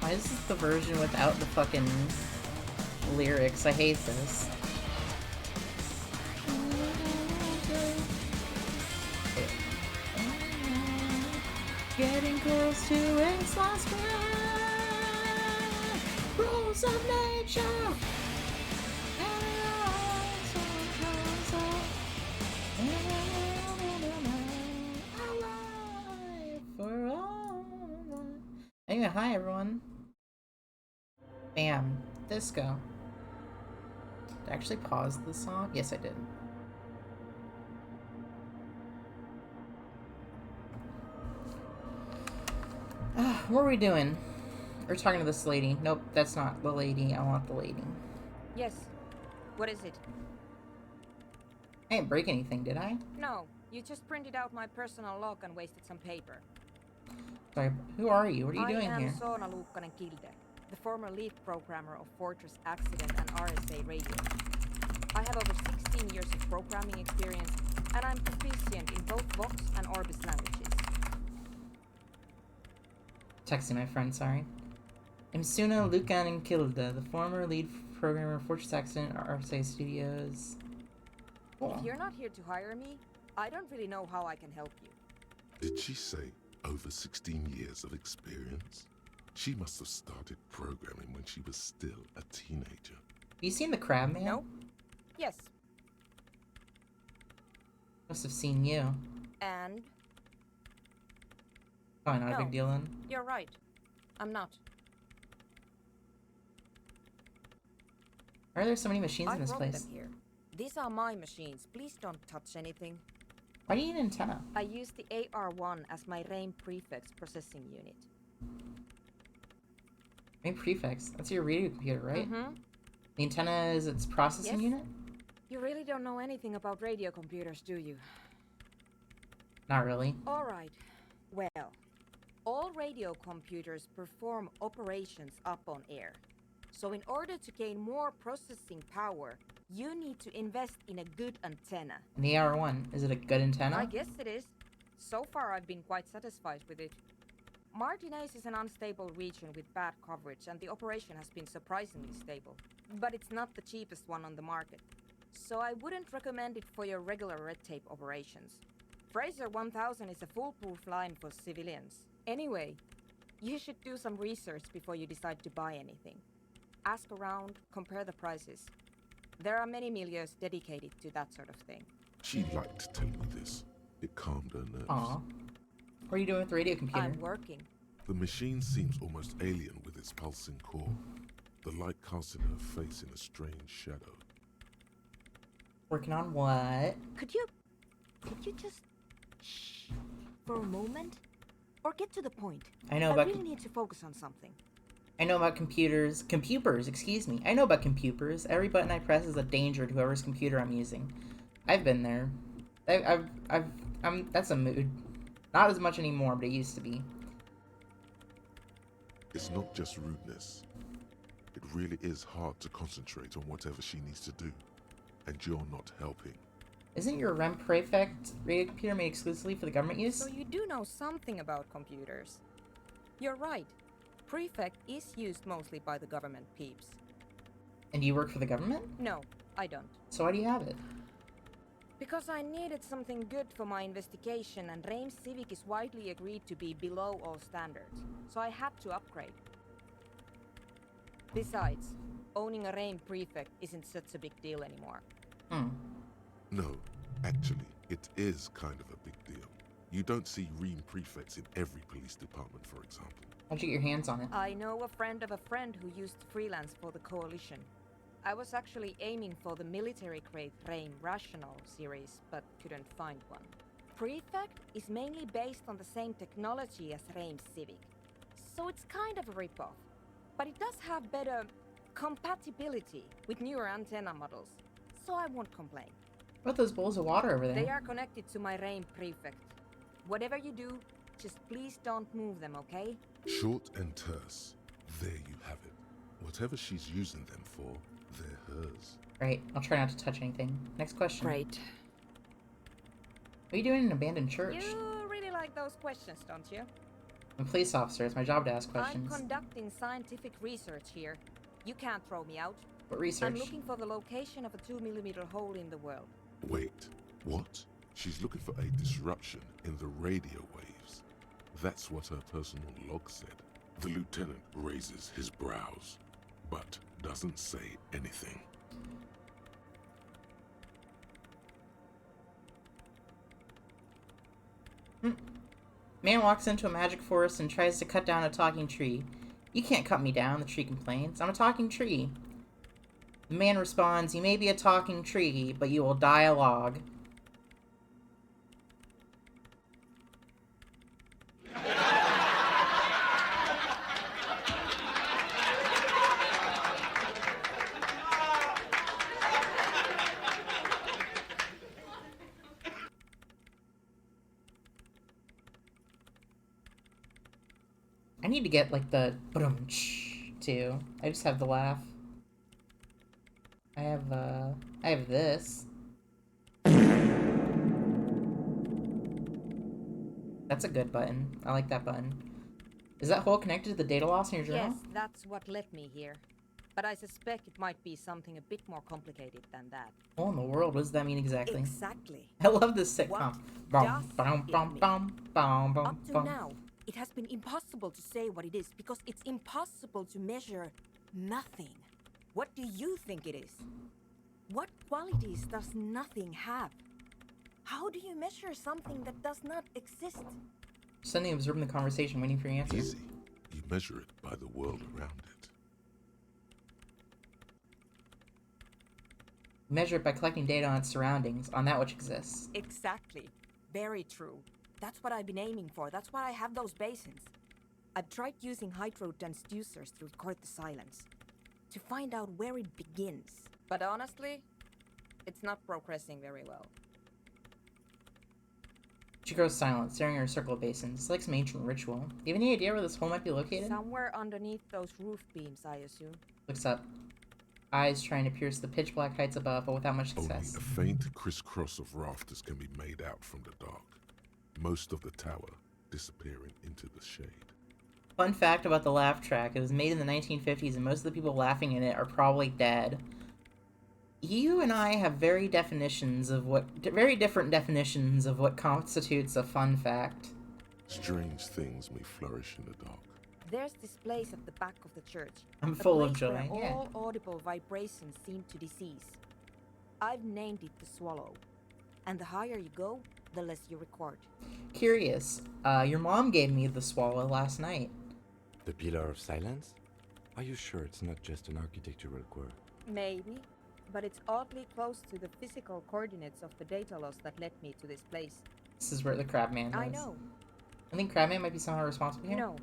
Why is this the version without the fucking lyrics? I hate this. Getting close to its last breath. Rules of nature. Anyway, hi everyone. Bam. Disco. Did I actually pause the song? Yes, I did. What are we doing? We're talking to this lady. Nope, that's not the lady. I want the lady. Yes. What is it? I didn't break anything, did I? No, you just printed out my personal log and wasted some paper. Sorry, who are you? What are you doing here? I am Soona Luukkanen-Kilde, the former lead programmer of Fortress Accident and RSA Radio. I have over 16 years of programming experience, and I'm proficient in both Vox and Orbis languages. Texting my friend, sorry. I'm Soona Luukkanen-Kilde, the former lead programmer of Fortress Accident and RSA Studios. Cool. If you're not here to hire me, I don't really know how I can help you. Did she say over 16 years of experience? She must have started programming when she was still a teenager. Have you seen the Crab Man? No. Yes. Must have seen you. And? Probably not a big deal then. You're right. I'm not. Why are there so many machines in this brought place? Them here. These are my machines. Please don't touch anything. Why do you need an antenna? I use the AR1 as my RAIN prefix processing unit. RAIN prefix? That's your radio computer, right? Mm-hmm. The antenna is its processing unit? You really don't know anything about radio computers, do you? Not really. Alright. Well, all radio computers perform operations up on air. So in order to gain more processing power, you need to invest in a good antenna. And the AR1, is it a good antenna? I guess it is. So far I've been quite satisfied with it. Martinez is an unstable region with bad coverage, and the operation has been surprisingly stable. But it's not the cheapest one on the market. So I wouldn't recommend it for your regular red tape operations. Fraser 1000 is a foolproof line for civilians. Anyway, you should do some research before you decide to buy anything. Ask around, compare the prices. There are many milieux dedicated to that sort of thing. She liked telling me this. It calmed her nerves. Aw. What are you doing with the radio computer? I'm working. The machine seems almost alien with its pulsing core. The light casting her face in a strange shadow. Working on what? Could you just shh for a moment? Or get to the point. I really need to focus on something. I know about computers. Computers, excuse me. I know about computers. Every button I press is a danger to whoever's computer I'm using. I've been there. That's a mood. Not as much anymore, but it used to be. It's not just rudeness. It really is hard to concentrate on whatever she needs to do. And you're not helping. Isn't your REM Prefect radio computer made exclusively for the government use? So you do know something about computers. You're right. Prefect is used mostly by the government peeps. And do you work for the government? No, I don't. So why do you have it? Because I needed something good for my investigation, and RAIN Civic is widely agreed to be below all standards. So I had to upgrade. Besides, owning a RAIN Prefect isn't such a big deal anymore. No, actually, it is kind of a big deal. You don't see RAIN Prefects in every police department, for example. How'd you get your hands on it? I know a friend of a friend who used to freelance for the Coalition. I was actually aiming for the military-grade RAIN Rational series, but couldn't find one. Prefect is mainly based on the same technology as RAIN Civic, so it's kind of a rip-off. But it does have better compatibility with newer antenna models, so I won't complain. What about those bowls of water over there? They are connected to my RAIN Prefect. Whatever you do, just please don't move them, okay? Short and terse. There you have it. Whatever she's using them for, they're hers. Right, I'll try not to touch anything. Next question. Great. What are you doing in an abandoned church? You really like those questions, don't you? I'm a police officer. It's my job to ask I'm questions. conducting scientific research here. You can't throw me out. What research? I'm looking for the location of a 2mm hole in the world. Wait, what? She's looking for a disruption in the radio waves. That's what her personal log said. The lieutenant raises his brows, but doesn't say anything. Man walks into a magic forest and tries to cut down a talking tree. You can't cut me down, the tree complains. I'm a talking tree. The man responds, you may be a talking tree, but you will die a log. I need to get, like, the ba-dum-tsh, too. I just have the laugh. I have this. That's a good button. I like that button. Is that hole connected to the data loss in your journal? Yes, that's what led me here. But I suspect it might be something a bit more complicated than that. What in the world? What does that mean exactly? Exactly. I love this sitcom. What Bum, does bum, it bum, mean? bum, bum, bum, Up to bum. now, it has been impossible to say what it is because it's impossible to measure nothing. What do you think it is? What qualities does nothing have? How do you measure something that does not exist? Suddenly absorbing the conversation, waiting for your answer. Easy. You measure it by the world around it. Measure it by collecting data on its surroundings, on that which exists. Exactly. Very true. That's what I've been aiming for. That's why I have those basins. I've tried using hydro transducers to record the silence, to find out where it begins. But honestly, it's not progressing very well. She grows silent, staring at her circle of basins. It's like some ancient ritual. Do you have any idea where this hole might be located? Somewhere underneath those roof beams, I assume. Looks up. Eyes trying to pierce the pitch black heights above, but without much Only success. a faint crisscross of rafters can be made out from the dark. Most of the tower disappearing into the shade. Fun fact about the laugh track, it was made in the 1950s and most of the people laughing in it are probably dead. You and I have very different definitions of what constitutes a fun fact. Strange things may flourish in the dark. There's this place at the back of the church. I'm A full of place joy, where yeah. all audible vibrations seem to decease. I've named it the Swallow. And the higher you go, the less you record. Curious, your mom gave me the swallow last night. The Pillar of Silence? Are you sure it's not just an architectural quirk? Maybe, but it's oddly close to the physical coordinates of the data loss that led me to this place. This is where the Crabman I lives. know. I think Crabman might be somehow responsible here. No,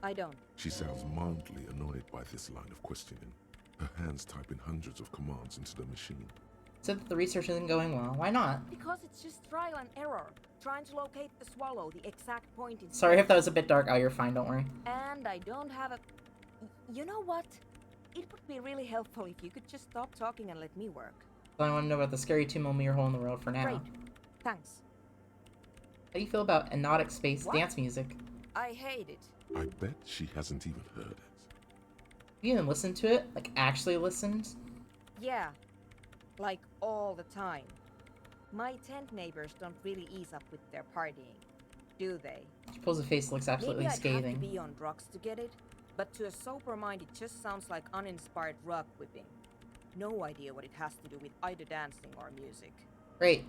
I don't. She sounds mildly annoyed by this line of questioning. Her hands typing hundreds of commands into the machine. Said that the research isn't going well. Why not? Because it's just trial and error. Trying to locate the Swallow, the exact point in Sorry space. if that was a bit dark. Oh, you're fine, don't worry. And I don't have a... You know what? It would be really helpful if you could just stop talking and let me work. So I want to know about the scary 2mm hole in the world for now. Great. Thanks. How do you feel about anodic space What? dance music? I hate it. I bet she hasn't even heard it. You even listened to it? Like, actually listened? Yeah. Like all the time. My tent neighbors don't really ease up with their partying, do they? She pulls a face that looks absolutely Maybe I'd scathing. have to be on drugs to get it, but to a sober mind it just sounds like uninspired rug whipping. No idea what it has to do with either dancing or music. Right.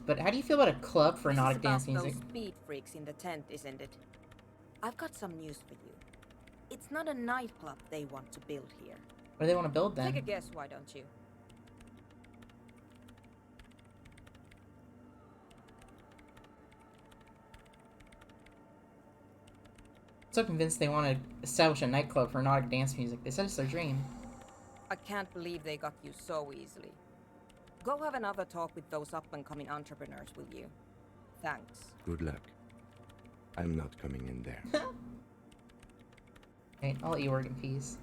But how do you feel about a club for This is anodic about dance music? those speed freaks in the tent, isn't it? I've got some news for you. It's not a nightclub they want to build here. What do they want to build then? Take a guess, why don't you? So convinced they want to establish a nightclub for anodic dance music. They said it's their dream. I can't believe they got you so easily. Go have another talk with those up-and-coming entrepreneurs, will you? Thanks. Good luck. I'm not coming in there. Right, I'll let you work in peace.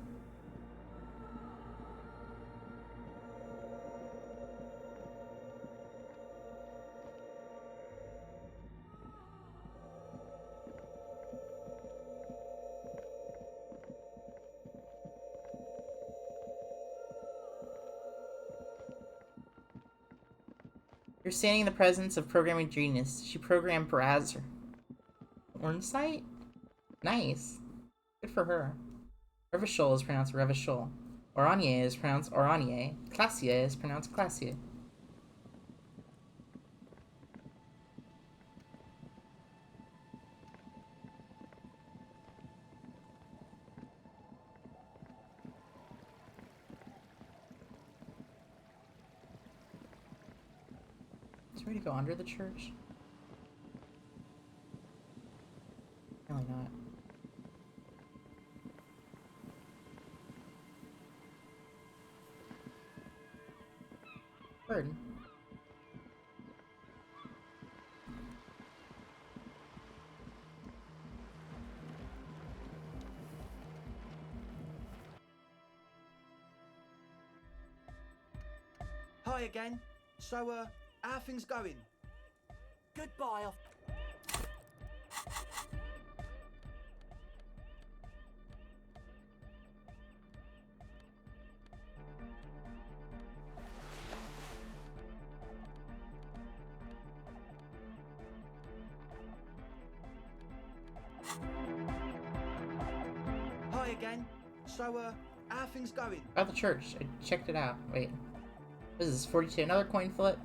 You're standing in the presence of programming genius. She programmed Brazzer. Ornsight? Nice. Good for her. Revachol is pronounced Revachol. Oranier is pronounced Oranier. Classier is pronounced Classier. Is there a way to go under the church? Really not. Bird. Hi again. So, how are things going? Goodbye. Hi again. So, how are things going? About the church. I checked it out. Wait. What is this? 42. Another coin flip?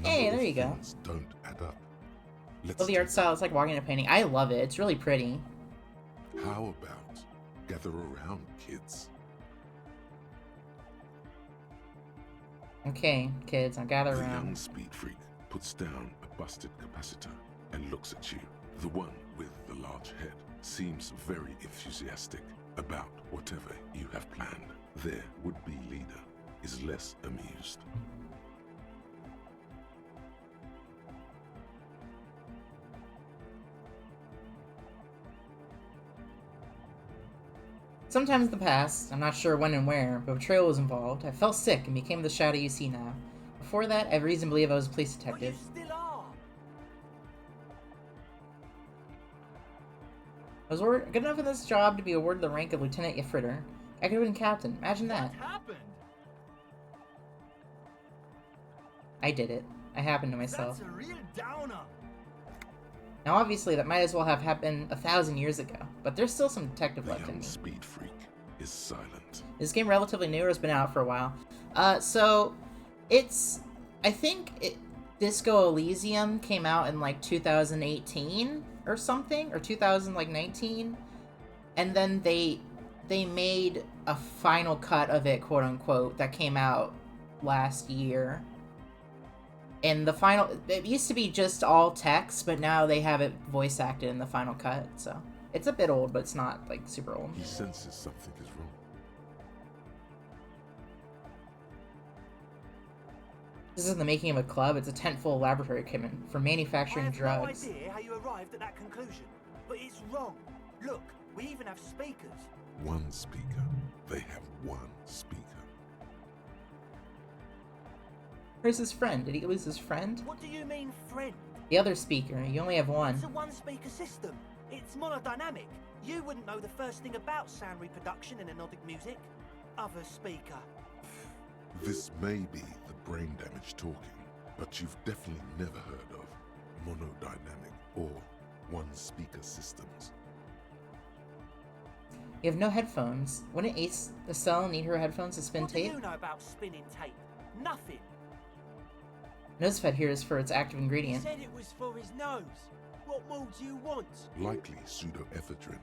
Hey, there you go. Don't add up. Well, the art style is like walking in a painting. I love it. It's really pretty. How about gather around, kids? Okay, kids, I'll gather The around. young speed freak puts down a busted capacitor and looks at you. The one with the large head seems very enthusiastic about whatever you have planned. Their would-be leader is less amused. Sometimes in the past, I'm not sure when and where, but betrayal was involved. I fell sick and became the shadow you see now. Before that, I have reason to believe I was a police detective. But you still are. I was good enough in this job to be awarded the rank of Lieutenant Yefritter. I could have been captain. Imagine that. What happened? I did it. I happened to myself. That's a real downer. Now obviously that might as well have happened 1,000 years ago, but there's still some detective The left in young me. speed freak is silent. Is this game relatively new or has been out for a while? So it's, I think Disco Elysium came out in like 2018 or something, or 2019, and then they made a final cut of it, quote unquote, that came out last year. And the final, it used to be just all text, but now they have it voice acted in the final cut, so it's a bit old, but it's not like super old. He senses something is wrong. This isn't the making of a club, it's a tent full of laboratory equipment for manufacturing drugs. I have no idea how you arrived at that conclusion, but it's wrong. Look, we even have speakers. One speaker. They have one speaker. Where's his friend? Did he lose his friend? What do you mean, friend? The other speaker, you only have one. It's a one-speaker system. It's monodynamic. You wouldn't know the first thing about sound reproduction in anodic music. Other speaker. This may be the brain damage talking, but you've definitely never heard of monodynamic or one-speaker systems. You have no headphones. Wouldn't Ace Estelle need her headphones to spin What tape? do you know about spinning tape? Nothing. Nosefed here is for its active He ingredient. said it was for his nose. What more do you want? Likely pseudoephedrine,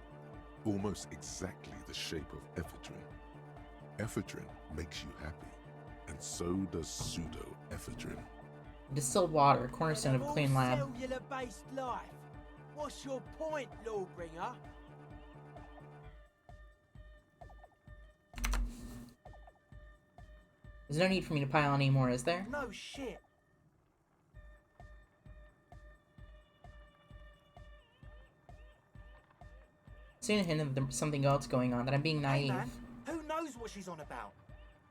almost exactly the shape of ephedrine. Ephedrine makes you happy, and so does pseudoephedrine. Distilled water, cornerstone of a clean lab. Cellular-based life. What's your point, Lawbringer? There's no need for me to pile on anymore, is there? No shit. Soon a hint of something else going on, that I'm being Hey naive. man, who knows what she's on about?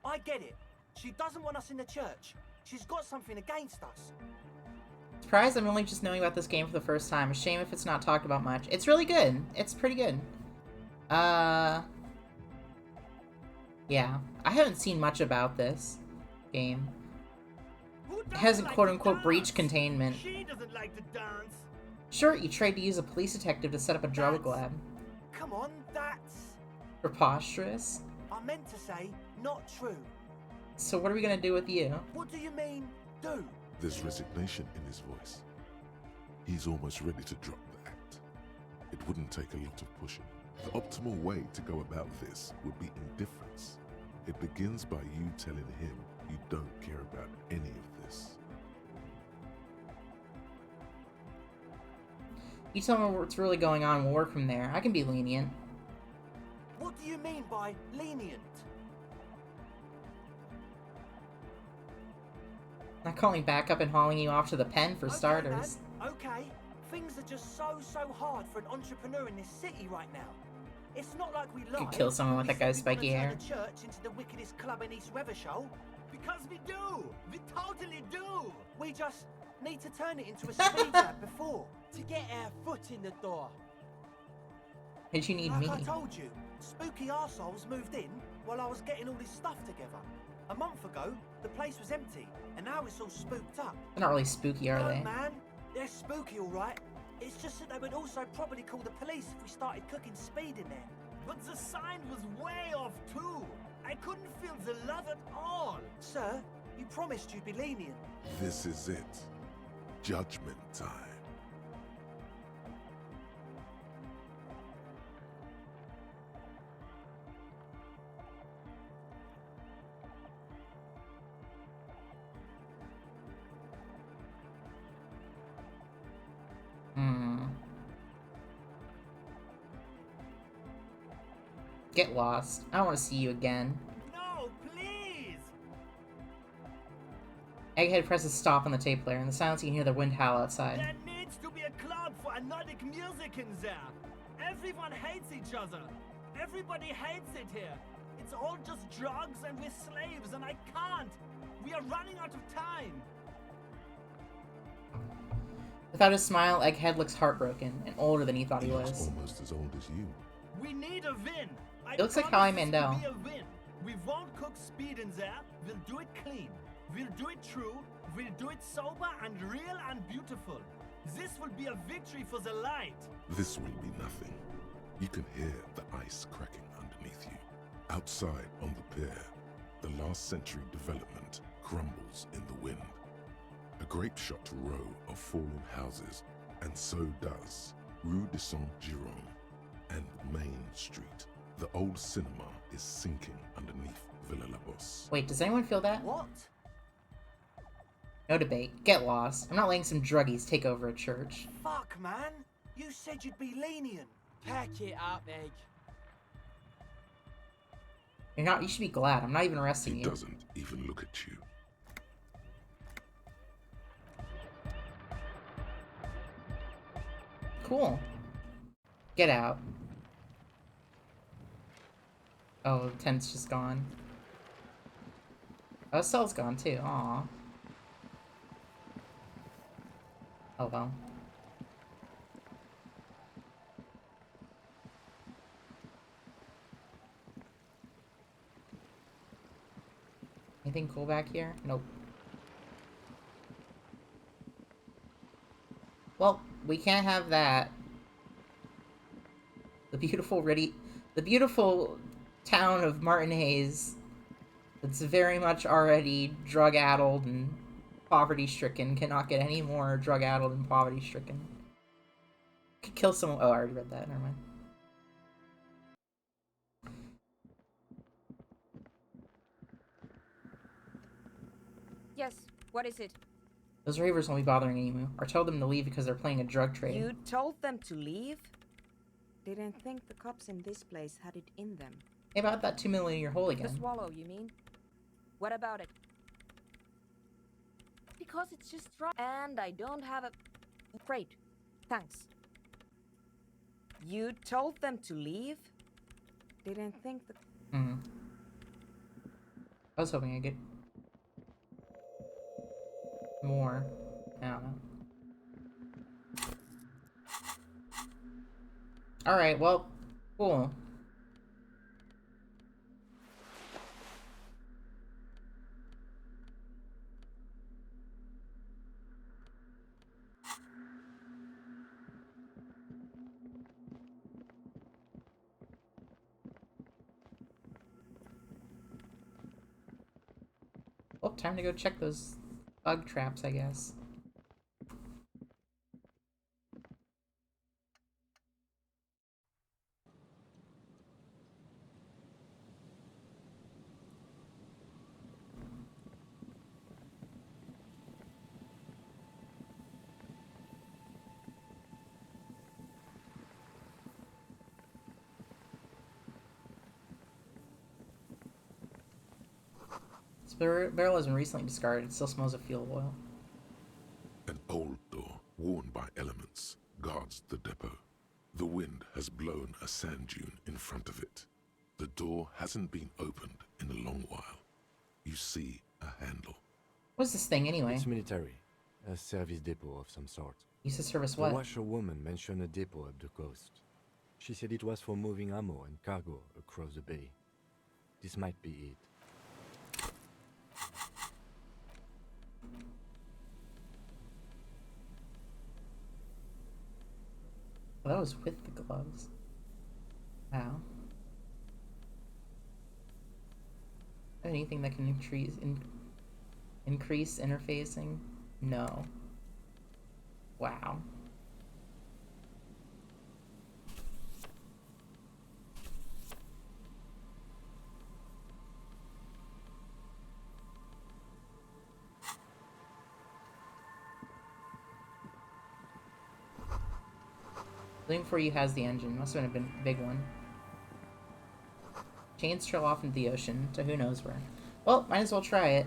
I get it. She doesn't want us in the church. She's got something against us. Surprised I'm only just knowing about this game for the first time. A shame if it's not talked about much. It's really good. It's pretty good. Yeah. I haven't seen much about this game. Who doesn't hasn't like quote-unquote to breached dance? containment. She doesn't like to dance. Sure, you tried to use a police detective to set up a drug lab. Come on, that's... Preposterous. I meant to say, not true. So what are we gonna do with you? What do you mean, do? There's resignation in his voice. He's almost ready to drop the act. It wouldn't take a lot of pushing. The optimal way to go about this would be indifference. It begins by you telling him you don't care about any of this. You tell me what's really going on, we'll work from there. I can be lenient. What do you mean by lenient? Not calling back up and hauling you off to the pen for starters. Man, okay. Things are just so hard for an entrepreneur in this city right now. It's not like we lie. Could kill someone with We that guy's said we spiky wanna hair. turn the church into the wickedest club in East Revershoal. Because we do. We totally do. We just need to turn it into a speed trap before. To get our foot in the door. Did you need Like me? I told you, spooky arseholes moved in while I was getting all this stuff together. A month ago, the place was empty, and now it's all spooked up. They're not really spooky, are No, they? man. They're spooky, all right. It's just that they would also probably call the police if we started cooking speed in there. But the sign was way off, too. I couldn't feel the love at all. Sir, you promised you'd be lenient. This is it. Judgment time. Get lost. I don't want to see you again. No, please! Egghead presses stop on the tape player. In the silence, you can hear the wind howl outside. There needs to be a club for Nordic music in there. Everyone hates each other. Everybody hates it here. It's all just drugs and we're slaves and I can't. We are running out of time. Without a smile, Egghead looks heartbroken and older than he thought he looks was. almost as old as you. We need a win. It looks like Howie Mandel. This will be a win. We won't cook speed in there. We'll do it clean. We'll do it true. We'll do it sober and real and beautiful. This will be a victory for the light. This will be nothing. You can hear the ice cracking underneath you. Outside on the pier, the last century development crumbles in the wind. A grape-shot row of fallen houses, and so does Rue de Saint-Jérôme and Main Street. The old cinema is sinking underneath Villa La Bosse. Wait, does anyone feel that? What? No debate. Get lost. I'm not letting some druggies take over a church. Fuck, man. You said you'd be lenient. Pack it up, Egg. You're not. You should be glad. I'm not even arresting He you. doesn't even look at you. Cool. Get out. Oh, the tent's just gone. Oh, cell's gone too. Aw. Oh well. Anything cool back here? Nope. Well, we can't have that. The beautiful town of Martin Hayes, that's very much already drug-addled and poverty-stricken, cannot get any more drug-addled and poverty-stricken. Could kill someone. Oh, I already read that. Never mind. Yes, what is it? Those ravers won't be bothering Emu. Or told them to leave because they're playing a drug trade. You told them to leave? Didn't think the cops in this place had it in them. Hey, about that 2 million in your hole The again. swallow, you mean? What about it? Because it's just dry. And I don't have a... Great. Thanks. You told them to leave? Didn't think the... Mm-hmm. I was hoping I'd get more. I don't know. Alright, well, cool. Well, time to go check those bug traps, I guess. This barrel has been recently discarded. It still smells of fuel oil. An old door, worn by elements, guards the depot. The wind has blown a sand dune in front of it. The door hasn't been opened in a long while. You see a handle. What's this thing anyway? It's military. A service depot of some sort. Used to service The what? washerwoman mentioned a depot up the coast. She said it was for moving ammo and cargo across the bay. This might be it. Well, that was with the gloves. Wow. Anything that can increase interfacing? No. Wow. Looking for you has the engine. Must have been a big one. Chains trail off into the ocean to who knows where. Well, might as well try it.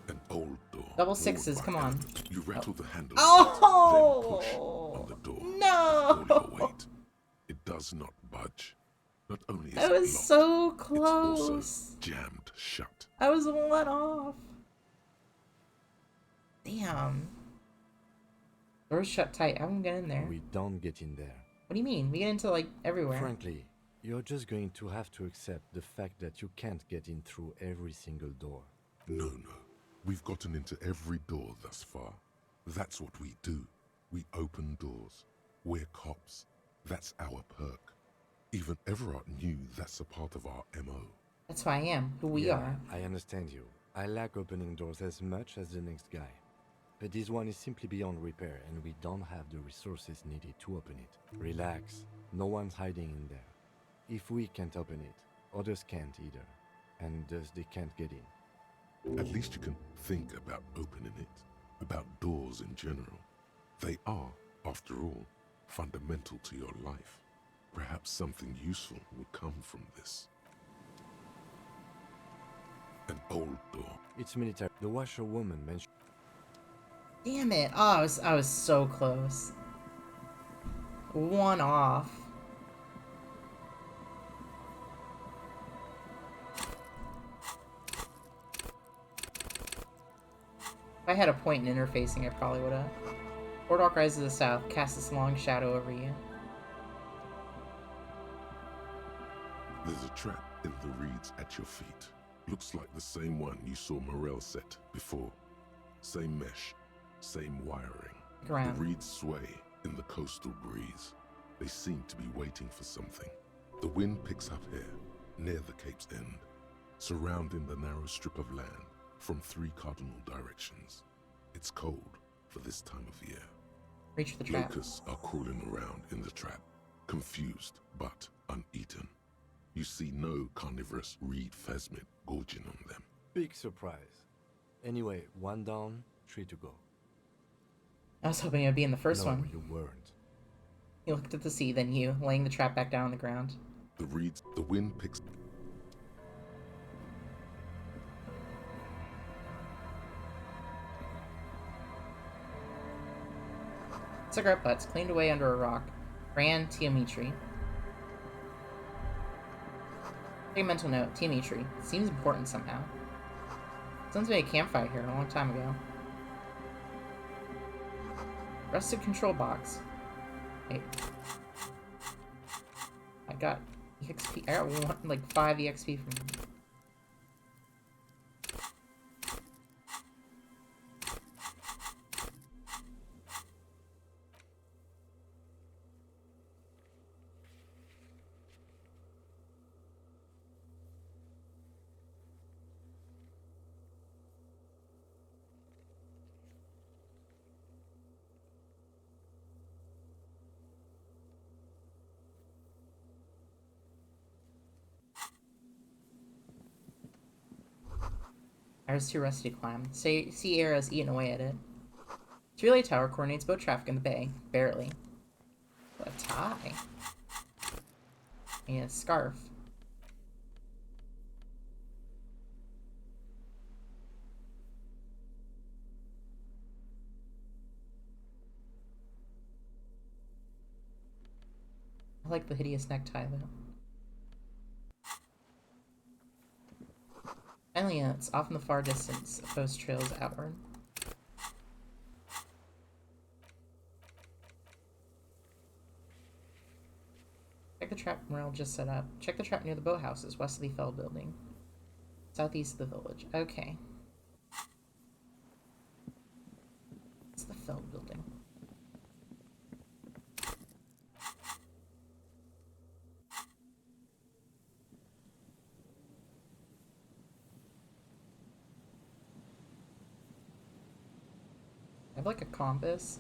An old door. Double sixes, come on. You rattle the handle. Oh! Then push on the door. No! With all your weight. It does not budge. Not only is I it was locked, so it's close. also jammed shut. I was one off. Damn. Door's shut tight. How am I get in there? We don't get in there. What do you mean? We get into like everywhere. Frankly, you're just going to have to accept the fact that you can't get in through every single door. No. We've gotten into every door thus far. That's what we do. We open doors. We're cops. That's our perk. Even Everard knew that's a part of our MO. That's who I am. Who we Yeah, are. I understand you. I like opening doors as much as the next guy. But this one is simply beyond repair, and we don't have the resources needed to open it. Relax. No one's hiding in there. If we can't open it, others can't either. And thus they can't get in. At least you can think about opening it. About doors in general. They are, after all, fundamental to your life. Perhaps something useful will come from this. An old door. It's military. The washerwoman mentioned... Damn it. Oh, I was so close. One off. If I had a point in interfacing, I probably would have. Boardwalk rises to the south, casts its long shadow over you. There's a trap in the reeds at your feet. Looks like the same one you saw Morel set before. Same mesh, same wiring. Ground. The reeds sway in the coastal breeze. They seem to be waiting for something. The wind picks up here, near the Cape's end, surrounding the narrow strip of land from 3 cardinal directions. It's cold for this time of year. Reach for the trap. Locusts are crawling around in the trap, confused but uneaten. You see no carnivorous reed phasmid gorging on them. Big surprise. Anyway, 1 down, 3 to go. I was hoping I'd be in the first No, one. you weren't. You looked at the sea, then you, laying the trap back down on the ground. The wind picks... Cigarette butts cleaned away under a rock. Ran Tiamitri. Take a mental note. Tiamitri. Seems important somehow. Someone's made a campfire here a long time ago. Rusted control box. Wait. I got EXP. I got like 5 EXP from him. I was too rusty to climb. Sea air has eaten away at it. The relay tower coordinates boat traffic in the bay. Barely. What a tie. And a scarf. I like the hideous necktie, though. Finally, it's off in the far distance. A post trails outward. Check the trap Merle just set up. Check the trap near the boathouses, west of the Feld building. Southeast of the village. Okay. It's the Feld building. I have like a compass.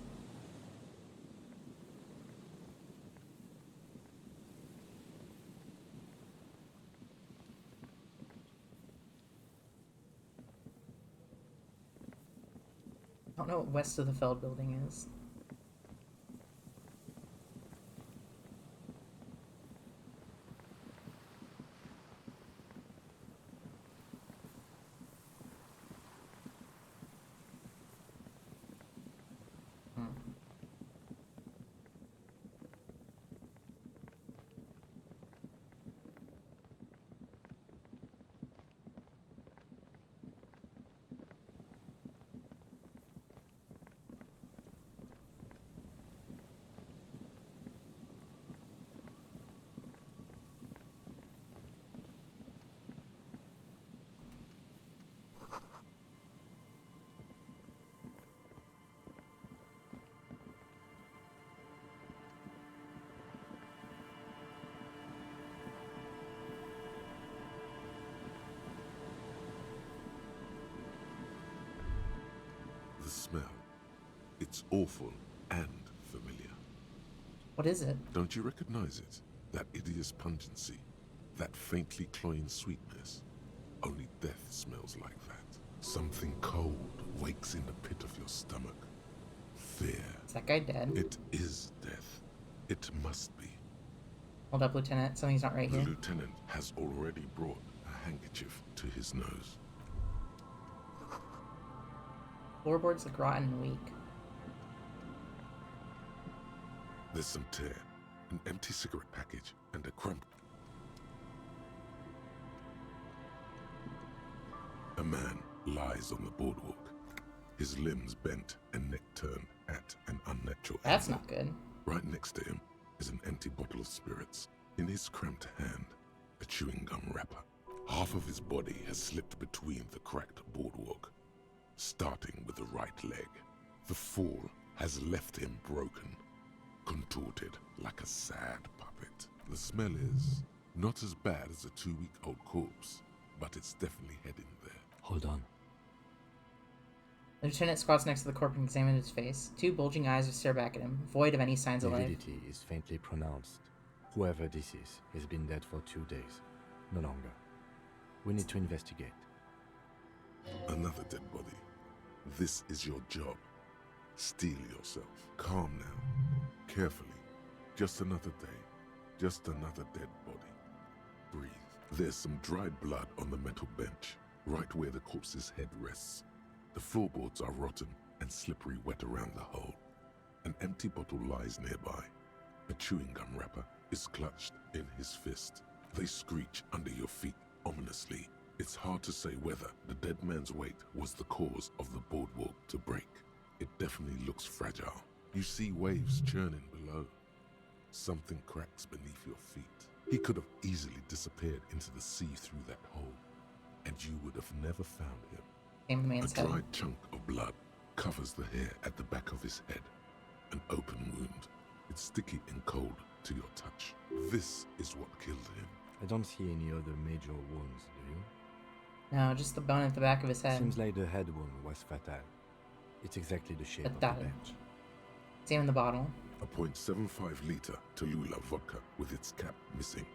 I don't know what west of the Feld building is. The smell. It's awful and familiar. What is it? Don't you recognize it? That hideous pungency. That faintly cloying sweetness. Only death smells like that. Something cold wakes in the pit of your stomach. Fear. Is that guy dead? It is death. It must be. Hold up, Lieutenant. Something's not right The here. lieutenant has already brought a handkerchief to his nose. Floorboards look rotten and weak. There's some tear, an empty cigarette package, and a crumb. A man lies on the boardwalk, his limbs bent and neck turned at an unnatural That's angle. not good. Right next to him is an empty bottle of spirits. In his cramped hand, a chewing gum wrapper. Half of his body has slipped between the cracked boardwalk, starting with the right leg. The fall has left him broken, contorted like a sad puppet. The smell is not as bad as a 2-week-old corpse, but it's definitely heading there. Hold on. The lieutenant squats next to the corpse and examines his face. Two bulging eyes stare back at him, void of any signs of life. Lividity is faintly pronounced. Whoever this is has been dead for 2 days. No longer. We need to investigate. Another dead body. This is your job. Steel yourself. Calm now. Carefully. Just another day. Just another dead body. Breathe. There's some dried blood on the metal bench, right where the corpse's head rests. The floorboards are rotten and slippery wet around the hole. An empty bottle lies nearby. A chewing gum wrapper is clutched in his fist. They screech under your feet ominously. It's hard to say whether the dead man's weight was the cause of the boardwalk to break. It definitely looks fragile. You see waves churning below. Something cracks beneath your feet. He could have easily disappeared into the sea through that hole, and you would have never found him. Aim the A man's head. dried chunk of blood covers the hair at the back of his head. An open wound. It's sticky and cold to your touch. This is what killed him. I don't see any other major wounds, do you? No, just the bone at the back of his head. Seems like the head wound was fatal. It's exactly the shape of Fatal. the bench. Examine the bottle. A .75-liter Tallulah vodka with its cap missing.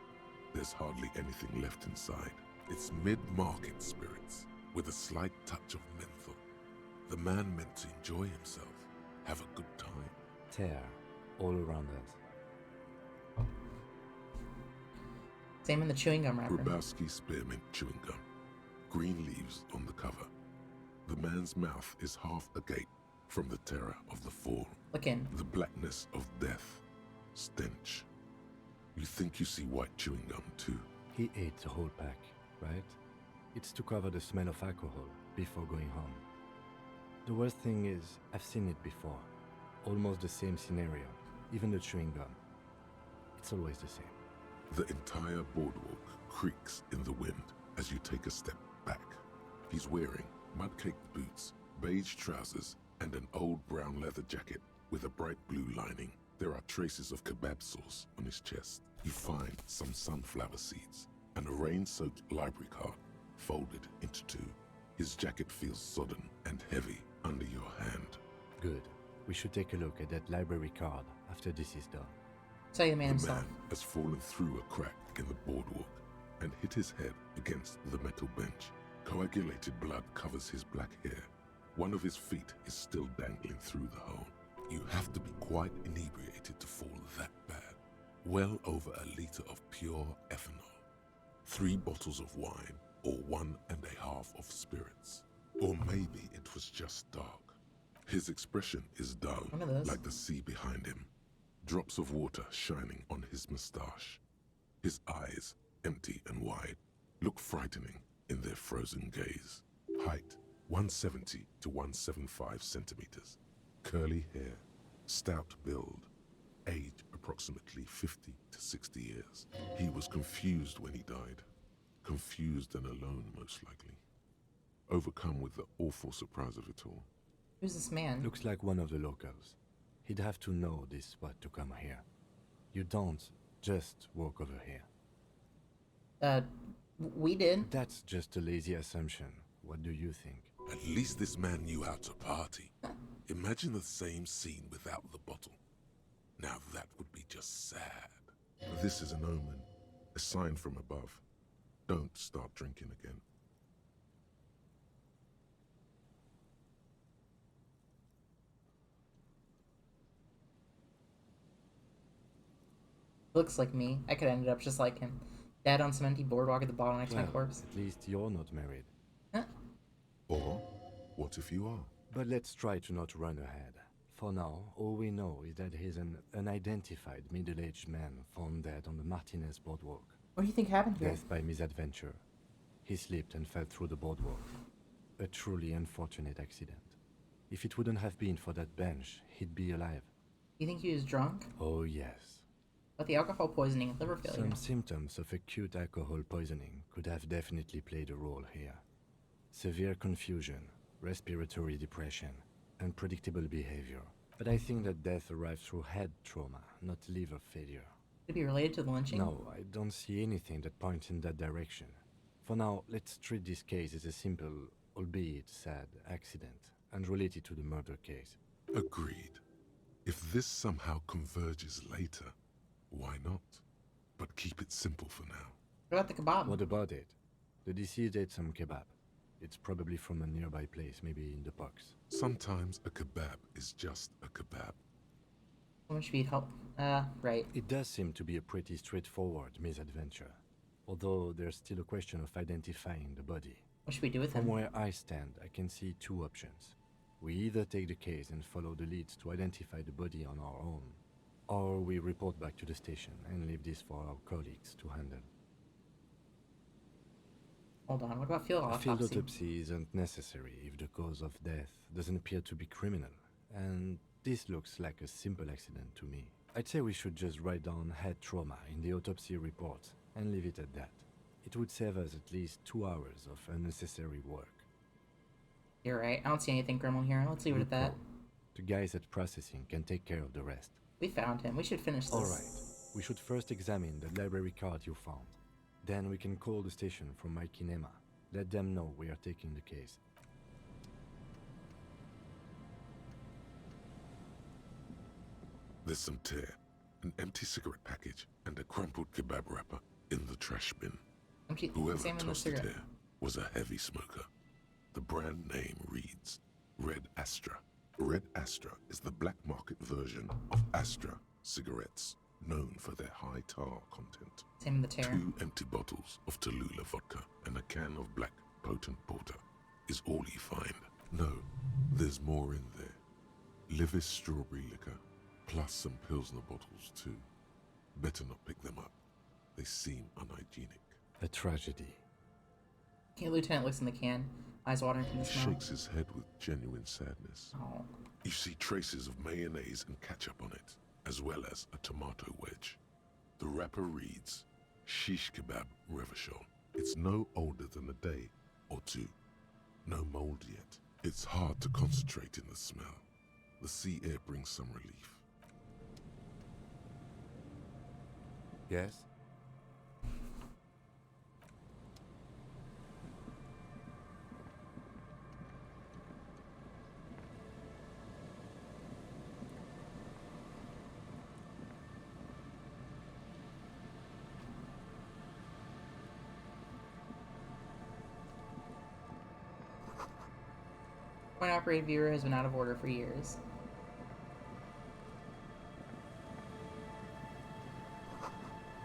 There's hardly anything left inside. It's mid-market spirits, with a slight touch of menthol. The man meant to enjoy himself, have a good time. Tear all around us. Same in the chewing gum wrapper. Grabowski spearmint chewing gum. Green leaves on the cover. The man's mouth is half agape from the terror of the fall. Look in. The blackness of death. Stench. You think you see white chewing gum too? He ate the whole pack, right? It's to cover the smell of alcohol before going home. The worst thing is, I've seen it before. Almost the same scenario. Even the chewing gum. It's always the same. The entire boardwalk creaks in the wind as you take a step back. He's wearing mud-caked boots, beige trousers, and an old brown leather jacket with a bright blue lining. There are traces of kebab sauce on his chest. You find some sunflower seeds and a rain-soaked library card folded into two. His jacket feels sodden and heavy under your hand. Good. We should take a look at that library card after this is done. Tell you the man The himself. man has fallen through a crack in the boardwalk and hit his head against the metal bench. Coagulated blood covers his black hair. One of his feet is still dangling through the hole. You have to be quite inebriated to fall that bad. Well over a liter of pure ethanol. 3 bottles of wine, or 1.5 of spirits. Or maybe it was just dark. His expression is dull, One of those. like the sea behind him. Drops of water shining on his moustache. His eyes, empty and wide, look frightening in their frozen gaze. Height, 170 to 175 centimeters. Curly hair, stout build. Age, approximately 50 to 60 years. He was confused when he died. Confused and alone, most likely. Overcome with the awful surprise of it all. Who's this man? Looks like one of the locals. He'd have to know this spot to come here. You don't just walk over here. We did. That's just a lazy assumption. What do you think? At least this man knew how to party. Imagine the same scene without the bottle. Now that would be just sad. This is an omen, a sign from above. Don't start drinking again. Looks like me. I could have ended up just like him. Dead on some empty boardwalk at the bottom next to my corpse. At least you're not married. Huh? Or, what if you are? But let's try to not run ahead. For now, all we know is that he's an unidentified middle-aged man found dead on the Martinez boardwalk. What do you think happened here? Death by misadventure. He slipped and fell through the boardwalk. A truly unfortunate accident. If it wouldn't have been for that bench, he'd be alive. You think he was drunk? Oh yes. But the alcohol poisoning and liver failure. Some symptoms of acute alcohol poisoning could have definitely played a role here. Severe confusion, respiratory depression, unpredictable behavior. But I think that death arrived through head trauma, not liver failure. Could it be related to the lynching? No, I don't see anything that points in that direction. For now, let's treat this case as a simple, albeit sad, accident, unrelated to the murder case. Agreed. If this somehow converges later, why not? But keep it simple for now. What about the kebab? What about it? The deceased ate some kebab. It's probably from a nearby place, maybe in the box. Sometimes a kebab is just a kebab. How much speed help? Right. It does seem to be a pretty straightforward misadventure. Although there's still a question of identifying the body. What should we do with From him? where I stand, I can see 2 options. We either take the case and follow the leads to identify the body on our own, or we report back to the station and leave this for our colleagues to handle. Hold on, what about field A field autopsy? autopsy isn't necessary if the cause of death doesn't appear to be criminal, and this looks like a simple accident to me. I'd say we should just write down head trauma in the autopsy report and leave it at that. It would save us at least 2 hours of unnecessary work. You're right. I don't see anything criminal here. Let's leave it at that. The guys at processing can take care of the rest. We found him. We should finish this. Alright, we should first examine the library card you found. Then we can call the station from my kinema. Let them know we are taking the case. There's some tear, an empty cigarette package, and a crumpled kebab wrapper in the trash bin. Empty. Whoever Examine the tossed it cigarette. here was a heavy smoker. The brand name reads Red Astra. Red Astra is the black market version of Astra cigarettes, known for their high tar content. Same in the tear. 2 empty bottles of Tallulah vodka and a can of black potent porter is all you find. No, there's more in there. Livis strawberry liquor, plus some Pilsner bottles too. Better not pick them up. They seem unhygienic. A tragedy. The lieutenant looks in the can, eyes watering from the He smell. shakes his head with genuine sadness. Oh. You see traces of mayonnaise and ketchup on it, as well as a tomato wedge. The wrapper reads, Shish Kebab Revachol. It's no older than a day or two. No mold yet. It's hard to concentrate in the smell. The sea air brings some relief. Yes? Coin-operated viewer has been out of order for years.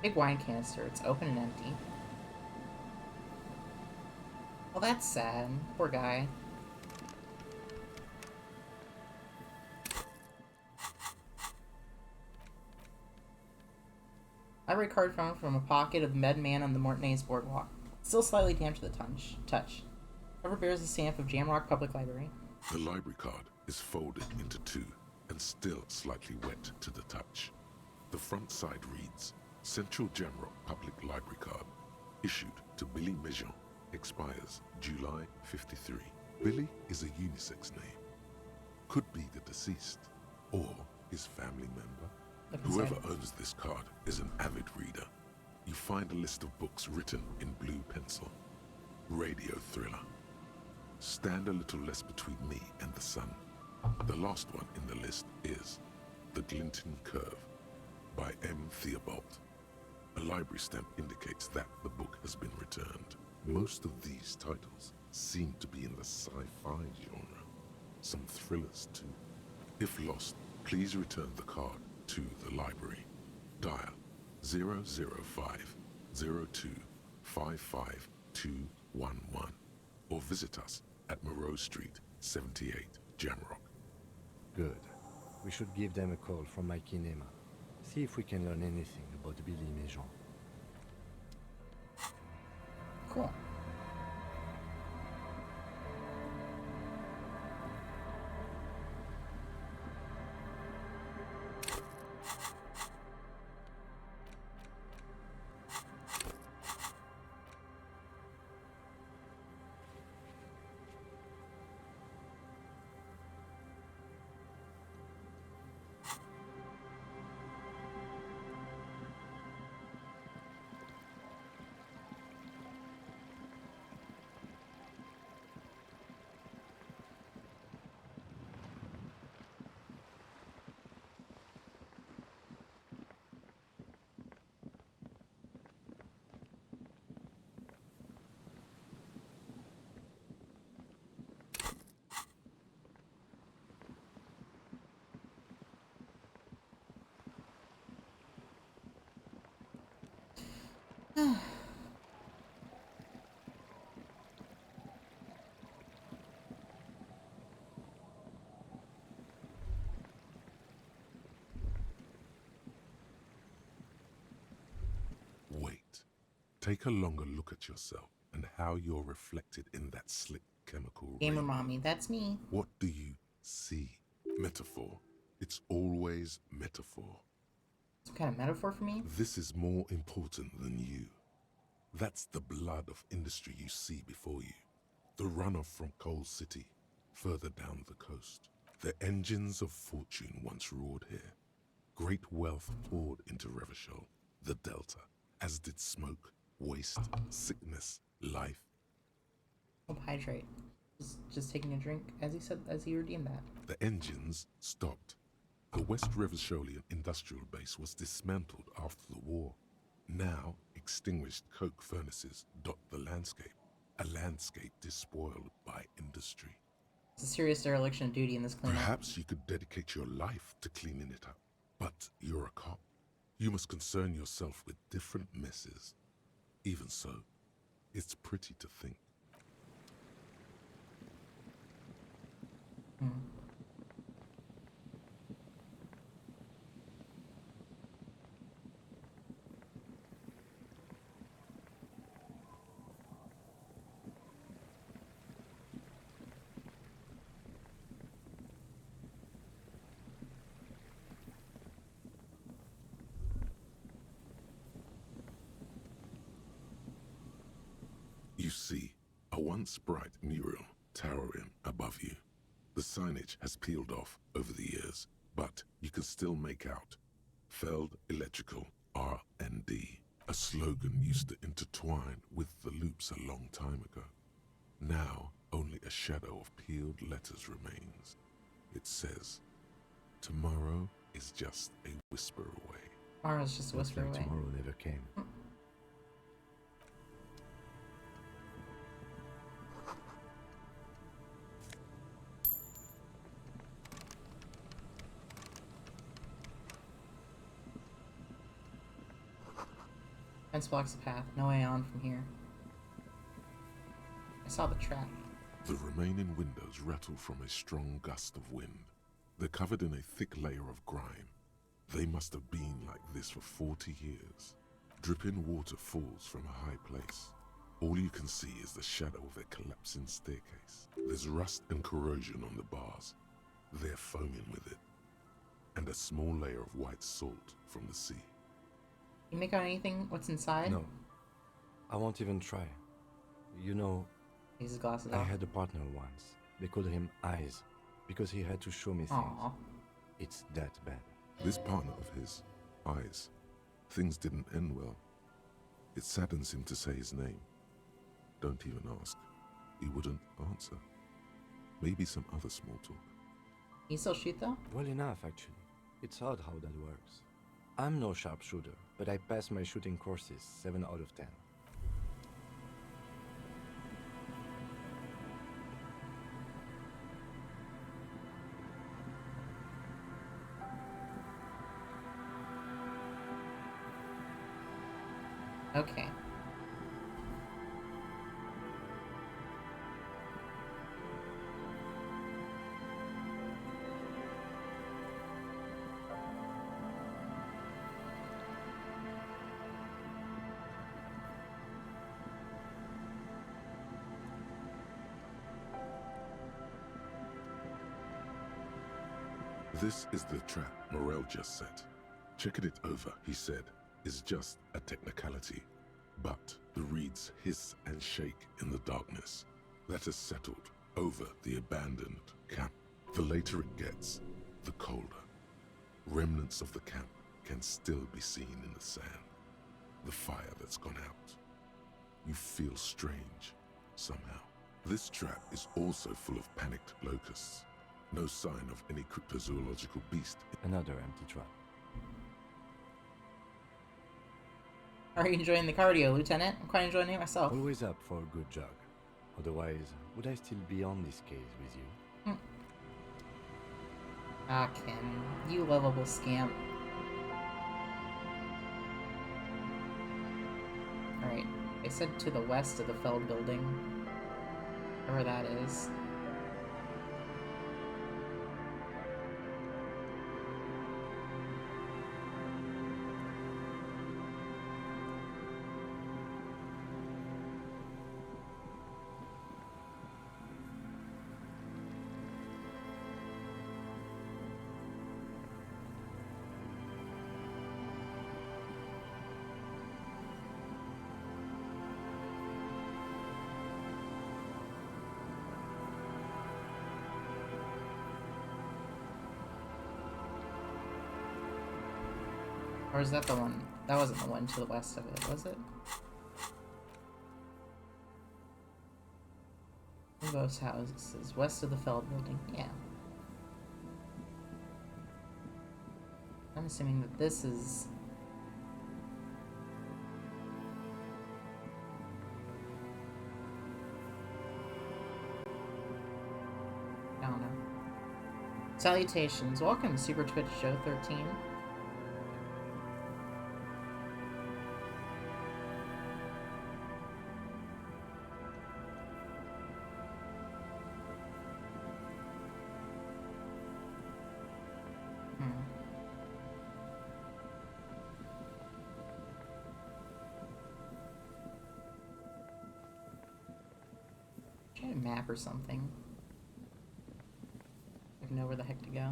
Big wine canister. It's open and empty. Well, that's sad. Poor guy. Library card found from a pocket of the Med Man on the Mortonais boardwalk. Still slightly damp to the touch. Cover bears the stamp of Jamrock Public Library. The library card is folded into 2 and still slightly wet to the touch. The front side reads, Central Jamrock Public Library Card, issued to Billy Mejean, expires July 53. Billy is a unisex name. Could be the deceased, or his family member. Whoever owns this card is an avid reader. You find a list of books written in blue pencil. Radio thriller. Stand a little less between me and the sun. The last one in the list is The Glinton Curve by M. Theobald. A library stamp indicates that the book has been returned. Most of these titles seem to be in the sci-fi genre. Some thrillers too. If lost, please return the card to the library. Dial 005 02 55211 or visit us at Moreau Street, 78, Jamrock. Good. We should give them a call from my kinema. See if we can learn anything about Billy Mejean. Cool. Wait. Take a longer look at yourself and how you're reflected in that slick chemical Gamer rainbow. mommy, that's me. What do you see? Metaphor. It's always metaphor. Some kind of metaphor for me? This is more important than you. That's the blood of industry you see before you. The runoff from Coal City, further down the coast. The engines of fortune once roared here. Great wealth poured into Revachol, the Delta, as did smoke, waste, sickness, life. Hope hydrate. Just taking a drink as he redeemed that. The engines stopped. The West Revacholian industrial base was dismantled after the war. Now, extinguished coke furnaces dot the landscape. a landscape despoiled by industry. It's a serious dereliction of duty in this cleanup. Perhaps you could dedicate your life to cleaning it up, but you're a cop. You must concern yourself with different messes. Even so, it's pretty to think. You see, a once bright mural towering above you. The signage has peeled off over the years, but you can still make out Feld Electrical R&D, a slogan used to intertwine with the loops a long time ago. Now, only a shadow of peeled letters remains. It says, tomorrow is just a whisper away. Tomorrow's just a Looks whisper like away. tomorrow never came. Fence blocks the path. No way on from here. I saw the trap. The remaining windows rattle from a strong gust of wind. They're covered in a thick layer of grime. They must have been like this for 40 years. Dripping water falls from a high place. All you can see is the shadow of a collapsing staircase. There's rust and corrosion on the bars. They're foaming with it. And a small layer of white salt from the sea. You make out anything? What's inside? No, I won't even try. You know, Takes his glasses I off. had a partner once. They called him Eyes because he had to show me things. Aw. It's that bad. This partner of his, Eyes, things didn't end well. It saddens him to say his name. Don't even ask. He wouldn't answer. Maybe some other small talk. You still shoot though? Well enough, actually. It's odd how that works. I'm no sharpshooter, but I passed my shooting courses 7 out of 10. Okay. This is the trap Morel just set. Checking it over, he said, is just a technicality. But the reeds hiss and shake in the darkness that has settled over the abandoned camp. The later it gets, the colder. Remnants of the camp can still be seen in the sand. The fire that's gone out. You feel strange, somehow. This trap is also full of panicked locusts. No sign of any cryptozoological beast. Another empty trap. Are you enjoying the cardio, Lieutenant? I'm quite enjoying it myself. Always up for a good jog. Otherwise, would I still be on this case with you? Ah, Ken. You lovable scamp. Alright. I said to the west of the Feld building. Wherever that is. Or is that the one? That wasn't the one to the west of it, was it? Both houses, west of the Feld building, yeah. I'm assuming that this is... Salutations. Welcome, Super Twitch Show 13. Try a map or something. I know where the heck to go.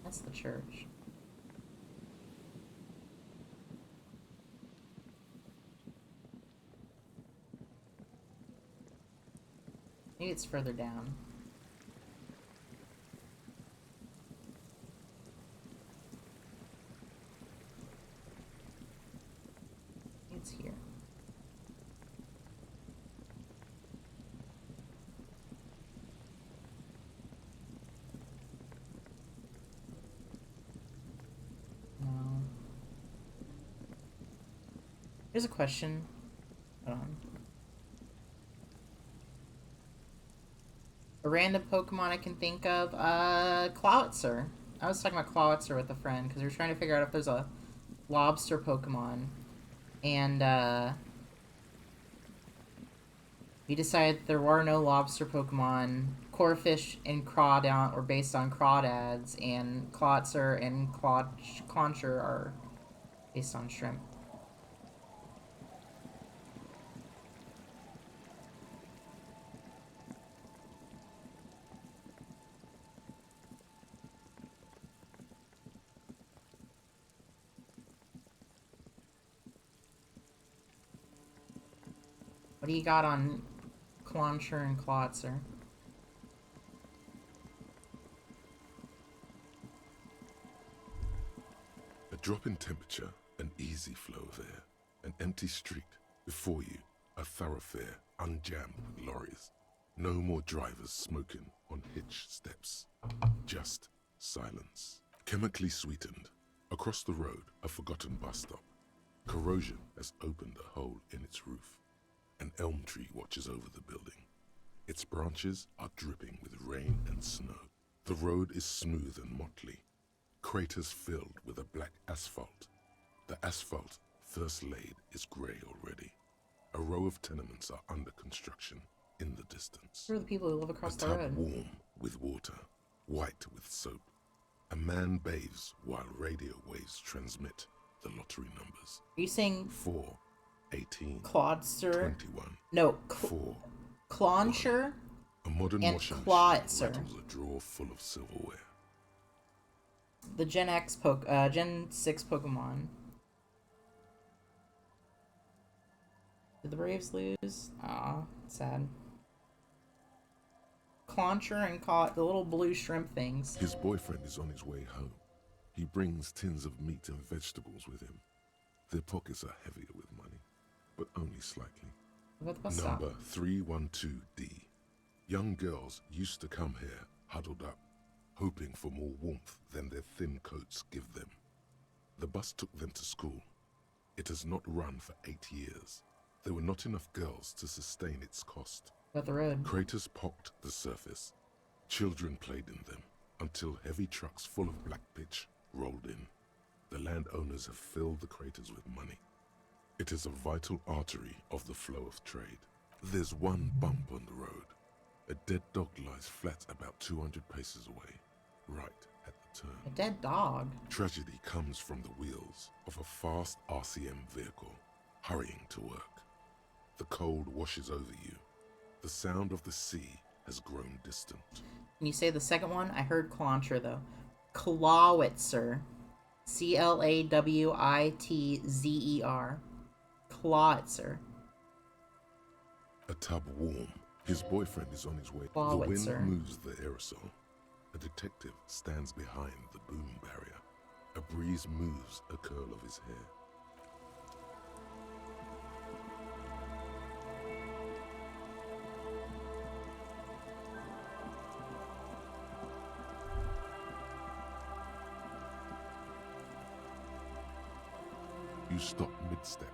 That's the church. Maybe it's further down. It's here. No. Here's a question. Hold on. A random Pokemon I can think of, Clawitzer. I was talking about Clawitzer with a friend because we were trying to figure out if there's a lobster Pokemon. And, we decided there were no lobster Pokemon. Corefish and Crawdaunt were based on crawdads, and Clawitzer and Clauncher are based on shrimp. What do you got on Clauncher and Clawitzer? A drop in temperature, an easy flow of air, an empty street. Before you, a thoroughfare unjammed with lorries. No more drivers smoking on hitched steps. Just silence. Chemically sweetened. Across the road, a forgotten bus stop. Corrosion has opened a hole in its roof. An elm tree watches over the building. Its branches are dripping with rain and snow. The road is smooth and motley. Craters filled with a black asphalt. The asphalt, first laid, is grey already. A row of tenements are under construction in the distance. Who are the people who live across the tub road? warm with water, white with soap. A man bathes while radio waves transmit the lottery numbers. Are you saying 4, 18, Clawitzer? 21, No, 4. Clauncher A modern and washing Clawitzer. machine rattles a drawer full of silverware. The Gen 6 Pokemon. Did the Braves lose? Aw, sad. Clauncher and the little blue shrimp things. His boyfriend is on his way home. He brings tins of meat and vegetables with him. Their pockets are heavier with money, but only slightly. What the bus stop? Number 312D. Young girls used to come here, huddled up, hoping for more warmth than their thin coats give them. The bus took them to school. It has not run for 8 years. There were not enough girls to sustain its cost. About the road. Craters pocked the surface. Children played in them. until heavy trucks full of black pitch rolled in. The landowners have filled the craters with money. It is a vital artery of the flow of trade. There's one bump on the road. A dead dog lies flat about 200 paces away, right at the turn. A dead dog? Tragedy comes from the wheels of a fast RCM vehicle, hurrying to work. The cold washes over you. The sound of the sea has grown distant. Can you say the second one? I heard Clauncher, though. Clawitzer. Clawitzer. Clawitzer. A tub warm. His boyfriend is on his way. The Clawitzer. wind moves the aerosol. A detective stands behind the boom barrier. A breeze moves a curl of his hair. You stop mid-step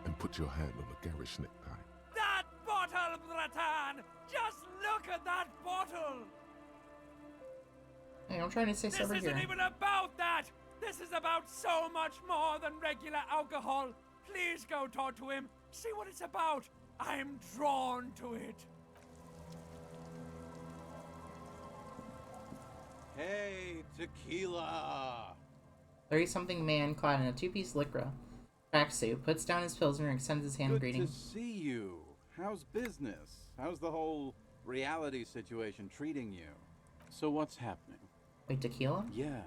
and put your hand on a garish necktie. That bottle, Bratan! Just look at that bottle! Hey, I'm trying to say This sober isn't here. even about that! This is about so much more than regular alcohol. Please go talk to him. See what it's about. I'm drawn to it. Hey, tequila! 30-something man clad in a two-piece lycra tracksuit puts down his pilsner and extends his hand Good greeting. to see you. How's business? How's the whole reality situation treating you? So what's happening? Wait, tequila? Yeah,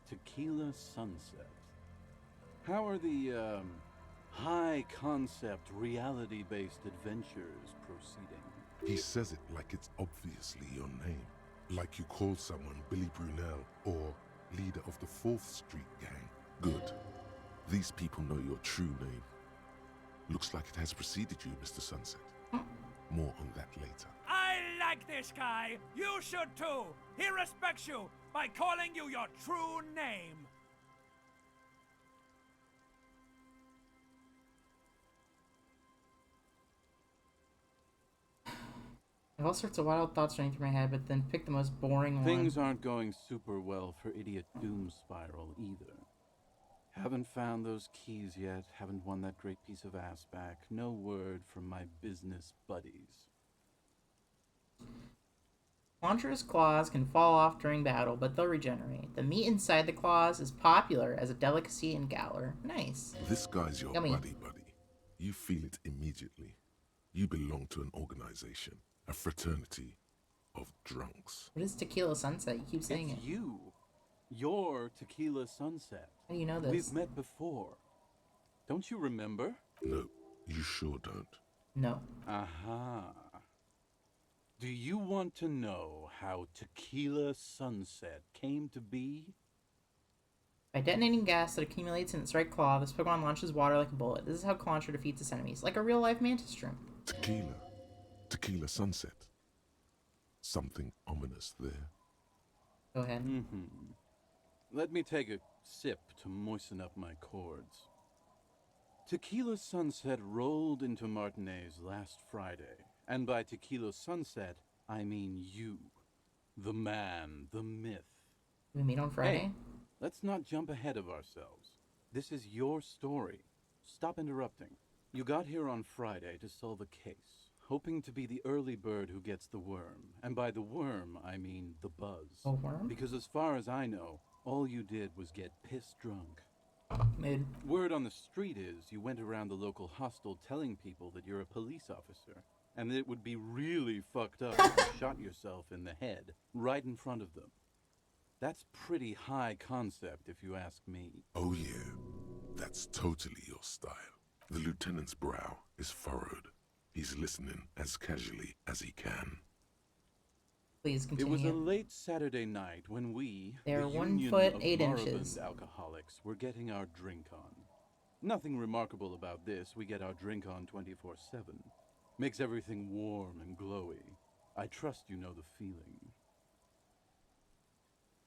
Tequila Sunset. How are the, high-concept, reality-based adventures proceeding? He says it like it's obviously your name. Like you call someone Billy Brunel or leader of the 4th Street Gang. Good. These people know your true name. Looks like it has preceded you, Mr. Sunset. More on that later. I like this guy. You should too. He respects you by calling you your true name. I have all sorts of wild thoughts running through my head, but then pick the most boring Things one. aren't going super well for Idiot Doom Spiral either. Haven't found those keys yet, haven't won that great piece of ass back. No word from my business buddies. Launcher's claws can fall off during battle, but they'll regenerate. The meat inside the claws is popular as a delicacy in Galler. Nice. This guy's your Yummy. buddy. You feel it immediately. You belong to an organization, a fraternity of drunks. What is Tequila Sunset? You keep saying It's it. you. You're Tequila Sunset. How do you know this? We've met before. Don't you remember? No, you sure don't. No. Aha. Do you want to know how Tequila Sunset came to be? By detonating gas that accumulates in its right claw, this Pokemon launches water like a bullet. This is how Clauncher defeats its enemies, like a real-life mantis shrimp. Tequila. Tequila Sunset. Something ominous there. Go ahead. Let me take a sip to moisten up my cords. Tequila Sunset rolled into Martinez last Friday, and by Tequila Sunset, I mean you. The man, the myth. We meet on Friday? Hey, let's not jump ahead of ourselves. This is your story. Stop interrupting. You got here on Friday to solve a case, hoping to be the early bird who gets the worm. And by the worm, I mean the buzz. A worm? Because as far as I know, all you did was get piss drunk. Mood. Word on the street is you went around the local hostel telling people that you're a police officer, and that it would be really fucked up if you shot yourself in the head right in front of them. That's pretty high concept, if you ask me. Oh yeah, that's totally your style. The lieutenant's brow is furrowed. He's listening as casually as he can. Please It continue. was a late Saturday night when we, They are the 1 Union foot of 8 Moribund inches. alcoholics, were getting our drink on. Nothing remarkable about this. We get our drink on 24/7. Makes everything warm and glowy. I trust you know the feeling.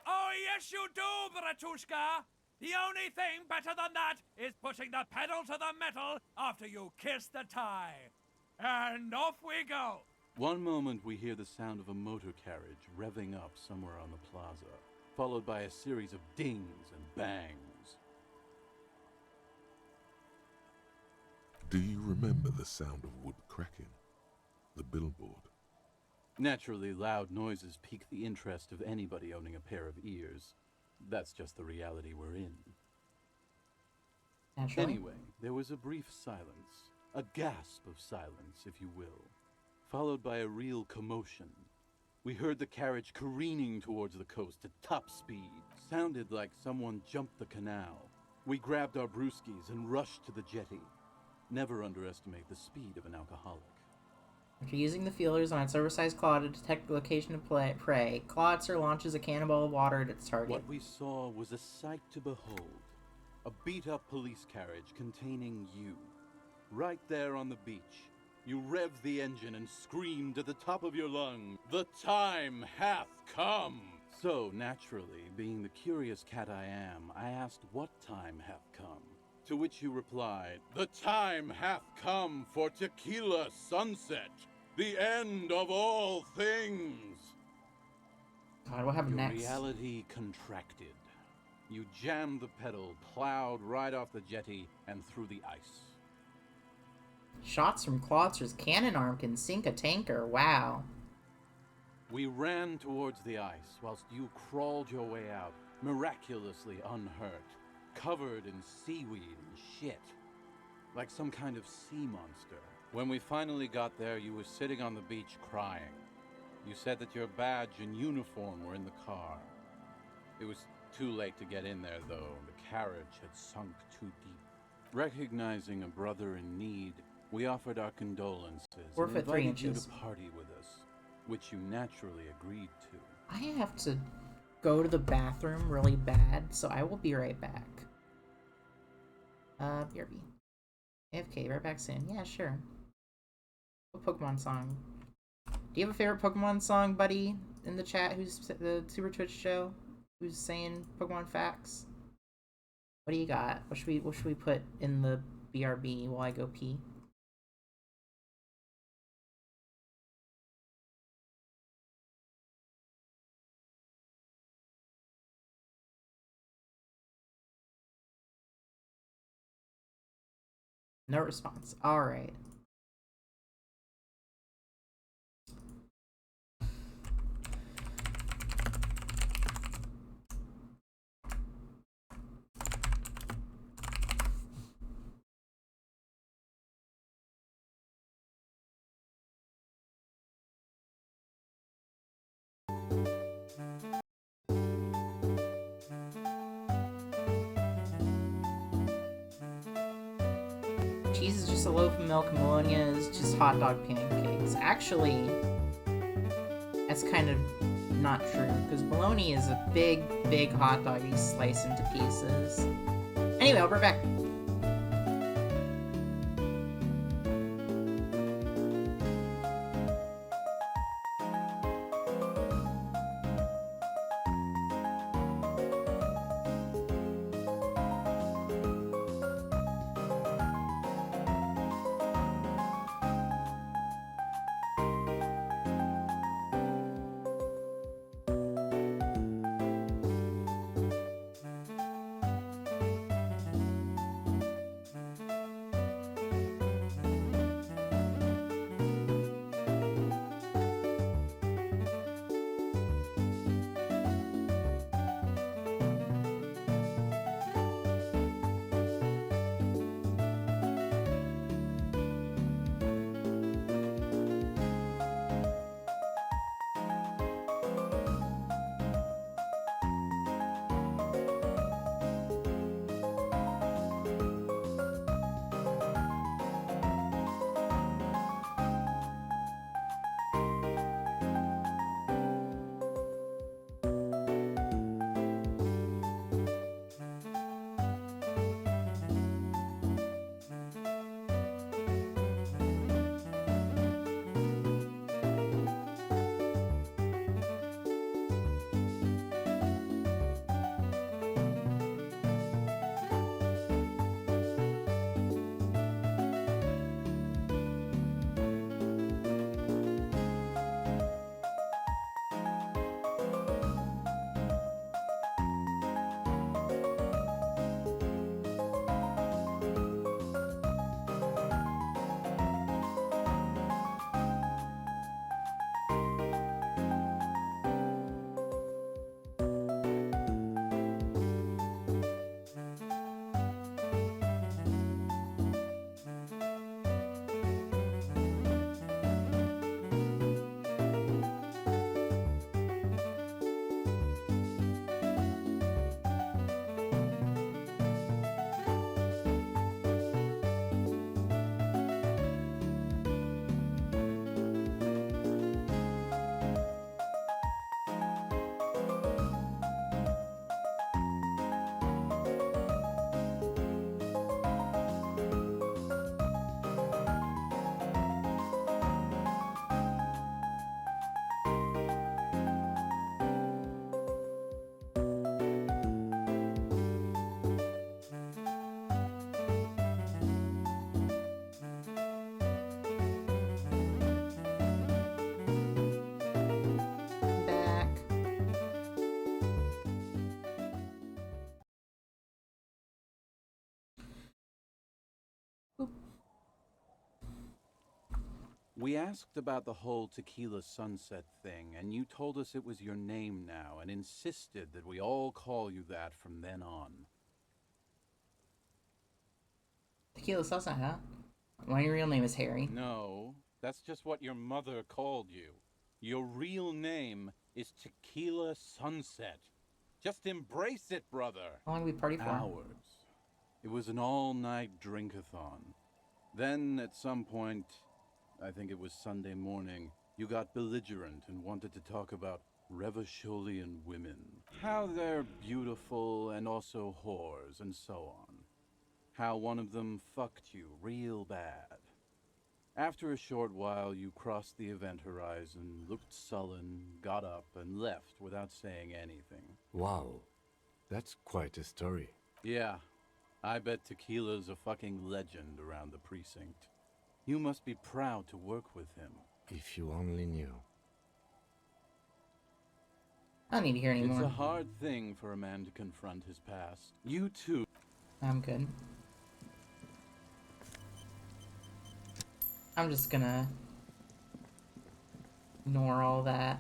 Oh, yes, you do, Bratushka. The only thing better than that is putting the pedal to the metal after you kiss the tie. And off we go. One moment we hear the sound of a motor carriage revving up somewhere on the plaza, followed by a series of dings and bangs. Do you remember the sound of wood cracking? The billboard? Naturally, loud noises pique the interest of anybody owning a pair of ears. That's just the reality we're in. Naturally. Anyway, there was a brief silence, a gasp of silence, if you will, followed by a real commotion. We heard the carriage careening towards the coast at top speed. Sounded like someone jumped the canal. We grabbed our brewskis and rushed to the jetty. Never underestimate the speed of an alcoholic. After using the feelers on its oversized claw to detect the location of prey, Clawitzer launches a cannonball of water at its target. What we saw was a sight to behold. A beat-up police carriage containing you. Right there on the beach. You revved the engine and screamed at the top of your lungs, "The time hath come!" So, naturally, being the curious cat I am, I asked what time hath come. To which you replied, "The time hath come for Tequila Sunset, the end of all things." God, what happened Your next? reality contracted. You jammed the pedal, plowed right off the jetty, and through the ice. Shots from Clawitzer's cannon arm can sink a tanker. Wow. We ran towards the ice whilst you crawled your way out, miraculously unhurt, covered in seaweed and shit, like some kind of sea monster. When we finally got there, you were sitting on the beach crying. You said that your badge and uniform were in the car. It was too late to get in there, though. The carriage had sunk too deep. Recognizing a brother in need, we offered our condolences We're and at 3 invited you inches. to party with us, which you naturally agreed to. I have to go to the bathroom really bad, so I will be right back. BRB. AFK, right back soon. Yeah, sure. What Pokemon song? Do you have a favorite Pokemon song, buddy, in the chat who's the Super Twitch show? Who's saying Pokemon facts? What do you got? What should we put in the BRB while I go pee? No response. Alright. Cheese is just a loaf of milk, and bologna is just hot dog pancakes. Actually, that's kind of not true, because bologna is a big, big hot dog you slice into pieces. Anyway, I'll be right back. We asked about the whole Tequila Sunset thing, and you told us it was your name now, and insisted that we all call you that from then on. Tequila Sunset, huh? My real name is Harry. No, that's just what your mother called you. Your real name is Tequila Sunset. Just embrace it, brother. How long did we party for? Hours. It was an all-night drink-a-thon. Then, at some point, I think it was Sunday morning, you got belligerent and wanted to talk about Revacholian women. How they're beautiful and also whores and so on. How one of them fucked you real bad. After a short while, you crossed the event horizon, looked sullen, got up, and left without saying anything. Wow, that's quite a story. Yeah, I bet Tequila's a fucking legend around the precinct. You must be proud to work with him. If you only knew. I don't need to hear anymore. It's a hard thing for a man to confront his past. You too. I'm good. I'm just gonna ignore all that.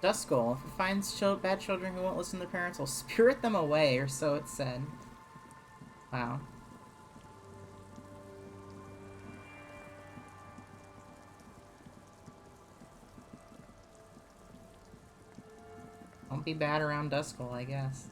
Duskull, if it finds bad children who won't listen to their parents, will spirit them away, or so it said. Wow. Don't be bad around Duskull, I guess.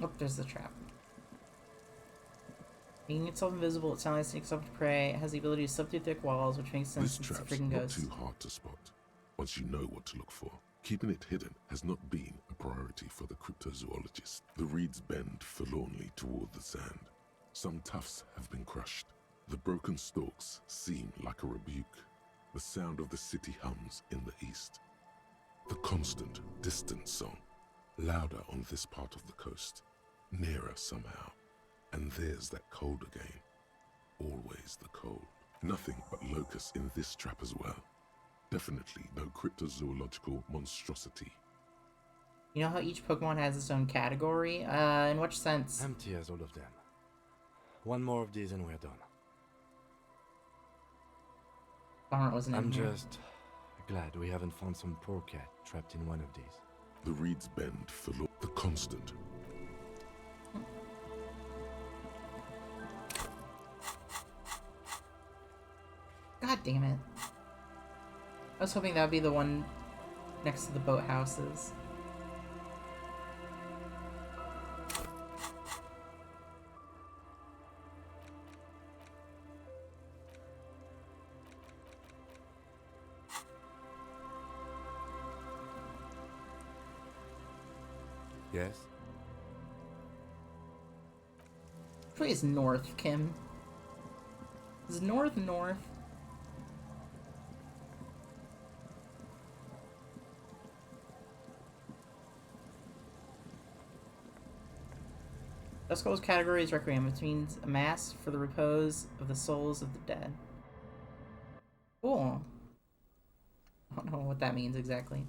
Oh, there's the trap. Making itself invisible, it silently sneaks up to prey. It has the ability to slip through thick walls, which makes sense This since it's a trap's freaking not ghost. too hard to spot, once you know what to look for. Keeping it hidden has not been a priority for the cryptozoologist. The reeds bend forlornly toward the sand. Some tufts have been crushed. The broken stalks seem like a rebuke. The sound of the city hums in the east. The constant, distant song, louder on this part of the coast, nearer somehow. And there's that cold again. Always the cold. Nothing but locusts in this trap as well. Definitely no cryptozoological monstrosity. You know how each Pokemon has its own category? In which sense? Empty as all of them. One more of these and we're done. Bummer it wasn't I'm in here. just glad we haven't found some poor cat trapped in one of these. The reeds bend for the constant. God damn it. I was hoping that would be the one next to the boathouses. Yes? Which way is north, Kim? Is north north? Duskull's category is Requiem, which means a mass for the repose of the souls of the dead. Cool. I don't know what that means exactly.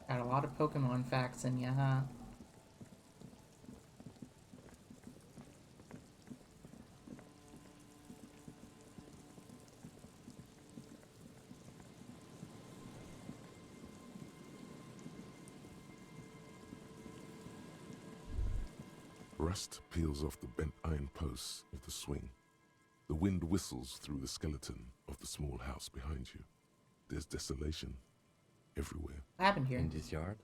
Got a lot of Pokemon facts in ya, huh? Rust peels off the bent iron posts of the swing. The wind whistles through the skeleton of the small house behind you. There's desolation everywhere. What happened here? In this yard?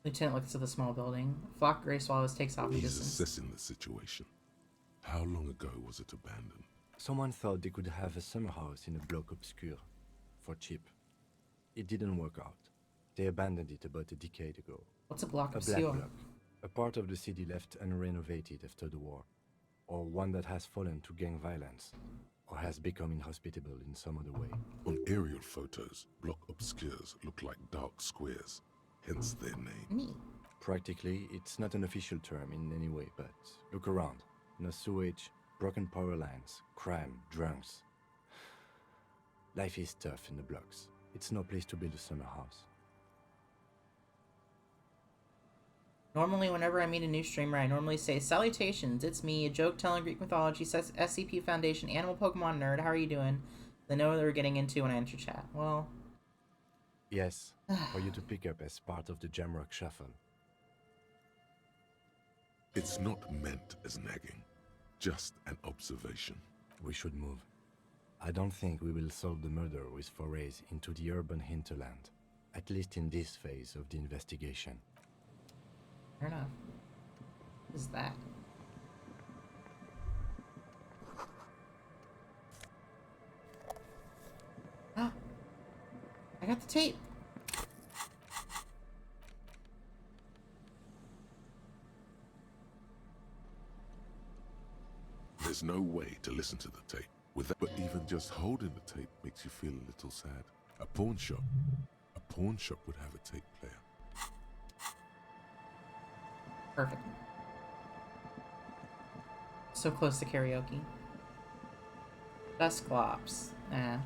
Lieutenant looks at the small building. A flock of gray swallows takes off in the He's distance. assessing the situation. How long ago was it abandoned? Someone thought they could have a summer house in a bloc obscur for cheap. It didn't work out. They abandoned it about a decade ago. What's a block A of black steel? bloc. A part of the city left unrenovated after the war. Or one that has fallen to gang violence. Or has become inhospitable in some other way. On aerial photos, block obscures look like dark squares, hence their name. Neat. Practically, it's not an official term in any way, but look around. No sewage, broken power lines, crime, drunks. Life is tough in the blocks. It's no place to build a summer house. Normally, whenever I meet a new streamer, I normally say, "Salutations, it's me, a joke-telling Greek mythology, SCP Foundation, animal Pokemon nerd, how are you doing?" They know what they're getting into when I enter chat. Well... Yes, for you to pick up as part of the Jamrock Shuffle. It's not meant as nagging, just an observation. We should move. I don't think we will solve the murder with forays into the urban hinterland, at least in this phase of the investigation. Fair enough. What is that? Ah! I got the tape! There's no way to listen to the tape without, but even just holding the tape makes you feel a little sad. A pawn shop would have a tape player. Perfect. So close to karaoke. Dusclops. Nah.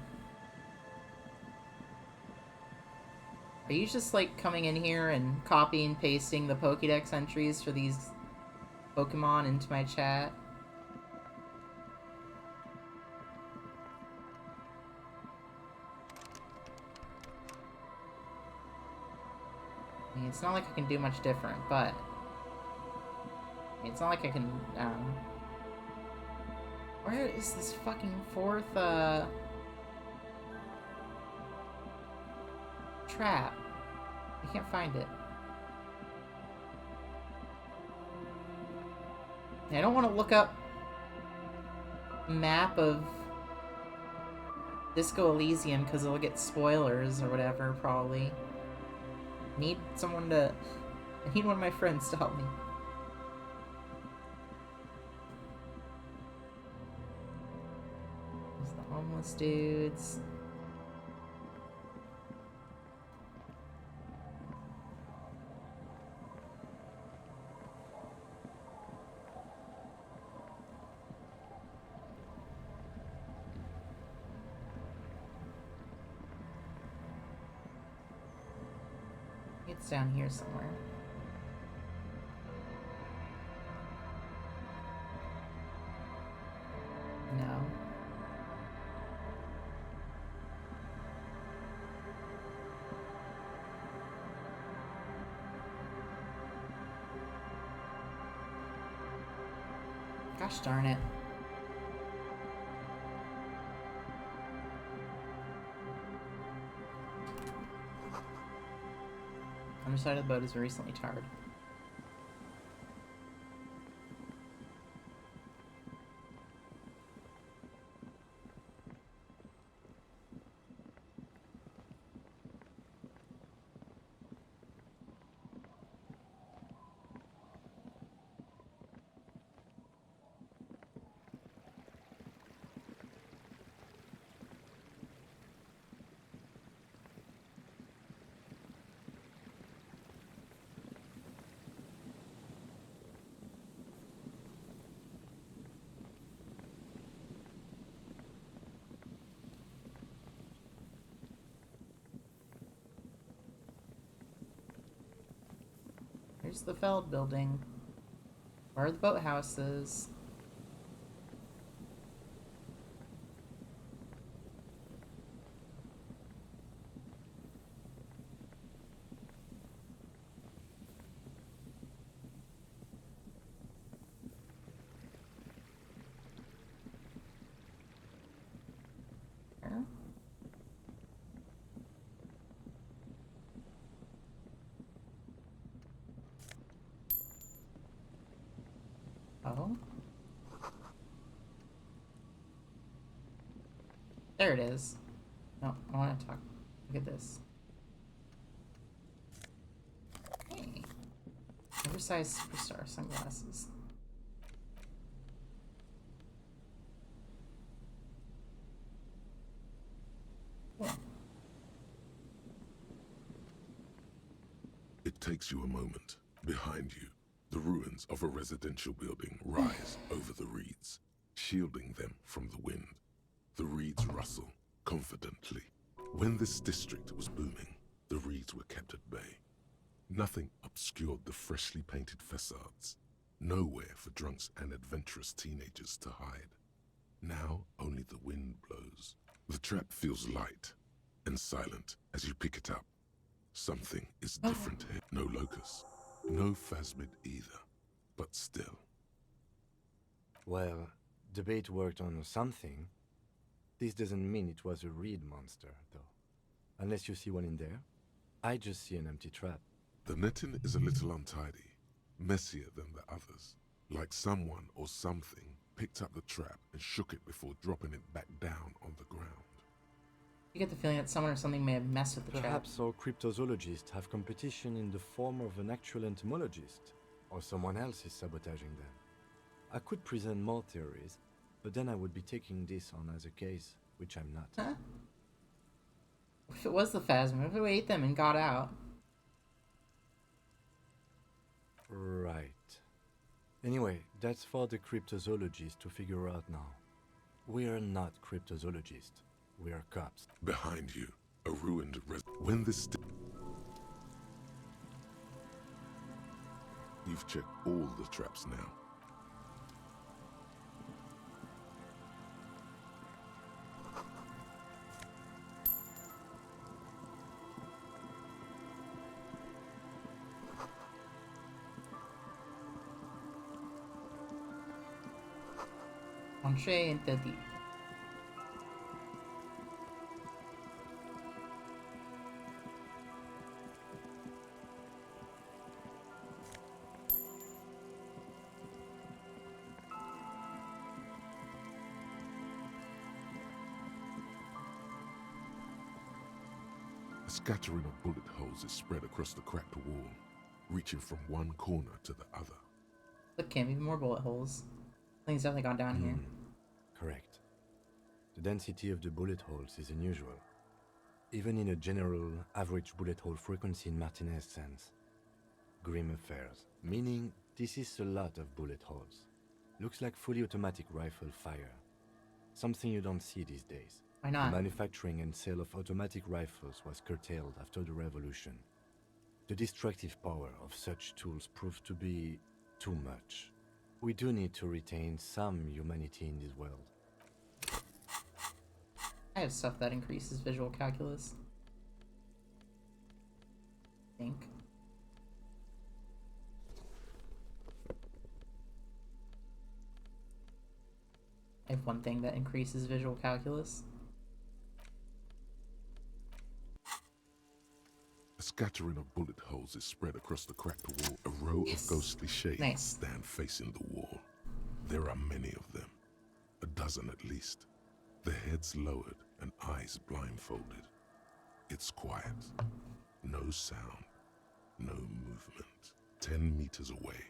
Are you just like coming in here and copying and pasting the Pokédex entries for these Pokemon into my chat? I mean, it's not like I can do much different, but it's not like I can, where is this fucking fourth, trap? I can't find it. I don't want to look up map of Disco Elysium because it'll get spoilers or whatever, probably. I need one of my friends to help me. There's the homeless dudes. It's down here somewhere. No. Gosh darn it. Underside of the boat is recently tarred. Here's the Feld building. Where are the boathouses? Oh. There it is. No, I want to talk. Look at this. Hey. Oversized superstar sunglasses. Cool. It takes you a moment. Behind you, the ruins of a residential building rise over the reeds, shielding them from the wind. The reeds rustle confidently. When this district was booming, the reeds were kept at bay. Nothing obscured the freshly painted facades. Nowhere for drunks and adventurous teenagers to hide. Now only the wind blows. The trap feels light and silent as you pick it up. Something is different here. No locust, no phasmid either, but still. Well, the bait worked on something. This doesn't mean it was a reed monster, though. Unless you see one in there. I just see an empty trap. The netting is a little untidy, messier than the others. Like someone or something picked up the trap and shook it before dropping it back down on the ground. You get the feeling that someone or something may have messed with the trap. Perhaps our cryptozoologists have competition in the form of an actual entomologist, or someone else is sabotaging them. I could present more theories, but then I would be taking this on as a case, which I'm not. Huh? If it was the Phasma, who ate them and got out? Right. Anyway, that's for the cryptozoologists to figure out now. We are not cryptozoologists. We are cops. Behind you, a ruined when this you've checked all the traps now. Entree interdit. A scattering of bullet holes is spread across the cracked wall, reaching from one corner to the other. Look, Cam, even more bullet holes. Things definitely gone down here. Correct. The density of the bullet holes is unusual. Even in a general average bullet hole frequency in Martinez sense. Grim affairs. Meaning, this is a lot of bullet holes. Looks like fully automatic rifle fire. Something you don't see these days. Why not? The manufacturing and sale of automatic rifles was curtailed after the revolution. The destructive power of such tools proved to be too much. We do need to retain some humanity in this world. I have stuff that increases visual calculus. I think. I have one thing that increases visual calculus. A scattering of bullet holes is spread across the cracked wall. A row Yes. of ghostly shades Nice. stand facing the wall. There are many of them, a dozen at least, their heads lowered and eyes blindfolded. It's quiet. No sound. No movement. 10 meters away,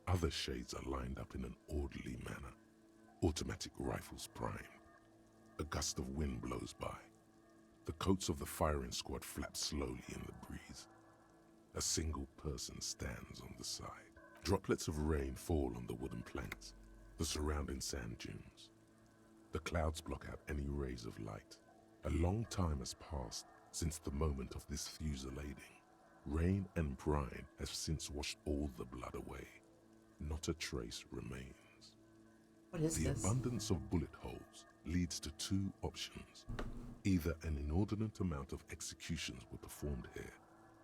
other shades are lined up in an orderly manner. Automatic rifles primed. A gust of wind blows by. The coats of the firing squad flap slowly in the breeze. A single person stands on the side. Droplets of rain fall on the wooden planks, the surrounding sand dunes. The clouds block out any rays of light. A long time has passed since the moment of this fusillading. Rain and brine have since washed all the blood away. Not a trace remains. What is The this? abundance of bullet holes leads to two options. Either an inordinate amount of executions were performed here,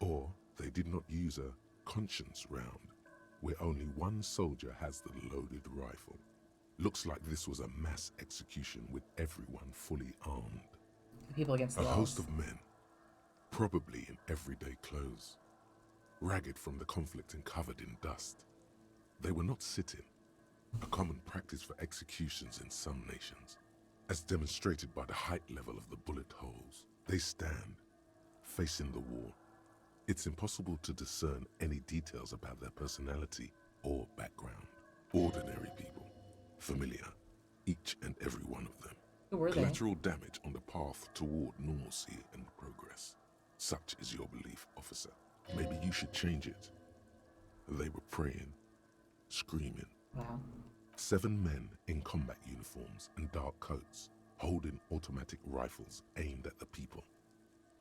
or they did not use a conscience round, where only one soldier has the loaded rifle. Looks like this was a mass execution with everyone fully armed. The people against the A walls. host of men, probably in everyday clothes, ragged from the conflict and covered in dust. They were not sitting. a common practice for executions in some nations. As demonstrated by the height level of the bullet holes, they stand, facing the wall. It's impossible to discern any details about their personality or background. Ordinary people, familiar, each and every one of them. Who were they? Collateral damage on the path toward normalcy and progress. Such is your belief, officer. Maybe you should change it. They were praying, screaming. Wow. 7 men in combat uniforms and dark coats, holding automatic rifles aimed at the people.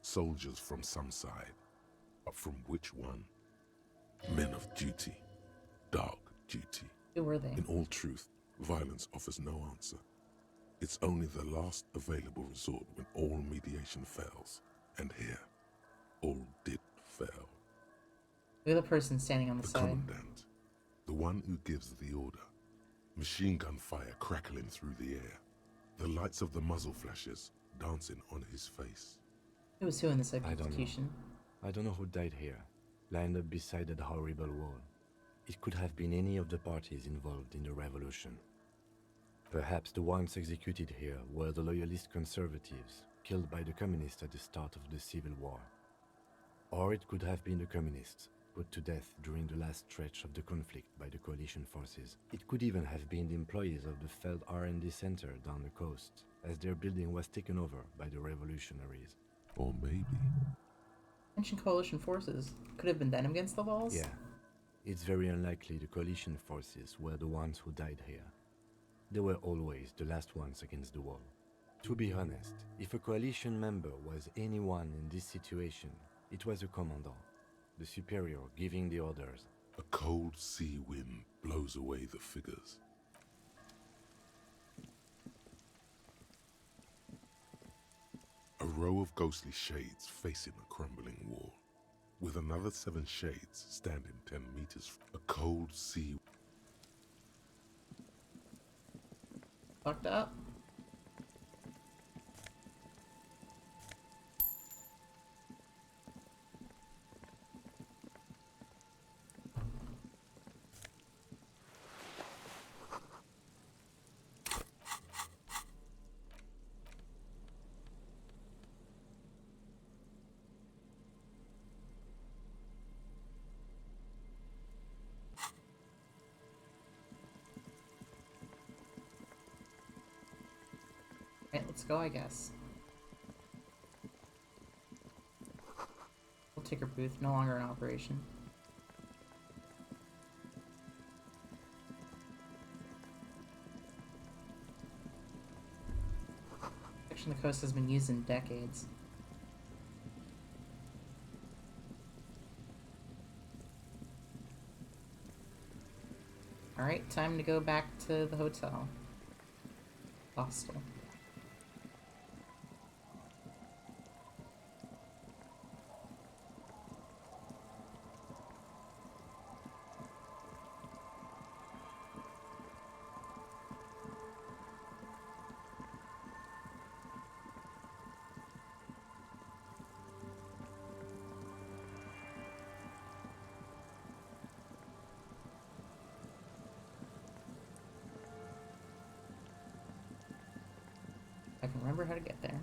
Soldiers from some side, but from which one? Men of duty, dark duty. Who were they? In all truth, violence offers no answer. It's only the last available resort when all mediation fails. And here, all did fail. Who's the person standing on the The side? commandant, the one who gives the order. Machine gun fire crackling through the air. The lights of the muzzle flashes dancing on his face. Who was who in this I don't know. execution? I don't know who died here, lined up beside that horrible wall. It could have been any of the parties involved in the revolution. Perhaps the ones executed here were the loyalist conservatives, killed by the communists at the start of the Civil War. Or it could have been the communists, put to death during the last stretch of the conflict by the coalition forces. It could even have been the employees of the failed R&D center down the coast, as their building was taken over by the revolutionaries. Or maybe... Mentioned coalition forces. Could have been them against the walls? Yeah, it's very unlikely the coalition forces were the ones who died here. They were always the last ones against the wall. To be honest, if a coalition member was anyone in this situation, it was a commandant, the superior giving the orders. A cold sea wind blows away the figures. A row of ghostly shades facing a crumbling wall, with another 7 shades standing 10 meters. A cold sea. Fucked up? Right, let's go, I guess. Full ticker booth, no longer in operation. Section of the coast has been used in decades. Alright, time to go back to the hotel. Hostel. I can remember how to get there.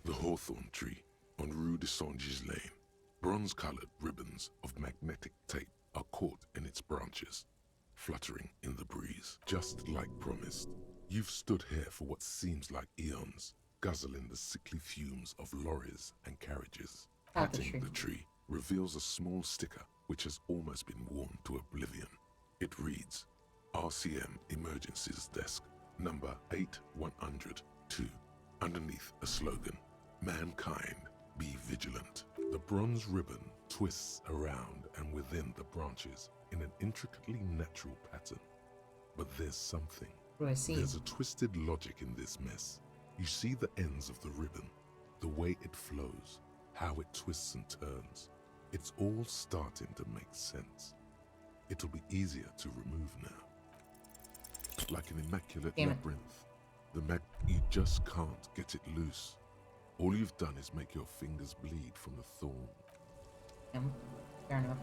The hawthorn tree on Rue de Saint-Gilles Lane. Bronze-colored ribbons of magnetic tape are caught in its branches, fluttering in the breeze. Just like promised, you've stood here for what seems like eons, guzzling the sickly fumes of lorries and carriages. At the Patting tree. the tree reveals a small sticker which has almost been worn to oblivion. It reads, RCM Emergencies Desk, number 8102. Underneath a slogan, Mankind, be vigilant. The bronze ribbon twists around and within the branches in an intricately natural pattern. But there's something. What do I see? There's a twisted logic in this mess. You see the ends of the ribbon, the way it flows, how it twists and turns. It's all starting to make sense. It'll be easier to remove now. Like an immaculate Damn it. labyrinth. You just can't get it loose. All you've done is make your fingers bleed from the thorn. Fair enough.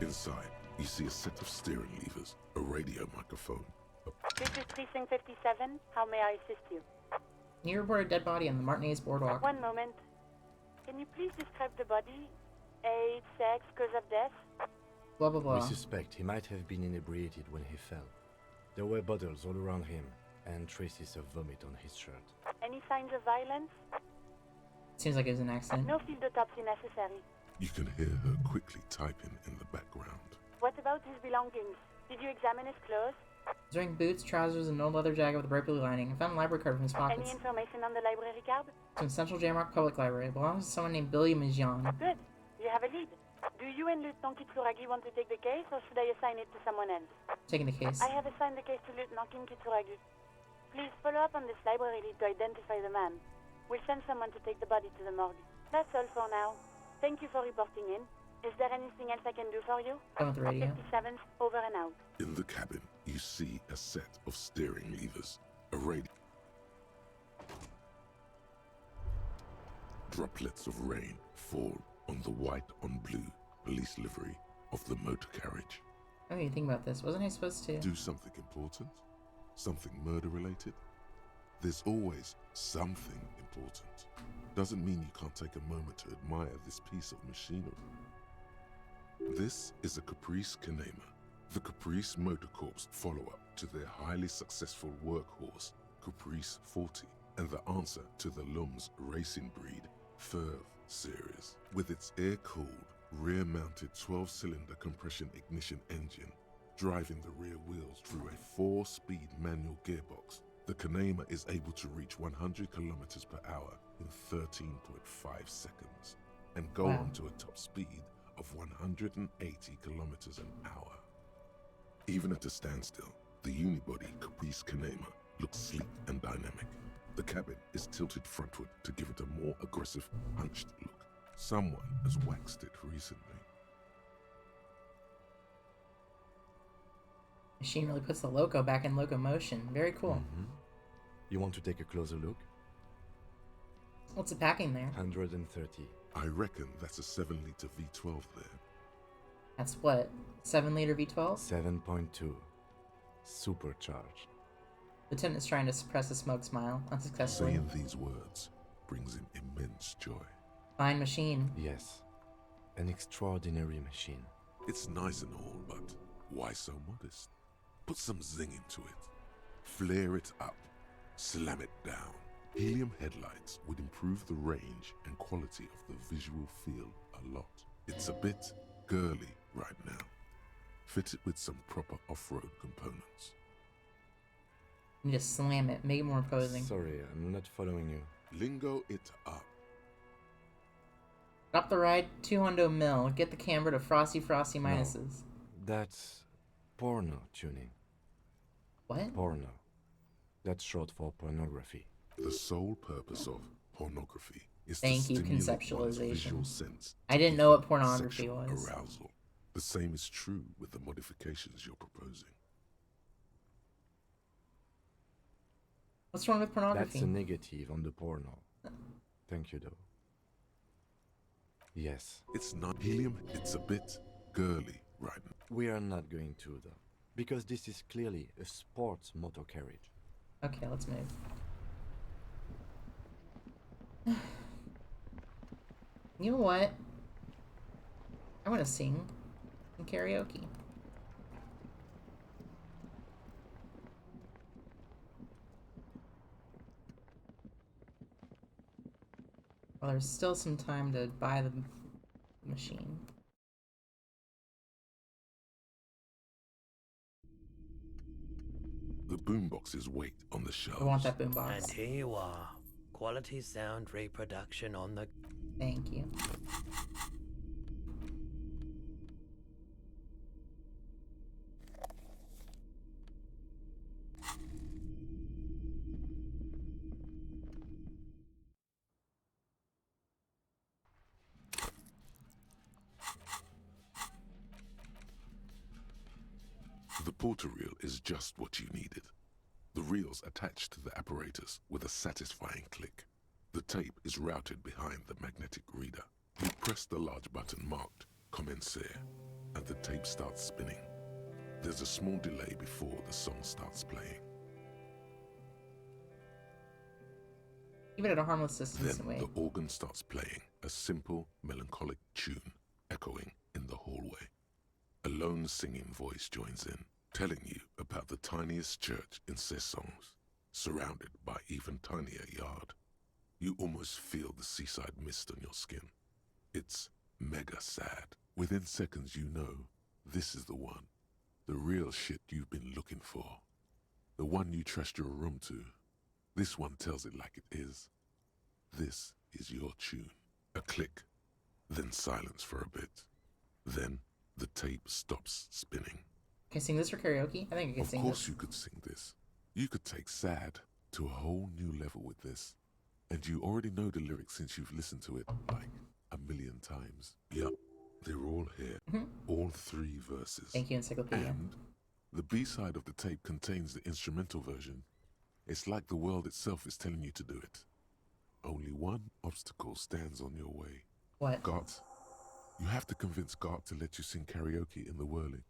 Inside, you see a set of steering levers, a radio microphone. This is Precinct 57. How may I assist you? You report a dead body on the Martinez boardwalk. One moment. Can you please describe the body? Age, sex, cause of death? Blah blah We blah. suspect he might have been inebriated when he fell. There were bottles all around him, and traces of vomit on his shirt. Any signs of violence? Seems like it was an accident. No field autopsy necessary. You can hear her quickly typing in the background. What about his belongings? Did you examine his clothes? He's wearing boots, trousers, and an old leather jacket with a bright blue lining. I found a library card from his Any pockets. information on the library card? It's in Central Jamrock Public Library. It belongs to someone named Billy Mijan. Good. You have a lead. Do you and Lieutenant Kitsuragi want to take the case, or should I assign it to someone else? Taking the case. I have assigned the case to Lieutenant Kitsuragi. Please follow up on this library lead to identify the man. We'll send someone to take the body to the morgue. That's all for now. Thank you for reporting in. Is there anything else I can do for you? Done with the radio. 57, over and out. In the cabin, you see a set of steering levers, a radio. Droplets of rain fall on the white on blue police livery of the motor carriage. I don't even think about this. Wasn't I supposed to? Do something important? Something murder-related? There's always something important. Doesn't mean you can't take a moment to admire this piece of machinery. This is a Caprice Kanema, the Caprice Motor Corps follow-up to their highly successful workhorse, Caprice 40, and the answer to the Lum's racing breed, Ferv series. With its air-cooled, rear-mounted 12-cylinder compression ignition engine, driving the rear wheels through a 4-speed manual gearbox, the Kanema is able to reach 100 kilometers per hour in 13.5 seconds, and go on to a top speed of 180 kilometers an hour. Even at a standstill, the unibody Caprice Kanema looks sleek and dynamic. The cabin is tilted frontward to give it a more aggressive, hunched look. Someone has waxed it recently. Machine really puts the loco back in locomotion. Very cool. You want to take a closer look? What's it packing there? 130. I reckon that's a 7-liter V12 there. That's what? 7-liter V12? 7.2. Supercharged. Lieutenant's trying to suppress a smug smile, unsuccessfully. Saying these words brings him immense joy. Fine machine. Yes. An extraordinary machine. It's nice and all, but why so modest? Put some zing into it. Flare it up. Slam it down. Helium headlights would improve the range and quality of the visual field a lot. It's a bit girly right now. Fit it with some proper off-road components. You need to slam it, make it more imposing. Sorry, I'm not following you. Lingo it up. Up the ride, 200 mil. Get the camber to frosty minuses. That's porno tuning. What? Porno. That's short for pornography. The sole purpose of pornography is Thank to you, stimulate one's conceptualization. visual sense. I to didn't give know what off pornography sexual was. Arousal. The same is true with the modifications you're proposing. What's wrong with pornography? That's a negative on the porno. Thank you, though. Yes. It's not helium, it's a bit girly right now. We are not going to, though. Because this is clearly a sports motor carriage. Okay, let's move. You know what? I want to sing some karaoke. Well, there's still some time to buy the machine. The boomboxes wait on the shelves. I want that boombox. 平和 Quality sound reproduction on the... Thank you. The porter reel is just what you needed. The reel's attached to the apparatus with a satisfying click. The tape is routed behind the magnetic reader. You press the large button marked Commencer, and the tape starts spinning. There's a small delay before the song starts playing. Even at a harmless distance Then away. the organ starts playing a simple, melancholic tune echoing in the hallway. A lone singing voice joins in, telling you about the tiniest church in Cessons, surrounded by even tinier yard. You almost feel the seaside mist on your skin. It's mega sad. Within seconds you know this is the one. The real shit you've been looking for. The one you trust your room to. This one tells it like it is. This is your tune. A click, then silence for a bit. Then the tape stops spinning. Can I sing this for karaoke? I think I can sing this. Of course you could sing this. You could take sad to a whole new level with this. And you already know the lyrics since you've listened to it like a million times. Yep, they're all here. All 3 verses. Thank you, Encyclopedia. And the B-side of the tape contains the instrumental version. It's like the world itself is telling you to do it. Only one obstacle stands on your way. What? Gart. You have to convince Gart to let you sing karaoke in the whirling.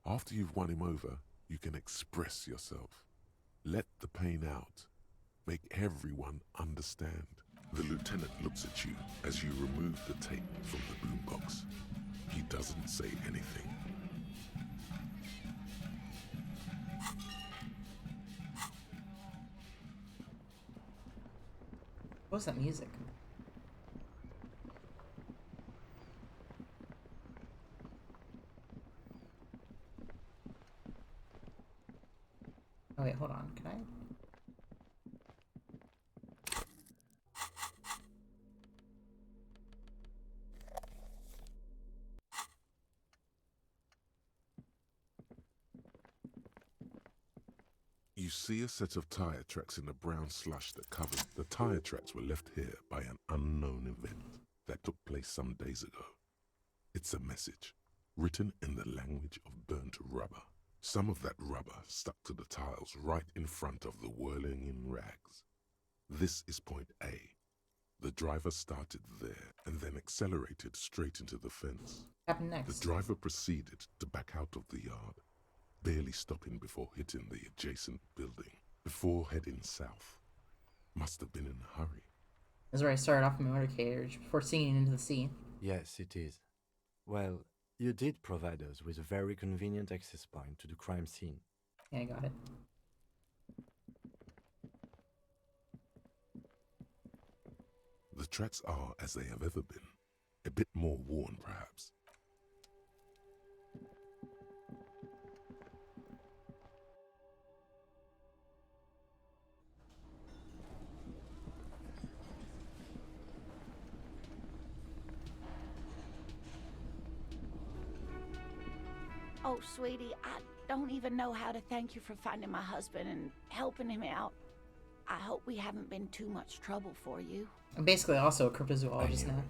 After you've won him over, you can express yourself. Let the pain out. Make everyone understand. The lieutenant looks at you as you remove the tape from the boombox. He doesn't say anything. What was that music? Oh wait, hold on. Can I? You see a set of tire tracks in the brown slush that covers. The tire tracks were left here by an unknown event that took place some days ago. It's a message, written in the language of burnt rubber. Some of that rubber stuck to the tiles right in front of the whirling in rags. This is point A. The driver started there and then accelerated straight into the fence. What happened next? The driver proceeded to back out of the yard, barely stopping before hitting the adjacent building, before heading south. Must have been in a hurry. This is where I started off in my motorcade before singing into the sea. Yes, it is. Well, you did provide us with a very convenient access point to the crime scene. Yeah, I got it. The tracks are as they have ever been, a bit more worn perhaps. Oh, sweetie, I don't even know how to thank you for finding my husband and helping him out. I hope we haven't been too much trouble for you. I'm basically also a cryptozoologist I knew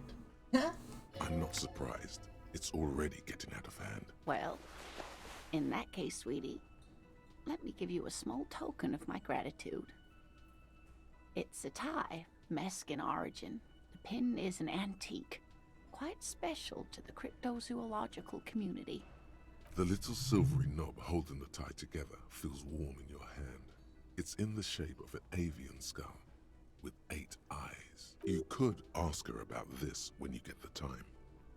now. I'm not surprised. It's already getting out of hand. Well, in that case, sweetie, let me give you a small token of my gratitude. It's a tie, Mesk in origin. The pin is an antique, quite special to the cryptozoological community. The little silvery knob holding the tie together feels warm in your hand. It's in the shape of an avian skull with 8 eyes. You could ask her about this when you get the time.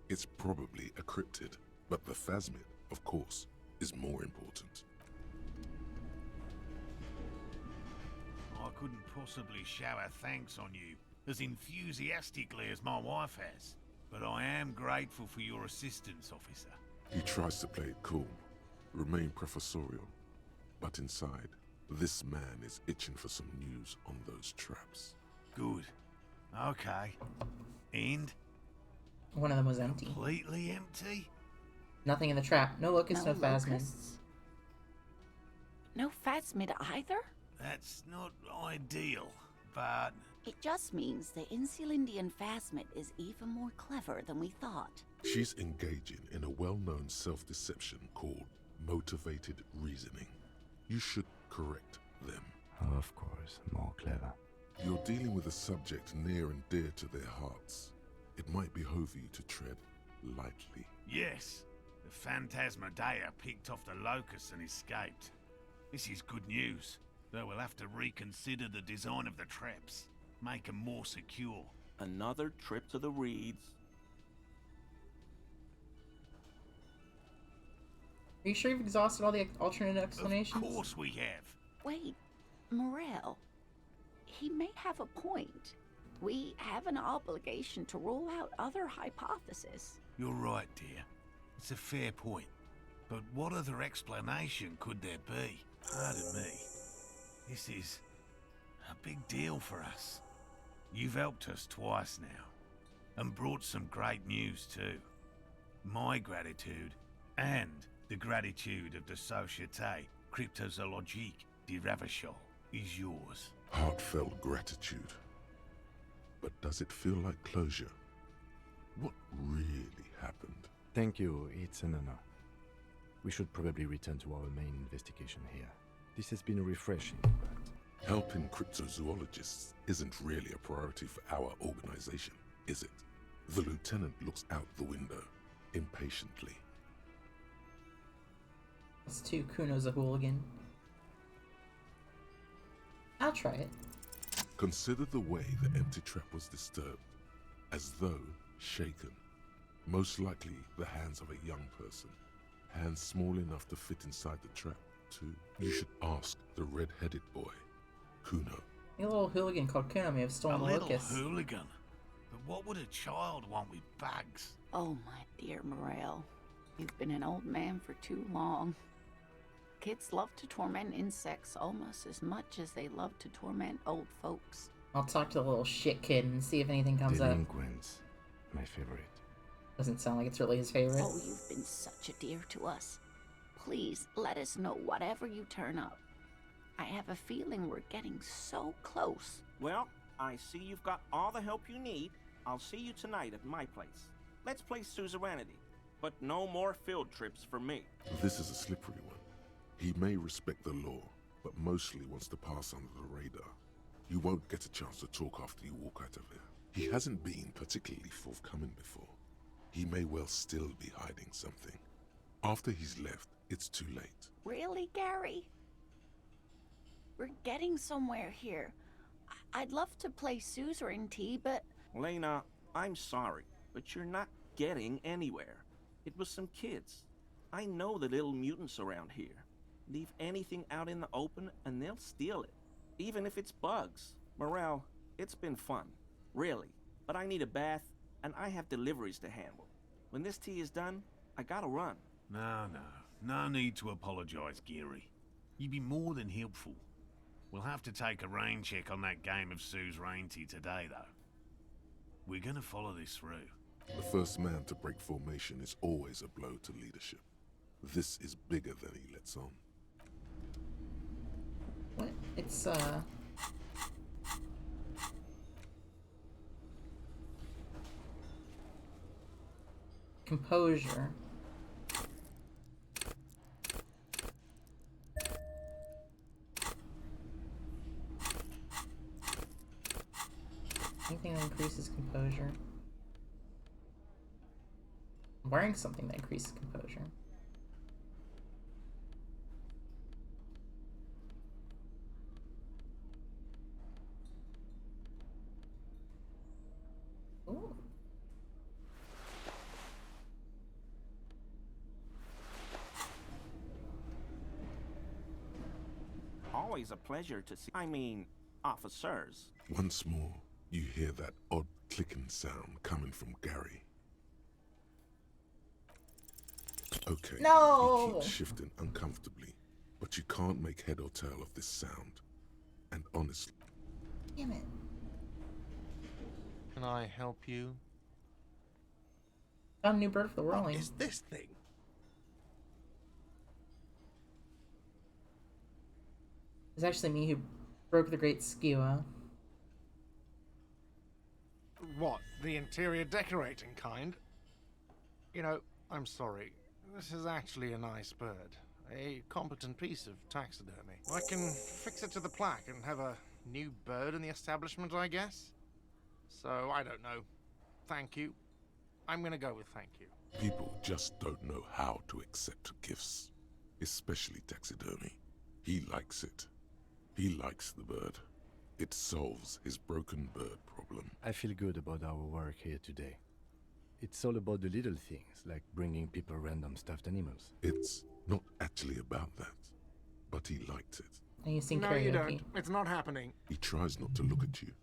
It's probably a cryptid, but the phasmid, of course, is more important. I couldn't possibly shower thanks on you as enthusiastically as my wife has, but I am grateful for your assistance, officer. He tries to play it cool, remain professorial, but inside, this man is itching for some news on those traps. Good. Okay. And? One of them was empty. Completely empty? Nothing in the trap. No locusts, no phasmid. locusts? No phasmid either? That's not ideal, but... It just means the Insulindian phasmid is even more clever than we thought. She's engaging in a well-known self-deception called motivated reasoning. You should correct them. Of course, more clever. You're dealing with a subject near and dear to their hearts. It might behove you to tread lightly. Yes, the Phantasmadeia picked off the locusts and escaped. This is good news, though we'll have to reconsider the design of the traps. Make them more secure. Another trip to the reeds. Are you sure you've exhausted all the alternate explanations? Of course we have. Wait, Morel. He may have a point. We have an obligation to rule out other hypotheses. You're right, dear. It's a fair point. But what other explanation could there be? Pardon me. This is a big deal for us. You've helped us twice now, and brought some great news too. My gratitude, and the gratitude of the Société Cryptozoologique de Ravachol, is yours. Heartfelt gratitude. But does it feel like closure? What really happened? Thank you, it's an honor. We should probably return to our main investigation here. This has been refreshing, but... Helping cryptozoologists isn't really a priority for our organization, is it? The lieutenant looks out the window, impatiently. It's too. Kuno's a hooligan. I'll try it. Consider the way the empty trap was disturbed, as though shaken. Most likely the hands of a young person. Hands small enough to fit inside the trap, too. You should ask the red-headed boy, Kuno. A little hooligan called Kuno may have stolen the locust. A little hooligan? But what would a child want with bags? Oh, my dear Morel. You've been an old man for too long. Kids love to torment insects almost as much as they love to torment old folks. I'll talk to the little shit kid and see if anything comes up. Delinquents. My favorite. Doesn't sound like it's really his favorite. Oh, you've been such a dear to us. Please, let us know whatever you turn up. I have a feeling we're getting so close. Well, I see you've got all the help you need. I'll see you tonight at my place. Let's play suzerainty, but no more field trips for me. This is a slippery one. He may respect the law, but mostly wants to pass under the radar. You won't get a chance to talk after you walk out of here. He hasn't been particularly forthcoming before. He may well still be hiding something. After he's left, it's too late. Really, Gary? We're getting somewhere here. I'd love to play suzerainty, but... Lena, I'm sorry, but you're not getting anywhere. It was some kids. I know the little mutants around here. Leave anything out in the open and they'll steal it. Even if it's bugs. Morel, it's been fun. Really. But I need a bath, and I have deliveries to handle. When this tea is done, I gotta run. No need to apologize, Geary. You'd be more than helpful. We'll have to take a rain check on that game of suzerainty today, though. We're gonna follow this through. The first man to break formation is always a blow to leadership. This is bigger than he lets on. What? It's, composure. Anything that increases composure. I'm wearing something that increases composure. Ooh. Always a pleasure to see. I mean, officers. Once more, you hear that odd clicking sound coming from Gary. Okay, No! he keeps shifting uncomfortably, but you can't make head or tail of this sound. And honestly... Damn it. can I help you? Found a new bird for the What whirling. is this thing? It's actually me who broke the great skewer. What, the interior decorating kind? You know, I'm sorry. This is actually a nice bird. A competent piece of taxidermy. I can fix it to the plaque and have a new bird in the establishment, I guess? So, I don't know. Thank you. I'm gonna go with thank you. People just don't know how to accept gifts, especially taxidermy. He likes it. He likes the bird. It solves his broken bird problem. I feel good about our work here today. It's all about the little things, like bringing people random stuffed animals. It's not actually about that, but he liked it. And you sing No, karaoke. you don't. It's not happening. He tries not to look at you.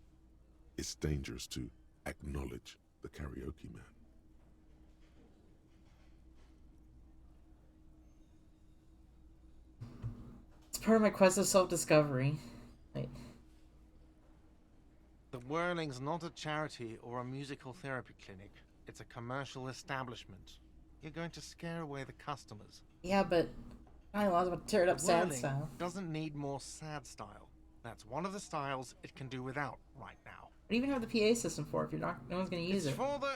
It's dangerous to acknowledge the karaoke man. It's part of my quest of self-discovery. Wait. The Whirling's not a charity or a musical therapy clinic. It's a commercial establishment. You're going to scare away the customers. Yeah, but I was about to tear it up sad Whirling style. doesn't need more sad style. That's one of the styles it can do without right now. What do you even have the PA system for if you're not? No one's gonna use It's it. for the...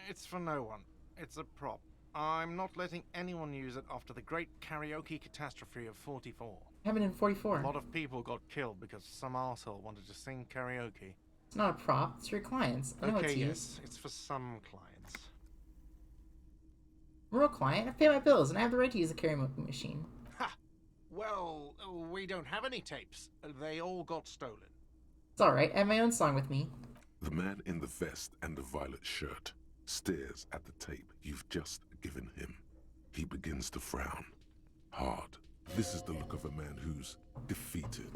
It's for no one. It's a prop. I'm not letting anyone use it after the great karaoke catastrophe of 44. Happened in A 44. lot of people got killed because some arsehole wanted to sing karaoke. It's not a prop. It's for your clients. I know Okay, it's yes, used. it's for some clients. I'm a real client. I pay my bills, and I have the right to use the karaoke machine. Ha! Well, we don't have any tapes. They all got stolen. It's alright. I have my own song with me. The man in the vest and the violet shirt stares at the tape you've just given him. He begins to frown. Hard. This is the look of a man who's defeated.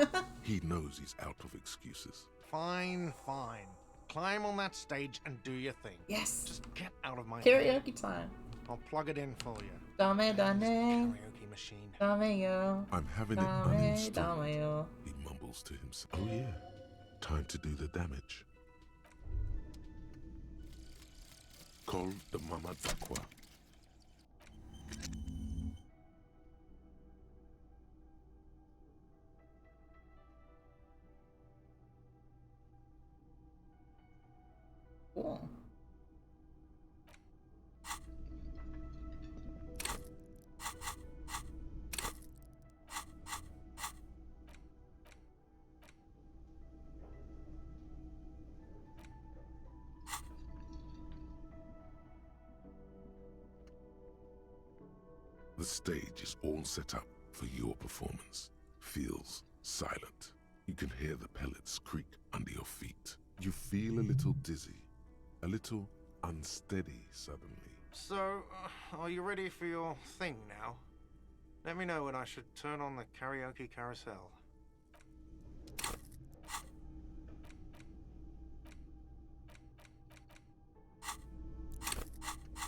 He knows he's out of excuses. Fine, fine. Climb on that stage and do your thing. Yes! Just get out of my way. Karaoke time. I'll plug it in for you. Dame, This dame, karaoke machine. dame yo. I'm having it Dame, uninstalled. dame yo. He mumbles to himself. Oh yeah, time to do the damage. Call the Mama Dakwa. Cool. The stage is all set up for your performance. Feels silent. You can hear the pellets creak under your feet. You feel a little dizzy, a little unsteady suddenly. So, are you ready for your thing now? Let me know when I should turn on the karaoke carousel.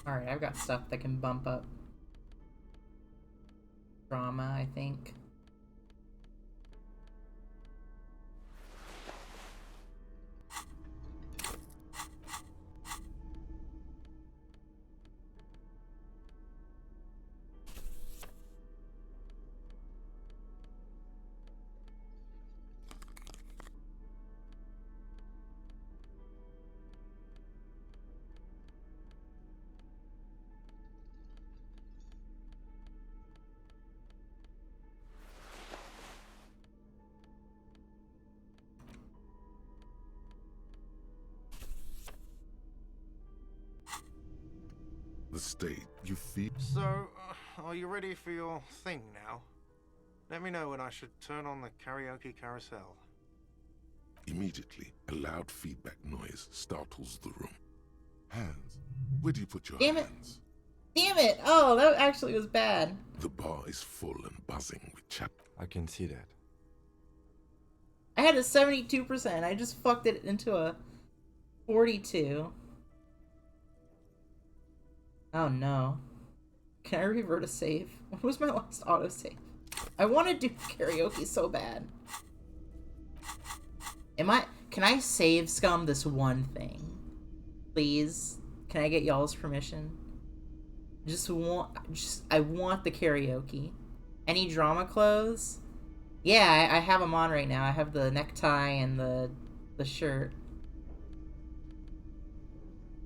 Alright, I've got stuff that can bump up drama, I think. The stage, you feel... So, are you ready for your thing now? Let me know when I should turn on the karaoke carousel. Immediately, a loud feedback noise startles the room. Hands. Where do you put your Damn it. hands? Damn it! Oh, that actually was bad. The bar is full and buzzing with chat. I can see that. I had a 72%. I just fucked it into a 42. Oh no. Can I revert a save? What was my last autosave? I want to do karaoke so bad. Can Can I save scum this one thing? Please? Can I get y'all's permission? I want the karaoke. Any drama clothes? Yeah, I have them on right now. I have the necktie and the shirt.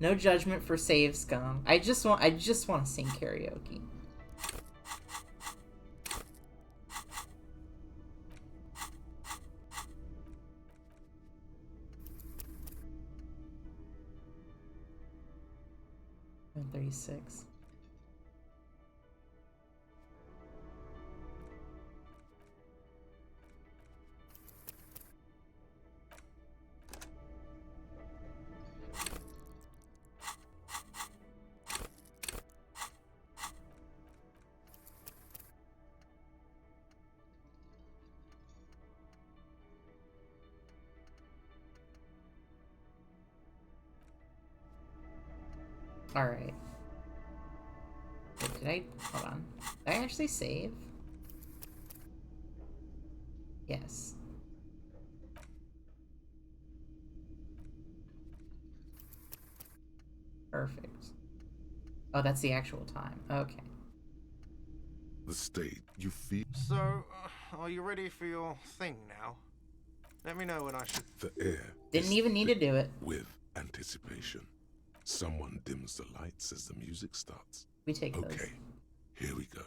No judgment for save scum. I just want to sing karaoke. I'm 36. Alright. Wait, hold on. Did I actually save? Yes. Perfect. Oh, that's the actual time. Okay. The state you feel. So, are you ready for your thing now? Let me know when I should. The air. Didn't even need to do it. With anticipation. Someone dims the lights as the music starts. We take those. Okay, here we go.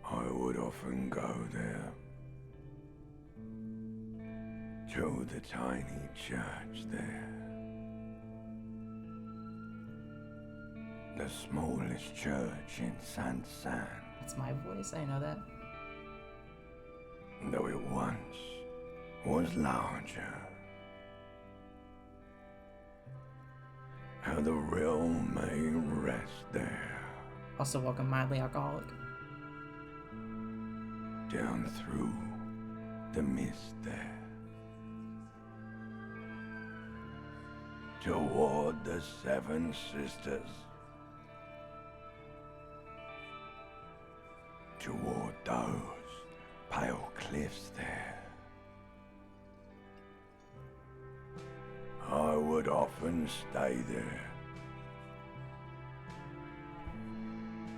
I would often go there, to the tiny church there. The smallest church in San San. That's my voice, I know that. Though it once was larger. How the realm may rest there. Also welcome Mildly Alcoholic. Down through the mist there. Toward the Seven Sisters. Toward those pale cliffs there. I would often stay there.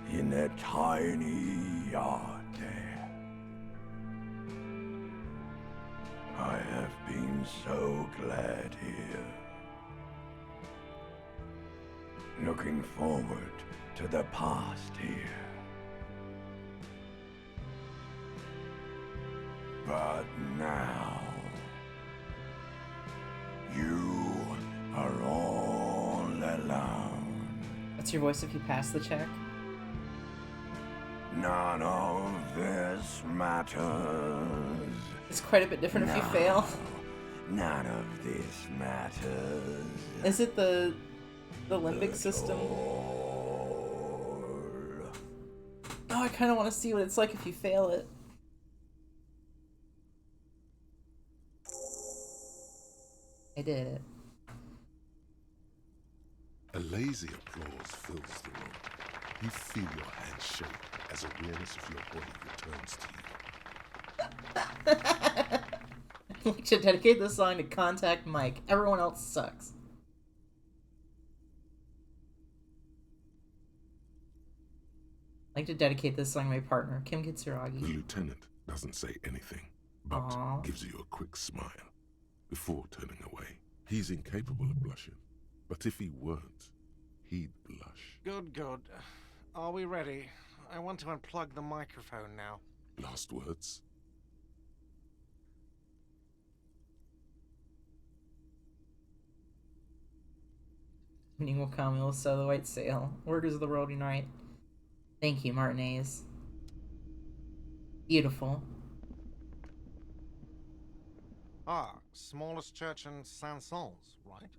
In that tiny yard there. I have been so glad here. Looking forward to the past here. But now, you are all alone. What's your voice if you pass the check? None of this matters. It's quite a bit different if you fail. None of this matters. Is it the limbic system? Oh, I kind of want to see what it's like if you fail it. I did it. A lazy applause fills the room. You feel your hand shake as awareness of your body returns to you. I'd like to dedicate this song to Contact Mike. Everyone else sucks. I'd like to dedicate this song to my partner, Kim Kitsuragi. The lieutenant doesn't say anything, but gives you a quick smile before turning away. He's incapable of blushing, but if he weren't, he'd blush. Good, good. Are we ready? I want to unplug the microphone now. Last words? Evening will come, we'll sow the white sail. Workers of the world unite. Thank you, Martinez. Beautiful. Ah, smallest church in Saint-Saëns, right?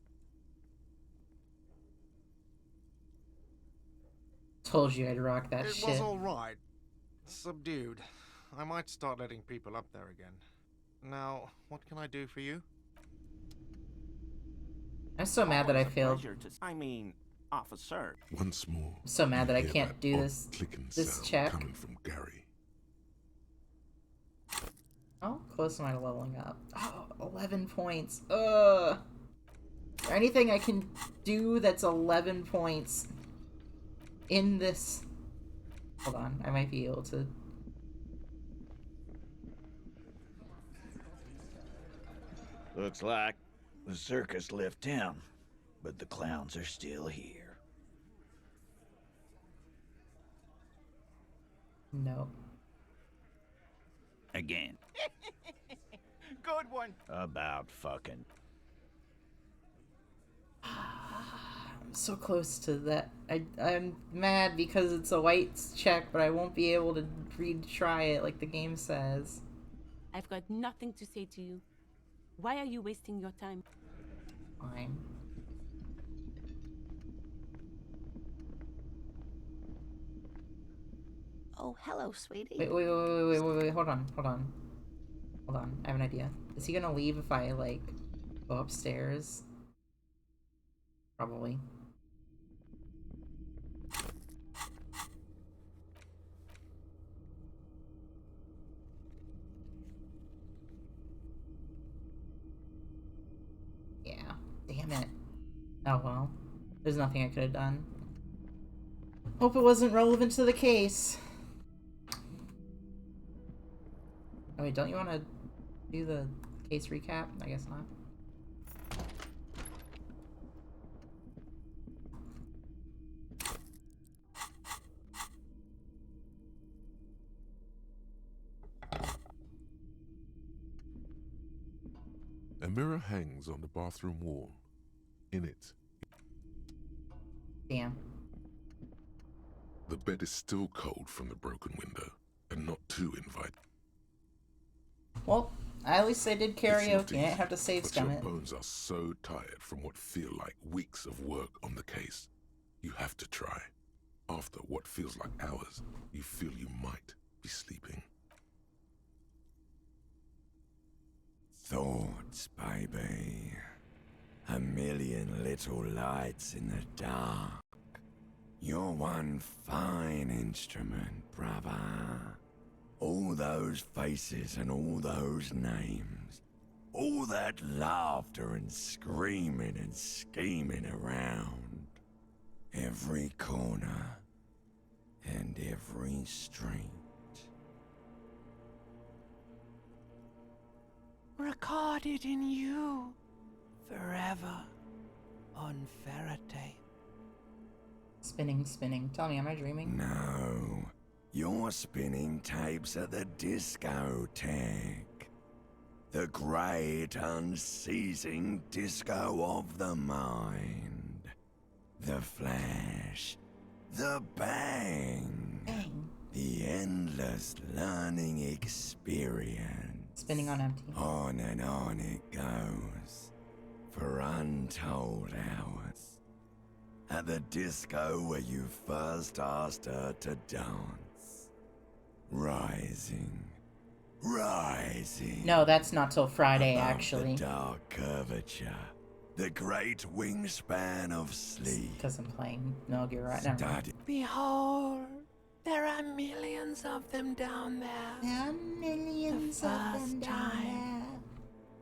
Told you I'd rock that shit. It was alright. Subdued. I might start letting people up there again. Now, what can I do for you? I'm so mad that I Always a failed. pleasure I mean, officer. Once more. I'm so mad that I you hear can't do odd this clicking this sound check. coming from Gary. Oh, close to my leveling up. Oh, 11 points. Ugh. Is there anything I can do that's 11 points in this? Hold on, I might be able to. Looks like the circus left town, but the clowns are still here. No. Again. Good one. About fucking. I'm so close to that. I'm mad because it's a white check, but I won't be able to retry it like the game says. I've got nothing to say to you. Why are you wasting your time? Fine. Oh, hello, sweetie. Wait, hold on. I have an idea. Is he gonna leave if I, like, go upstairs? Probably. Yeah. Damn it. Oh well. There's nothing I could have done. Hope it wasn't relevant to the case. Oh wait, don't you want to do the case recap? I guess not. A mirror hangs on the bathroom wall. In it, Damn. the bed is still cold from the broken window, and not too inviting. Well, at least I did It's not karaoke. I didn't easy, have to save but scum your it. bones are so tired from what feel like weeks of work on the case. You have to try. After what feels like hours, you feel you might be sleeping. Thoughts, baby. A million little lights in the dark. You're one fine instrument, brother. All those faces and all those names. All that laughter and screaming and scheming around. Every corner and every street. Recorded in you forever on Faraday. Spinning. Tell me, am I dreaming? No, you're spinning tapes at the discotheque. The great unceasing disco of the mind. The flash. The bang. The endless learning experience. Spinning on empty. On and on it goes. For untold hours. At the disco where you first asked her to dance. Rising. No, that's not till Friday, above actually. The dark curvature. The great wingspan of sleep. Because I'm playing Metal Gear right now. Behold, there are millions of them down there. There are millions the of them first down time.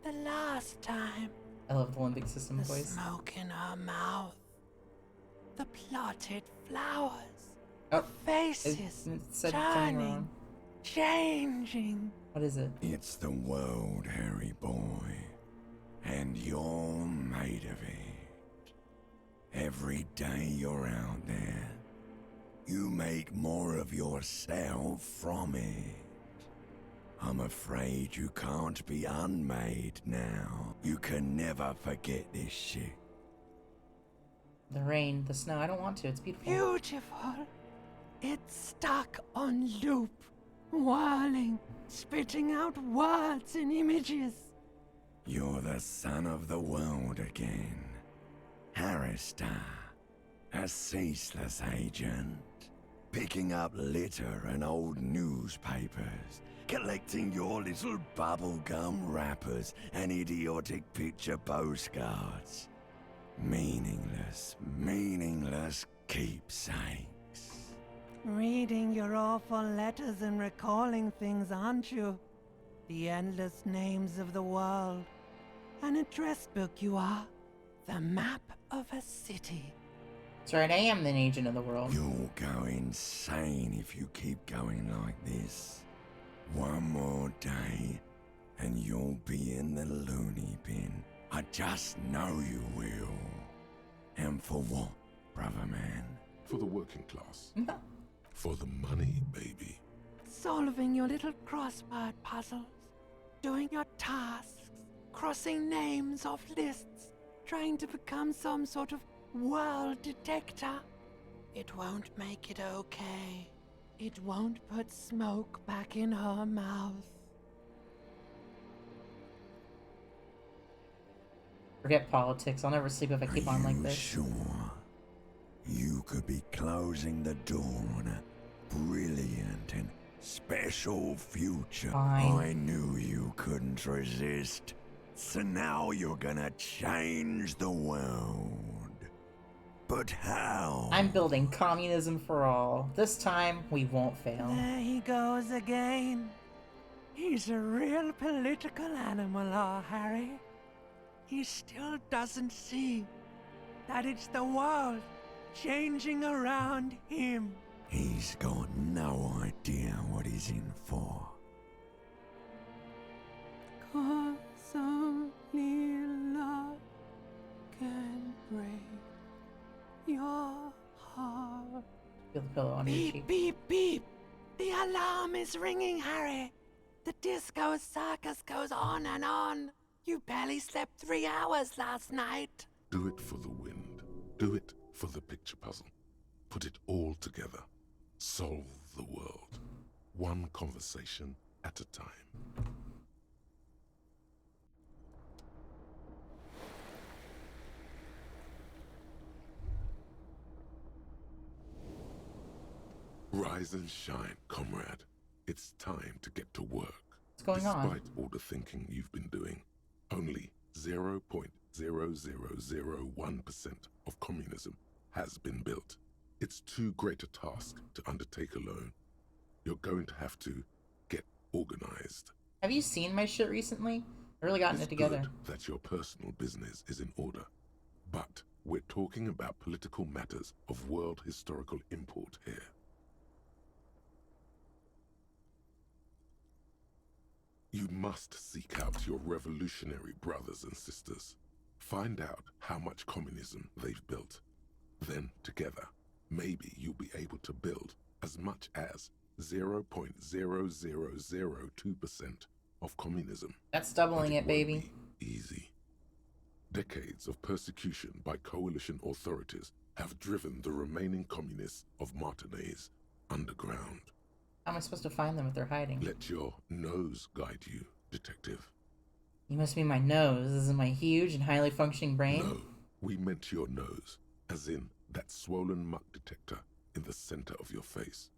The last time. I love the Limbic System The voice. smoke in her mouth. The plotted flowers. Oh, the faces it said something turning. wrong. Changing. What is it? It's the world, Harry boy. And you're made of it. Every day you're out there, you make more of yourself from it. I'm afraid you can't be unmade now. You can never forget this shit. The rain, the snow. I don't want to. It's beautiful. Beautiful. It's stuck on loop. Whirling. Spitting out words and images. You're the son of the world again. Harrister. A ceaseless agent. Picking up litter and old newspapers collecting your little bubblegum wrappers and idiotic picture postcards. Meaningless, meaningless keepsakes. Reading your awful letters and recalling things, aren't you? The endless names of the world. An address book you are. The map of a city. That's right, I am an agent of the world. You'll go insane if you keep going like this. One more day, and you'll be in the loony bin. I just know you will. And for what, brother man? For the working class. For the money, baby. Solving your little crossword puzzles. Doing your tasks. Crossing names off lists. Trying to become some sort of world detector. It won't make it okay. It won't put smoke back in her mouth. Forget politics. I'll never sleep if I keep on like this. Sure. You could be closing the door on a brilliant and special future. Fine. I knew you couldn't resist. So now you're gonna change the world. But how? I'm building communism for all. This time, we won't fail. There he goes again. He's a real political animal, our Harry. He still doesn't see that it's the world changing around him. He's got no idea what he's in for. 'Cause only love can break your heart. Feel the pillow on your Beep, cheek. beep, beep. The alarm is ringing, Harry. The disco circus goes on and on. You barely slept 3 hours last night. Do it for the wind. Do it for the picture puzzle. Put it all together. Solve the world. One conversation at a time. Rise and shine, comrade. It's time to get to work. What's going on? Despite all the thinking you've been doing, only 0.0001% of communism has been built. It's too great a task to undertake alone. You're going to have to get organized. Have you seen my shit recently? I've really gotten It's it together. good that your personal business is in order, but we're talking about political matters of world historical import here. You must seek out your revolutionary brothers and sisters. Find out how much communism they've built. Then, together, maybe you'll be able to build as much as 0.0002% of communism. That's doubling But it, baby. won't be easy. Decades of persecution by coalition authorities have driven the remaining communists of Martinaise underground. How am I supposed to find them if they're hiding? Let your nose guide you, detective. You must be my nose. This is my huge and highly functioning brain. No, we meant your nose, as in that swollen muck detector in the center of your face.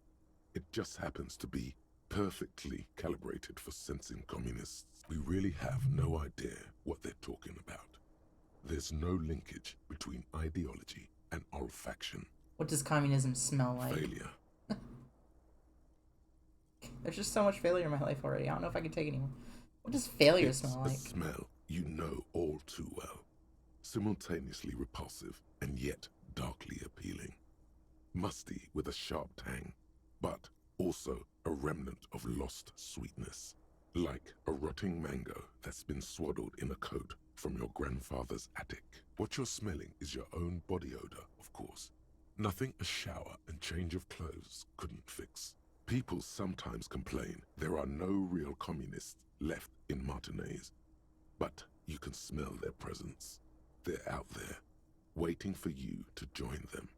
It just happens to be perfectly calibrated for sensing communists. We really have no idea what they're talking about. There's no linkage between ideology and olfaction. What does communism smell like? Failure. There's just so much failure in my life already. I don't know if I can take anymore. What does failure smell It's like? a smell you know all too well. Simultaneously repulsive and yet darkly appealing. Musty with a sharp tang, but also a remnant of lost sweetness. Like a rotting mango that's been swaddled in a coat from your grandfather's attic. What you're smelling is your own body odor, of course. Nothing a shower and change of clothes couldn't fix. People sometimes complain there are no real communists left in Martinaise, but you can smell their presence. They're out there, waiting for you to join them.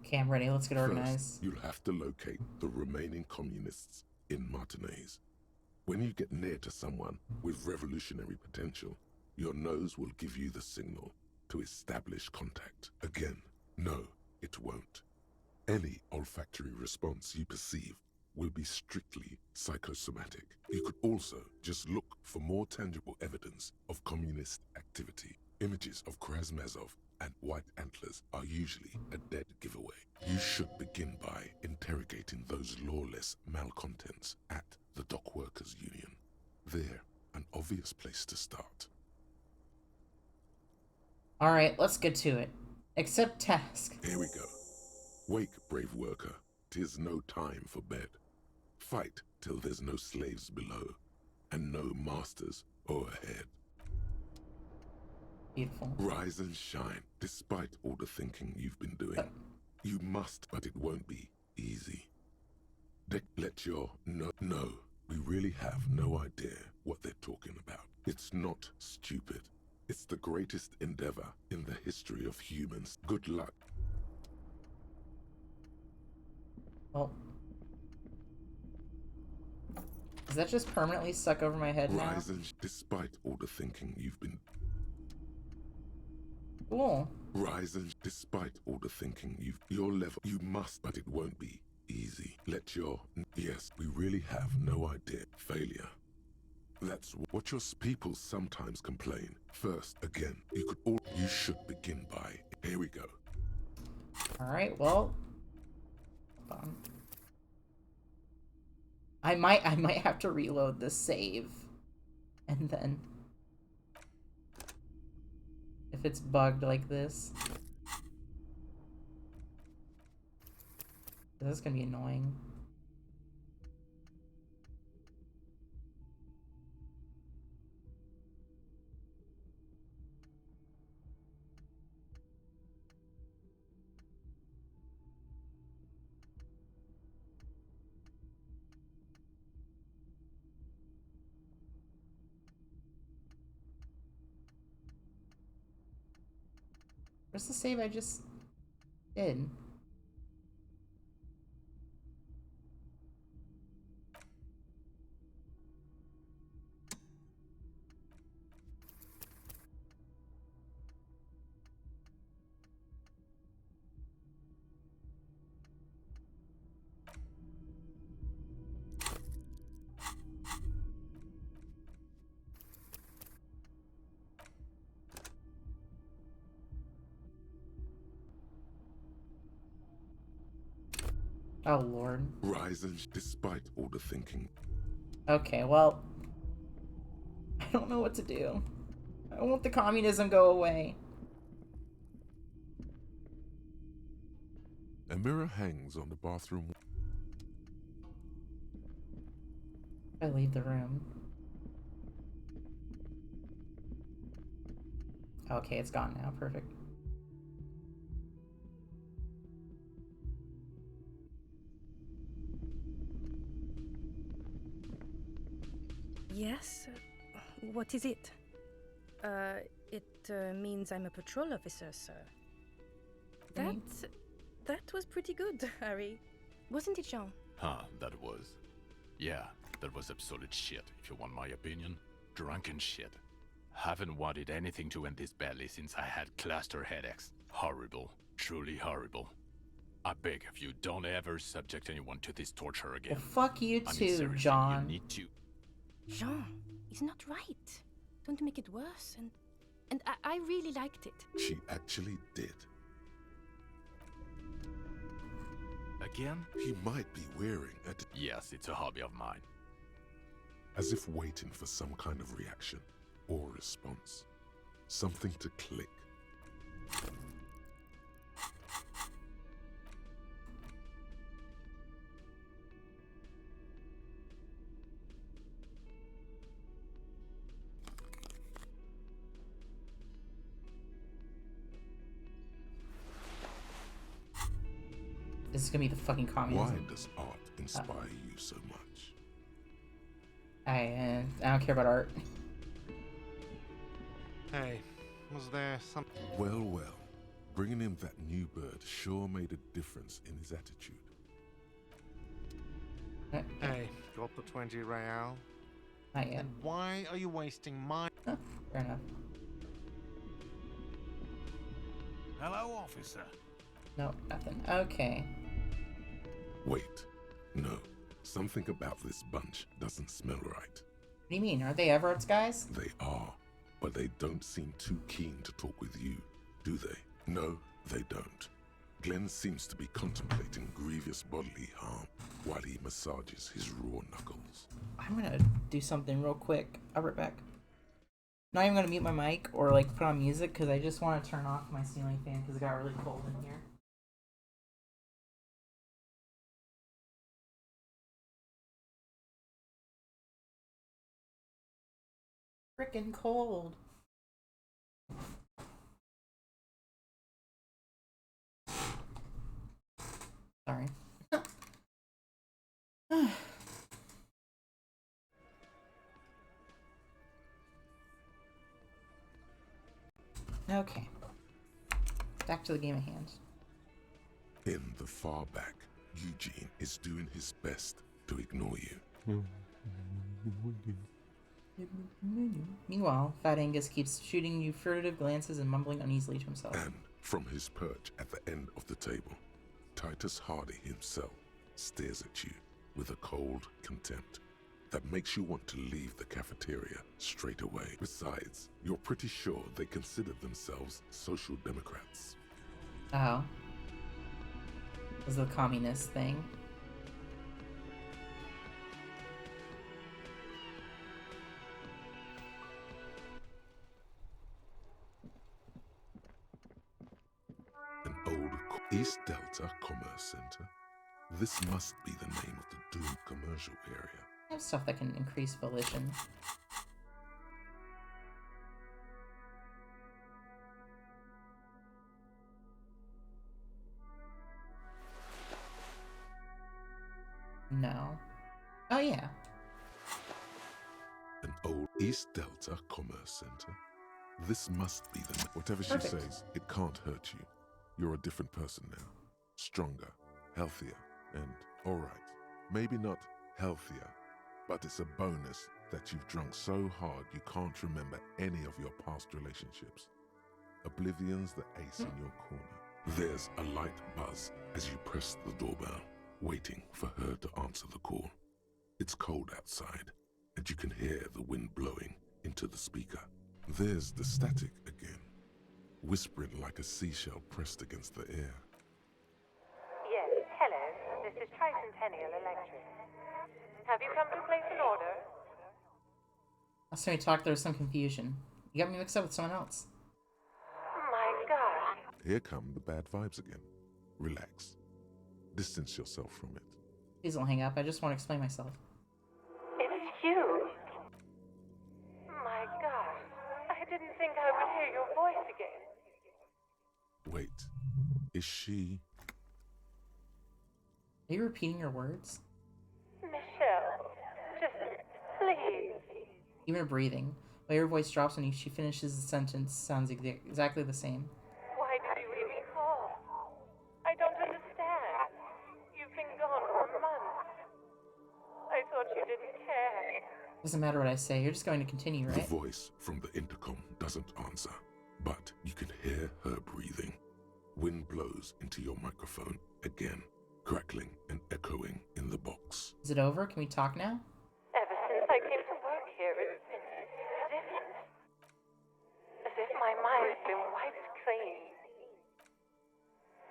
Okay, I'm ready. Let's get organized. First, you'll have to locate the remaining communists in Martinaise. When you get near to someone with revolutionary potential, your nose will give you the signal to establish contact. Again, no, it won't. Any olfactory response you perceive will be strictly psychosomatic. You could also just look for more tangible evidence of communist activity. Images of Krasmazov and white antlers are usually a dead giveaway. You should begin by interrogating those lawless malcontents at the Dock Workers Union. They're an obvious place to start. Alright, let's get to it. Accept task. Here we go. Wake, brave worker. 'Tis no time for bed. Fight till there's no slaves below, and no masters o'erhead. Beautiful. Rise and shine, despite all the thinking you've been doing. You must, but it won't be easy. Let your no, we really have no idea what they're talking about. It's not stupid. It's the greatest endeavor in the history of humans. Good luck. Oh. Is that just permanently stuck over my head now? Rise and despite all the thinking you've been... Cool. Rise and despite all the thinking your level, you must, but it won't be easy. Let your... Yes, we really have no idea. Failure. That's what your people sometimes complain. First, again, you should begin by... Here we go. Alright, well... Hold on. I might have to reload this save. And then... If it's bugged like this. This is gonna be annoying. Where's the save I just did? Oh, Lord. Rise and despite all the thinking. Okay, well... I don't know what to do. I want the communism go away. A mirror hangs on the bathroom. I leave the room. Okay, it's gone now. Perfect. Yes? What is it? It means I'm a patrol officer, sir. That was pretty good, Harry. Wasn't it, Jean? That was. Yeah, that was absolute shit, if you want my opinion. Drunken shit. Haven't wanted anything to end this badly since I had cluster headaches. Horrible. Truly horrible. I beg of you, don't ever subject anyone to this torture again. Well, fuck you I mean, too, seriously, John. You need to... Jean, it's not right. Don't make it worse, and I really liked it. She actually did. Again? He might be wearing a... Yes, it's a hobby of mine. As if waiting for some kind of reaction or response. Something to click. This is gonna be the fucking communism. Why does art inspire you so much? I don't care about art. Hey, was there something? Well, well. Bringing him that new bird sure made a difference in his attitude. Hey, got the 20 real? Not yet. And why are you wasting my... Oh, fair enough. Hello, officer. No, nothing. Okay. Wait. No. Something about this bunch doesn't smell right. What do you mean? Are they Everett's guys? They are, but they don't seem too keen to talk with you, do they? No, they don't. Glenn seems to be contemplating grievous bodily harm while he massages his raw knuckles. I'm gonna do something real quick. I'll be right back. Not even gonna mute my mic or like put on music because I just want to turn off my ceiling fan because it got really cold in here. Frickin' cold. Sorry. Okay. Back to the game at hand. In the far back, Eugene is doing his best to ignore you. Meanwhile, Fat Angus keeps shooting you furtive glances and mumbling uneasily to himself. And from his perch at the end of the table, Titus Hardy himself stares at you with a cold contempt that makes you want to leave the cafeteria straight away. Besides, you're pretty sure they consider themselves social democrats. Oh. This is the communist thing. An old East Delta Commerce Center. This must be the name of the doomed commercial area. I have stuff that can increase volition. No. Oh, yeah. An old East Delta Commerce Center. This must be the... Whatever she Perfect. says, it can't hurt you. You're a different person now. Stronger, healthier, and alright. Maybe not healthier, but it's a bonus that you've drunk so hard you can't remember any of your past relationships. Oblivion's the ace in your corner. There's a light buzz as you press the doorbell, waiting for her to answer the call. It's cold outside, and you can hear the wind blowing into the speaker. There's the static again, whispering like a seashell pressed against the air. Yes, hello. This is Tricentennial Electric. Have you come to place an order? Last time we talked, there was some confusion. You got me mixed up with someone else. My God. Here come the bad vibes again. Relax. Distance yourself from it. Please don't hang up. I just want to explain myself. It's you. My God. I didn't think I would hear your voice again. Wait, is she... Are you repeating your words? Michelle, just please. Even her breathing. While your voice drops when she finishes the sentence sounds exactly the same. Why did you even call? I don't understand. You've been gone for months. I thought you didn't care. Doesn't matter what I say, you're just going to continue, right? The voice from the intercom doesn't answer, but you can hear her breathing. Wind blows into your microphone again, crackling and echoing in the box. Is it over? Can we talk now? Ever since I came to work here, it's been different. As if my mind's been wiped clean.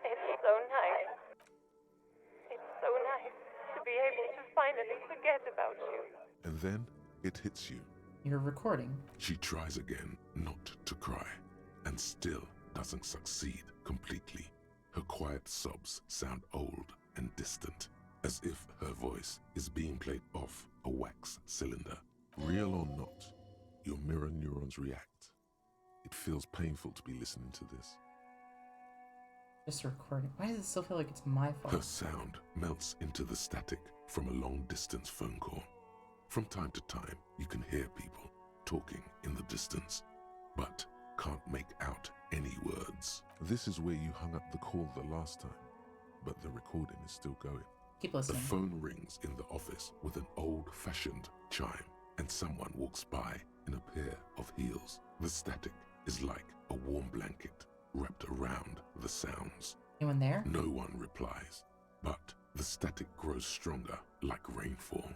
It's so nice. It's so nice to be able to finally forget about you. And then it hits you. You're recording. She tries again not to cry, and still doesn't succeed completely. Her quiet sobs sound old and distant, as if her voice is being played off a wax cylinder. Real or not, your mirror neurons react. It feels painful to be listening to this. Just recording. Why does it still feel like it's my fault? Her sound melts into the static from a long-distance phone call. From time to time, you can hear people talking in the distance, but can't make out any words. This is where you hung up the call the last time, but the recording is still going. Keep listening. The phone rings in the office with an old-fashioned chime, and someone walks by in a pair of heels. The static is like a warm blanket wrapped around the sounds. Anyone there? No one replies, but The static grows stronger, like rainfall.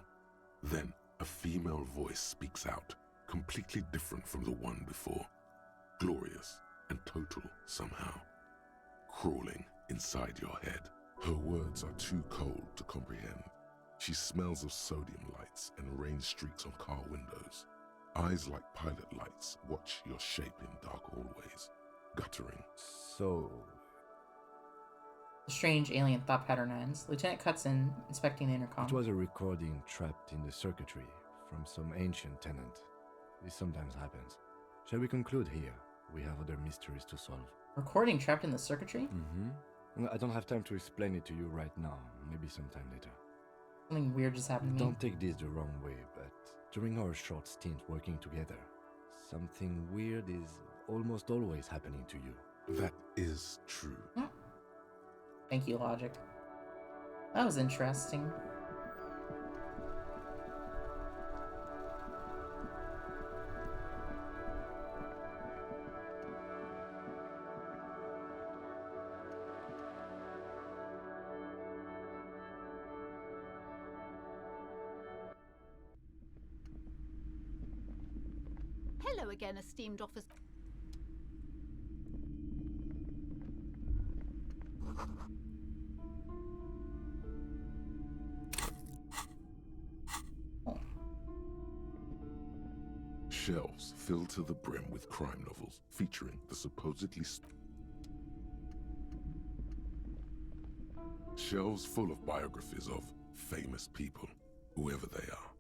Then, a female voice speaks out, completely different from the one before. Glorious and total somehow. Crawling inside your head. Her words are too cold to comprehend. She smells of sodium lights and rain streaks on car windows. Eyes like pilot lights watch your shape in dark hallways, guttering. So... The strange alien thought pattern ends. Lieutenant cuts in, inspecting the intercom. It was a recording trapped in the circuitry from some ancient tenant. This sometimes happens. Shall we conclude here? We have other mysteries to solve. Recording trapped in the circuitry? Mm-hmm. I don't have time to explain it to you right now. Maybe sometime later. Something weird just happened to me. Don't take this the wrong way, but during our short stint working together, something weird is almost always happening to you. That is true. Thank you, Logic. That was interesting. Hello again, esteemed officer. Shelves filled to the brim with crime novels featuring the supposedly... Shelves full of biographies of famous people, whoever they are.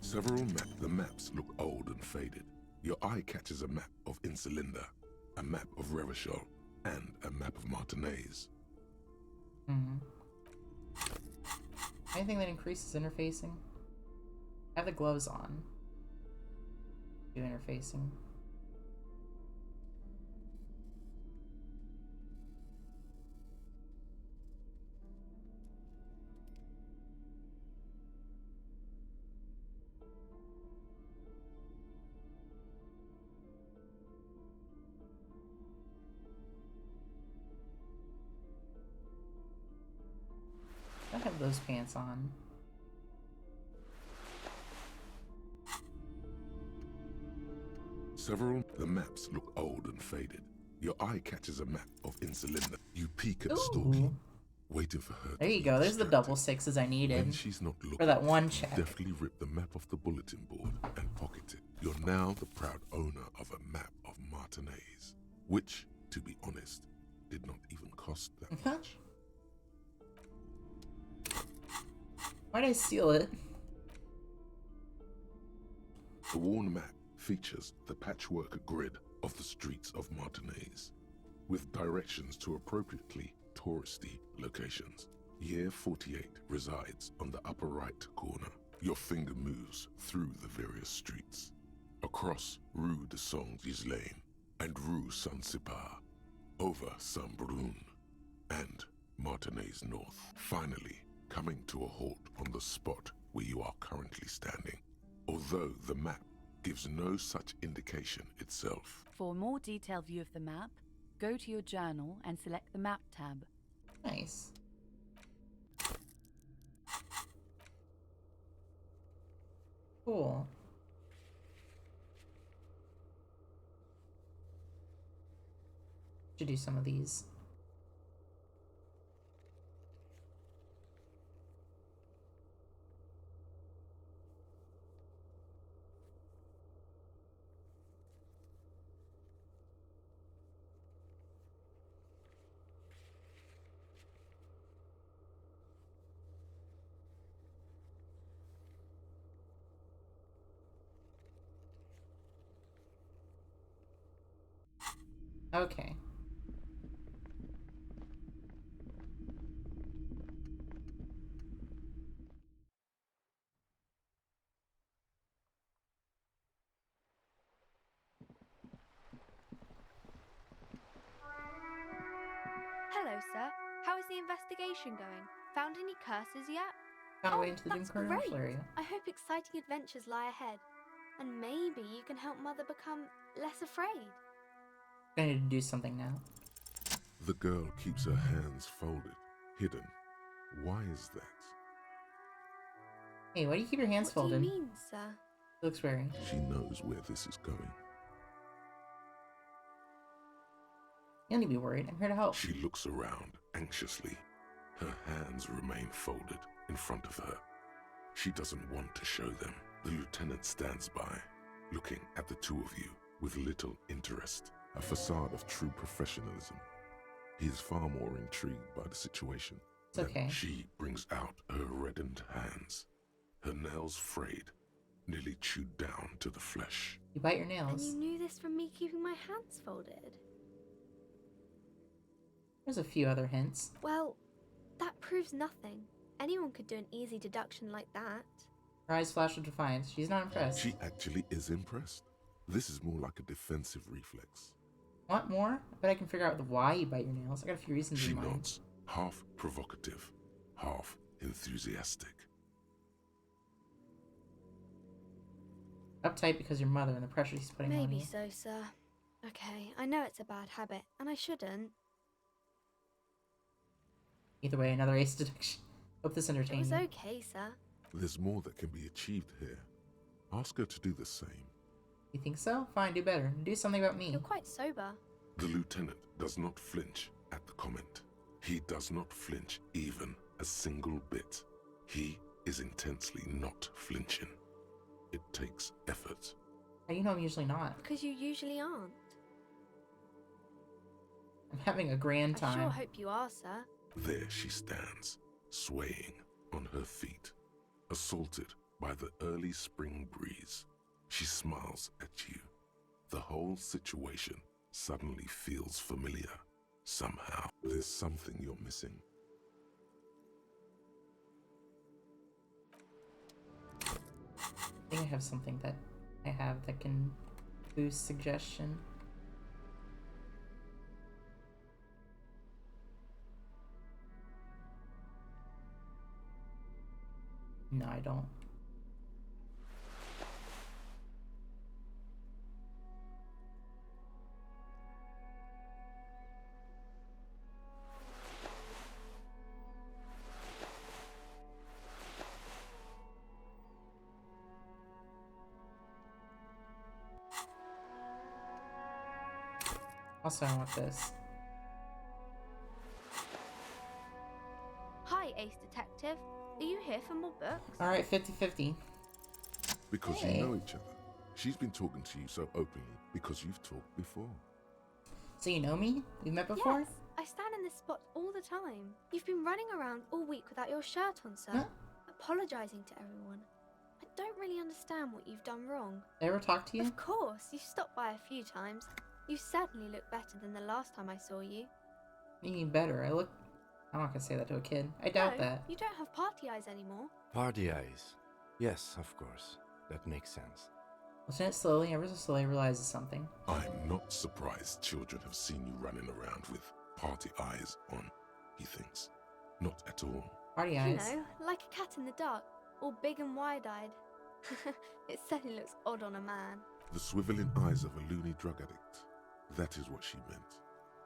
Several maps. The maps look old and faded. Your eye catches a map of Insulinda, a map of Revachol, and a map of Martinez. Anything that increases interfacing? I have the gloves on. Do interfacing. I have those pants on. The maps look old and faded. Your eye catches a map of Insulinda. You peek at Stalky, waiting for her. There you go. There's the double sixes I needed. When she's not looking, for that one check. Deftly rip the map off the bulletin board and pocket it. You're now the proud owner of a map of Martinez, which, to be honest, did not even cost that much. Why'd I steal it? The worn map features the patchwork grid of the streets of Martinez, with directions to appropriately touristy locations. Year 48 resides on the upper right corner. Your finger moves through the various streets, across Rue de Saint-Ghislain and Rue Saint-Cypar, over Saint-Brun and Martinez North, finally coming to a halt on the spot where you are currently standing, although the map gives no such indication itself. For a more detailed view of the map, go to your journal and select the Map tab. Nice. Cool. Should do some of these. Okay. Hello, sir. How is the investigation going? Found any curses yet? Found a way into the that's Doom great. Commercial area. I hope exciting adventures lie ahead. And maybe you can help Mother become less afraid. I need to do something now. The girl keeps her hands folded, hidden. Why is that? Hey, why do you keep your hands What do folded? you mean, sir? Looks weary. She knows where this is going. You don't need to be worried. I'm here to help. She looks around anxiously. Her hands remain folded in front of her. She doesn't want to show them. The lieutenant stands by, looking at the two of you with little interest, a facade of true professionalism. He is far more intrigued by the situation. It's okay. Then she brings out her reddened hands, her nails frayed, nearly chewed down to the flesh. You bite your And nails. you knew this from me keeping my hands folded? There's a few other hints. Well, that proves nothing. Anyone could do an easy deduction like that. Her eyes flash with defiance. She's not impressed. She actually is impressed. This is more like a defensive reflex. Want more? I bet I can figure out the why you bite your nails. I got a few reasons She in mind. nods, half provocative, half enthusiastic. Uptight because your mother and the pressure she's putting on Maybe you. so, sir. Okay, I know it's a bad habit, and I shouldn't. Either way, another ace deduction. Hope this It entertains was you. okay, sir. There's more that can be achieved here. Ask her to do the same. You think so? Fine, do better. Do something about me. You're quite sober. The lieutenant does not flinch at the comment. He does not flinch even a single bit. He is intensely not flinching. It takes effort. How do you know I'm usually not? Because you usually aren't. I'm having a grand time. I sure hope you are, sir. There she stands, swaying on her feet, assaulted by the early spring breeze. She smiles at you. The whole situation suddenly feels familiar. Somehow, there's something you're missing. I think I have something that can boost suggestion. No, I don't. Also, I want this. Hi, Ace Detective. Are you here for more books? Alright, 50-50. Because Hey. you know each other. She's been talking to you so openly because you've talked before. So you know me? We've met before? Yes, I stand in this spot all the time. You've been running around all week without your shirt on, sir. Huh? Apologizing to everyone. I don't really understand what you've done wrong. Did I ever talk to you? Of course, you've stopped by a few times. You certainly look better than the last time I saw you. You mean better. I'm not gonna say that to a kid. I doubt No, that. you don't have party eyes anymore. Party eyes. Yes, of course. That makes sense. Lieutenant slowly, ever so slowly, realizes something. I'm not surprised children have seen you running around with party eyes on, he thinks. Not at all. Party You eyes. know, like a cat in the dark, all big and wide-eyed. It certainly looks odd on a man. The swiveling eyes of a loony drug addict. That is what she meant.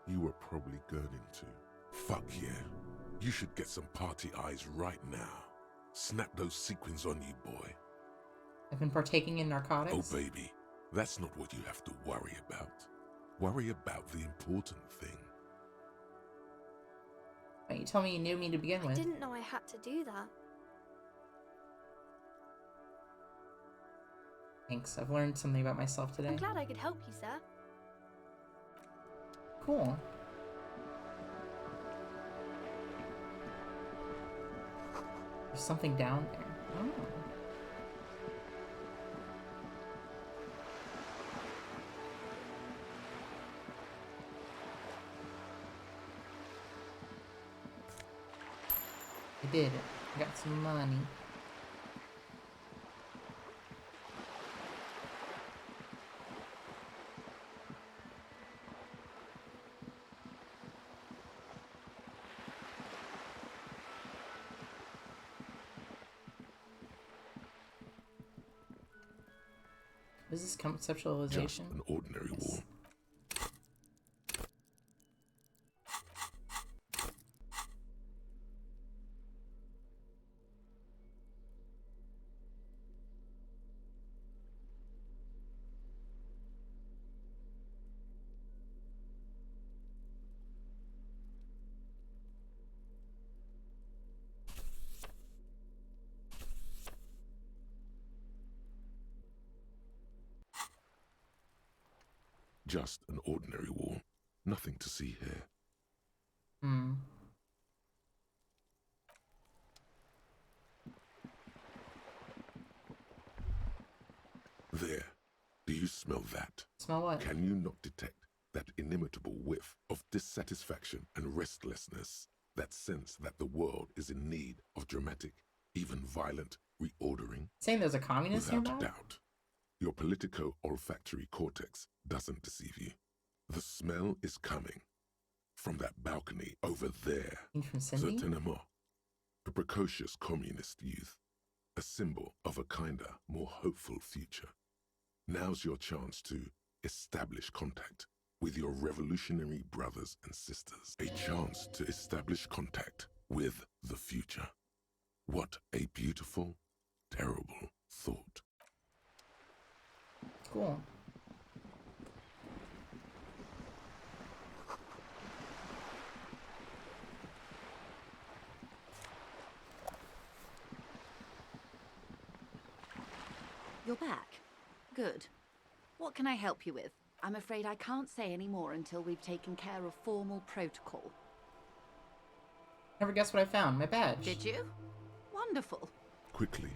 You were probably gurning too. Fuck yeah. You should get some party eyes right now. Snap those sequins on you, boy. I've been partaking in narcotics. Oh, baby. That's not what you have to worry about. Worry about the important thing. Why, you told me you knew me to begin I with. didn't know I had to do that. Thanks. I've learned something about myself today. I'm glad I could help you, sir. Cool. There's something down there. Oh. I did it. I got some money. Is this conceptualization? Just an ordinary wall. Just an ordinary wall. Nothing to see here. Hmm. There. Do you smell that? Smell what? Can you not detect that inimitable whiff of dissatisfaction and restlessness? That sense that the world is in need of dramatic, even violent reordering? Saying there's a communist Without nearby? doubt. Your politico-olfactory cortex doesn't deceive you. The smell is coming from that balcony over there. From Cindy? Certainement. A precocious communist youth. A symbol of a kinder, more hopeful future. Now's your chance to establish contact with your revolutionary brothers and sisters. A chance to establish contact with the future. What a beautiful, terrible thought. Cool. You're back. Good. What can I help you with? I'm afraid I can't say any more until we've taken care of formal protocol. Never guess what I found. My badge. Did you? Wonderful. Quickly,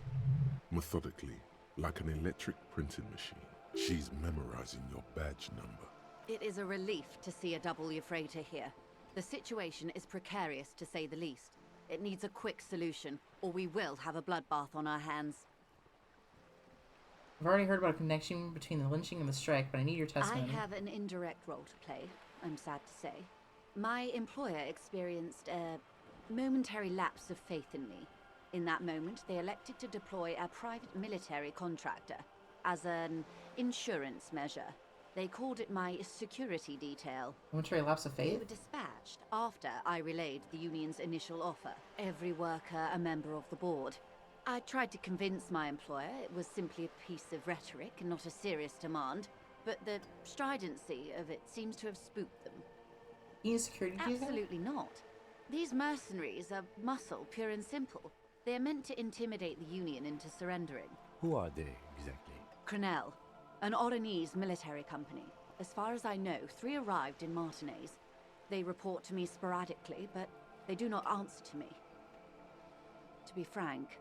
methodically, like an electric printing machine, she's memorizing your badge number. It is a relief to see a W freighter here. The situation is precarious, to say the least. It needs a quick solution, or we will have a bloodbath on our hands. I've already heard about a connection between the lynching and the strike, but I need your testimony. I have an indirect role to play, I'm sad to say. My employer experienced a momentary lapse of faith in me. In that moment, they elected to deploy a private military contractor as an insurance measure. They called it my security detail. Momentary lapse of faith? They were dispatched after I relayed the union's initial offer. Every worker a member of the board. I tried to convince my employer it was simply a piece of rhetoric and not a serious demand, but the stridency of it seems to have spooked them. You need security detail? Absolutely not. These mercenaries are muscle, pure and simple. They are meant to intimidate the Union into surrendering. Who are they, exactly? Crenel, an Oranese military company. As far as I know, 3 arrived in Martinez. They report to me sporadically, but they do not answer to me. To be frank,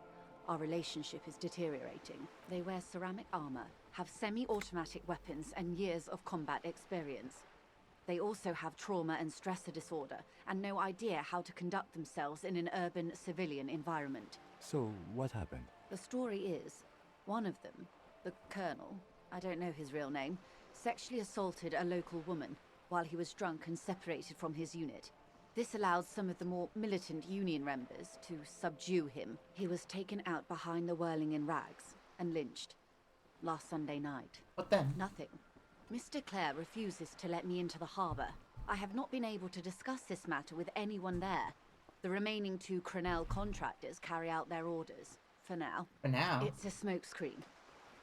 our relationship is deteriorating. They wear ceramic armor, have semi-automatic weapons, and years of combat experience. They also have trauma and stressor disorder, and no idea how to conduct themselves in an urban civilian environment. So, what happened? The story is, one of them, the Colonel, I don't know his real name, sexually assaulted a local woman while he was drunk and separated from his unit. This allowed some of the more militant Union members to subdue him. He was taken out behind the whirling in rags and lynched last Sunday night. What then? Nothing. Mr. Clare refuses to let me into the harbour. I have not been able to discuss this matter with anyone there. The remaining 2 Crenel contractors carry out their orders, for now. For now? It's a smokescreen.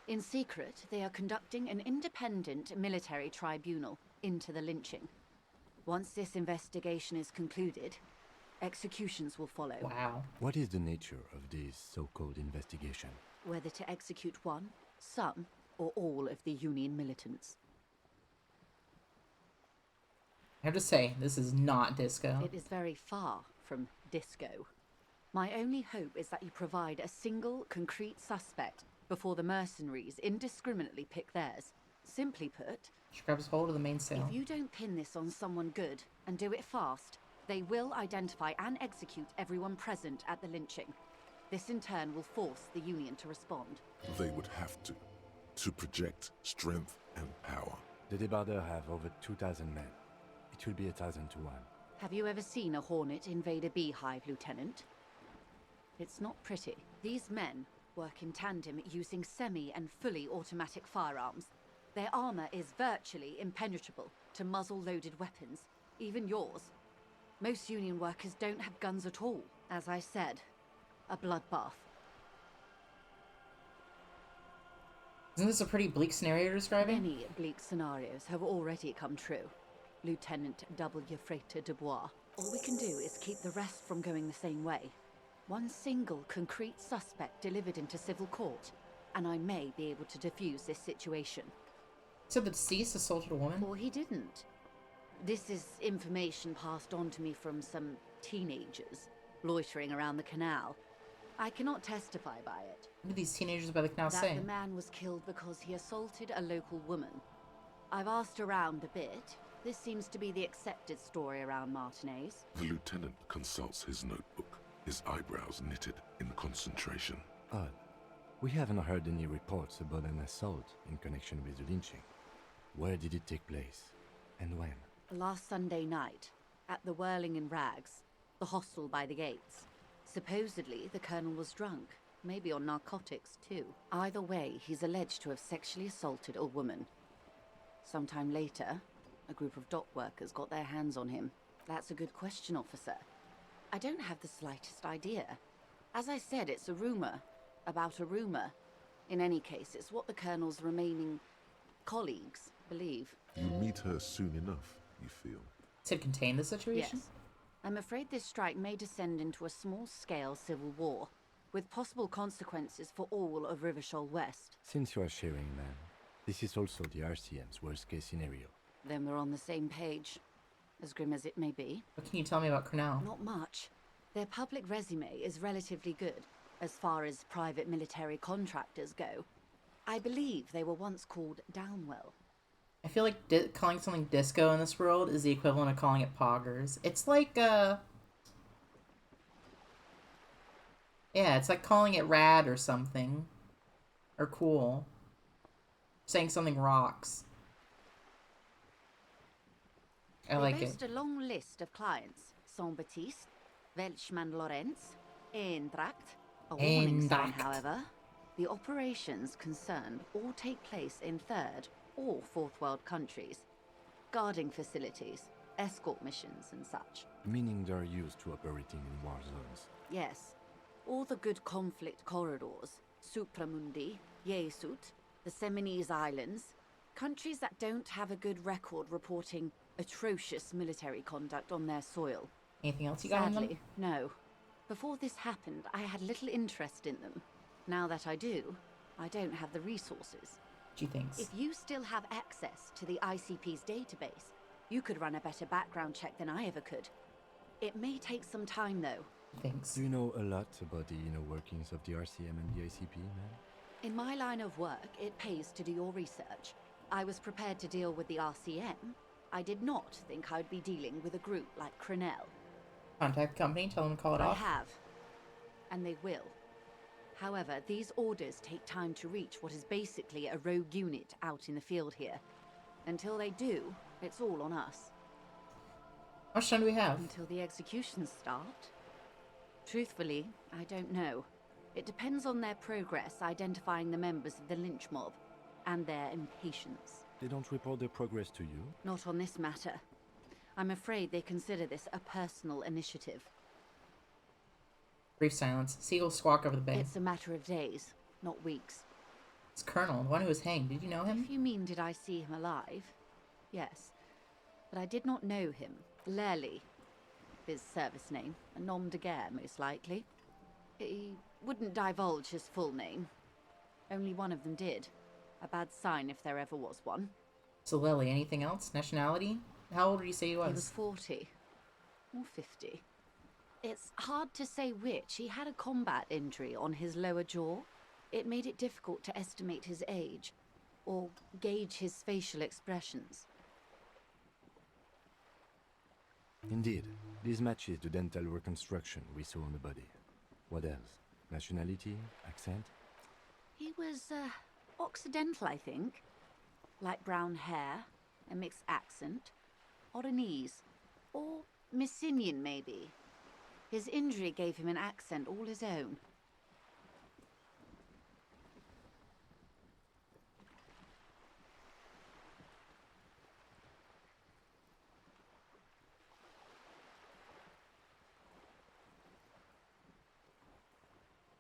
In secret, they are conducting an independent military tribunal into the lynching. Once this investigation is concluded, executions will follow. Wow. What is the nature of this so-called investigation? Whether to execute one, some, or all of the Union militants. I have to say, this is not disco. It is very far from disco. My only hope is that you provide a single, concrete suspect before the mercenaries indiscriminately pick theirs. Simply put, she grabs hold of the mainsail. If you don't pin this on someone good, and do it fast, they will identify and execute everyone present at the lynching. This in turn will force the Union to respond. They would have to project strength and power. The Debardeurs have over 2,000 men. It will be 1,000 to 1. Have you ever seen a Hornet invade a beehive, Lieutenant? It's not pretty. These men work in tandem using semi- and fully automatic firearms. Their armor is virtually impenetrable to muzzle-loaded weapons, even yours. Most Union workers don't have guns at all. As I said, a bloodbath. Isn't this a pretty bleak scenario you're describing? Many bleak scenarios have already come true, Lieutenant W. Freighter Dubois. All we can do is keep the rest from going the same way. One single concrete suspect delivered into civil court, and I may be able to defuse this situation. So the deceased assaulted a woman? Or he didn't. This is information passed on to me from some teenagers loitering around the canal. I cannot testify by it. What do these teenagers by the canal That say? the man was killed because he assaulted a local woman. I've asked around a bit. This seems to be the accepted story around Martinez. The lieutenant consults his notebook, his eyebrows knitted in concentration. Odd. We haven't heard any reports about an assault in connection with the lynching. Where did it take place? And when? Last Sunday night, at the Whirling in Rags, the hostel by the gates. Supposedly, the colonel was drunk, maybe on narcotics too. Either way, he's alleged to have sexually assaulted a woman. Sometime later, a group of dock workers got their hands on him. That's a good question, officer. I don't have the slightest idea. As I said, it's a rumor about a rumor. In any case, it's what the colonel's remaining colleagues believe. You meet her soon enough, you feel? To contain the situation? Yes. I'm afraid this strike may descend into a small-scale civil war, with possible consequences for all of Rivershoal West. Since you are sharing, ma'am, this is also the RCM's worst-case scenario. Then we're on the same page, as grim as it may be. What can you tell me about Cornell? Not much. Their public resume is relatively good, as far as private military contractors go. I believe they were once called Downwell. I feel like calling something disco in this world is the equivalent of calling it poggers. It's like, yeah, it's like calling it rad or something. Or cool. Saying something rocks. I like it. They boast a long list of clients. Saint-Baptiste, Welchman-Lorenz, Eintracht. A warning sign, however. The operations concerned all take place in third or fourth world countries. Guarding facilities, escort missions and such. Meaning they're used to operating in war zones. Yes. All the good conflict corridors, Supramundi, Yesut, the Seminese Islands, countries that don't have a good record reporting atrocious military conduct on their soil. Anything else you got on them? Sadly, no. Before this happened, I had little interest in them. Now that I do, I don't have the resources. She thinks. If you still have access to the ICP's database, you could run a better background check than I ever could. It may take some time, though. Thanks. Do you know a lot about the inner workings of the RCM and the ICP, ma'am? In my line of work, it pays to do your research. I was prepared to deal with the RCM. I did not think I'd be dealing with a group like Crenell. Contact the company, tell them to call it off. I have. And they will. However, these orders take time to reach what is basically a rogue unit out in the field here. Until they do, it's all on us. How much time do we have? Until the executions start? Truthfully, I don't know. It depends on their progress identifying the members of the lynch mob, and their impatience. They don't report their progress to you? Not on this matter. I'm afraid they consider this a personal initiative. Brief silence. Seagulls squawk over the bay. It's a matter of days, not weeks. It's Colonel, the one who was hanged. Did you know him? If you mean did I see him alive? Yes. But I did not know him. Lely. His service name. A nom de guerre, most likely. He wouldn't divulge his full name. Only one of them did. A bad sign if there ever was one. So Lily, anything else? Nationality? How old did you say he was? He was 40. Or 50. It's hard to say which. He had a combat injury on his lower jaw. It made it difficult to estimate his age, or gauge his facial expressions. Indeed. This matches the dental reconstruction we saw on the body. What else? Nationality? Accent? He was, Occidental, I think. Light brown hair, a mixed accent, Oranese, or Messinian, maybe. His injury gave him an accent all his own.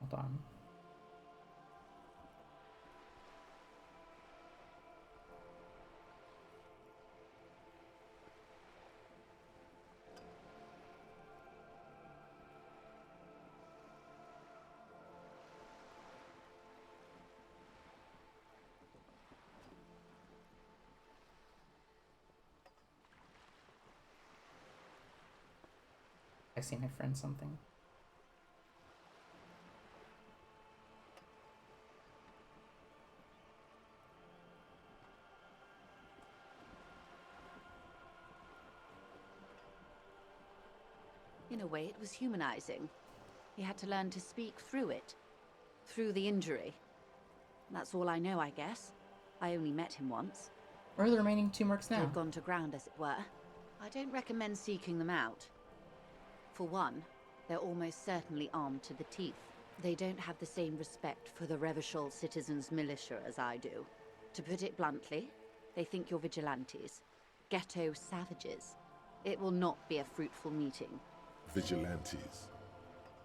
Hold on. texting my friend something. In a way, it was humanizing. He had to learn to speak through it. Through the injury. That's all I know, I guess. I only met him once. Where are the remaining 2 mercs now? They've gone to ground, as it were. I don't recommend seeking them out. For one, they're almost certainly armed to the teeth. They don't have the same respect for the Revachol citizens' militia as I do. To put it bluntly, they think you're vigilantes. Ghetto savages. It will not be a fruitful meeting. Vigilantes.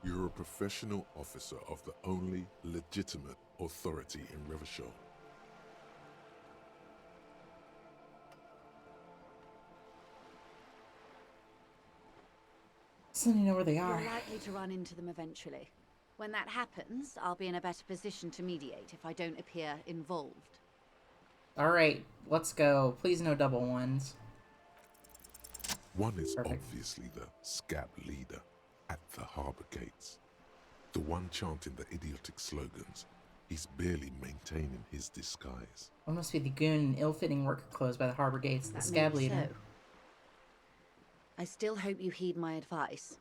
You're a professional officer of the only legitimate authority in Revachol. So you know where they are. You're likely to run into them eventually. When that happens, I'll be in a better position to mediate if I don't appear involved. Alright, let's go. Please no double ones. One is Perfect. obviously the scab leader at the harbor gates. The one chanting the idiotic slogans. He's barely maintaining his disguise. One must be the goon in ill-fitting worker clothes by the harbor gates, the That scab may be leader. so. I still hope you heed my advice.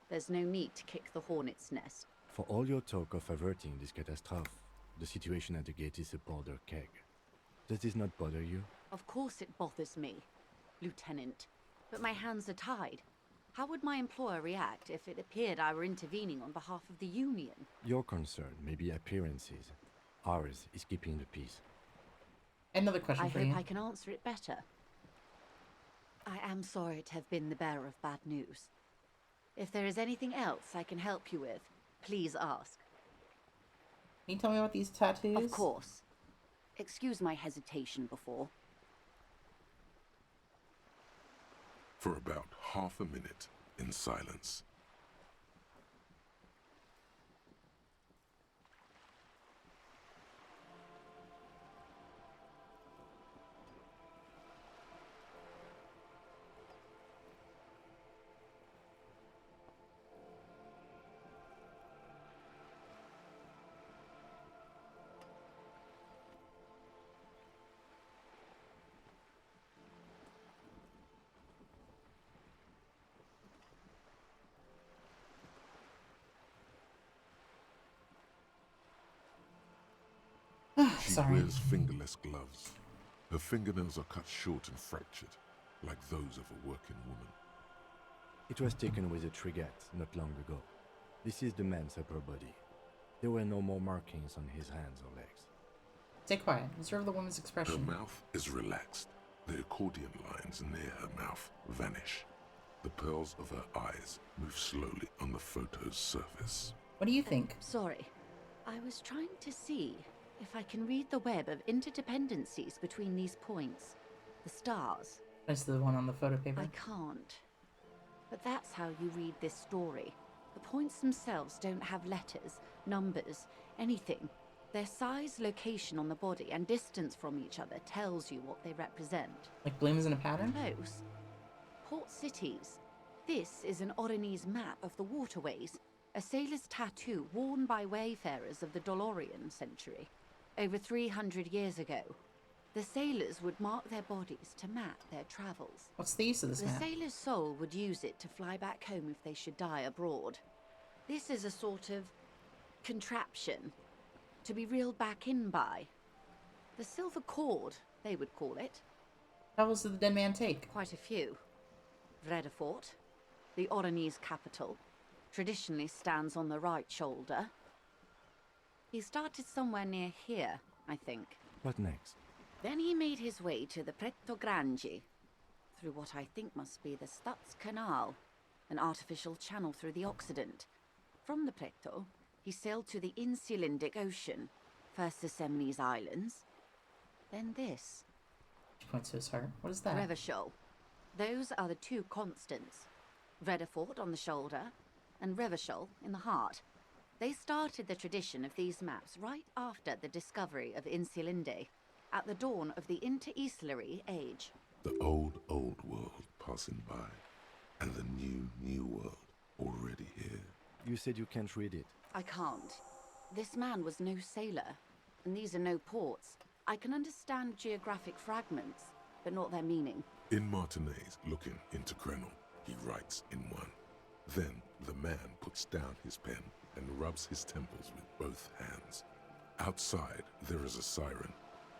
There's no need to kick the hornet's nest. For all your talk of averting this catastrophe, the situation at the gate is a powder keg. Does this not bother you? Of course it bothers me, Lieutenant. But my hands are tied. How would my employer react if it appeared I were intervening on behalf of the Union? Your concern may be appearances. Ours is keeping the peace. Another question for you. I hope I can answer it better. I am sorry to have been the bearer of bad news. If there is anything else I can help you with, please ask. Can you tell me about these tattoos? Of course. Excuse my hesitation before. For about half a minute in silence. She Sorry. wears fingerless gloves. Her fingernails are cut short and fractured, like those of a working woman. It was taken with a trigette not long ago. This is the man's upper body. There were no more markings on his hands or legs. Stay quiet. Observe the woman's Her expression. mouth is relaxed. The accordion lines near her mouth vanish. The pearls of her eyes move slowly on the photo's surface. What do you think? Sorry. I was trying to see if I can read the web of interdependencies between these points. The stars. That's the one on the photo paper. I can't. But that's how you read this story. The points themselves don't have letters, numbers, anything. Their size, location on the body, and distance from each other tells you what they represent. Like blooms in a pattern? Close. Port cities. This is an Oronese map of the waterways, a sailor's tattoo worn by wayfarers of the Dolorian century. Over 300 years ago, the sailors would mark their bodies to map their travels. What's the use of this map? The sailor's soul would use it to fly back home if they should die abroad. This is a sort of contraption to be reeled back in by. The silver cord, they would call it. How travels did the dead man take? Quite a few. Vredefort, the Oronese capital, traditionally stands on the right shoulder. He started somewhere near here, I think. What next? Then he made his way to the Preto Grande, through what I think must be the Stutz Canal, an artificial channel through the Occident. From the Preto, he sailed to the Insulindic Ocean, first the Semnese Islands, then this. She points to his heart. What is that? Revachol. Those are the two constants. Vredefort on the shoulder, and Revachol in the heart. They started the tradition of these maps right after the discovery of Insulinde, at the dawn of the Inter-Islary Age. The old world passing by, and the new world already here. You said you can't read it. I can't. This man was no sailor, and these are no ports. I can understand geographic fragments, but not their meaning. In Martinez, looking into Krenel, he writes in one. Then the man puts down his pen and rubs his temples with both hands. Outside, there is a siren.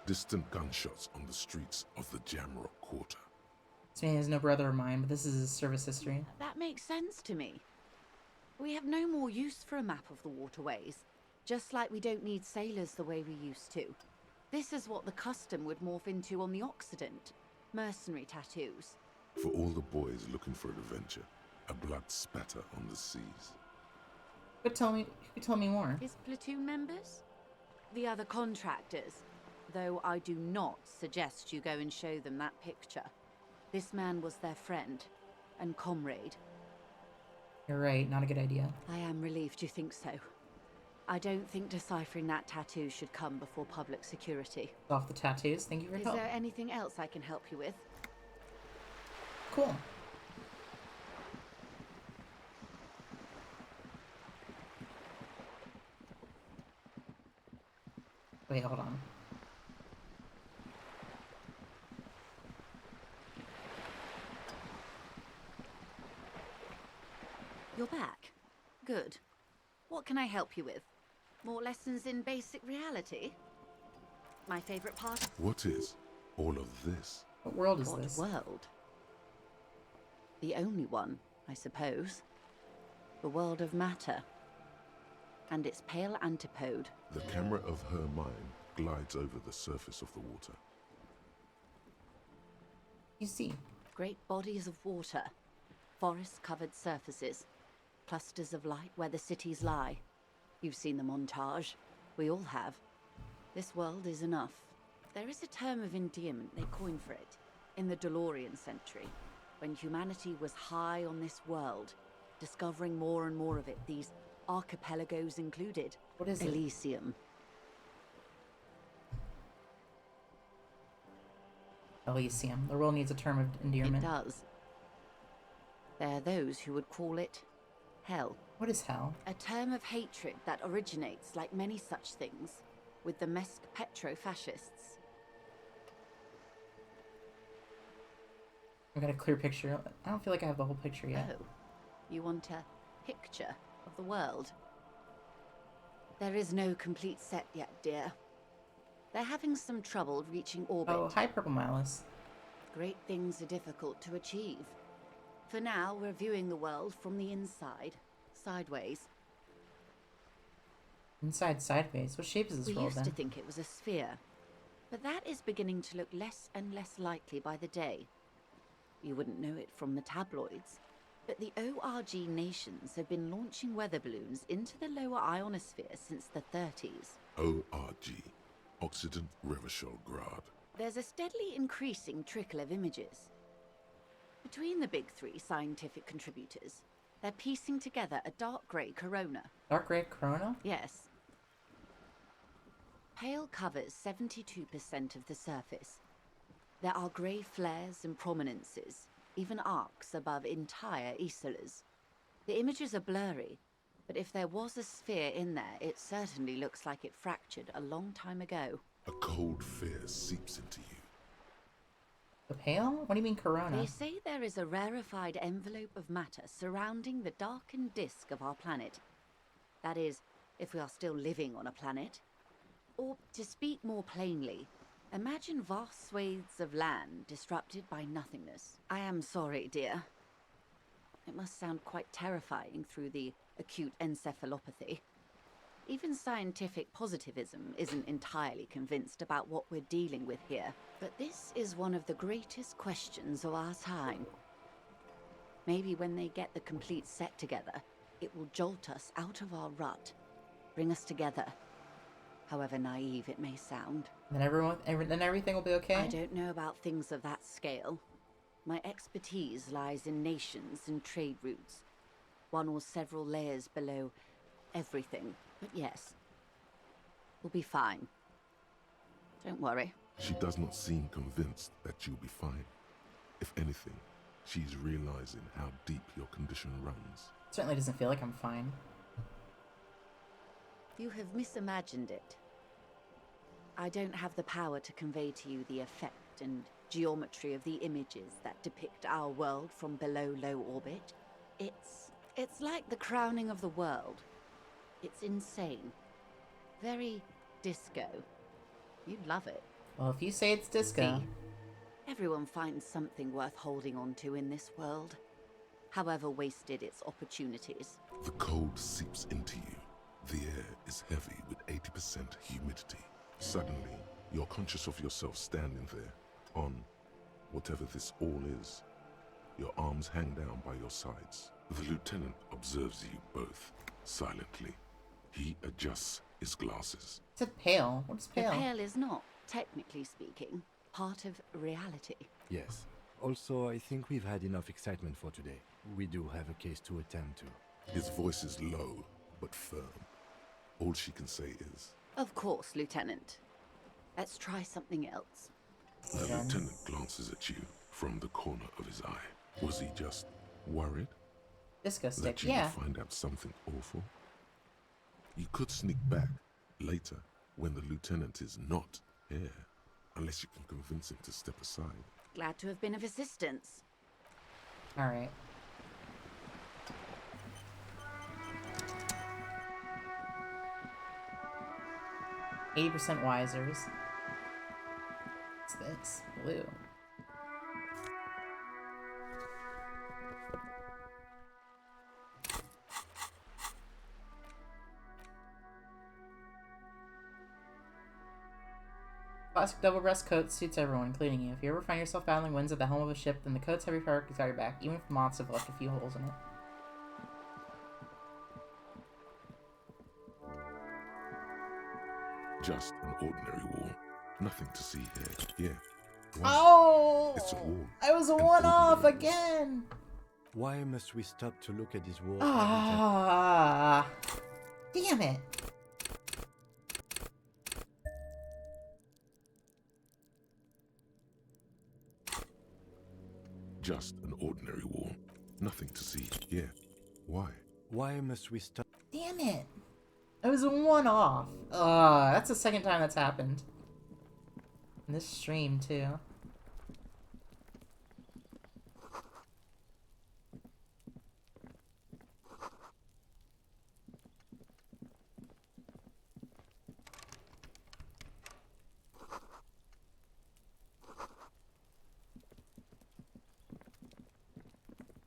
Distant gunshots on the streets of the Jamrock Quarter. This man has no brother of mine, but this is his service history. That makes sense to me. We have no more use for a map of the waterways, just like we don't need sailors the way we used to. This is what the custom would morph into on the Occident. Mercenary tattoos. For all the boys looking for adventure, a blood spatter on the seas. But tell me more. His platoon members? The other contractors. Though I do not suggest you go and show them that picture. This man was their friend and comrade. You're right, not a good idea. I am relieved you think so. I don't think deciphering that tattoo should come before public security. Off the tattoos, thank you for your help. Is there anything else I can help you with? Cool. Wait, hold on. You're back. Good. What can I help you with? More lessons in basic reality? My favorite part? What is all of this? What world is this? What world? The only one, I suppose. The world of matter. And its pale antipode. The camera of her mind glides over the surface of the water. You see? Great bodies of water. Forest-covered surfaces. Clusters of light where the cities lie. You've seen the montage. We all have. This world is enough. There is a term of endearment they coined for it in the DeLorean century, when humanity was high on this world, discovering more and more of it, these archipelagos included. What is it? Elysium. Elysium. The world needs a term of endearment. It does. There are those who would call it hell. What is hell? A term of hatred that originates, like many such things, with the Mesk petro-fascists. I got a clear picture. I don't feel like I have the whole picture yet. Oh, you want a picture of the world? There is no complete set yet, dear. They're having some trouble reaching orbit. Oh, hi, Purple Malice. Great things are difficult to achieve. For now, we're viewing the world from the inside, sideways. Inside sideways? What shape is this We world used then? to think it was a sphere, but that is beginning to look less and less likely by the day. You wouldn't know it from the tabloids, but the ORG nations have been launching weather balloons into the lower ionosphere since the 30s. ORG, Occident Revachol Grad. There's a steadily increasing trickle of images. Between the big three scientific contributors, they're piecing together a dark grey corona. Dark grey corona? Yes. Pale covers 72% of the surface. There are grey flares and prominences, even arcs above entire isolas. The images are blurry, but if there was a sphere in there, it certainly looks like it fractured a long time ago. A cold fear seeps into you. The pale? What do you mean corona? They say there is a rarefied envelope of matter surrounding the darkened disk of our planet. That is, if we are still living on a planet. Or, to speak more plainly, imagine vast swathes of land disrupted by nothingness. I am sorry, dear. It must sound quite terrifying through the acute encephalopathy. Even scientific positivism isn't entirely convinced about what we're dealing with here. But this is one of the greatest questions of our time. Maybe when they get the complete set together, it will jolt us out of our rut, bring us together, however naive it may sound. Then everything will be okay? I don't know about things of that scale. My expertise lies in nations and trade routes, one or several layers below everything. But yes, we'll be fine. Don't worry. She does not seem convinced that you'll be fine. If anything, she's realizing how deep your condition runs. Certainly doesn't feel like I'm fine. You have misimagined it. I don't have the power to convey to you the effect and geometry of the images that depict our world from below low orbit. It's like the crowning of the world. It's insane. Very disco. You'd love it. Well, if you say it's disco. See, everyone finds something worth holding on to in this world, however wasted its opportunities. The cold seeps into you. The air is heavy with 80% humidity. Suddenly, you're conscious of yourself standing there on whatever this all is. Your arms hang down by your sides. The lieutenant observes you both silently. He adjusts his glasses. It's a pale. What's pale? The pale is not, technically speaking, part of reality. Yes. Also, I think we've had enough excitement for today. We do have a case to attend to. His voice is low, but firm. All she can say is, Of course, Lieutenant. Let's try something else. The lieutenant glances at you from the corner of his eye. Was he just worried? Disco stick, that you yeah. would find out something awful? You could sneak back later when the lieutenant is not here, unless you can convince him to step aside. Glad to have been of assistance. Alright. %, wisers. What's this? Blue. Classic double breast coat suits everyone, including you. If you ever find yourself battling winds at the helm of a ship, then the coat's heavy fabric has got your back, even if moths have left a few holes in it. Just an ordinary wall. Nothing to see here. Yeah. Wow. Oh! It's a wall. I was a one-off again! Why must we stop to look at this wall? Ah! Damn it! Just an ordinary wall. Nothing to see here. Why? Why must we stop? Damn it! It was a one-off. That's the second time that's happened. In this stream, too.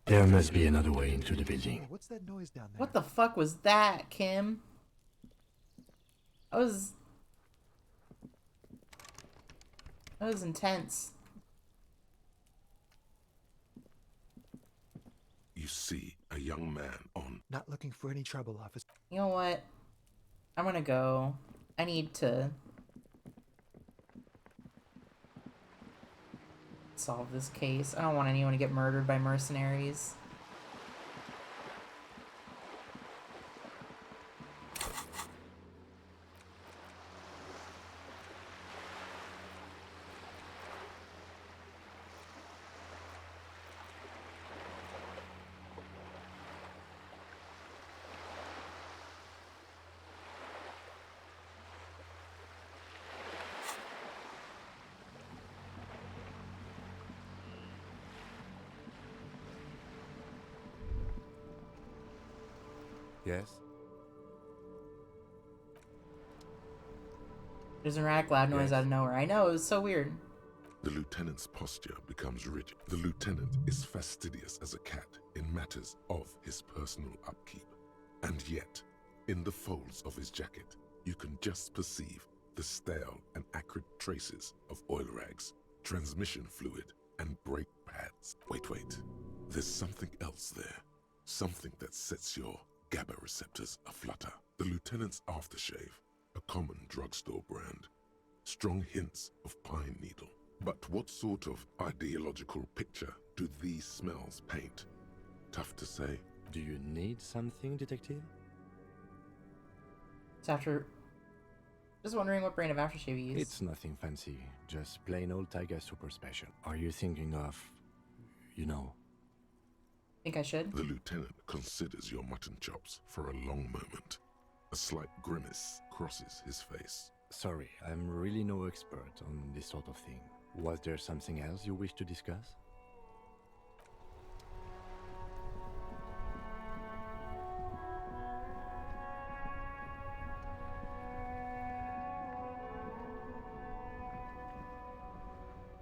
There must be another way into the building. What's that noise down there? What the fuck was that, Kim? That was intense. You see a young man on... Not looking for any trouble, officer. You know what? I'm gonna go. I need to solve this case. I don't want anyone to get murdered by mercenaries. Yes? There's an erratic loud noise out of nowhere. I know, it was so weird. The lieutenant's posture becomes rigid. The lieutenant is fastidious as a cat in matters of his personal upkeep. And yet, in the folds of his jacket, you can just perceive the stale and acrid traces of oil rags, transmission fluid, and brake pads. Wait. There's something else there. Something that sets your GABA receptors aflutter. The lieutenant's aftershave, a common drugstore brand. Strong hints of pine needle. But what sort of ideological picture do these smells paint? Tough to say. Do you need something, detective? It's after... Just wondering what brand of aftershave you use. It's nothing fancy, just plain old Tiger Super Special. Are you thinking of, you know, Think I should? The lieutenant considers your mutton chops for a long moment. A slight grimace crosses his face. Sorry, I'm really no expert on this sort of thing. Was there something else you wish to discuss?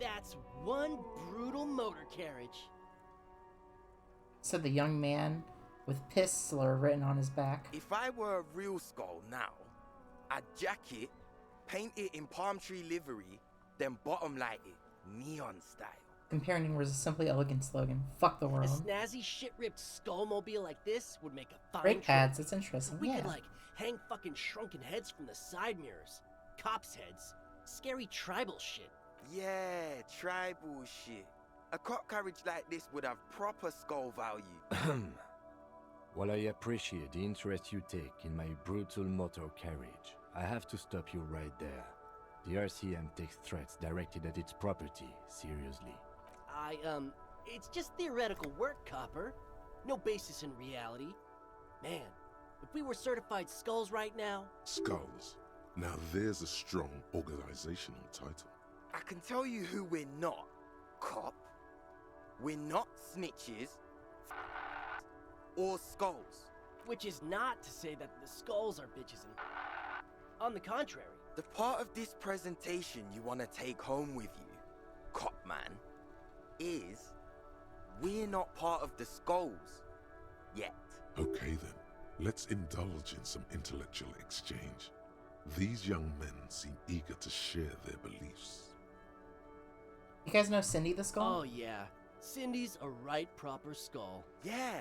That's one brutal motor carriage. Said the young man with piss slur written on his back. If I were a real skull now, I'd jack it, paint it in palm tree livery, then bottom light it, neon style. Comparing was a simply elegant slogan. Fuck the A world. snazzy, shit-ripped skullmobile like this would make a fine Brake pads, trophy. it's interesting, We yeah. could, like, hang fucking shrunken heads from the side mirrors. Cops' heads. Scary tribal shit. Yeah, tribal shit. A cop carriage like this would have proper skull value. While I appreciate the interest you take in my brutal motor carriage, I have to stop you right there. The RCM takes threats directed at its property seriously. It's just theoretical work, Copper. No basis in reality. Man, if we were certified skulls right now... Skulls. Now there's a strong organizational title. I can tell you who we're not, cop. We're not snitches or skulls. Which is not to say that the skulls are bitches and... On the contrary. The part of this presentation you want to take home with you, cop man, is we're not part of the skulls yet. Okay then, let's indulge in some intellectual exchange. These young men seem eager to share their beliefs. You guys know Cindy the Skull? Oh yeah, Cindy's a right proper skull. Yeah,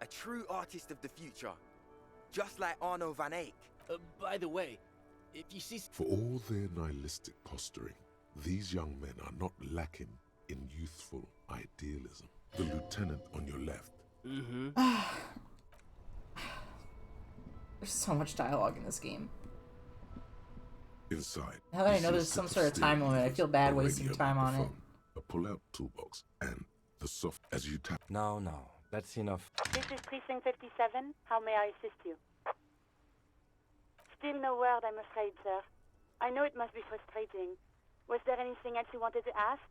a true artist of the future, just like Arno van Eyck. By the way, if you see... For all their nihilistic posturing, these young men are not lacking in youthful idealism. The lieutenant on your left. Mm-hmm. There's so much dialogue in this game. Inside. Now that I know there's some sort of time limit, I feel bad wasting time on it. A pull-out toolbox and the soft as you tap. No, that's enough. This is Precinct 57. How may I assist you? Still no word, I'm afraid, sir. I know it must be frustrating. Was there anything else you wanted to ask?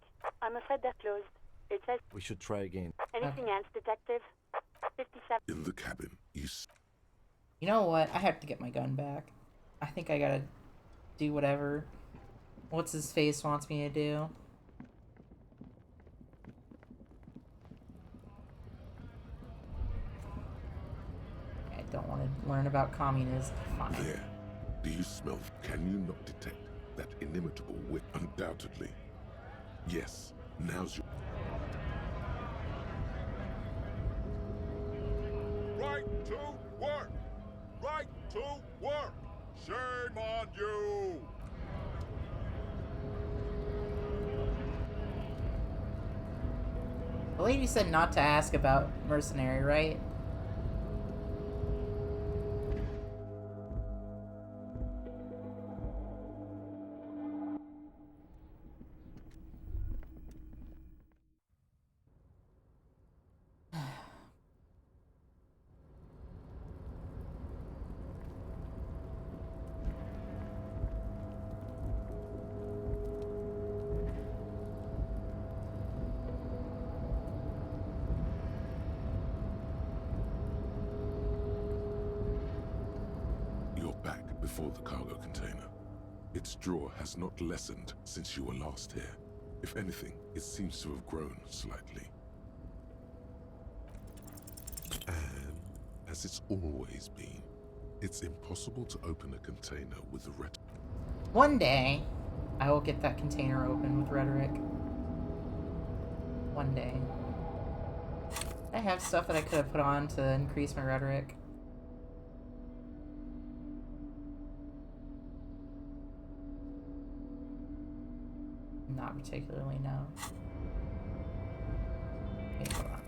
I'm afraid they're closed. It says... We should try again. Anything else, Detective? 57. In the cabin, You know what? I have to get my gun back. I think I gotta do whatever what's his face wants me to do. I don't want to learn about communism. Fine. There. Do you smell? Can you not detect that inimitable wit? Undoubtedly. Yes. Now's your... Right to work! Right to work! Shame on you! The lady said not to ask about mercenary, right? Before the cargo container. Its drawer has not lessened since you were last here. If anything, it seems to have grown slightly. And, as it's always been, it's impossible to open a container with the red... One day, I will get that container open with rhetoric. One day. I have stuff that I could have put on to increase my rhetoric. Not particularly, no. Okay, hold on.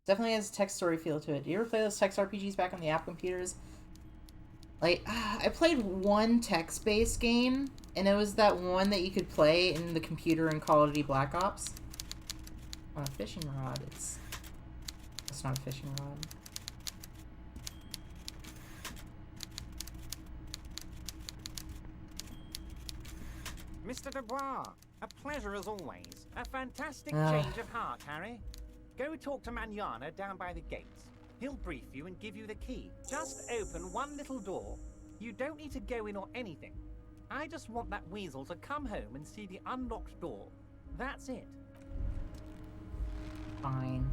Definitely has a text story feel to it. Do you ever play those text RPGs back on the app computers? Like, I played one text-based game, and it was that one that you could play in the computer in Call of Duty Black Ops. On a fishing rod, it's not a fishing rod. Mr. Dubois, a pleasure as always. A fantastic change of heart, Harry. Go talk to Manana down by the gates. He'll brief you and give you the key. Just open one little door. You don't need to go in or anything. I just want that weasel to come home and see the unlocked door. That's it. Fine.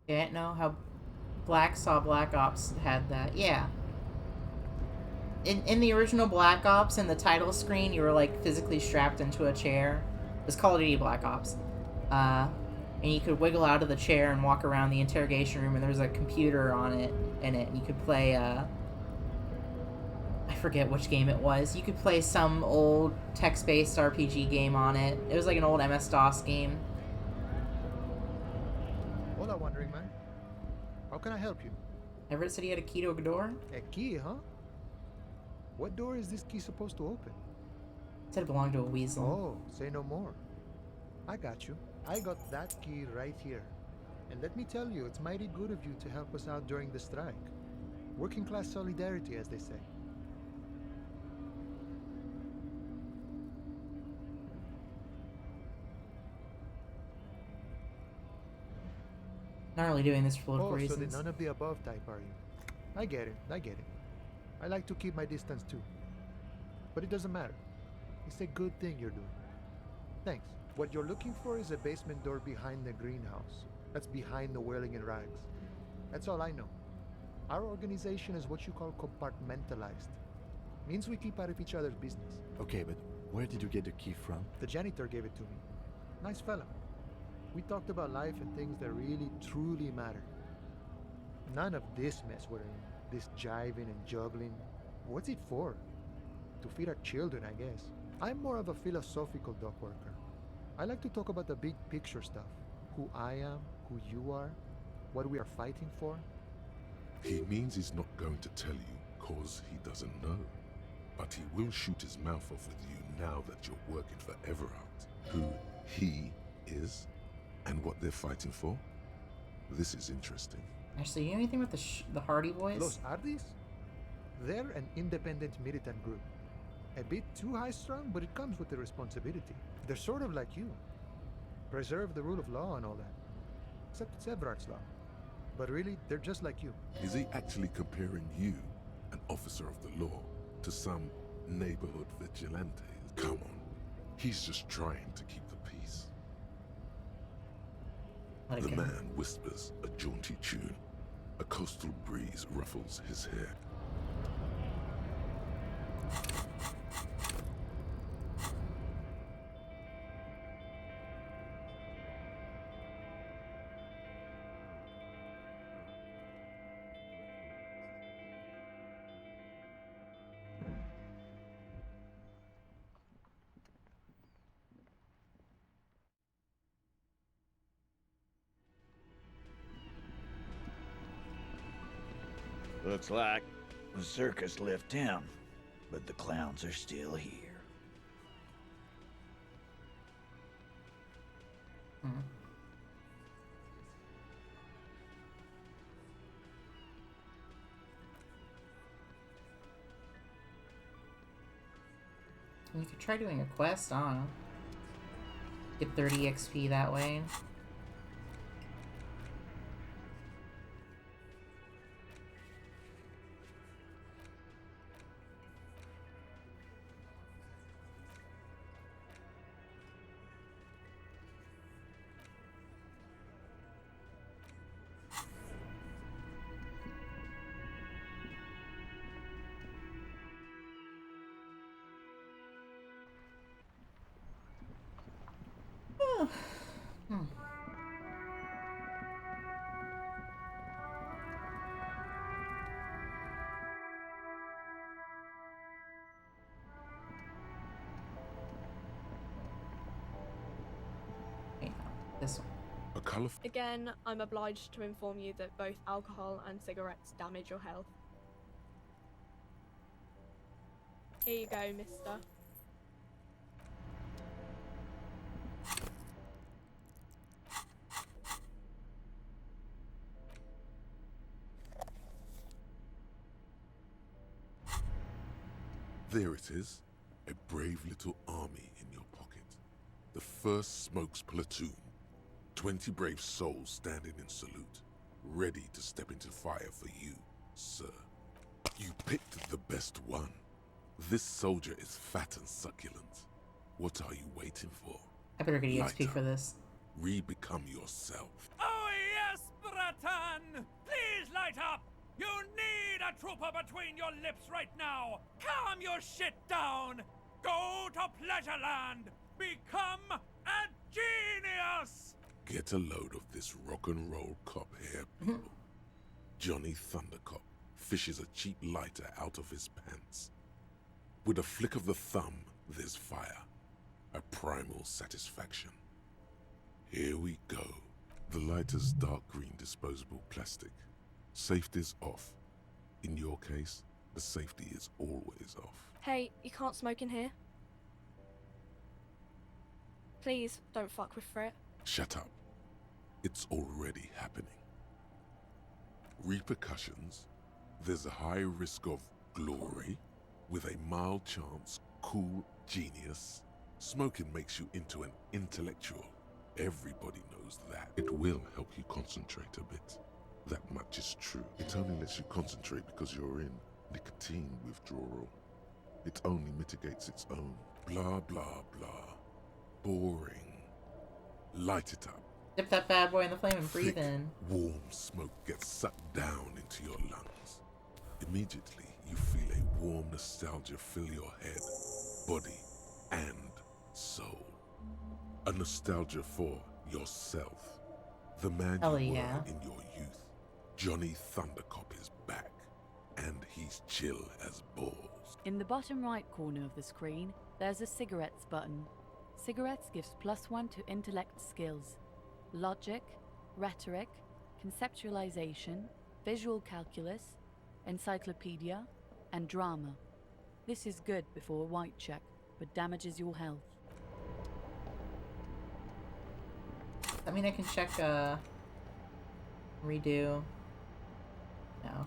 I didn't know how Black Ops had that. Yeah. In the original Black Ops, in the title screen, you were like physically strapped into a chair. It was Call of Duty Black Ops. And you could wiggle out of the chair and walk around the interrogation room, and there was a computer on it, and you could play, I forget which game it was. You could play some old text-based RPG game on it. It was like an old MS-DOS game. Hola, wandering man. How can I help you? Everett said he had a key to a door? A key, huh? What door is this key supposed to open? It said it belonged to a weasel. Oh, say no more. I got you. I got that key right here. And let me tell you, it's mighty good of you to help us out during the strike. Working class solidarity, as they say. Not really doing this for political So reasons. the none of the above type, are you? I get it. I like to keep my distance too. But it doesn't matter. It's a good thing you're doing. Thanks. What you're looking for is a basement door behind the greenhouse. That's behind the whirling in rags. That's all I know. Our organization is what you call compartmentalized. Means we keep out of each other's business. Okay, but where did you get the key from? The janitor gave it to me. Nice fella. We talked about life and things that really, truly matter. None of this mess we're in. This jiving and juggling. What's it for? To feed our children, I guess. I'm more of a philosophical dock worker. I like to talk about the big picture stuff. Who I am, who you are, what we are fighting for. He means he's not going to tell you, cause he doesn't know. But he will shoot his mouth off with you now that you're working for Everard. Who he is, and what they're fighting for. This is interesting. Actually, you know anything about the Hardy Boys? Los Hardys? They're an independent militant group. A bit too high-strung, but it comes with the responsibility. They're sort of like you. Preserve the rule of law and all that. Except it's Everard's law. But really, they're just like you. Is he actually comparing you, an officer of the law, to some neighborhood vigilante? Come on. He's just trying to keep the peace. The man whispers a jaunty tune. A coastal breeze ruffles his hair. Looks like the circus left town, but the clowns are still here. You could try doing a quest, I don't know. Get 30 XP that way. Hmm. This one. A colorful. Again, I'm obliged to inform you that both alcohol and cigarettes damage your health. Here you go, mister. There it is. A brave little army in your pocket. The first Smokes platoon. 20 brave souls standing in salute, ready to step into fire for you, sir. You picked the best one. This soldier is fat and succulent. What are you waiting for? I better get Light EXP up. for this. Re-become yourself. Oh yes, Bratan! Please light up! You need a trooper between your lips right now! Calm your shit down! Go to Pleasureland! Become a genius! Get a load of this rock and roll cop here, people. Johnny Thundercop fishes a cheap lighter out of his pants. With a flick of the thumb, there's fire. A primal satisfaction. Here we go. The lighter's dark green disposable plastic. Safety's off. In your case, the safety is always off. Hey, you can't smoke in here. Please, don't fuck with Frit. Shut up. It's already happening. Repercussions. There's a high risk of glory with a mild chance, cool genius. Smoking makes you into an intellectual. Everybody knows that. It will help you concentrate a bit. That much is true. It only lets you concentrate because you're in nicotine withdrawal. It only mitigates its own. Blah, blah, blah. Boring. Light it up. Dip that bad boy in the flame and breathe Thick, in. warm smoke gets sucked down into your lungs. Immediately, you feel a warm nostalgia fill your head, body, and soul. A nostalgia for yourself. The man Hell you yeah. were in your youth. Johnny Thundercop is back, and he's chill as balls. In the bottom right corner of the screen, there's a cigarettes button. Cigarettes gives +1 to intellect skills. Logic, rhetoric, conceptualization, visual calculus, encyclopedia, and drama. This is good before a white check, but damages your health. I mean, I can check, redo. No.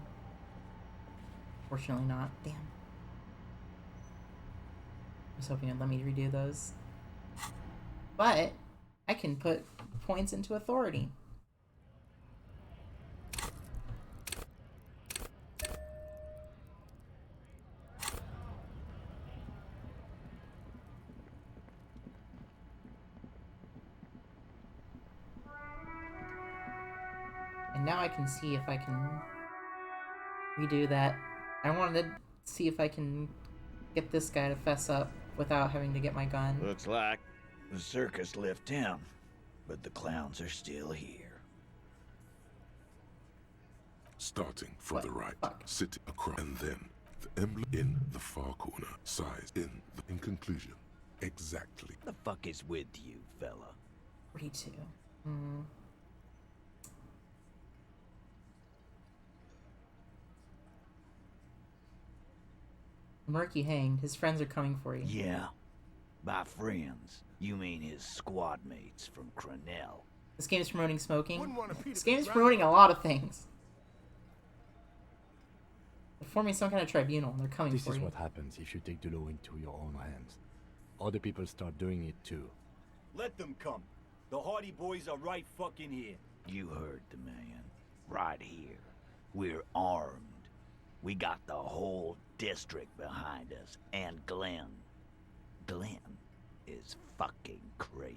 Fortunately not. Damn. I was hoping it'd let me redo those. But I can put points into authority. And now I can see if I can redo that. I wanted to see if I can get this guy to fess up without having to get my gun. Looks like the circus left town, but the clowns are still here. Starting from the right, sitting across, and then the emblem in the far corner, size in conclusion, exactly. The fuck is with you, fella? 42. Murky hanged. His friends are coming for you. Yeah. By friends, you mean his squad mates from Cronell. This game is promoting smoking. This game is promoting a lot of things. They're forming some kind of tribunal and they're coming This for is you. what happens if you take the law into your own hands. other people start doing it too. Let them come. The Hardy Boys are right fucking here. You heard the man. Right here. We're armed. We got the whole district behind us, and Glenn. Glenn is fucking crazy.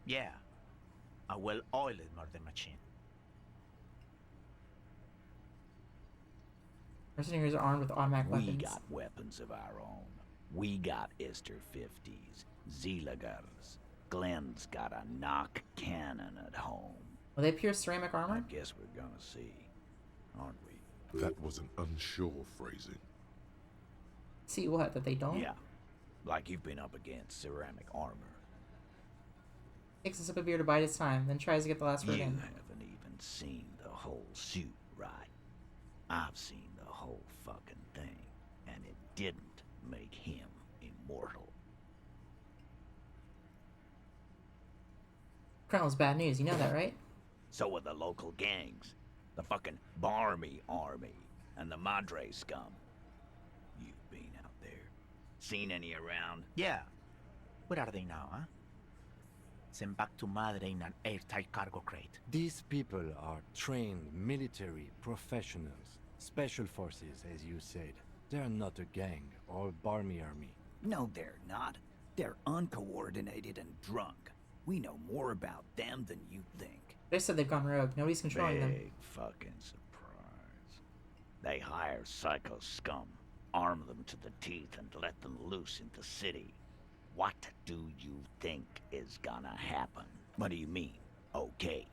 Yeah. A well-oiled murder machine. Mercenaries are armed with automatic weapons. We got weapons of our own. We got Ister 50s, Zealagars. Glenn's got a knock cannon at home. Will they pierce ceramic armor? I guess we're gonna see, aren't we? That was an unsure phrasing. See what? That they don't? Yeah. Like you've been up against ceramic armor. Takes a sip of beer to bide his time, then tries to get the last word You in. haven't even seen the whole suit, right? I've seen the whole fucking thing, and it didn't make him immortal. Colonel's bad news, you know that, right? So are the local gangs. The fucking Barmy Army and the Madre scum. You've been out there. Seen any around? Yeah. Where are they now, huh? Sent back to Madre in an airtight cargo crate. These people are trained military professionals. Special forces, as you said. They're not a gang or Barmy army. No, they're not. They're uncoordinated and drunk. We know more about them than you think. They said they've gone rogue. Nobody's controlling them. Big fucking surprise. They hire psycho scum, arm them to the teeth, and let them loose in the city. What do you think is gonna happen? What do you mean, okay?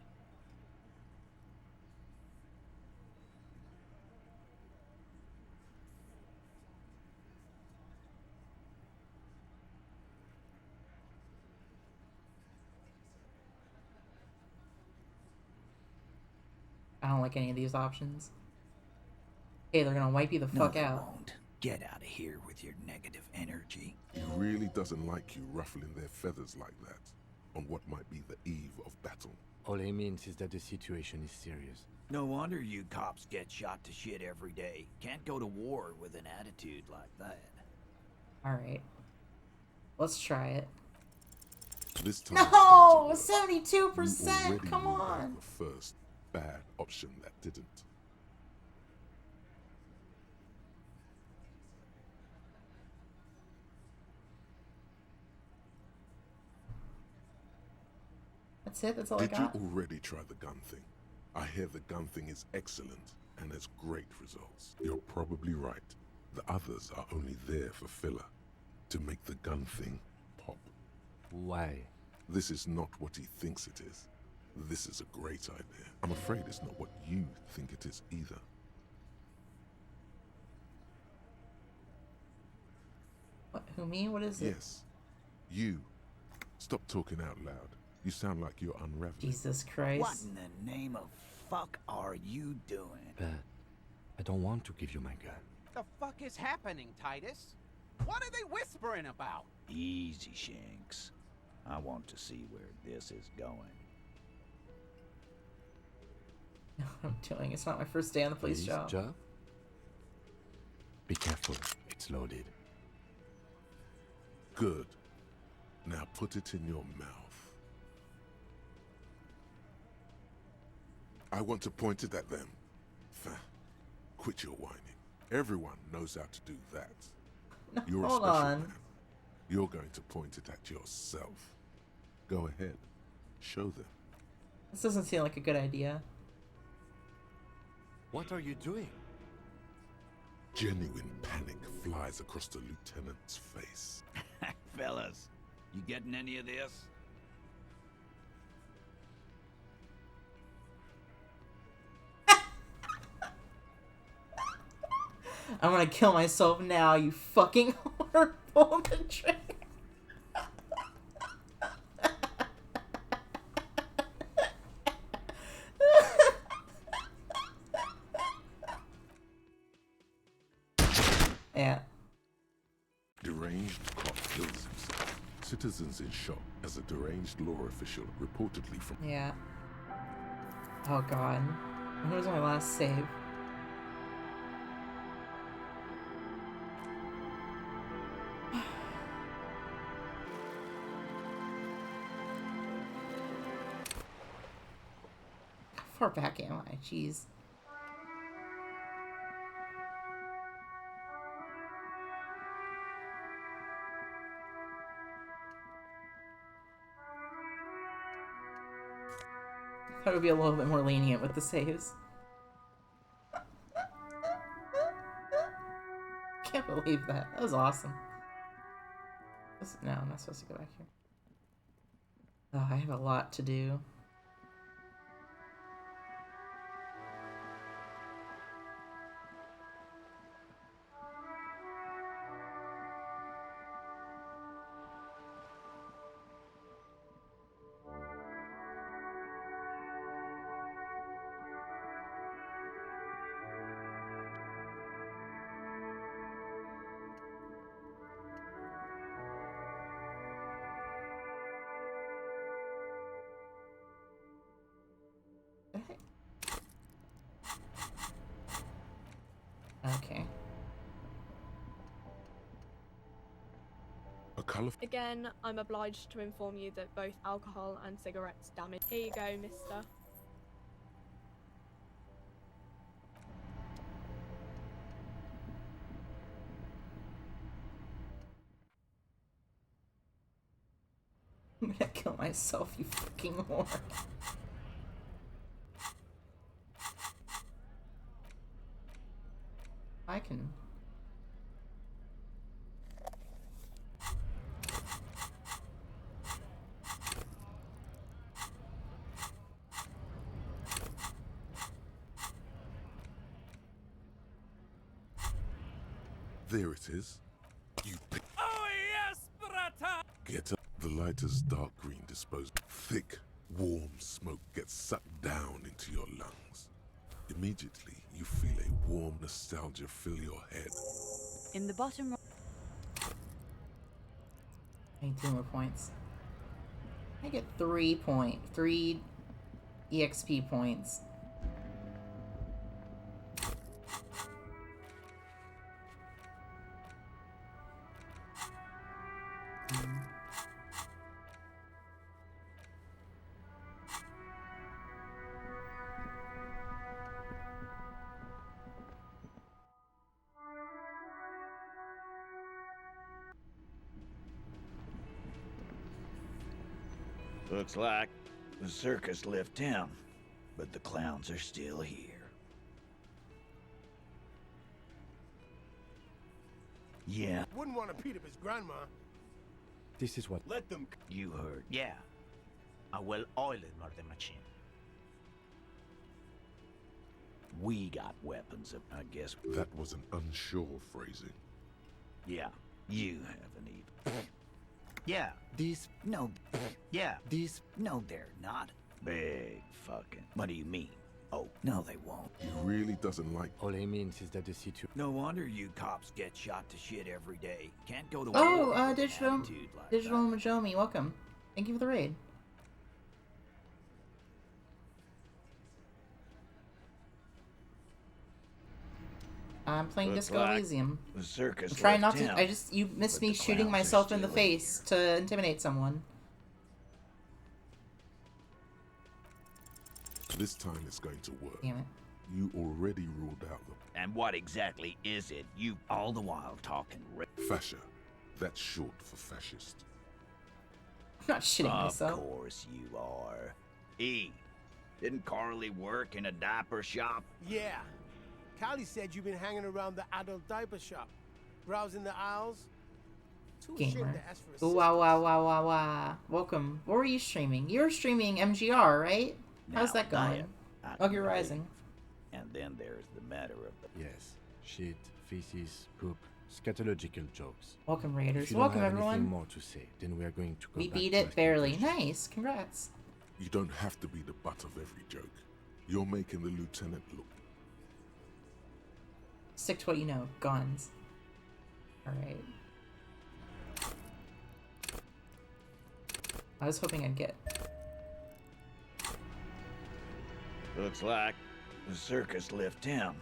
I don't like any of these options. Hey, they're gonna wipe you the fuck they out. won't. Get out of here with your negative energy. He really doesn't like you ruffling their feathers like that on what might be the eve of battle. All he means is that the situation is serious. No wonder you cops get shot to shit every day. Can't go to war with an attitude like that. Alright. Let's try it. This time No! it's going to work. 72%! You already Come ruled out on! the first bad option that didn't. That's it? That's all Did I you got? already try the gun thing? I hear the gun thing is excellent and has great results. You're probably right. The others are only there for filler, to make the gun thing pop. Why? This is not what he thinks it is. This is a great idea. I'm afraid it's not what you think it is either. What, who, me? What is it? Yes. You. Stop talking out loud. You sound like you're unraveling. Jesus Christ. What in the name of fuck are you doing? But I don't want to give you my gun. The fuck is happening, Titus? What are they whispering about? Easy, Shanks. I want to see where this is going. What I'm doing. It's not my first day on the police job. Be careful. It's loaded. Good. Now put it in your mouth. I want to point it at them. Quit your whining. Everyone knows how to do that. No, You're a hold special on. man. You're going to point it at yourself. Go ahead. Show them. This doesn't seem like a good idea. What are you doing? Genuine panic flies across the lieutenant's face. Fellas, you getting any of this? I'm gonna kill myself now, you fucking whore. Pull the trigger. Yeah. Deranged cop kills himself. Citizens in shock as a deranged law official reportedly from... Yeah. Oh god. When was my last save? far back am I? Jeez. I thought it would be a little bit more lenient with the saves. Can't believe that. That was awesome. No, I'm not supposed to go back here. Oh, I have a lot to do. Okay. A color. Again, I'm obliged to inform you that both alcohol and cigarettes damage. Here you go, mister. I'm gonna kill myself, you fucking whore. I can. There it is. You pick. Oh yes, brata! Get up. The lighter's dark green disposed. Thick, warm smoke gets sucked down into your lungs. Immediately, you feel a warm nostalgia fill your head. In the bottom right. I need 2 more points. I get 3 EXP points. Looks like the circus left town, but the clowns are still here. Yeah. Wouldn't want to beat up his grandma. This is what... Let them... You heard. Yeah. A well-oiled murder machine. We got weapons, I guess. That was an unsure phrasing. Yeah, you haven't even. Yeah. These... No. Yeah. These... No, they're not. Big fucking... What do you mean? Oh, no, they won't. He really doesn't like... All he means is that the situation... No wonder you cops get shot to shit every day. Can't go to Oh, war with Digital an attitude like Digital Majomi, welcome. Thank you for the raid. I'm playing Looks Disco like Elysium. the circus I'm trying not left to. town, You missed but me the shooting clowns are myself in the still face to intimidate someone. This time it's going to work. Damn it. You already ruled out the... And what exactly is it? You all the while talking... Fascia. That's short for fascist. I'm not shitting myself. Of course you are. E, didn't Carly work in a diaper shop? Yeah. Callie said you've been hanging around the adult diaper shop, browsing the aisles. Too ashamed Gamer. to ask for Ooh, assistance. wow, wow, wow, wow, wow. Welcome. What were you streaming? You're streaming MGR, right? How's that going? diet, I Oh, you're can rising. And then there's the matter of the... Yes. Shit, feces, poop, scatological jokes. Welcome, If Raiders. you don't Welcome, have everyone. anything more to say, then we are going to go We back beat to it asking barely. questions. Nice. Congrats. You don't have to be the butt of every joke. You're making the lieutenant look... Stick to what you know. Guns. Alright. I was hoping I'd get... Looks like the circus left town,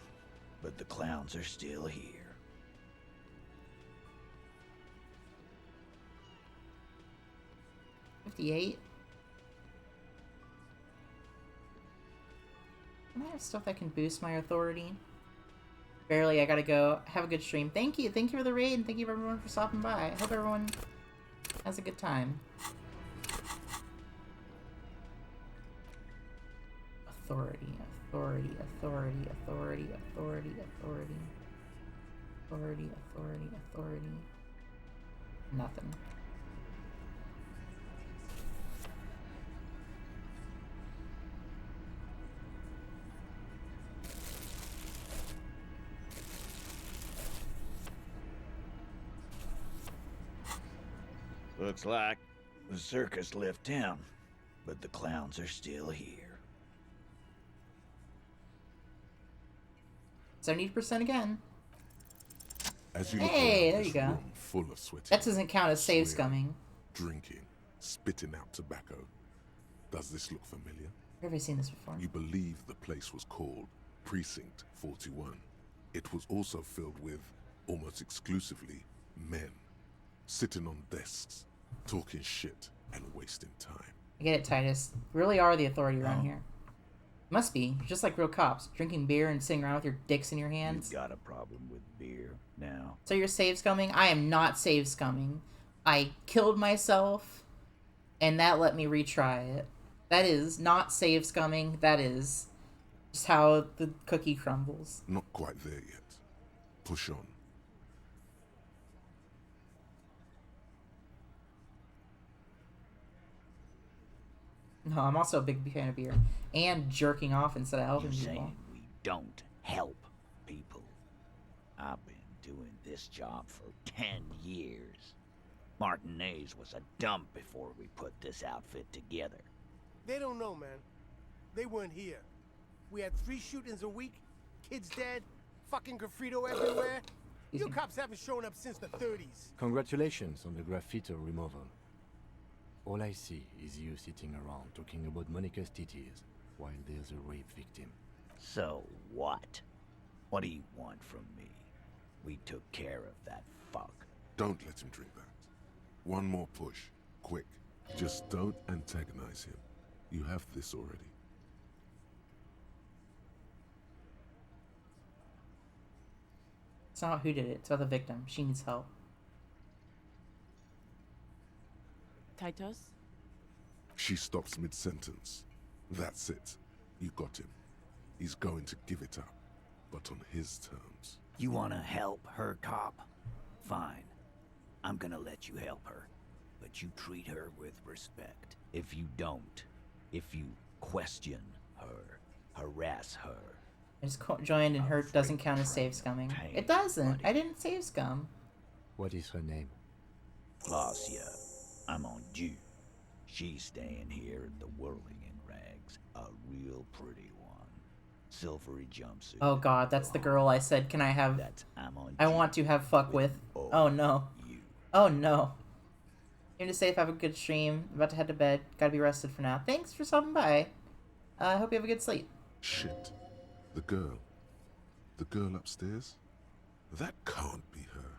but the clowns are still here. 58. Can I have stuff that can boost my authority? Barely, I gotta go. Have a good stream. Thank you. Thank you for the raid, and thank you everyone for stopping by. I hope everyone has a good time. Authority, authority, authority, authority, authority, authority. Authority, authority, authority. Nothing. Looks like the circus left town, but the clowns are still here. 70% again. As you look Hey, around there you this go. room full of sweaty That doesn't count as save swearing, scumming. drinking, spitting out tobacco. Does this look familiar? Have I seen this before? You believe the place was called Precinct 41. It was also filled with, almost exclusively, men. Sitting on desks, talking shit, and wasting time. I get it, Titus. We really are the authority around here. Must be. You're just like real cops. Drinking beer and sitting around with your dicks in your hands. You've got a problem with beer now. So you're save scumming? I am not save scumming. I killed myself, and that let me retry it. That is not save scumming. That is just how the cookie crumbles. Not quite there yet. Push on. No, I'm also a big fan of beer. And jerking off instead of helping You're people. saying we don't help people. I've been doing this job for 10 years. Martinez was a dump before we put this outfit together. They don't know, man. They weren't here. We had 3 shootings a week, kids dead, fucking graffito everywhere. You cops haven't shown up since the 30s. Congratulations on the graffiti removal. All I see is you sitting around talking about Monica's titties while there's a rape victim. So what? What do you want from me? We took care of that fuck. Don't let him drink that. One more push. Quick. Just don't antagonize him. You have this already. It's not who did it. It's about the victim. She needs help. Titus? She stops mid-sentence. That's it. You got him. He's going to give it up, but on his terms. You wanna help her, cop? Fine. I'm gonna let you help her. But you treat her with respect. If you don't, if you question her, harass her. I just joined and her doesn't count as save scumming. It doesn't. I didn't save scum. What is her name? Glacia, I'm on due. She's staying here in the whirling in rags. A real pretty one. Silvery jumpsuit. Oh god, that's the girl I said, can I have... I want to have fuck with. Oh no. Oh no. Here to safe, have a good stream. About to head to bed. Gotta be rested for now. Thanks for stopping by. I hope you have a good sleep. Shit. The girl. The girl upstairs? That can't be her.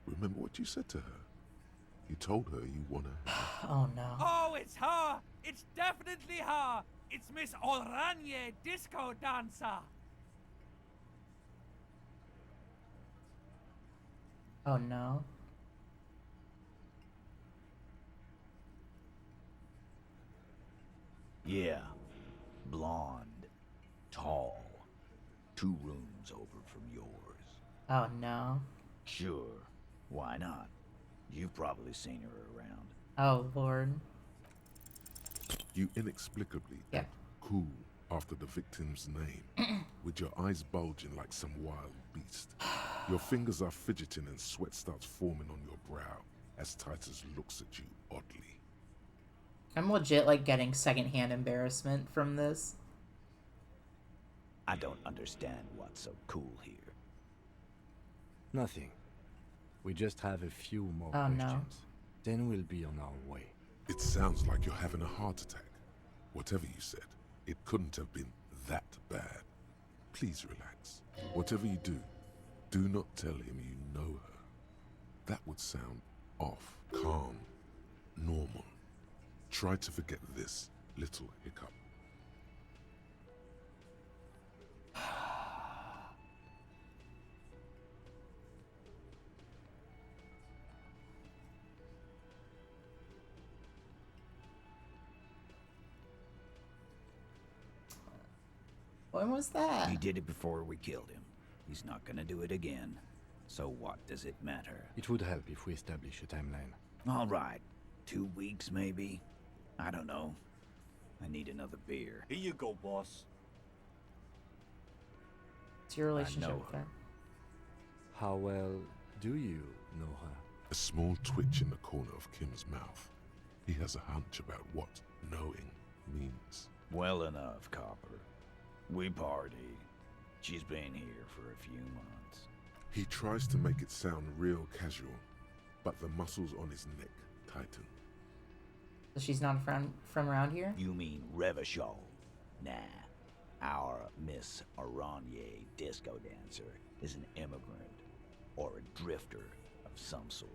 Remember what you said to her? You told her you wanna... Oh no. Oh, it's her! It's definitely her! It's Miss Oranje, disco dancer! Oh no. Yeah. Blonde. Tall. 2 rooms over from yours. Oh no. Sure. Why not? You've probably seen her around. Oh lord. You inexplicably act cool after the victim's name, with your eyes bulging like some wild beast. Your fingers are fidgeting and sweat starts forming on your brow as Titus looks at you oddly. I'm legit like getting secondhand embarrassment from this. I don't understand what's so cool here. Nothing. We just have a few more Oh, questions. no. Then we'll be on our way. It sounds like you're having a heart attack. Whatever you said, it couldn't have been that bad. Please relax. Whatever you do, do not tell him you know her. That would sound off, calm, normal. Try to forget this little hiccup. When was that? He did it before we killed him. He's not gonna do it again. So what does it matter? It would help if we establish a timeline. All right. 2 weeks, maybe? I don't know. I need another beer. Here you go, boss. It's your relationship know with her. How well do you know her? A small twitch in the corner of Kim's mouth. He has a hunch about what knowing means. Well enough, Copper. We party. She's been here for a few months. He tries to make it sound real casual, but the muscles on his neck tighten. So she's not from around here? You mean Revachol? Nah. Our Miss Aranye disco dancer is an immigrant or a drifter of some sort.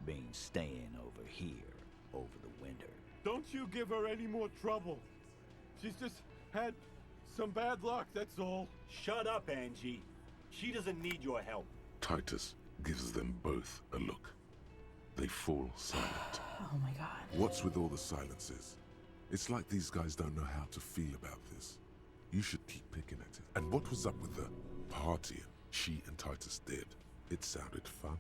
Been staying over here over the winter. Don't you give her any more trouble. She's just had some bad luck, that's all. Shut up, Angie. She doesn't need your help. Titus gives them both a look. They fall silent. Oh my god. What's with all the silences? It's like these guys don't know how to feel about this. You should keep picking at it. And what was up with the partying she and Titus did? It sounded fun.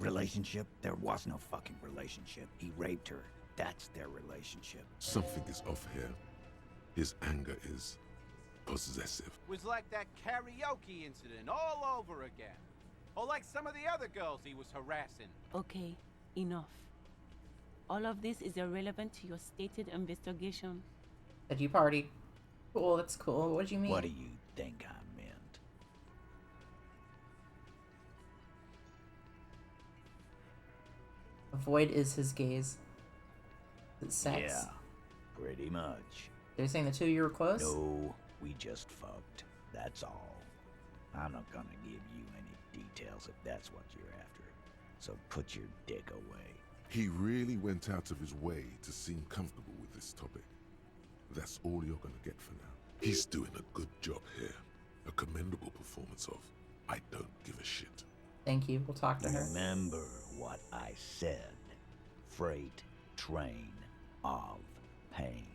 Relationship? There was no fucking relationship. He raped her. That's their relationship. Something is off here. His anger is possessive. Was like that karaoke incident all over again. Or like some of the other girls he was harassing. Okay, enough. All of this is irrelevant to your stated investigation. Did you party? Cool, that's cool. What do you mean? What do you think I meant? Avoid is his gaze. It's sex. Yeah, pretty much. They're saying the two of you were close? No, we just fucked. That's all. I'm not gonna give you any details if that's what you're after. So put your dick away. He really went out of his way to seem comfortable with this topic. That's all you're gonna get for now. He's doing a good job here. A commendable performance of I don't give a shit. Thank you. We'll talk to her. Remember what I said. Freight train of pain.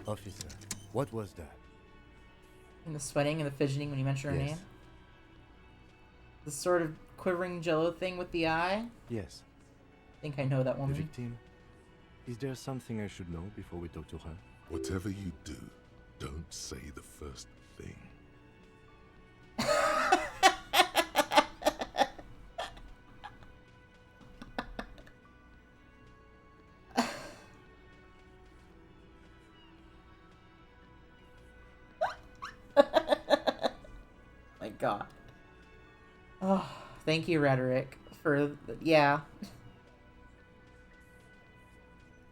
Officer, what was that? And the sweating and the fidgeting when you mention her Yes. name? The sort of quivering jello thing with the eye? Yes. I think I know that The woman. victim? Is there something I should know before we talk to her? Whatever you do, don't say the first thing. My god. Oh, thank you, Rhetoric, for yeah.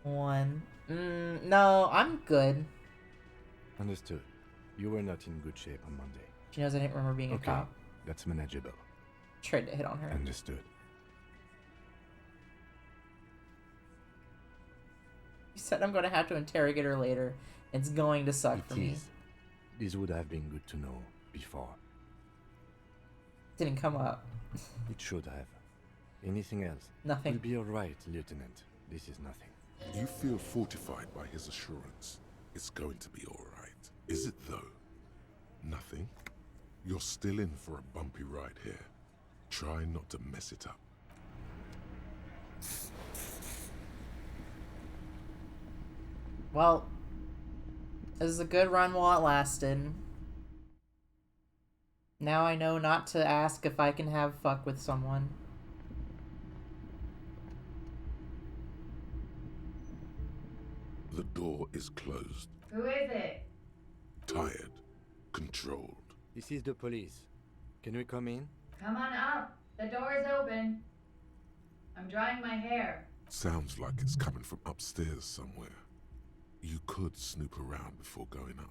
One. No, I'm good. Understood. You were not in good shape on Monday. She knows I didn't remember being a Okay, cop. that's manageable. Tried to hit on her. Understood. You said I'm going to have to interrogate her later. It's going to suck for me. This would have been good to know before. Didn't come up. It should have. Anything else? Nothing. You'll be alright, Lieutenant. This is nothing. You feel fortified by his assurance. It's going to be alright. Is it though? Nothing? You're still in for a bumpy ride here. Try not to mess it up. Well, it was a good run while it lasted. Now I know not to ask if I can have fuck with someone. The door is closed. Who is it? Tired. Controlled. This is the police. Can we come in? Come on up. The door is open. I'm drying my hair. Sounds like it's coming from upstairs somewhere. You could snoop around before going up.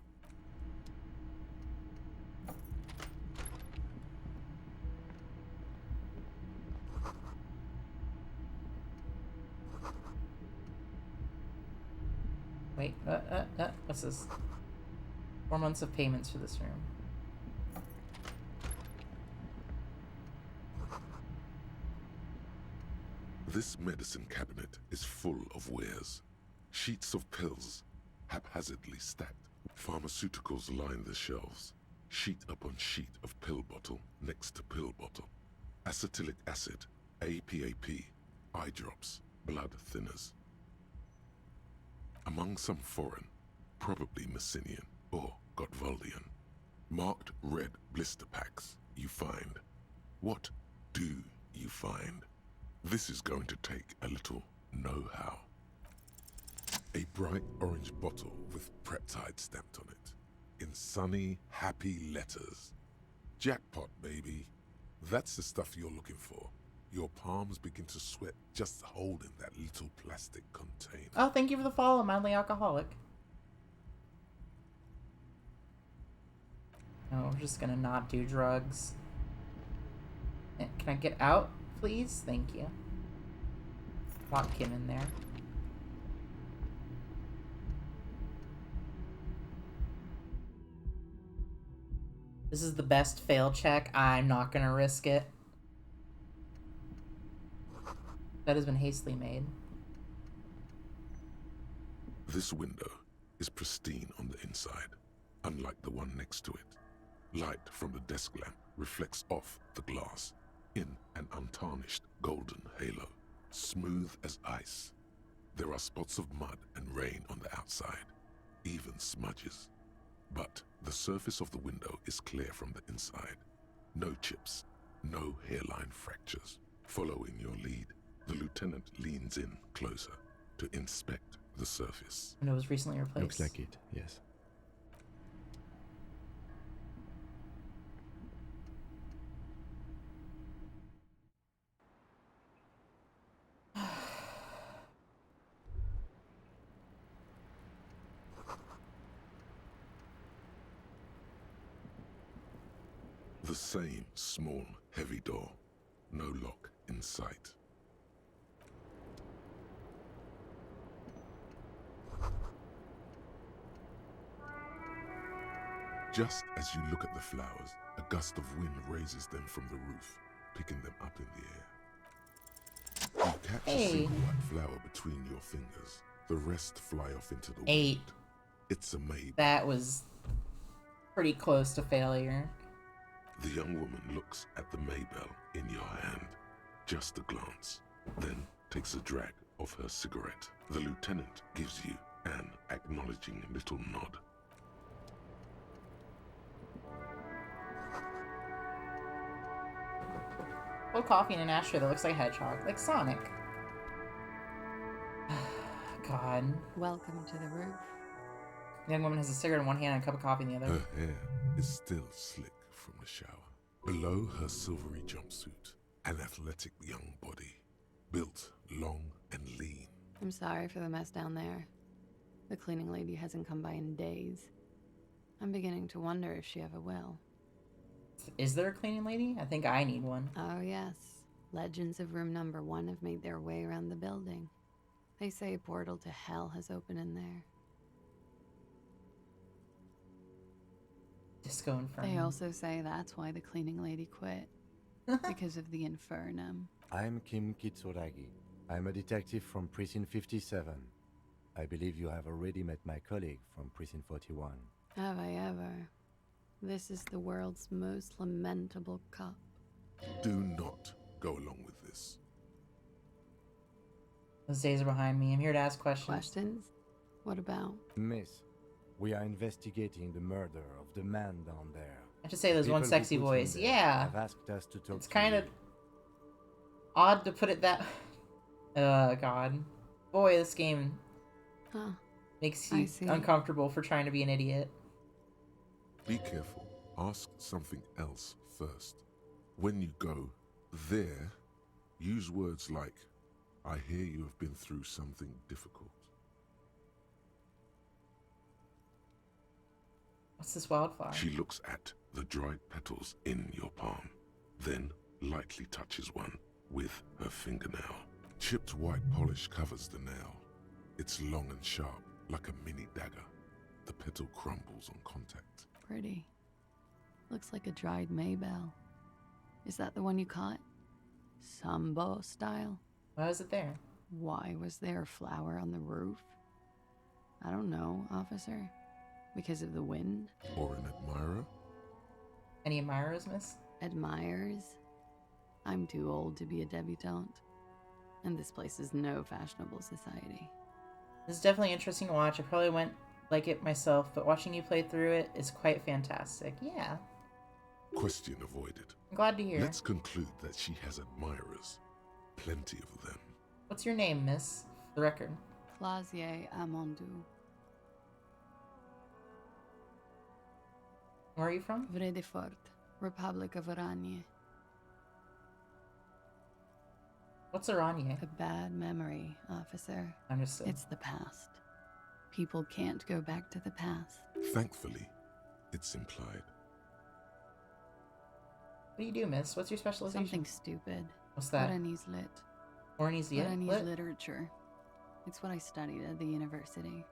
Wait, what's this? 4 months of payments for this room. This medicine cabinet is full of wares. Sheets of pills, haphazardly stacked. Pharmaceuticals line the shelves. Sheet upon sheet of pill bottle next to pill bottle. Acetylic acid, APAP, eye drops, blood thinners. Among some foreign, probably Messinian or Gottwaldian, marked red blister packs you find. What do you find? This is going to take a little know-how. A bright orange bottle with Preptide stamped on it, in sunny, happy letters. Jackpot, baby. That's the stuff you're looking for. Your palms begin to sweat just holding that little plastic container. Oh, thank you for the follow, Manly Alcoholic. No, we're just gonna not do drugs. Can I get out, please? Thank you. Lock Kim in there. This is the best fail check. I'm not gonna risk it. That has been hastily made. This window is pristine on the inside, unlike the one next to it. Light from the desk lamp reflects off the glass in an untarnished golden halo, smooth as ice. There are spots of mud and rain on the outside, even smudges. But the surface of the window is clear from the inside. No chips, no hairline fractures. Following your lead, the lieutenant leans in closer to inspect the surface. And it was recently replaced. Looks like it, yes. The same small, heavy door. No lock in sight. Just as you look at the flowers, a gust of wind raises them from the roof, picking them up in the air. You catch a single white flower between your fingers. The rest fly off into the wind. It's a maybe. That was pretty close to failure. The young woman looks at the Maybell in your hand, just a glance, then takes a drag of her cigarette. The lieutenant gives you an acknowledging little nod. Cold coffee in an ashtray that looks like a hedgehog, like Sonic. God. Welcome to the roof. The young woman has a cigarette in one hand and a cup of coffee in the other. Her hair is still slick from the shower. Below her silvery jumpsuit, an athletic young body, built long and lean. I'm sorry for the mess down there. The cleaning lady hasn't come by in days. I'm beginning to wonder if she ever will. Is there a cleaning lady? I think I need one. Oh, yes. Legends of room number 1 have made their way around the building. They say a portal to hell has opened in there. Disco Inferno. They also say that's why the cleaning lady quit. Because of the infernum. I'm Kim Kitsuragi. I'm a detective from Precinct 57. I believe you have already met my colleague from Precinct 41. Have I ever? This is the world's most lamentable cup. Do not go along with this. Those days are behind me. I'm here to ask questions. Questions? What about? Miss, we are investigating the murder of the man down there. I have to say there's one sexy voice. Yeah. Have asked us to talk it's kind of odd to put it that... God. Boy, this game makes you uncomfortable for trying to be an idiot. Be careful. Ask something else first. When you go there, use words like, I hear you have been through something difficult. What's this wildflower? She looks at the dried petals in your palm, then lightly touches one with her fingernail. Chipped white polish covers the nail. It's long and sharp, like a mini dagger. The petal crumbles on contact. Pretty. Looks like a dried maybell. Is that the one you caught? Sambo style? Why was it there? Why was there a flower on the roof? I don't know, officer. Because of the wind? Or an admirer? Any admirers, miss? Admirers? I'm too old to be a debutante. And this place is no fashionable society. This is definitely interesting to watch. I probably wouldn't like it myself, but watching you play through it is quite fantastic. Yeah. Question avoided. I'm glad to hear. Let's conclude that she has admirers. Plenty of them. What's your name, miss? For the record. Clausier Amandou. Where are you from? Vredefort, Republic of Oranje. What's Oranje? A bad memory, officer. Understood. It's the past. People can't go back to the past. Thankfully, it's implied. What do you do, miss? What's your specialization? Something stupid. What's that? Oranese lit. Oranese Oranese literature. It's what I studied at the university.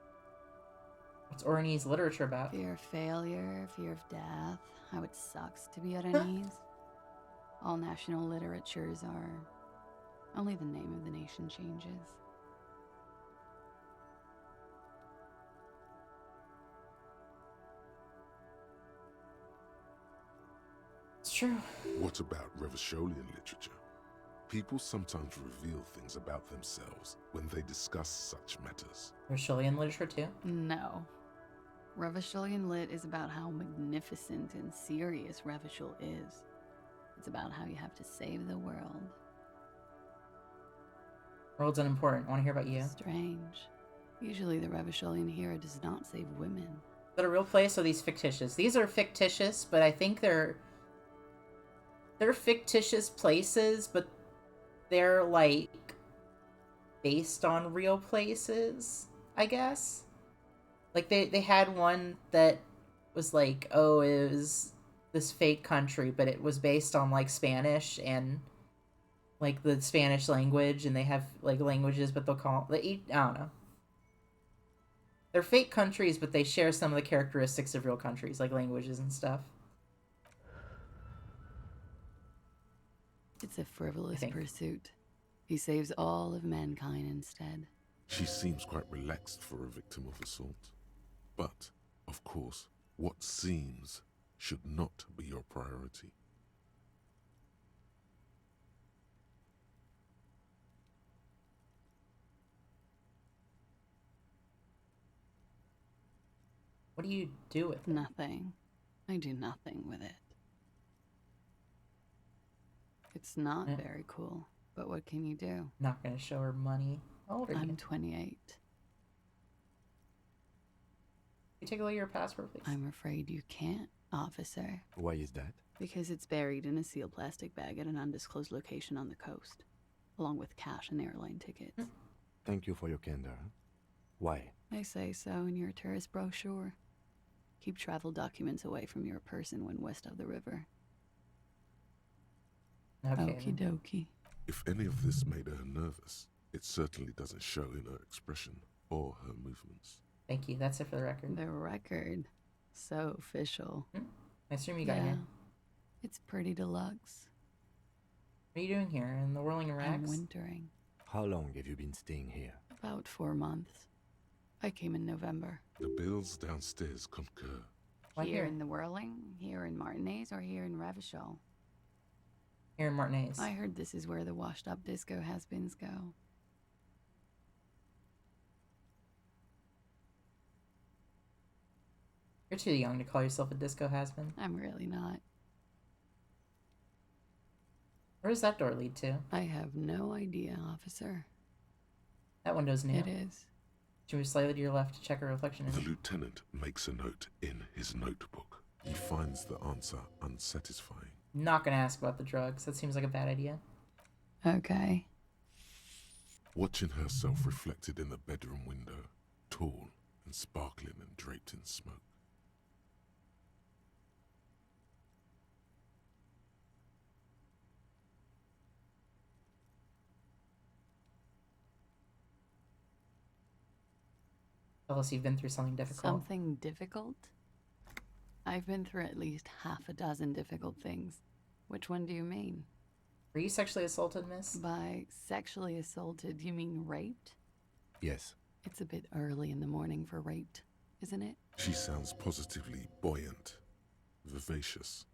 What's Oranese literature about? Fear of failure, fear of death, how it sucks to be Oranese. All national literatures are... Only the name of the nation changes. It's true. What about Revacholian literature? People sometimes reveal things about themselves when they discuss such matters. Revacholian literature too? No. Revacholian lit is about how magnificent and serious Revachol is. It's about how you have to save the world. World's unimportant. I want to hear about you. Strange. Usually the Revacholian hero does not save women. Is that a real place or are these fictitious? These are fictitious, but I think they're fictitious places, but they're like based on real places, I guess. Like they had one that was like, oh, it was this fake country, but it was based on like Spanish and like the Spanish language, and they have like languages, but they'll call I don't know. They're fake countries, but they share some of the characteristics of real countries, like languages and stuff. It's a frivolous pursuit. He saves all of mankind instead. She seems quite relaxed for a victim of assault. But, of course, what seems should not be your priority. What do you do with it? Nothing. I do nothing with it. It's not very cool, but what can you do? Not gonna show her money. How old are you? I'm 28. You take a look at your passport, please. I'm afraid you can't, officer. Why is that? Because it's buried in a sealed plastic bag at an undisclosed location on the coast, along with cash and airline tickets. Thank you for your candor. Why? They say so in your tourist brochure. Keep travel documents away from your person when west of the river. Okay. Okie dokie. If any of this made her nervous, it certainly doesn't show in her expression or her movements. Thank you. That's it for the record. The record. So official. I assume you got here. It's pretty deluxe. What are you doing here? In the Whirling Racks? I'm wintering. How long have you been staying here? About 4 months. I came in November. The bills downstairs concur. Here in the Whirling? Here in Martinez? Or here in Revachol? Here in Martinez. I heard this is where the washed-up disco has-beens go. You're too young to call yourself a disco has-been. I'm really not. Where does that door lead to? I have no idea, officer. That window's new. It is. Should we move slightly to your left to check a reflection in The it? lieutenant makes a note in his notebook. He finds the answer unsatisfying. Not gonna ask about the drugs. That seems like a bad idea. Okay. Watching herself reflected in the bedroom window, tall and sparkling and draped in smoke. Tell us you've been through something difficult. Something difficult? I've been through at least half a dozen difficult things. Which one do you mean? Were you sexually assaulted, miss? By sexually assaulted, you mean raped? Yes. It's a bit early in the morning for raped, isn't it? She sounds positively buoyant, vivacious,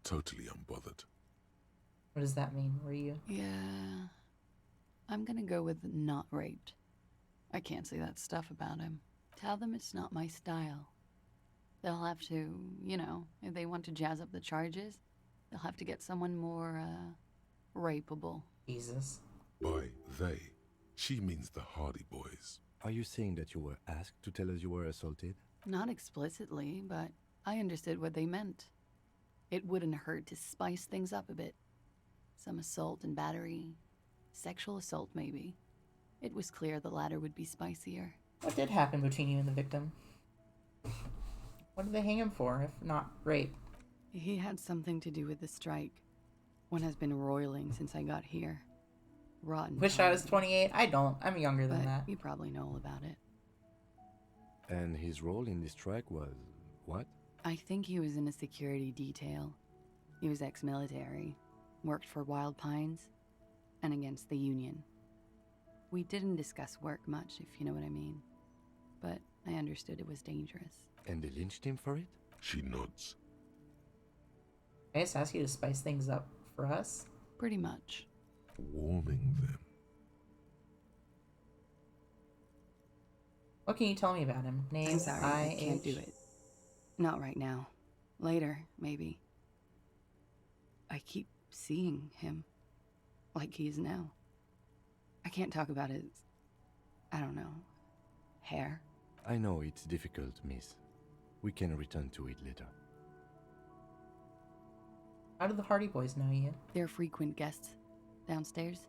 totally unbothered. What does that mean? Were you? Yeah. I'm gonna go with not raped. I can't say that stuff about him. Tell them it's not my style. They'll have to, you know, if they want to jazz up the charges, they'll have to get someone more, rapeable. Jesus. By they, she means the Hardy Boys. Are you saying that you were asked to tell us you were assaulted? Not explicitly, but I understood what they meant. It wouldn't hurt to spice things up a bit. Some assault and battery. Sexual assault, maybe. It was clear the latter would be spicier. What did happen between you and the victim? What did they hang him for, if not rape? He had something to do with the strike. One has been roiling since I got here. Rotten. Wish I was 28. I don't. I'm younger than But that. you probably know all about it. And his role in this strike was what? I think he was in a security detail. He was ex-military, worked for Wild Pines, and against the Union. We didn't discuss work much, if you know what I mean. But I understood it was dangerous. And they lynched him for it? She nods. I just ask you to spice things up for us? Pretty much. Warming them. What can you tell me about him? Name, I'm sorry, I can't do it. Not right now. Later, maybe. I keep seeing him. Like he is now. I can't talk about his... I don't know. Hair. I know it's difficult, miss. We can return to it later. How do the Hardy Boys know you? They're frequent guests. Downstairs.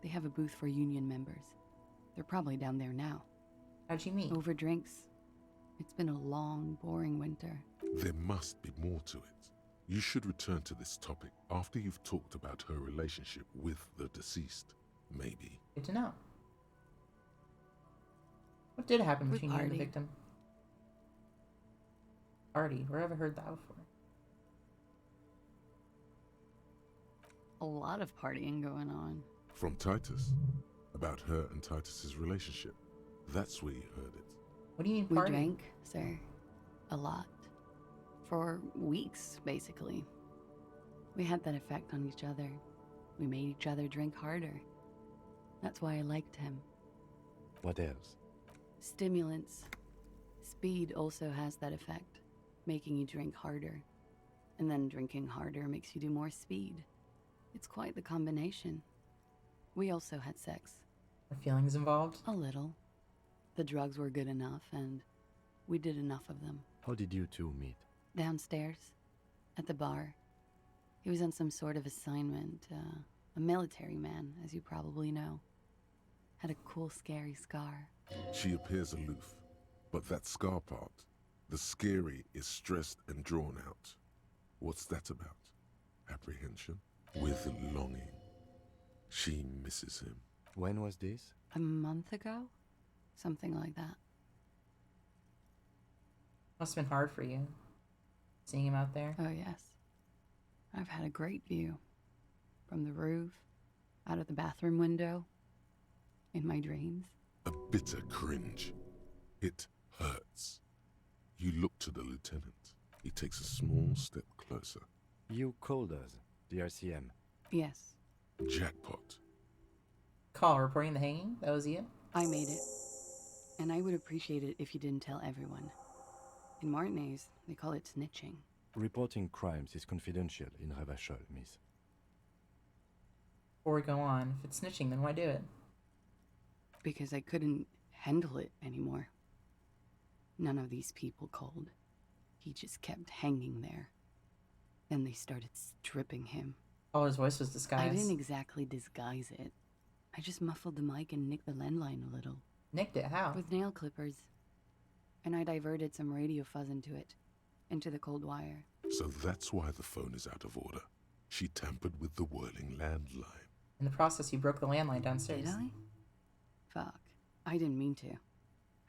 They have a booth for Union members. They're probably down there now. How'd you meet? Over drinks. It's been a long, boring winter. There must be more to it. You should return to this topic after you've talked about her relationship with the deceased. Maybe. Good to know. What did happen With between you and the Hardy. victim? Hardy. Where have I heard that before? A lot of partying going on. From Titus. About her and Titus's relationship. That's where you heard it. What do you mean We party? drank, sir. A lot. For weeks, basically. We had that effect on each other. We made each other drink harder. That's why I liked him. What else? Stimulants. Speed also has that effect, making you drink harder. And then drinking harder makes you do more speed. It's quite the combination. We also had sex. Are feelings involved? A little. The drugs were good enough, and we did enough of them. How did you two meet? Downstairs, at the bar. He was on some sort of assignment, a military man, as you probably know. Had a cool, scary scar. She appears aloof, but that scar part, the scary, is stressed and drawn out. What's that about? Apprehension? With longing. She misses him. When was this? A month ago? Something like that. Must have been hard for you. Seeing him out there. Oh, yes. I've had a great view. From the roof, out of the bathroom window, in my dreams. A bitter cringe. It hurts. You look to the lieutenant. He takes a small step closer. You called us, the RCM. Yes, Jackpot. Call reporting the hanging? That was you? I made it. And I would appreciate it if you didn't tell everyone. In Martinez, they call it snitching. Reporting crimes is confidential in Ravachol, miss. Before we go on, if it's snitching, then why do it? Because I couldn't handle it anymore. None of these people called. He just kept hanging there. Then they started stripping him. Oh, his voice was disguised. I didn't exactly disguise it. I just muffled the mic and nicked the landline a little. Nicked it? How? With nail clippers. And I diverted some radio fuzz into it. Into the cold wire. So that's why the phone is out of order. She tampered with the whirling landline. In the process, you broke the landline downstairs. Did I? Fuck. I didn't mean to.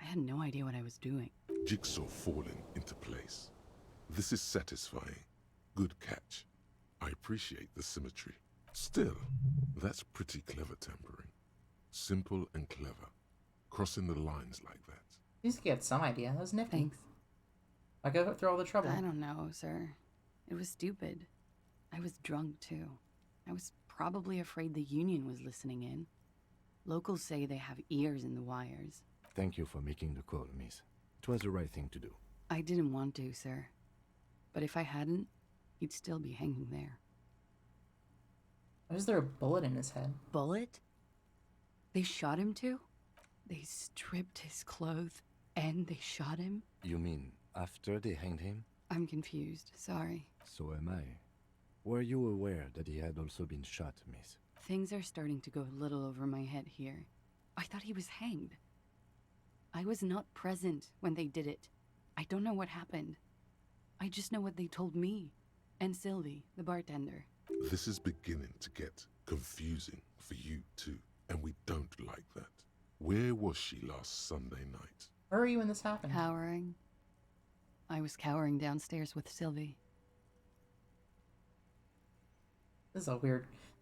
I I had no idea what I was doing. Jigsaw falling into place. This is satisfying. Good catch. I appreciate the symmetry. Still, that's pretty clever tampering. Simple and clever. Crossing the lines like that. You just get some idea. That was nifty. Thanks. I go through all the trouble. I don't know, sir. It was stupid. I was drunk, too. I was probably afraid the Union was listening in. Locals say they have ears in the wires. Thank you for making the call, miss. It was the right thing to do. I didn't want to, sir. But if I hadn't, he'd still be hanging there. Why is there a bullet in his head? Bullet? They shot him too? They stripped his clothes and they shot him? You mean after they hanged him? I'm confused, sorry. So am I. Were you aware that he had also been shot, miss? Things are starting to go a little over my head here. I thought he was hanged. I was not present when they did it. I don't know what happened. I just know what they told me. And Sylvie, the bartender. This is beginning to get confusing for you too, and we don't like that. Where was she last Sunday night? Where were you when this happened? Cowering. I was cowering downstairs with Sylvie. This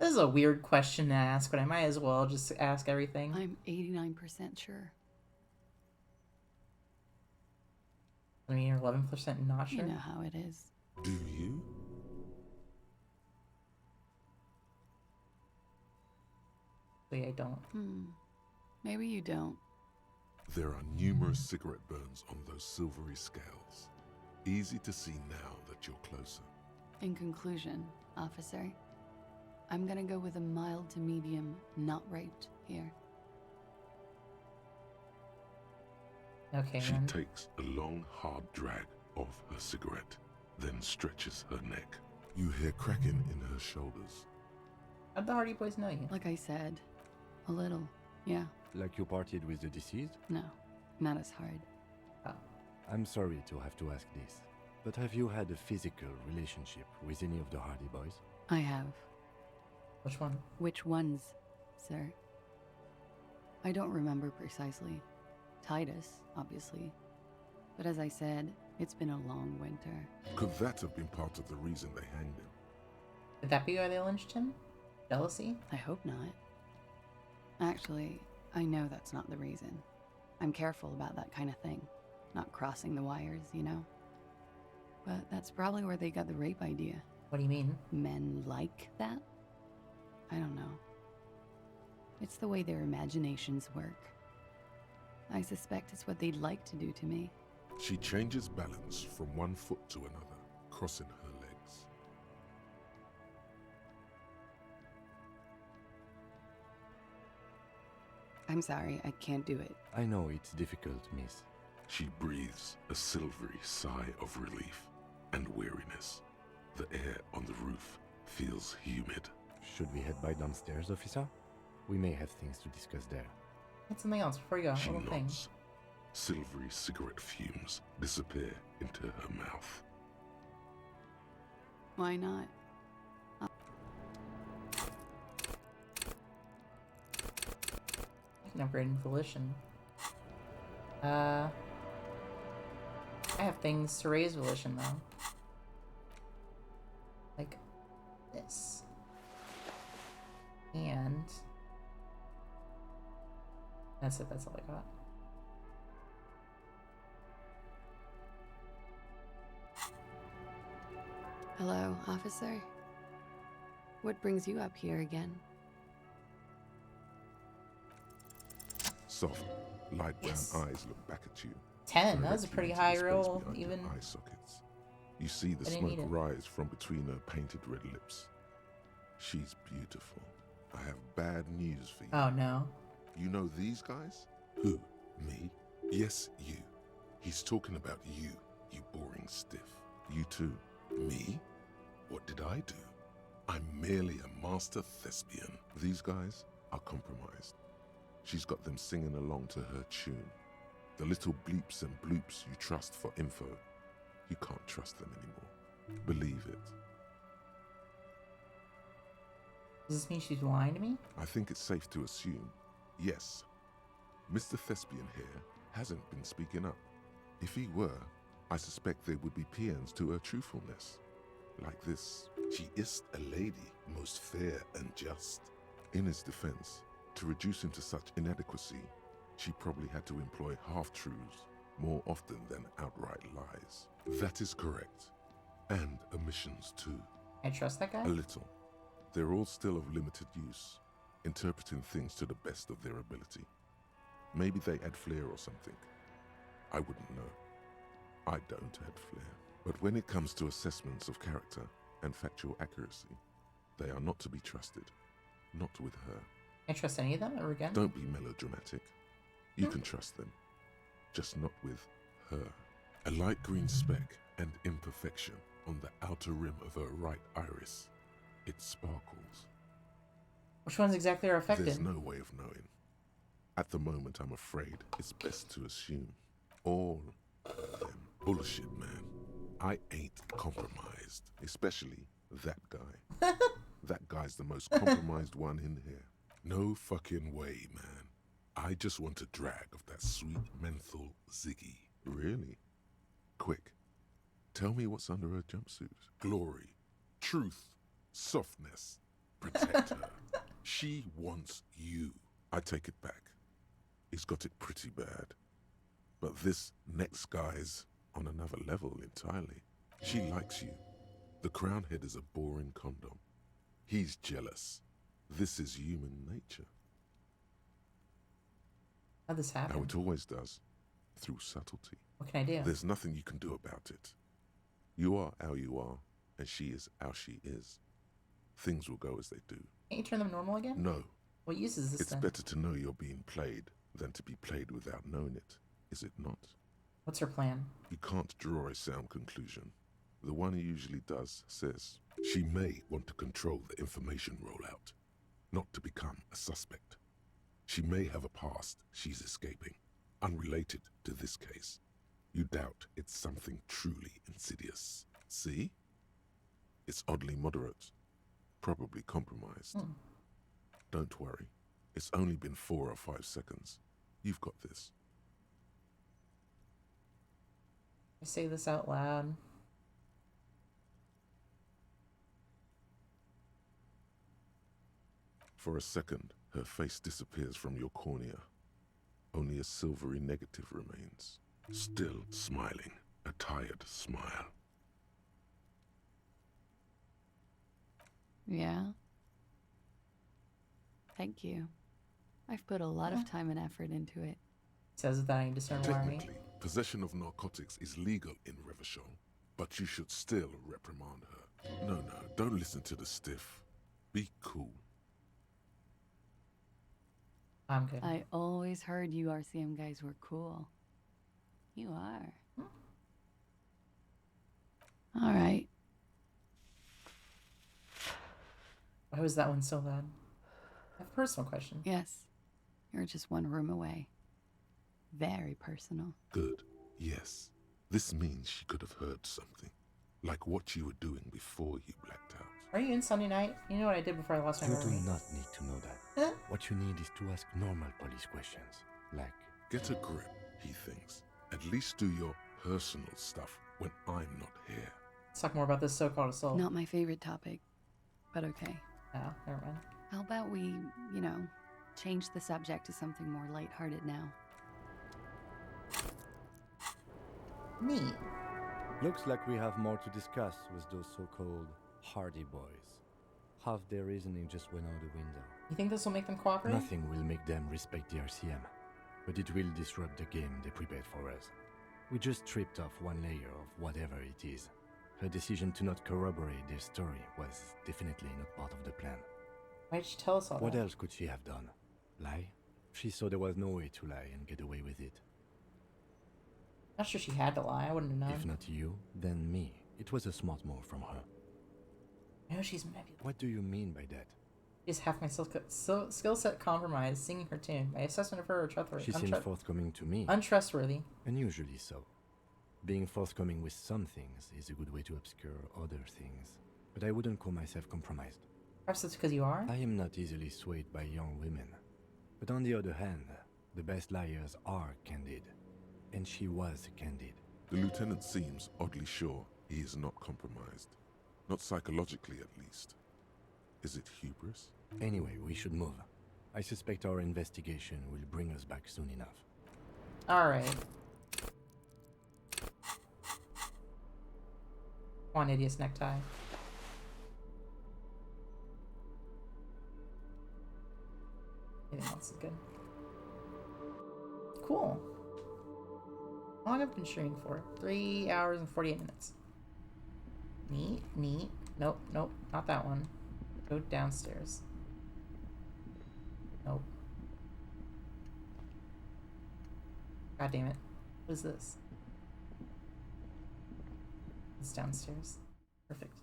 is a weird question to ask, but I might as well just ask everything. I'm 89% sure. I mean, you're 11% not sure? You know how it is. Do you? I don't. Maybe you don't. There are numerous cigarette burns on those silvery scales. Easy to see now that you're closer. In conclusion, officer, I'm gonna go with a mild to medium not raped here. Okay, She then. takes a long, hard drag of her cigarette, then stretches her neck. You hear cracking in her shoulders. How'd the Hardy Boys know you? Like I said, a little, yeah. Like you partied with the deceased? No, not as hard. Oh. I'm sorry to have to ask this, but have you had a physical relationship with any of the Hardy Boys? I have. Which one? Which ones, sir? I don't remember precisely. Titus, obviously. But as I said, it's been a long winter. Could that have been part of the reason they hanged him? Could that be why they lynched him? Jealousy? I hope not. Actually, I know that's not the reason. I'm careful about that kind of thing. Not crossing the wires, you know? But that's probably where they got the rape idea. What do you mean? Men like that? I don't know. It's the way their imaginations work. I suspect it's what they'd like to do to me. She changes balance from one foot to another, crossing her legs. I'm sorry, I can't do it. I know it's difficult, miss. She breathes a silvery sigh of relief and weariness. The air on the roof feels humid. Should we head by downstairs, officer? We may have things to discuss there. That's something else before you go. She Little thing. nods. Silvery cigarette fumes disappear into her mouth. Why not? I can upgrade in volition. I have things to raise volition though. Like this. And that's it, that's all I got. Hello, officer. What brings you up here again? Soft, light brown eyes look back at you. 10, that was a directly pretty into high the space roll, behind your even. eye sockets. You see the I didn't smoke need it. rise from between her painted red lips. She's beautiful. I have bad news for you. Oh no. You know these guys? Who? Me? Yes, you. He's talking about you, you boring stiff. You too. Me? What did I do? I'm merely a master thespian. These guys are compromised. She's got them singing along to her tune. The little bleeps and bloops you trust for info, you can't trust them anymore. Believe it. Does this mean she's lying to me? I think it's safe to assume, yes. Mr. Thespian here hasn't been speaking up. If he were, I suspect they would be peons to her truthfulness. Like this, she is a lady, most fair and just. In his defense, to reduce him to such inadequacy, she probably had to employ half-truths more often than outright lies. That is correct. And omissions too. I trust that guy? A little. They're all still of limited use, interpreting things to the best of their ability. Maybe they add flair or something. I wouldn't know. I don't add flair. But when it comes to assessments of character and factual accuracy, they are not to be trusted. Not with her. Can't trust any of them ever again? Don't be melodramatic. You can trust them. Just not with her. A light green speck and imperfection on the outer rim of her right iris. It sparkles. Which ones exactly are affected? There's no way of knowing. At the moment, I'm afraid it's best to assume all of them. Bullshit, man. I ain't compromised. Especially that guy. That guy's the most compromised one in here. No fucking way, man. I just want a drag of that sweet menthol Ziggy. Really? Quick. Tell me what's under her jumpsuit. Glory. Truth. Softness. Protect her. She wants you. I take it back. He's got it pretty bad. But this next guy's on another level entirely. She likes you. The crown head is a boring condom. He's jealous. This is human nature. How'd this happen? How it always does. Through subtlety. What can I do? There's nothing you can do about it. You are how you are, and she is how she is. Things will go as they do. Can't you turn them normal again? No. What use is this It's then? better to know you're being played than to be played without knowing it, is it not? What's her plan? You can't draw a sound conclusion. The one who usually does says she may want to control the information rollout, not to become a suspect. She may have a past she's escaping, unrelated to this case. You doubt it's something truly insidious. See? It's oddly moderate, probably compromised. Don't worry. It's only been 4 or 5 seconds. You've got this. I say this out loud. For a second, her face disappears from your cornea. Only a silvery negative remains. Still smiling, a tired smile. Yeah? Thank you. I've put a lot of time and effort into it. Says without any discernible army. Technically, possession of narcotics is legal in Revachol, but you should still reprimand her. No, don't listen to the stiff. Be cool. I'm good. I always heard you RCM guys were cool. You are. All right. Why was that one so bad? I have a personal question. Yes. You're just one room away. Very personal. Good. Yes. This means she could have heard something. Like what you were doing before you blacked out. Are you in Sunday night? You know what I did before I lost my You do memory? not need to know that. What you need is to ask normal police questions. Like, get a grip, he thinks. At least do your personal stuff when I'm not here. Let's talk more about this so-called assault. Not my favorite topic, but okay. Oh, never mind. How about we, change the subject to something more lighthearted now? Neat. looks like we have more to discuss with those so-called Hardy Boys. Half their reasoning just went out the window. You think this will make them cooperate? Nothing will make them respect the RCM, but it will disrupt the game they prepared for us. We just stripped off one layer of whatever it is. Her decision to not corroborate their story was definitely not part of the plan. Why did she tell us all What that? else could she have done? Lie? She saw there was no way to lie and get away with it. Not sure she had to lie. I wouldn't have known. If not you, then me. It was a smart move from her. I know she's manipulative. What do you mean by that? Is half my skill set compromised singing her tune? My assessment of her trustworthy. She seemed forthcoming to me. Untrustworthy. Unusually so. Being forthcoming with some things is a good way to obscure other things. But I wouldn't call myself compromised. Perhaps it's because you are? I am not easily swayed by young women. But on the other hand, the best liars are candid. And she was candid. The lieutenant seems oddly sure he is not compromised. Not psychologically, at least. Is it hubris? Anyway, we should move. I suspect our investigation will bring us back soon enough. Alright. One hideous necktie. Anything else is good. Cool. How long have I been streaming for? 3 hours and 48 minutes. Neat, neat. Nope, nope, not that one. Go downstairs. Nope. God damn it. What is this? It's downstairs. Perfect.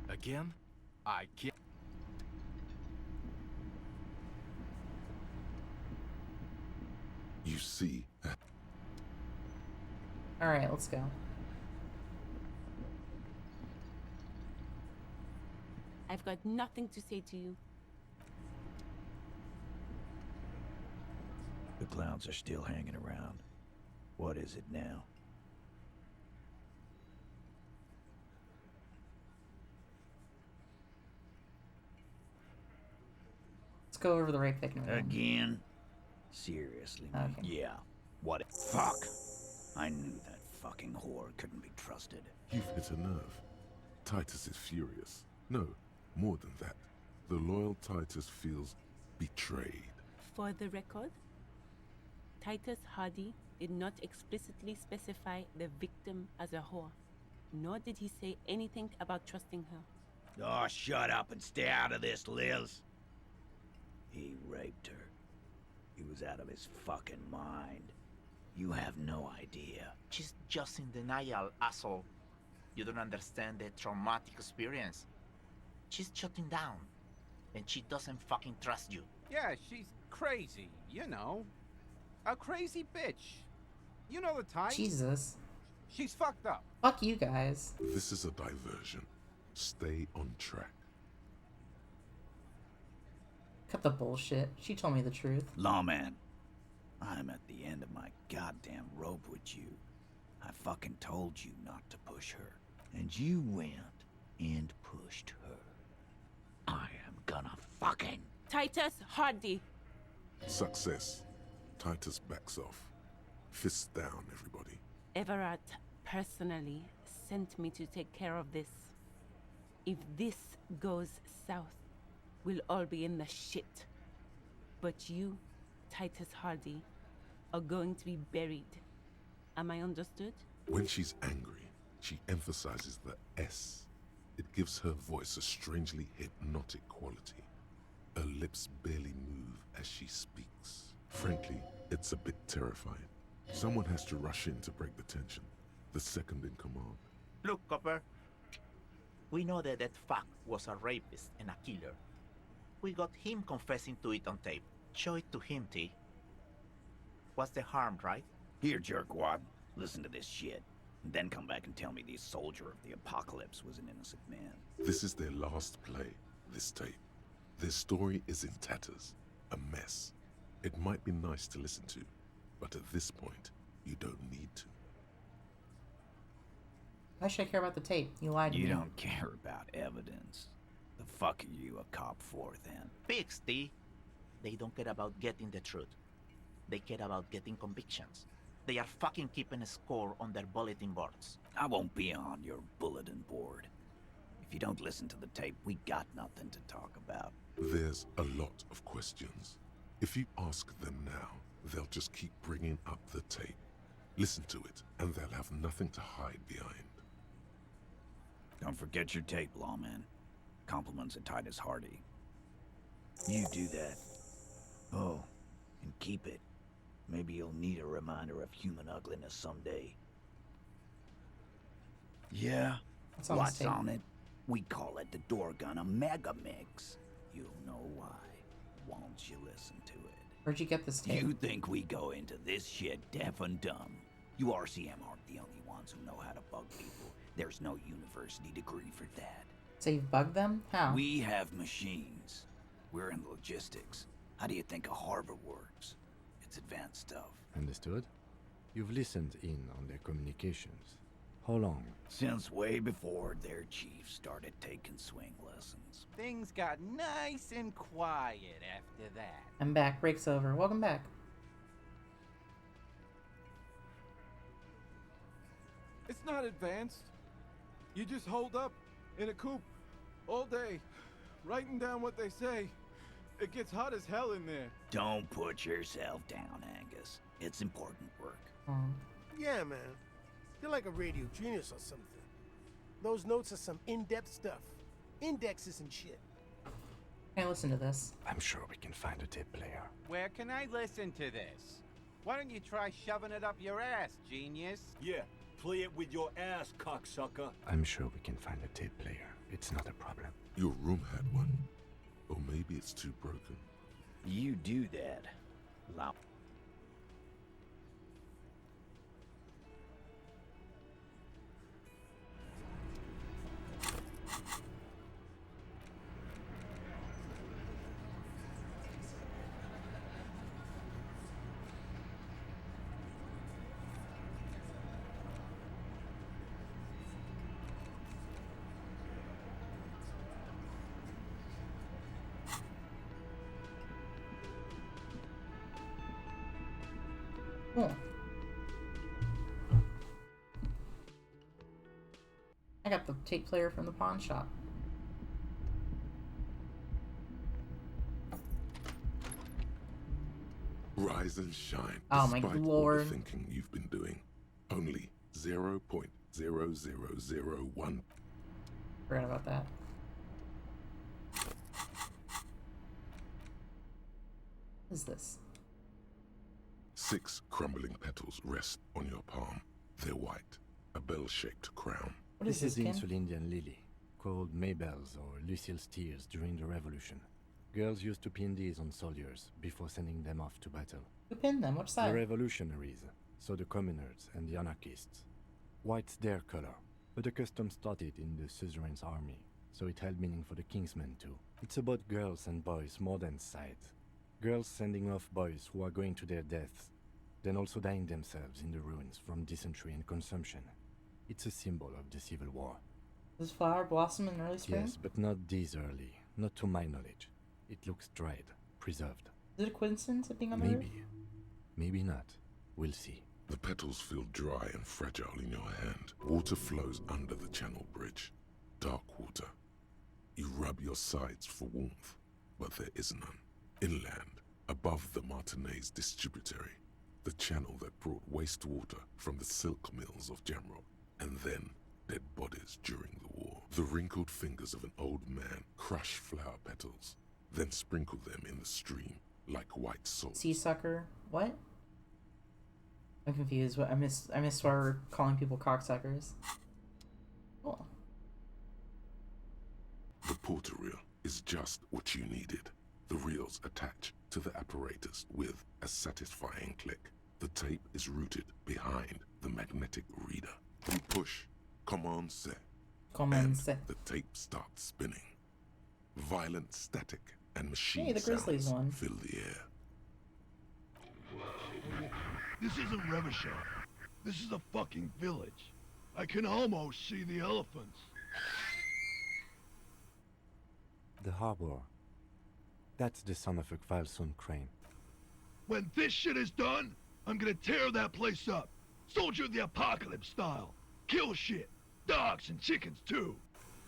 Again? I can't. You see. Alright, let's go. I've got nothing to say to you. The clowns are still hanging around. What is it now? Let's go over the rape victim. Again? Seriously, man? Okay. Yeah. What? Fuck! I knew that fucking whore couldn't be trusted. You've hit a nerve. Titus is furious. No, more than that. The loyal Titus feels betrayed. For the record, Titus Hardy did not explicitly specify the victim as a whore, nor did he say anything about trusting her. Oh, shut up and stay out of this, Liz. He raped her. He was out of his fucking mind. You have no idea. She's just in denial, asshole. You don't understand the traumatic experience. She's shutting down. And she doesn't fucking trust you. Yeah, she's crazy, you know. A crazy bitch. You know the type. Jesus. She's fucked up. Fuck you guys. This is a diversion. Stay on track. Cut the bullshit. She told me the truth. Lawman, I'm at the end of my goddamn rope with you. I fucking told you not to push her. And you went and pushed her. I am gonna fucking... Titus Hardy! Success. Titus backs off. Fists down, everybody. Everett personally sent me to take care of this. If this goes south, we'll all be in the shit. But you, Titus Hardy, are going to be buried. Am I understood? When she's angry, she emphasizes the S. It gives her voice a strangely hypnotic quality. Her lips barely move as she speaks. Frankly, it's a bit terrifying. Someone has to rush in to break the tension. The second in command. Look, Copper. We know that fuck was a rapist and a killer. We got him confessing to it on tape. Show it to him, T. What's the harm, right? Here, jerkwad. Listen to this shit. And then come back and tell me the soldier of the apocalypse was an innocent man. This is their last play, this tape. Their story is in tatters. A mess. It might be nice to listen to, but at this point, you don't need to. Why should I care about the tape? You lied to me. You don't care about evidence. The fuck are you a cop for, then? Pigs, T. They don't care about getting the truth. They care about getting convictions. They are fucking keeping a score on their bulletin boards. I won't be on your bulletin board. If you don't listen to the tape, we got nothing to talk about. There's a lot of questions. If you ask them now, they'll just keep bringing up the tape. Listen to it, and they'll have nothing to hide behind. Don't forget your tape, lawman. Compliments of Titus Hardy. You do that. Oh, and keep it. Maybe you'll need a reminder of human ugliness someday. Yeah? What's on it? We call it the door gun a mega mix. don't you listen to it. Where'd you get this tape? You think we go into this shit deaf and dumb? You RCM aren't the only ones who know how to bug people. There's no university degree for that. So you've bugged them? How? We have machines. We're in logistics. How do you think a harbor works? It's advanced stuff. Understood? You've listened in on their communications. How long? Since way before their chief started taking swing lessons. Things got nice and quiet after that. I'm back. Break's over. Welcome back. It's not advanced. You just hold up in a coop all day, writing down what they say. It gets hot as hell in there. Don't put yourself down, Angus. It's important work. Yeah, man. You're like a radio genius or something. Those notes are some in-depth stuff. Indexes and shit. Can I listen to this? I'm sure we can find a tape player. Where can I listen to this? Why don't you try shoving it up your ass, genius? Yeah, play it with your ass, cocksucker. I'm sure we can find a tape player. It's not a problem. Your room had one. Or maybe it's too broken. You do that. Loud. Cool. I got the tape player from the pawn shop. Rise and shine. Oh my despite lord. all the thinking you've been doing. Only 0.0001. Forgot about that. What is this? 6 crumbling petals rest on your palm. They're white, a bell-shaped crown. What is this this, is the Ken? Insulindian lily, called Maybelle's or Lucille's tears during the Revolution. Girls used to pin these on soldiers before sending them off to battle. Who pinned them? Which The side? revolutionaries, so the commoners and the anarchists. White's their color, but the custom started in the suzerain's army, so it held meaning for the kingsmen too. It's about girls and boys more than sides. Girls sending off boys who are going to their deaths, then also dying themselves in the ruins from dysentery and consumption. It's a symbol of the Civil War. Does flower blossom in early spring? Yes, but not this early. Not to my knowledge. It looks dried, preserved. Is it a coincidence it being on the roof? Maybe. Maybe not. We'll see. The petals feel dry and fragile in your hand. Water flows under the channel bridge. Dark water. You rub your sides for warmth, but there is none. Inland, above the Martinez distributary, the channel that brought wastewater from the silk mills of Jamrock, and then dead bodies during the war. The wrinkled fingers of an old man crush flower petals, then sprinkle them in the stream like white salt. Sea sucker? What? I'm confused. What I missed why we're calling people cocksuckers. Cool. The porter reel is just what you needed. The reels attach to the apparatus with a satisfying click. The tape is routed behind the magnetic reader. You push, commence, and the tape starts spinning. Violent static and machine Hey, the Grizzlies sounds won. fill the air. This isn't Revachol. This is a fucking village. I can almost see the elephants. The harbor. That's the son of a Kvalson crane. When this shit is done, I'm gonna tear that place up. Soldier of the apocalypse style. Kill shit. Dogs and chickens too.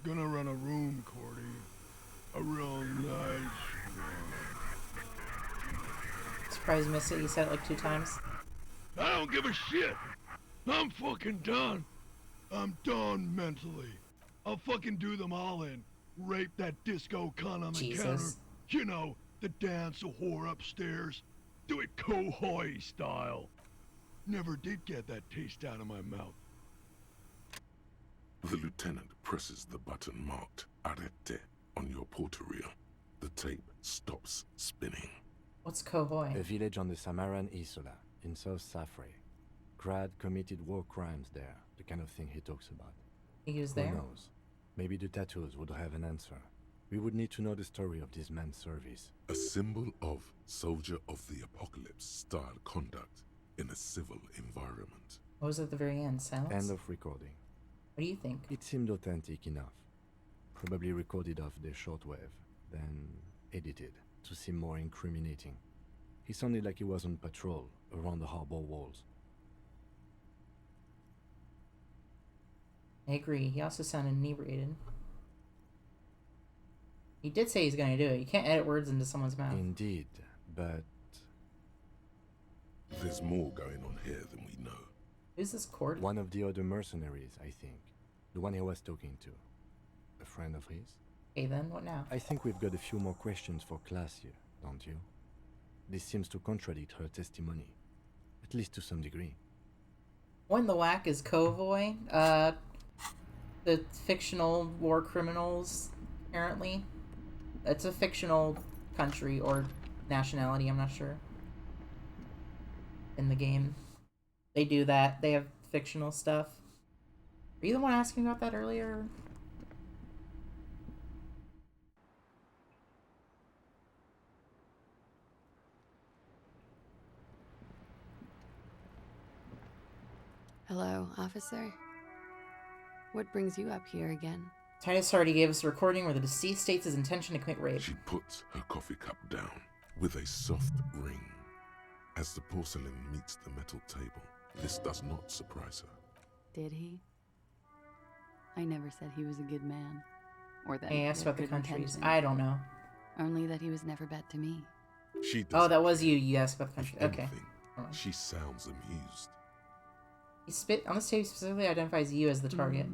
Gonna run a room, Cordy. A real nice room. Surprised you missed it. You said it like 2 times. I don't give a shit. I'm fucking done. I'm done mentally. I'll fucking do them all in. Rape that disco cunt on the counter. You know, the dance a whore upstairs. Do it Kohoi style. Never did get that taste out of my mouth. The lieutenant presses the button marked Arrete on your porter reel. The tape stops spinning. What's Kohoi? A village on the Samaran Isola, in South Safre. Grad committed war crimes there, the kind of thing he talks about. He was there? Who knows? Maybe the tattoos would have an answer. We would need to know the story of this man's service. A symbol of soldier of the apocalypse style conduct in a civil environment. What was at the very end? Silence? End of recording. What do you think? It seemed authentic enough. Probably recorded off the shortwave, then edited to seem more incriminating. He sounded like he was on patrol around the harbor walls. I agree. He also sounded inebriated. He did say he's going to do it. You can't edit words into someone's mouth. Indeed, but... There's more going on here than we know. Who's this Cord? One of the other mercenaries, I think. The one he was talking to. A friend of his. Okay then, what now? I think we've got a few more questions for class here, don't you? This seems to contradict her testimony. At least to some degree. What in the whack is Kovoy? The fictional war criminals, apparently. It's a fictional country or nationality, I'm not sure. In the game. They do that. They have fictional stuff. Were you the one asking about that earlier? Hello, officer. What brings you up here again? Titus already gave us a recording where the deceased states his intention to commit rape. She puts her coffee cup down with a soft ring. As the porcelain meets the metal table, this does not surprise her. Did he? I never said he was a good man. Or that I asked about the good countries. intentions. I don't know. Only that he was never bad to me. She does. Oh, that was you. You asked about the country. If Okay. anything, she sounds amused. He spit on this tape specifically identifies you as the target.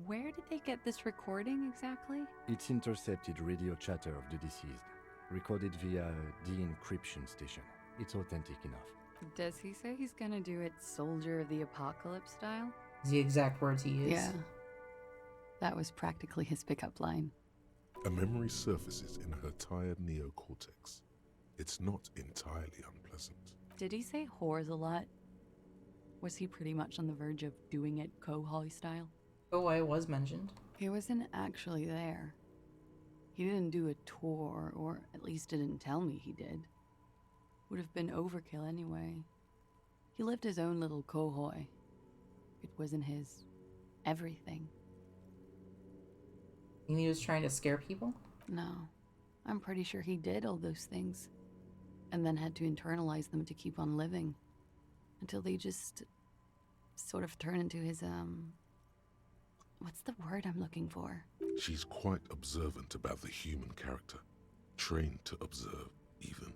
Where did they get this recording exactly? It's intercepted radio chatter of the deceased, recorded via the encryption station. It's authentic enough. Does he say he's gonna do it Soldier of the Apocalypse style? Is the exact words he used. Yeah. That was practically his pickup line. A memory surfaces in her tired neocortex. It's not entirely unpleasant. Did he say whores a lot? Was he pretty much on the verge of doing it Kohoi style? Kohoi was mentioned. He wasn't actually there. He didn't do a tour, or at least didn't tell me he did. Would have been overkill anyway. He lived his own little Kohoi. It wasn't his everything. You think he was trying to scare people? No. I'm pretty sure he did all those things. And then had to internalize them to keep on living. Until they just sort of turn into his, what's the word I'm looking for? She's quite observant about the human character. Trained to observe, even.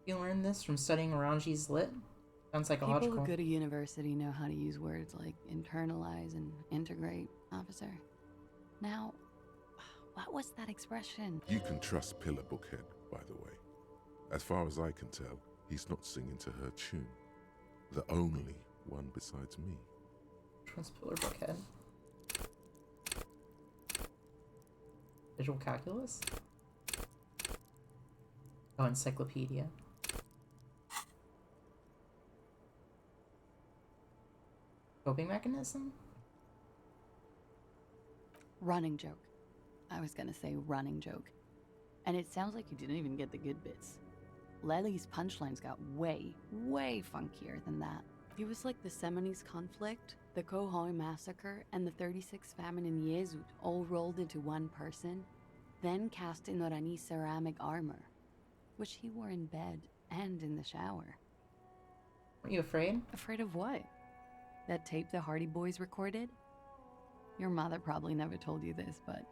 You learned this from studying Orenji's lit? Sounds psychological. People who go to university know how to use words like internalize and integrate, officer. Now, what was that expression? You can trust Pillar Bookhead, by the way. As far as I can tell, he's not singing to her tune. The only one besides me. Which one's Pillar Bookhead? Visual calculus? Oh, encyclopedia. Coping mechanism? Running joke. I was gonna say running joke. And it sounds like you didn't even get the good bits. Lely's punchlines got way, way funkier than that. He was like the Seminoles conflict, the Kohoi massacre, and the 36 famine in Yezud all rolled into one person, then cast in Orani's ceramic armor, which he wore in bed and in the shower. Weren't you afraid? Afraid of what? That tape the Hardy Boys recorded? Your mother probably never told you this, but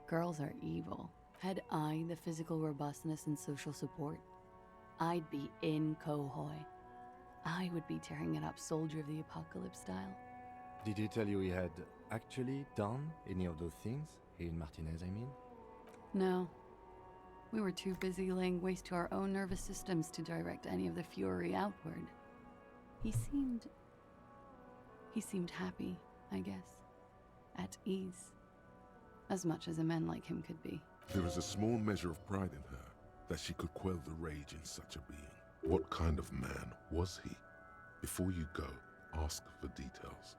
girls are evil. Had I the physical robustness and social support, I'd be in Kohoi. I would be tearing it up Soldier of the Apocalypse style. Did he tell you he had actually done any of those things? He and Martinez, I mean? No. We were too busy laying waste to our own nervous systems to direct any of the fury outward. He seemed happy, I guess. At ease. As much as a man like him could be. There is a small measure of pride in her that she could quell the rage in such a being. What kind of man was he? Before you go, ask for details.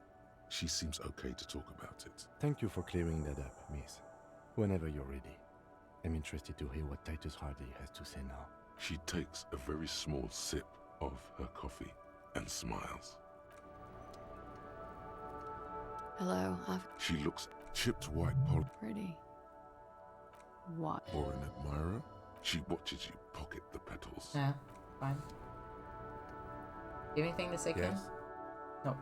She seems okay to talk about it. Thank you for clearing that up, miss. Whenever you're ready. I'm interested to hear what Titus Hardy has to say now. She takes a very small sip of her coffee and smiles. Hello, She looks chipped white poly. Pretty. What? Or an admirer. She watches you pocket the petals. Nah, fine. You have anything to say, Kim? Yes. Nope.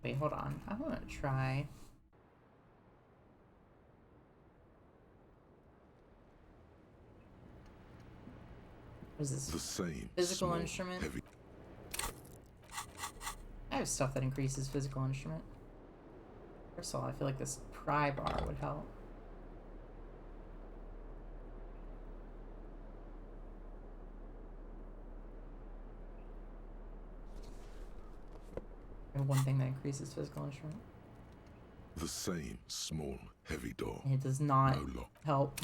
Wait, hold on. I want to try. What is this? The same. Physical small, instrument? Heavy. I have stuff that increases physical instrument. First of all, I feel like this pry bar would help. I have one thing that increases physical instrument. The same small, heavy door. And it does not No lock. help.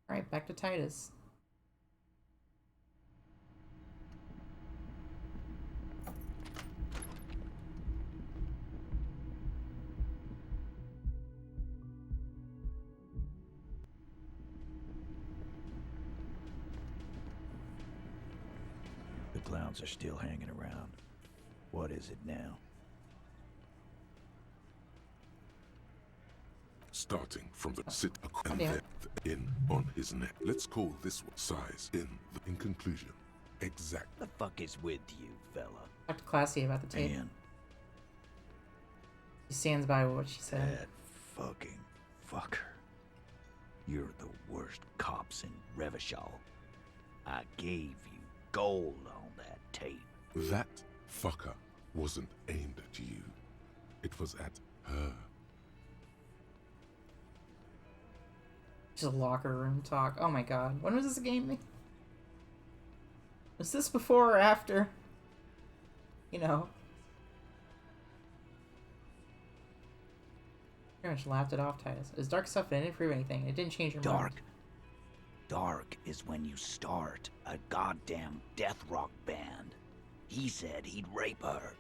Alright, back to Titus. The clowns are still hanging around. What is it now? Starting from the sit and then the in on his neck. Let's call this one size in conclusion. Exact. The fuck is with you, fella? Talk to Classy about the tape. Man, She stands by what she said. that fucking fucker. You're the worst cops in Revachol. I gave you gold on that tape. That fucker wasn't aimed at you. It was at her. Just locker room talk. Oh my god. When was this game? Was this before or after? You know. Pretty much laughed it off, Titus. Is dark stuff in it? Didn't prove anything. It didn't change your mind. Dark is when you start a goddamn death rock band. He said he'd rape her.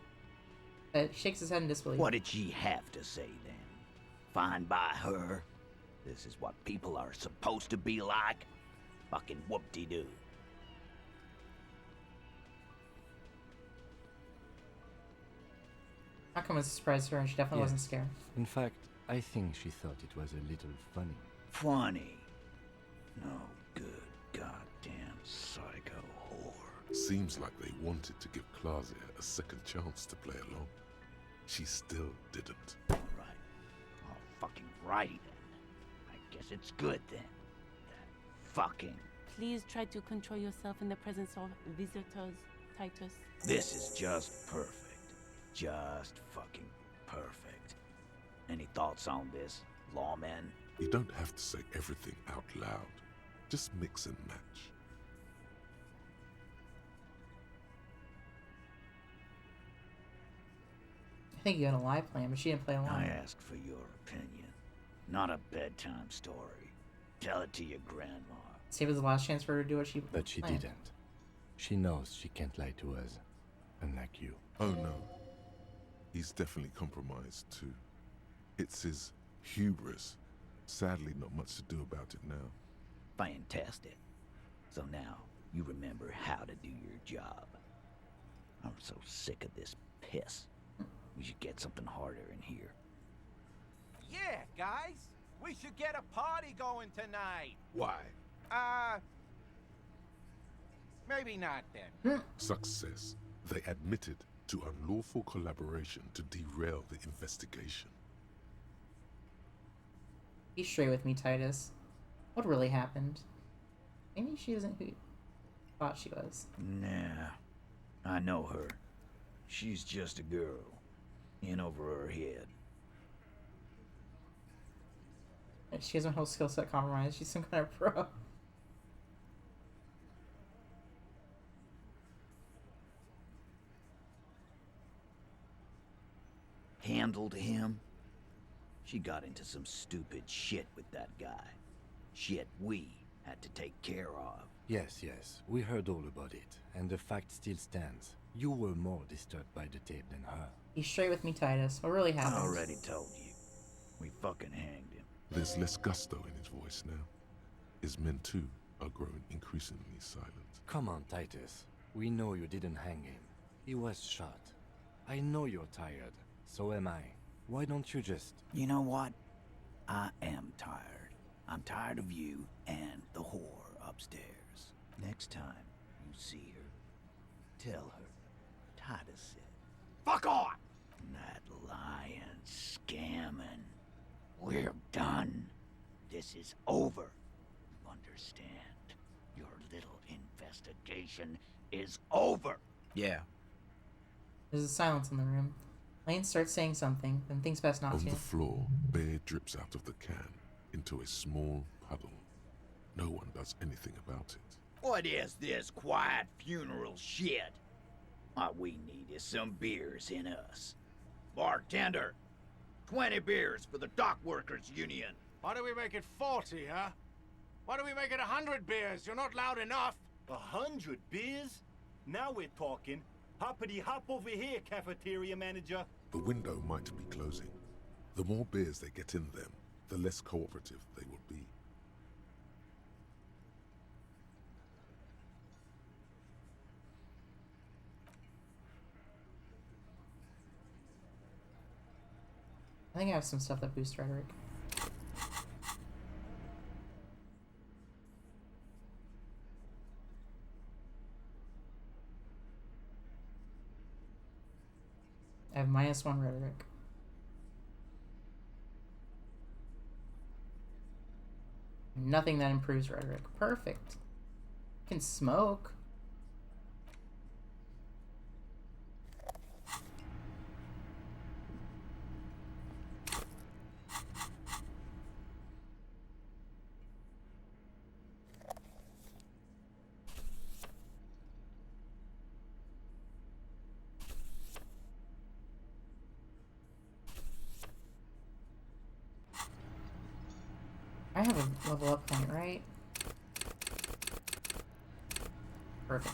Shakes his head in disbelief. What did she have to say then? Fine by her? This is what people are supposed to be like? Fucking whoop-de-doo. How come it's a surprise to her and she definitely wasn't scared? In fact, I think she thought it was a little funny. Funny? No good goddamn psycho whore. Seems like they wanted to give Claudia a second chance to play along. She still didn't. Right. Oh, fucking righty then. I guess it's good then. That fucking... Please try to control yourself in the presence of visitors, Titus. This is just perfect. Just fucking perfect. Any thoughts on this, lawman? You don't have to say everything out loud. Just mix and match. I think you had a live plan, but she didn't play along. I asked for your opinion, not a bedtime story. Tell it to your grandma. See if it was the last chance for her to do what she But she planned. didn't. She knows she can't lie to us, unlike you. Oh no. He's definitely compromised too. It's his hubris. Sadly, not much to do about it now. Fantastic. So now, you remember how to do your job. I'm so sick of this piss. We should get something harder in here. Yeah, guys. We should get a party going tonight. Why? Maybe not then. Success. They admitted to unlawful collaboration to derail the investigation. Be straight with me, Titus. What really happened? Maybe she isn't who you thought she was. Nah, I know her. She's just a girl. In over her head. She has my whole skill set compromised. She's some kind of pro. Handled him? She got into some stupid shit with that guy. Shit we had to take care of. Yes, we heard all about it, and the fact still stands. You were more disturbed by the tape than her. Be straight with me, Titus. What really happened? I already told you. We fucking hanged him. There's less gusto in his voice now. His men too are growing increasingly silent. Come on, Titus. We know you didn't hang him. He was shot. I know you're tired. So am I. Why don't you just... You know what? I am tired. I'm tired of you and the whore upstairs. Next time you see her, tell her Titus said, Fuck off! that lying, scamming. We're done. This is over. You understand? Your little investigation is over. Yeah. There's a silence in the room. Lane starts saying something, then thinks best not On to. the floor, beer drips out of the can into a small puddle. No one does anything about it. What is this quiet funeral shit? What we need is some beers in us. Bartender, 20 beers for the Dock Workers Union. Why do we make it 40, huh? Why do we make it 100 beers? You're not loud enough. 100 beers? Now we're talking. Hoppity hop over here, cafeteria manager. The window might be closing. The more beers they get in them, the less cooperative they will be. I think I have some stuff that boosts rhetoric. I have -1 rhetoric. Nothing that improves rhetoric. Perfect. Can smoke. I have a level up point, right? Perfect.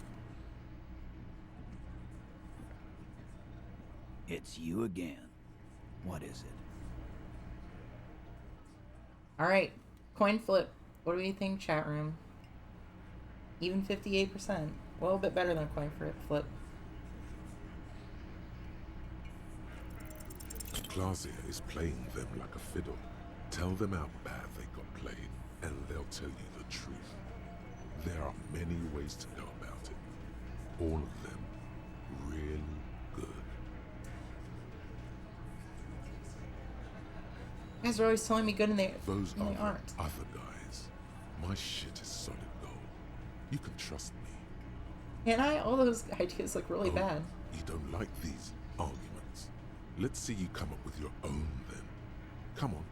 It's you again. What is it? Alright, coin flip. What do we think, chat room? Even 58%. A little bit better than a coin flip. Clausia is playing them like a fiddle. Tell them how bad they got played, and they'll tell you the truth. There are many ways to go about it. All of them really good. You guys are always telling me good and they Those aren't. other guys. My shit is solid gold. You can trust me. And all those ideas look really bad. You don't like these arguments. Let's see you come up with your own then. Come on.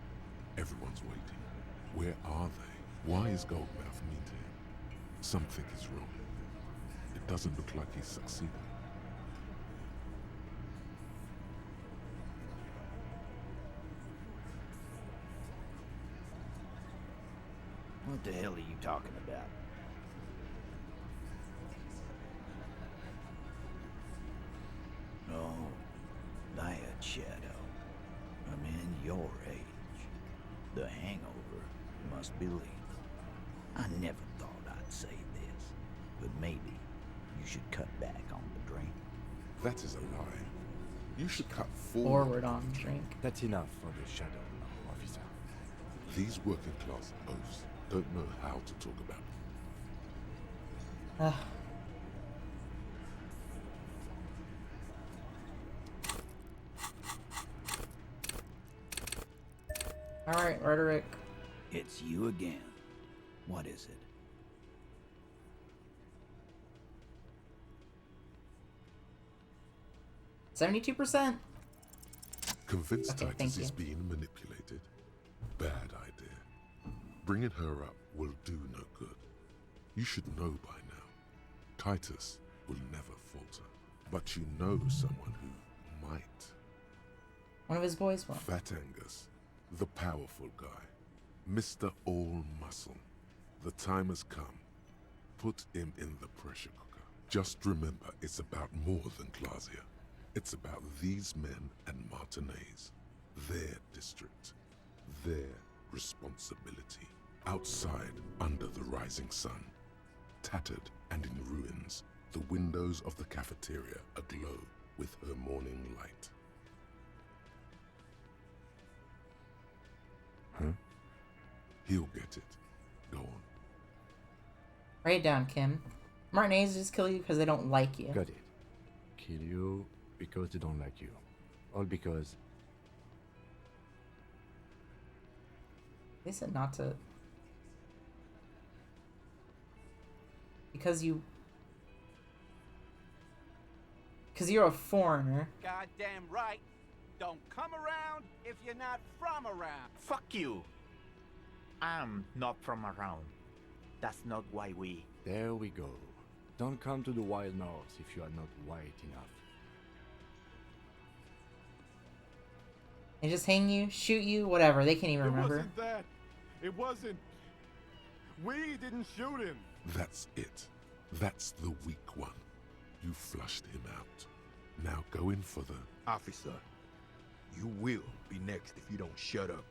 Everyone's waiting. Where are they? Why is Goldmouth mean to him? Something is wrong. It doesn't look like he's succeeding. What the hell are you talking about? Oh, that shadow. I'm in your age. The hangover must be leaving. I never thought I'd say this, but maybe you should cut back on the drink. That is a lie. You should cut forward on drink. That's enough for the shadow, officer. These working class oafs don't know how to talk about it. Alright, rhetoric. It's you again. What is it? $72%. Convinced Okay, Titus thank is you. being manipulated? Bad idea. Bringing her up will do no good. You should know by now. Titus will never falter. But you know someone who might. One of his boys will. Fat Angus, the powerful guy. Mr. All Muscle. The time has come. Put him in the pressure cooker. Just remember, it's about more than Glasia. It's about these men and Martinez. Their district. Their responsibility. Outside, under the rising sun. Tattered and in ruins, the windows of the cafeteria aglow with her morning light. Huh? He'll get it. Go on. Write it down, Kim. Martinez just kill you because they don't like you. Got it. Kill you because they don't like you. All because... They said not to... Because you... Because you're a foreigner. Goddamn right. Don't come around if you're not from around. Fuck you. I'm not from around. That's not why we... There we go. Don't come to the wild north if you are not white enough. They just hang you, shoot you, whatever. They can't even remember. It wasn't that. It wasn't. We didn't shoot him. That's it. That's the weak one. You flushed him out. Now go in for the... Officer, you will be next if you don't shut up.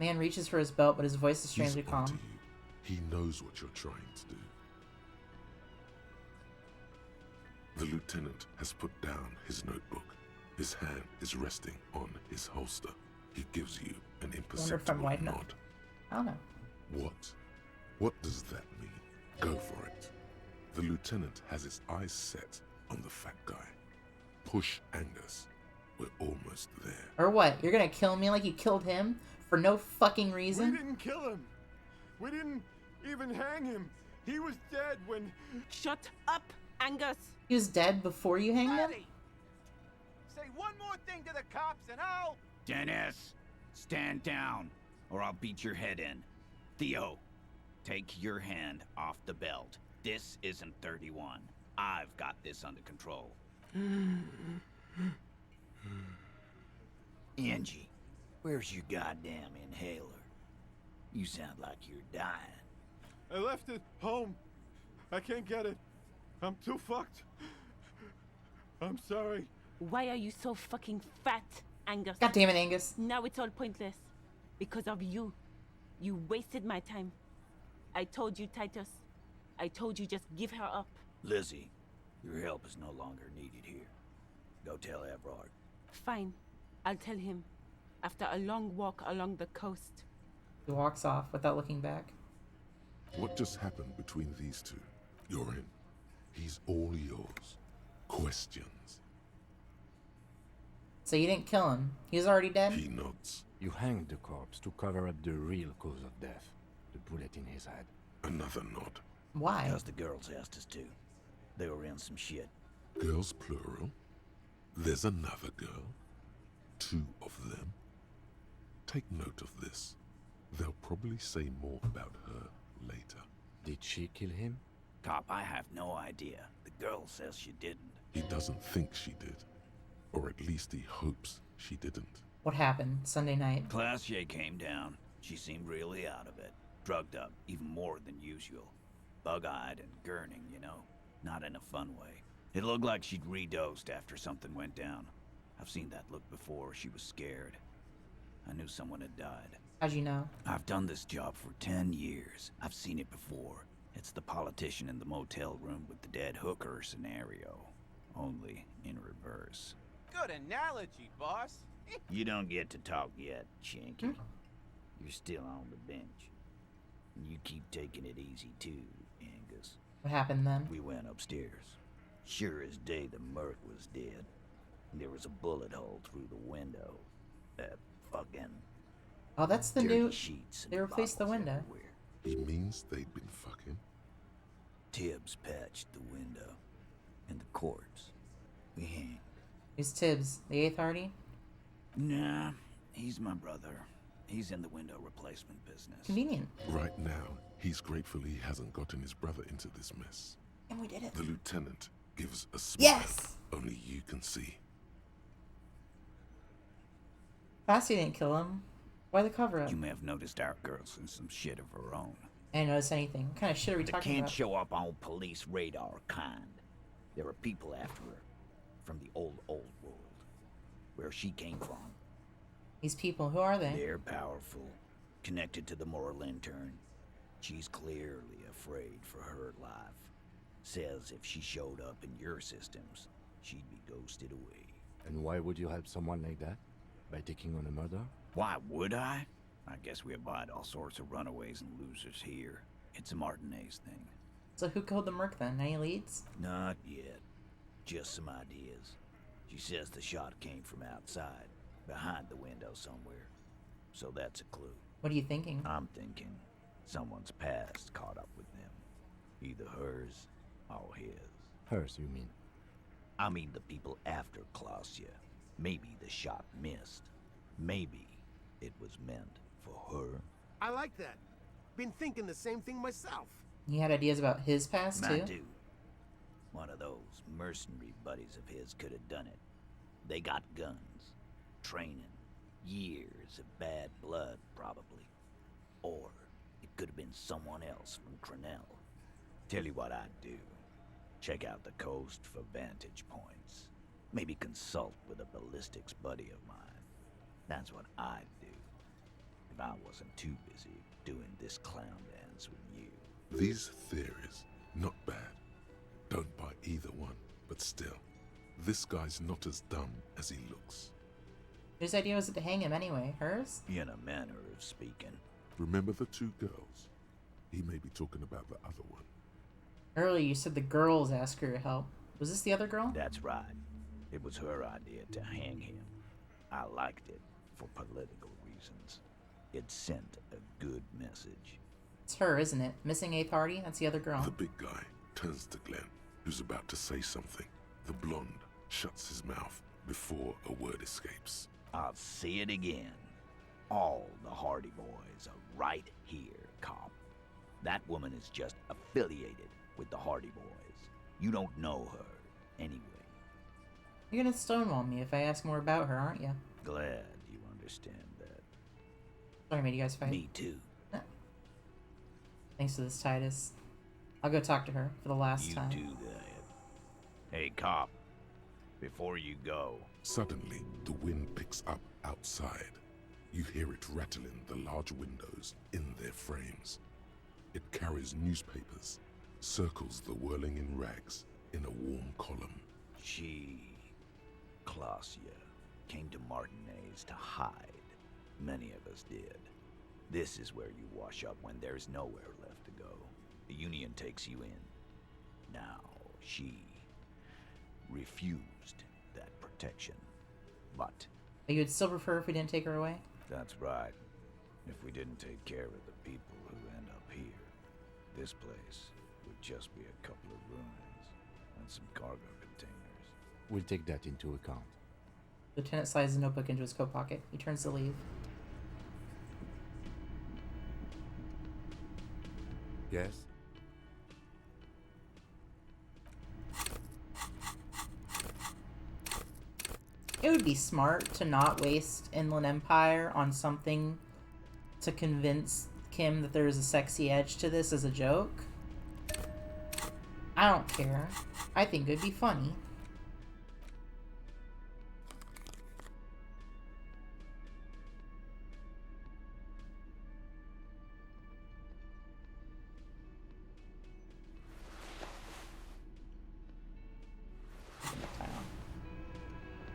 Man reaches for his belt, but his voice is strangely He's calm. onto you. He knows what you're trying to do. The lieutenant has put down his notebook. His hand is resting on his holster. He gives you an imperceptible white enough. nod. I don't know. What? What does that mean? Go for it. The lieutenant has his eyes set on the fat guy. Push Angus. We're almost there. Or what? You're gonna kill me like you killed him? For no fucking reason? We didn't kill him. We didn't even hang him. He was dead when... Shut up, Angus. He was dead before you hanged him? Say one more thing to the cops and I'll... Dennis, stand down, or I'll beat your head in. Theo, take your hand off the belt. This isn't 31. I've got this under control. Angie, where's your goddamn inhaler? You sound like you're dying. I left it home. I can't get it. I'm too fucked. I'm sorry. Why are you so fucking fat, Angus? God damn it, Angus. Now it's all pointless. Because of you. You wasted my time. I told you, Titus. I told you just give her up. Lizzie, your help is no longer needed here. Go tell Everard. Fine. I'll tell him. After a long walk along the coast. He walks off without looking back. What just happened between these two? You're in. He's all yours. Questions. So you didn't kill him. He was already dead? He nods. You hanged the corpse to cover up the real cause of death. The bullet in his head. Another nod. Why? Because the girls asked us to. They were in some shit. Girls plural? There's another girl? 2 of them? Take note of this. They'll probably say more about her later. Did she kill him? Cop, I have no idea. The girl says she didn't. He doesn't think she did. Or at least he hopes she didn't. What happened Sunday night? Glacier came down. She seemed really out of it. Drugged up, even more than usual. Bug-eyed and gurning, you know. Not in a fun way. It looked like she'd redosed after something went down. I've seen that look before. She was scared. I knew someone had died. How'd you know? I've done this job for 10 years. I've seen it before. It's the politician in the motel room with the dead hooker scenario. Only in reverse. Good analogy, boss. You don't get to talk yet, Shanky. You're still on the bench. You keep taking it easy too, Angus. What happened then? We went upstairs. Sure as day the Merc was dead. There was a bullet hole through the window. Fucking... Oh, that's the dirty new... sheets and They replaced the bottles window. everywhere. He means they'd been fucking? Tibbs patched the window. And the corpse. We hanged. Who's Tibbs? The eighth Hardy? Nah, he's my brother. He's in the window replacement business. Convenient. Right now, he's grateful he hasn't gotten his brother into this mess. And we did it. The lieutenant gives a smile Yes! only you can see. Fassie didn't kill him. Why the cover up? You may have noticed our girl's in some shit of her own. I didn't notice anything. What kind of shit are we They talking can't about? show up on police radar kind. There are people after her. From the old world. Where she came from. These people, who are they? They're powerful. Connected to the moral intern. She's clearly afraid for her life. Says if she showed up in your systems, she'd be ghosted away. And why would you help someone like that? By taking on a murder? Why would I? I guess we abide all sorts of runaways and losers here. It's a Martinez thing. So who killed the merc then? Any leads? Not yet. Just some ideas. She says the shot came from outside, behind the window somewhere. So that's a clue. What are you thinking? I'm thinking someone's past caught up with them. Either hers or his. Hers, you mean? I mean the people after Klausya. Maybe the shot missed. Maybe it was meant for her. I like that. Been thinking the same thing myself. He had ideas about his past, too? I do. One of those mercenary buddies of his could have done it. They got guns, training, years of bad blood, probably. Or it could have been someone else from Crenell. Tell you what I'd do. Check out the coast for vantage points. Maybe consult with a ballistics buddy of mine. That's what I'd do. If I wasn't too busy doing this clown dance with you. These theories, not bad. Don't buy either one, but still, this guy's not as dumb as he looks. Whose idea was it to hang him anyway? Hers? In a manner of speaking. Remember the two girls? He may be talking about the other one. Earlier you said the girls asked her to help. Was this the other girl? That's right. It was her idea to hang him. I liked it for political reasons. It sent a good message. It's her, isn't it? Missing 8th Hardy? That's the other girl. The big guy turns to Glenn, who's about to say something. The blonde shuts his mouth before a word escapes. I'll say it again. All the Hardy boys are right here, cop. That woman is just affiliated with the Hardy boys. You don't know her, anyway. You're gonna stonewall me if I ask more about her, aren't you? Glad you understand that. Sorry, I made you guys fight. Me too. No. Thanks to this, Titus. I'll go talk to her for the last time. You do that. Hey, cop. Before you go... Suddenly, the wind picks up outside. You hear it rattling the large windows in their frames. It carries newspapers, circles the whirling in rags in a warm column. She, Klausya, came to Martinez to hide. Many of us did. This is where you wash up when there's nowhere left to go. The Union takes you in. Now, she refused that protection. But... You would still prefer if we didn't take her away? That's right. If we didn't take care of the people who end up here, this place would just be a couple of ruins and some cargo containers. We'll take that into account. Lieutenant slides the notebook into his coat pocket. He turns to leave. Yes? It would be smart to not waste Inland Empire on something to convince Kim that there is a sexy edge to this as a joke. I don't care. I think it'd be funny.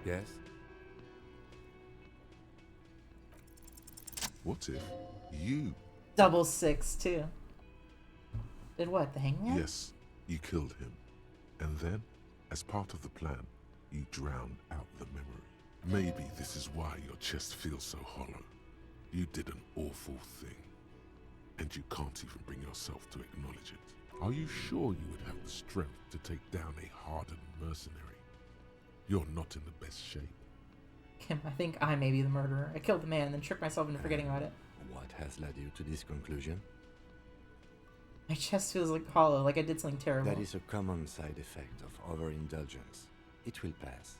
Yes? What if you... Double 6, too. Did what, the hangman? Yes, you killed him. And then, as part of the plan, you drowned out the memory. Maybe this is why your chest feels so hollow. You did an awful thing. and you can't even bring yourself to acknowledge it. Are you sure you would have the strength to take down a hardened mercenary? You're not in the best shape. Kim, I think I may be the murderer. I killed the man and then tricked myself into forgetting about it. What has led you to this conclusion? My chest feels like hollow, like I did something terrible. That is a common side effect of overindulgence. It will pass.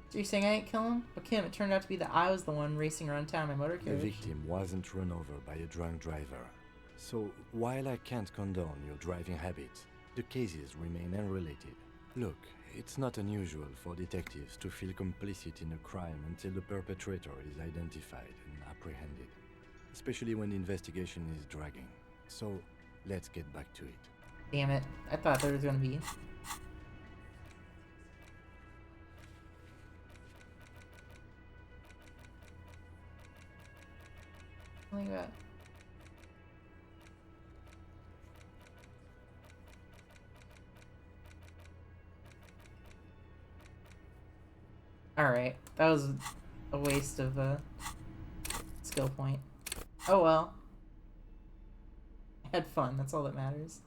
So you're saying I didn't kill him? But Kim, it turned out to be that I was the one racing around town in my motor carriage. The victim wasn't run over by a drunk driver. So, while I can't condone your driving habits, the cases remain unrelated. Look, it's not unusual for detectives to feel complicit in a crime until the perpetrator is identified and apprehended, especially when the investigation is dragging. So, let's get back to it. Damn it. I thought there was gonna be. Oh my god. Alright, that was a waste of a skill point. Oh well. I had fun, that's all that matters.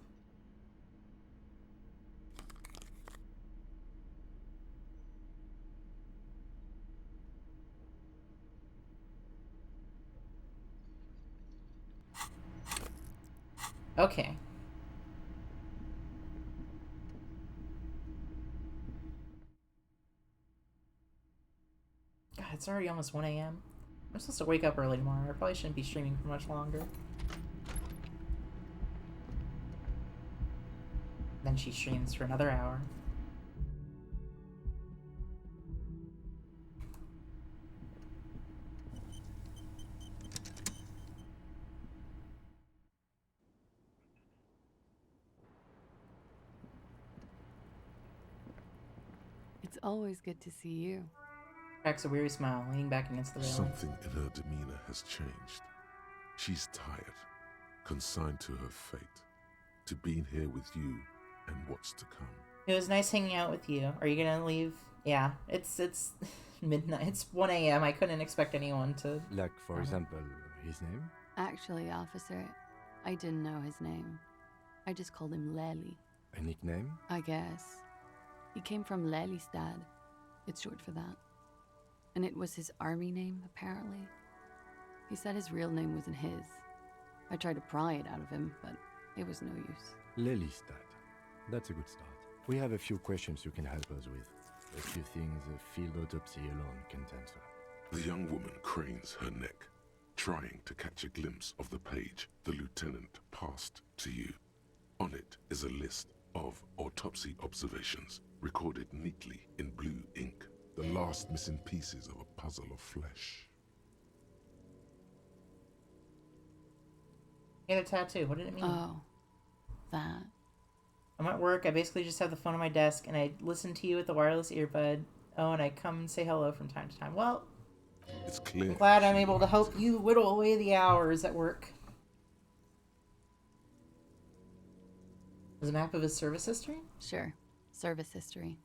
Okay. God, it's already almost 1 a.m. I'm supposed to wake up early tomorrow. I probably shouldn't be streaming for much longer. Then she streams for another hour. It's always good to see you. Cracks a weary smile, leaning back against the railing. Something in her demeanor has changed. She's tired, consigned to her fate, to being here with you and what's to come. It was nice hanging out with you. Are you gonna leave? Yeah, it's midnight. It's 1 a.m. I couldn't expect anyone to... Like, for example, his name? Actually, officer, I didn't know his name. I just called him Lely. A nickname? I guess. He came from Lelystad. It's short for that. And it was his army name, apparently. He said his real name wasn't his. I tried to pry it out of him, but it was no use. Lelystad. That's a good start. We have a few questions you can help us with. A few things a field autopsy alone can't answer. The young woman cranes her neck, trying to catch a glimpse of the page the lieutenant passed to you. On it is a list of autopsy observations, recorded neatly in blue ink. The last missing pieces of a puzzle of flesh. Get a tattoo. What did it mean? Oh, that. I'm at work. I basically just have the phone on my desk, and I listen to you with the wireless earbud. Oh, and I come and say hello from time to time. Well, it's clear. I'm glad I'm able to help you whittle away the hours at work. Is a map of his service history? Sure. Service history.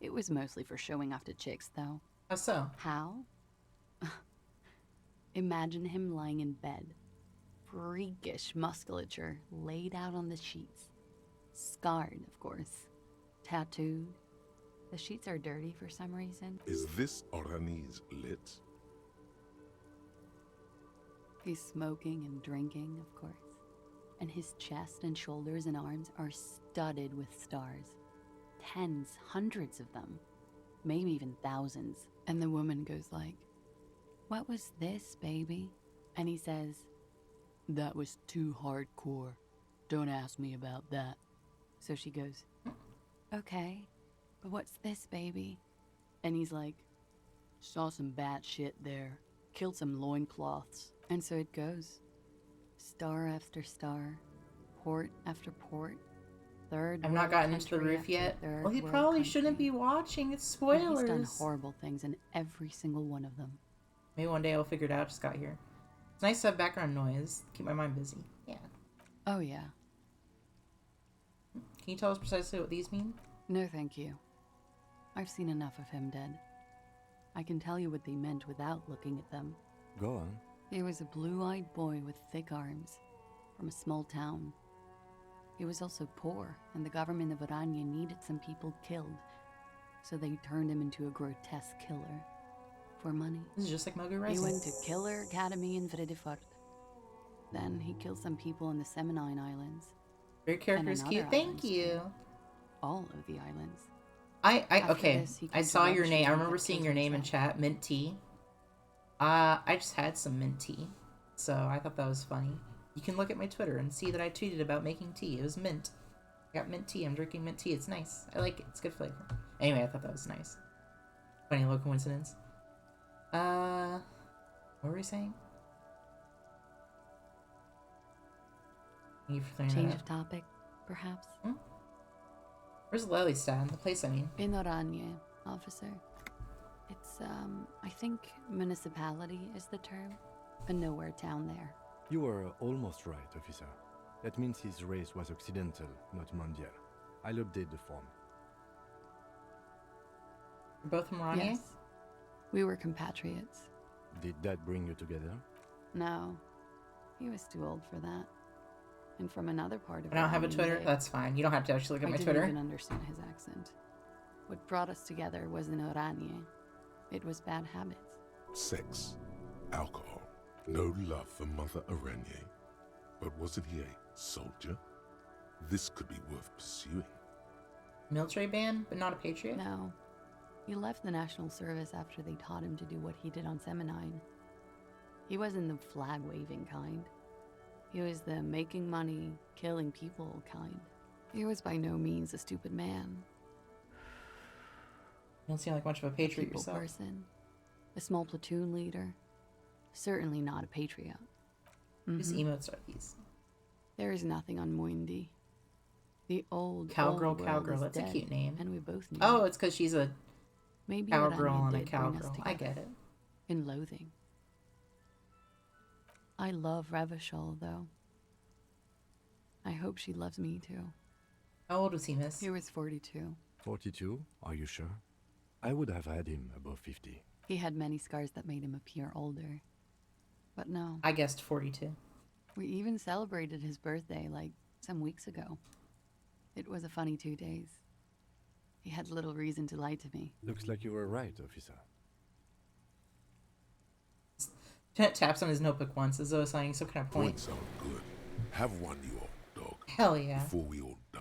It was mostly for showing off to chicks, though. How so? How? Imagine him lying in bed. Freakish musculature laid out on the sheets. Scarred, of course. Tattooed. The sheets are dirty for some reason. Is this Orani's lit? He's smoking and drinking, of course. And his chest and shoulders and arms are studded with stars. Tens, hundreds of them. Maybe even thousands. And the woman goes like, "What was this, baby?" And he says, "That was too hardcore. Don't ask me about that." So she goes, "Okay, but what's this, baby?" And he's like, "Saw some bat shit there. Killed some loincloths." And so it goes. Star after star. Port after port. Third I've world not gotten into the country roof after yet. third Well, he world probably country. shouldn't be watching. It's And spoilers. he's done horrible things in every single one of them. Maybe one day I'll figure it out. Just got here. It's nice to have background noise. Keep my mind busy. Yeah. Oh, yeah. Can you tell us precisely what these mean? No, thank you. I've seen enough of him dead. I can tell you what they meant without looking at them. Go on. He was a blue-eyed boy with thick arms, from a small town. He was also poor, and the government of Oranje needed some people killed, so they turned him into a grotesque killer. For money. This is just like Mogu He Rising. went to Killer Academy in Vredefort. Then he killed some people in the Seminine Islands. Your character is cute. Thank you. All of the islands. Okay. I saw your name. I remember seeing your name in chat. Mint tea. I just had some mint tea, so I thought that was funny. You can look at my Twitter and see that I tweeted about making tea. It was mint. I got mint tea. I'm drinking mint tea. It's nice. I like it. It's good flavor. Anyway, I thought that was nice. Funny little coincidence. What were we saying? Thank you for clearing Change that up. of topic, perhaps? Where's Lelystad? The place, I mean. In Oranje, officer. It's, I think municipality is the term. A nowhere town there. You were almost right, officer. That means his race was occidental, not mondial. I'll update the form. You're both from Oranje? Yes. We were compatriots. Did that bring you together? No. He was too old for that. And from another part of I don't have a Oranje, Twitter? That's fine. You don't have to actually look at my Twitter. I didn't even understand his accent. What brought us together was in Oranje. It was bad habits. Sex, alcohol, no love for Mother Orenji. But wasn't he a soldier? This could be worth pursuing. Military band, but not a patriot? No. He left the national service after they taught him to do what he did on Seminine. He wasn't the flag-waving kind. He was the making money, killing people kind. He was by no means a stupid man. You don't seem like much of a patriot people yourself. Person. A small platoon leader. Certainly not a patriot. Whose emotes are these? There is nothing on Muindi. The old Cowgirl, old Cowgirl. world is That's a dead, cute name. And we both knew Oh, it. it's because she's a Maybe cowgirl Oranje and a did bring us cowgirl. I together. get it. In loathing. I love Revachol, though. I hope she loves me, too. How old was he, miss? He was 42. 42? Are you sure? I would have had him above 50. He had many scars that made him appear older. But no. I guessed 42. We even celebrated his birthday, like, some weeks ago. It was a funny 2 days. He had little reason to lie to me. Looks like you were right, officer. Lieutenant taps on his notebook once, as though assigning some kind of point. Points are good. Have one, you old dog. Hell yeah. Before we all die.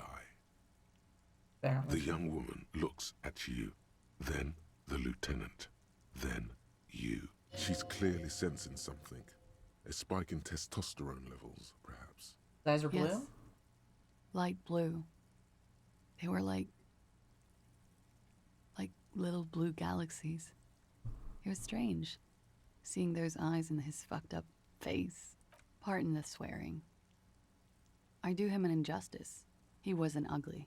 Apparently. The young woman looks at you, then the lieutenant, then you. She's clearly sensing something. A spike in testosterone levels, perhaps. His eyes are blue? Yes. Light blue. They were like little blue galaxies. It was strange, seeing those eyes in his fucked up face. Pardon the swearing. I do him an injustice. He wasn't ugly.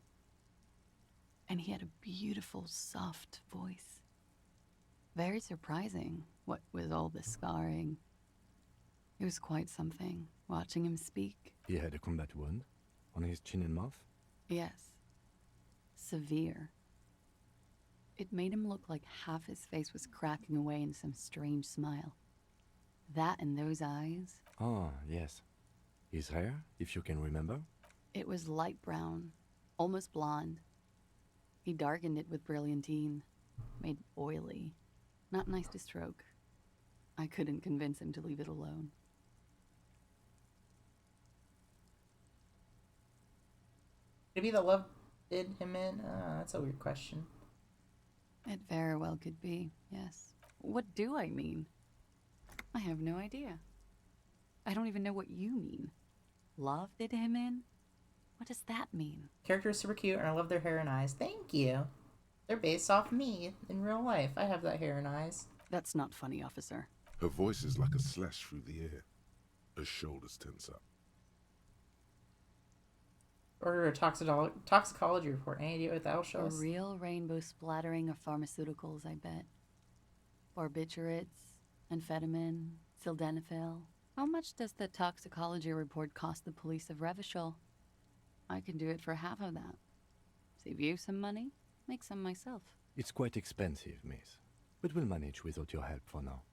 And he had a beautiful, soft voice. Very surprising, what with all the scarring. It was quite something, watching him speak. He had a combat wound on his chin and mouth? Yes. Severe. It made him look like half his face was cracking away in some strange smile. That and those eyes. Ah, yes. His hair, if you can remember? It was light brown, almost blonde. He darkened it with brilliantine, made oily. Not nice to stroke. I couldn't convince him to leave it alone. Could it be the love did him in? That's a weird question. It very well could be, yes. What do I mean? I have no idea. I don't even know what you mean. Love did him in? What does that mean? Character is super cute, and I love their hair and eyes. Thank you. They're based off me in real life. I have that hair and eyes. That's not funny, officer. Her voice is like a slash through the air. Her shoulders tense up. Order a toxicology report. Any idea what that'll show A us? real rainbow splattering of pharmaceuticals, I bet. Barbiturates, amphetamine, sildenafil. How much does the toxicology report cost the police of Revachol? I can do it for half of that. Save you some money, make some myself. It's quite expensive, miss. But we'll manage without your help for now.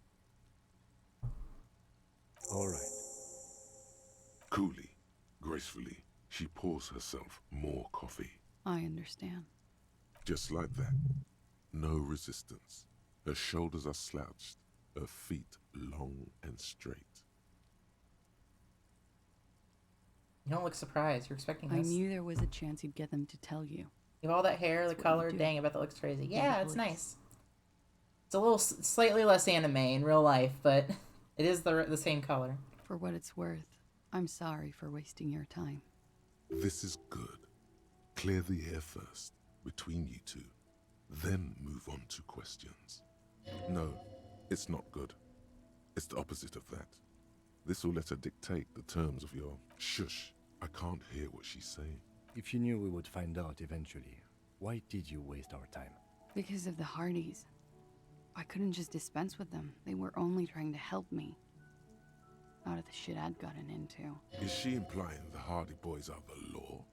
All right. Coolly, gracefully, she pours herself more coffee. I understand. Just like that. No resistance. Her shoulders are slouched, her feet long and straight. You don't look surprised. You're expecting I this. knew there was a chance you'd get them to tell you. You have all that hair, That's the what you color. do. Dang, I bet that looks crazy. You're Yeah, the it's police. nice. It's a little slightly less anime in real life, but it is the same color. For what it's worth, I'm sorry for wasting your time. This is good. Clear the air first, between you two. Then move on to questions. No, it's not good. It's the opposite of that. This will let her dictate the terms of your shush. I can't hear what she's saying. If you knew we would find out eventually, why did you waste our time? Because of the Hardys. I couldn't just dispense with them. They were only trying to help me. Out of the shit I'd gotten into. Is she implying the Hardy Boys are the law?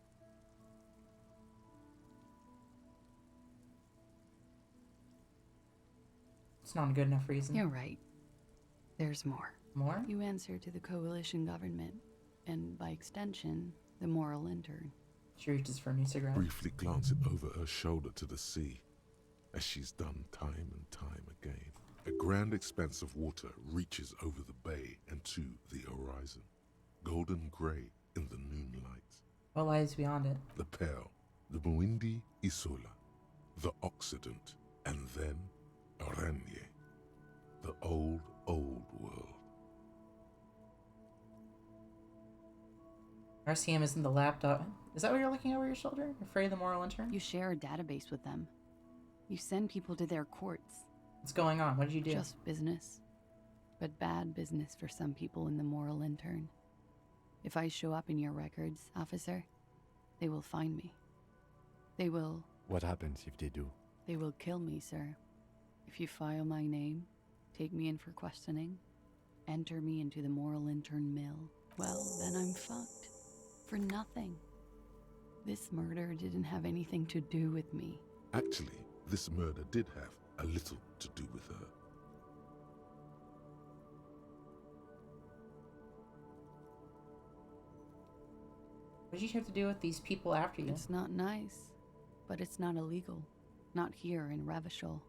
It's not a good enough reason. You're right. There's more. More? You answer to the coalition government, and by extension, the moral intern. She reaches for a new cigarette. Briefly glance it over her shoulder to the sea, as she's done time and time again. A grand expanse of water reaches over the bay and to the horizon, golden grey in the noonlight. What lies beyond it? The Pearl, the Muindi Isola, the Occident, and then Oranje, the old world. RCM isn't the laptop. Is that what you're looking over your shoulder? Afraid of the moral intern? You share a database with them. You send people to their courts. What's going on? What did you do? Just business. But bad business for some people in the moral intern. If I show up in your records, officer, they will find me. They will... What happens if they do? They will kill me, sir. If you file my name, take me in for questioning, enter me into the moral intern mill, well, then I'm fucked. For nothing. This murder didn't have anything to do with me. Actually, this murder did have a little to do with her. What did you have to do with these people after you? It's not nice, but it's not illegal. Not here in Revachol,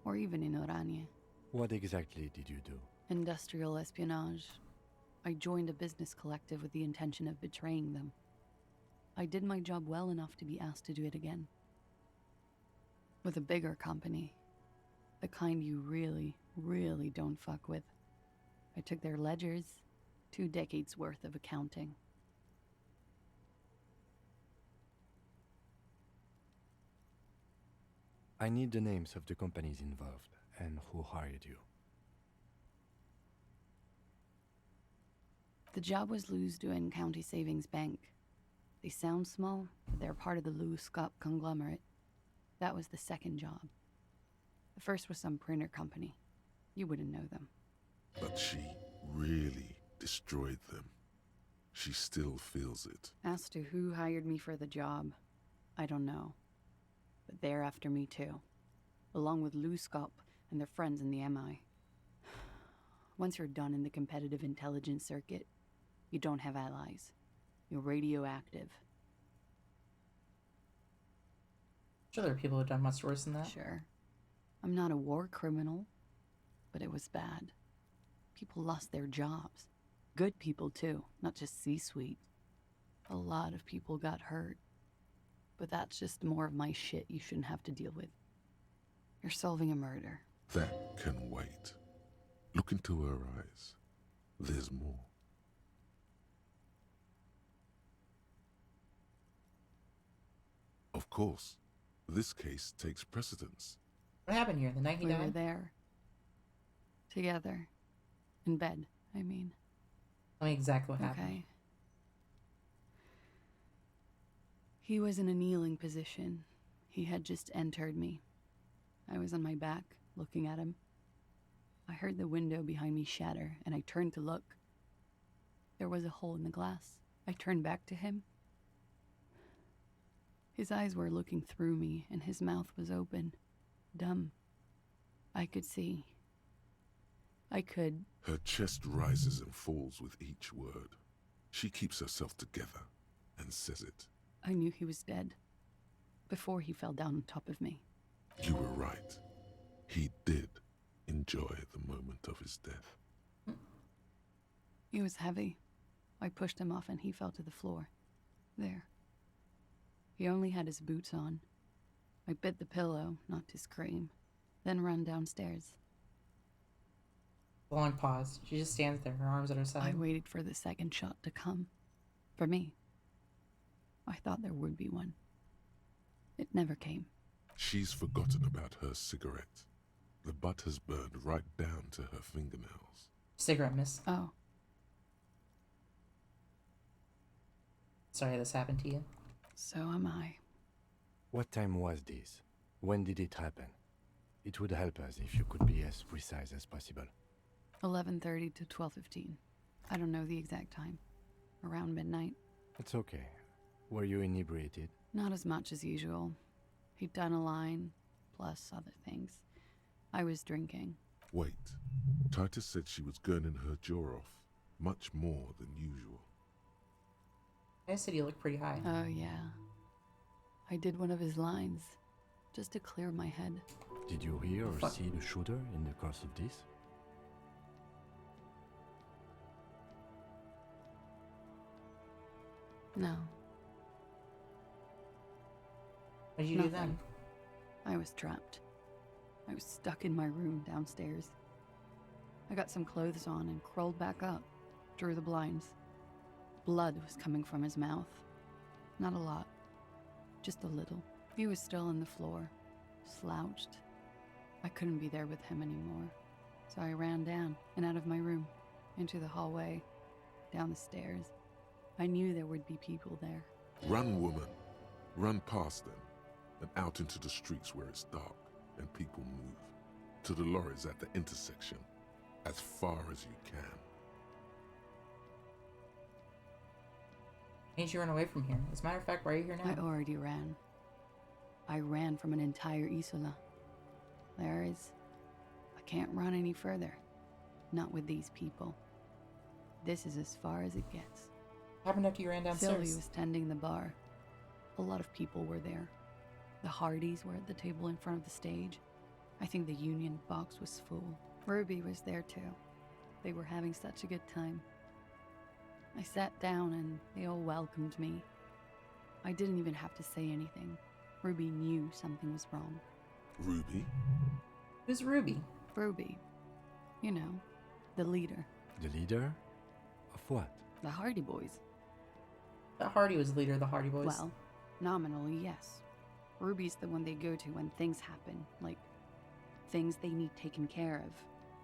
or even in Oranje. What exactly did you do? Industrial espionage. I joined a business collective with the intention of betraying them. I did my job well enough to be asked to do it again. With a bigger company. The kind you really, really don't fuck with. I took their ledgers, 2 decades worth of accounting. I need the names of the companies involved and who hired you. The job was Louis-Douin County Savings Bank. They sound small, but they're part of the Louis-Scott conglomerate. That was the second job. The first was some printer company. You wouldn't know them. But she really destroyed them. She still feels it. As to who hired me for the job, I don't know. But they're after me too. Along with Louis-Scott and their friends in the MI. Once you're done in the competitive intelligence circuit, you don't have allies. You're radioactive. Sure, there are people who've done much worse than that. Sure. I'm not a war criminal, but it was bad. People lost their jobs. Good people, too, not just C-suite. A lot of people got hurt. But that's just more of my shit you shouldn't have to deal with. You're solving a murder. That can wait. Look into her eyes. There's more. Of course, this case takes precedence. What happened here? The night he We died? were there. Together. In bed, I mean. Tell me exactly what happened. Okay. He was in a kneeling position. He had just entered me. I was on my back, looking at him. I heard the window behind me shatter, and I turned to look. There was a hole in the glass. I turned back to him. His eyes were looking through me, and his mouth was open. Dumb. I could see. I could. Her chest rises and falls with each word. She keeps herself together and says it. I knew he was dead before he fell down on top of me. You were right. He did enjoy the moment of his death. He was heavy. I pushed him off and he fell to the floor. There. He only had his boots on. I bit the pillow, not to scream, then ran downstairs. Long pause. She just stands there, her arms at her side. I waited for the second shot to come. For me. I thought there would be one. It never came. She's forgotten about her cigarette. The butt has burned right down to her fingernails. Cigarette, miss. Oh. Sorry this happened to you. So am I. What time was this? When did it happen? It would help us if you could be as precise as possible. 11:30 to 12:15. I don't know the exact time. Around midnight. It's okay. Were you inebriated? Not as much as usual. He'd done a line, plus other things. I was drinking. Wait. Titus said she was gurning her jaw off, much more than usual. I said you look pretty high. Oh, yeah. I did one of his lines, just to clear my head. Did you hear or see the shooter in the course of this? No. What did you do then? I was trapped. I was stuck in my room downstairs. I got some clothes on and crawled back up, drew the blinds. Blood was coming from his mouth. Not a lot, just a little. He was still on the floor, slouched. I couldn't be there with him anymore, so I ran down and out of my room, into the hallway, down the stairs. I knew there would be people there. Run, woman. Run past them and out into the streets where it's dark and people move. To the lorries at the intersection, as far as you can. I need you to run away from here. As a matter of fact, why are you here now? I already ran. I ran from an entire Isola. I can't run any further. Not with these people. This is as far as it gets. What happened after you ran downstairs? Sylvie was tending the bar. A lot of people were there. The Hardys were at the table in front of the stage. I think the Union box was full. Ruby was there too. They were having such a good time. I sat down and they all welcomed me. I didn't even have to say anything. Ruby knew something was wrong. Ruby? Who's Ruby? Ruby. You know, the leader. The leader? Of what? The Hardy Boys. The Hardy was the leader of the Hardy Boys. Well, nominally, yes. Ruby's the one they go to when things happen, like things they need taken care of.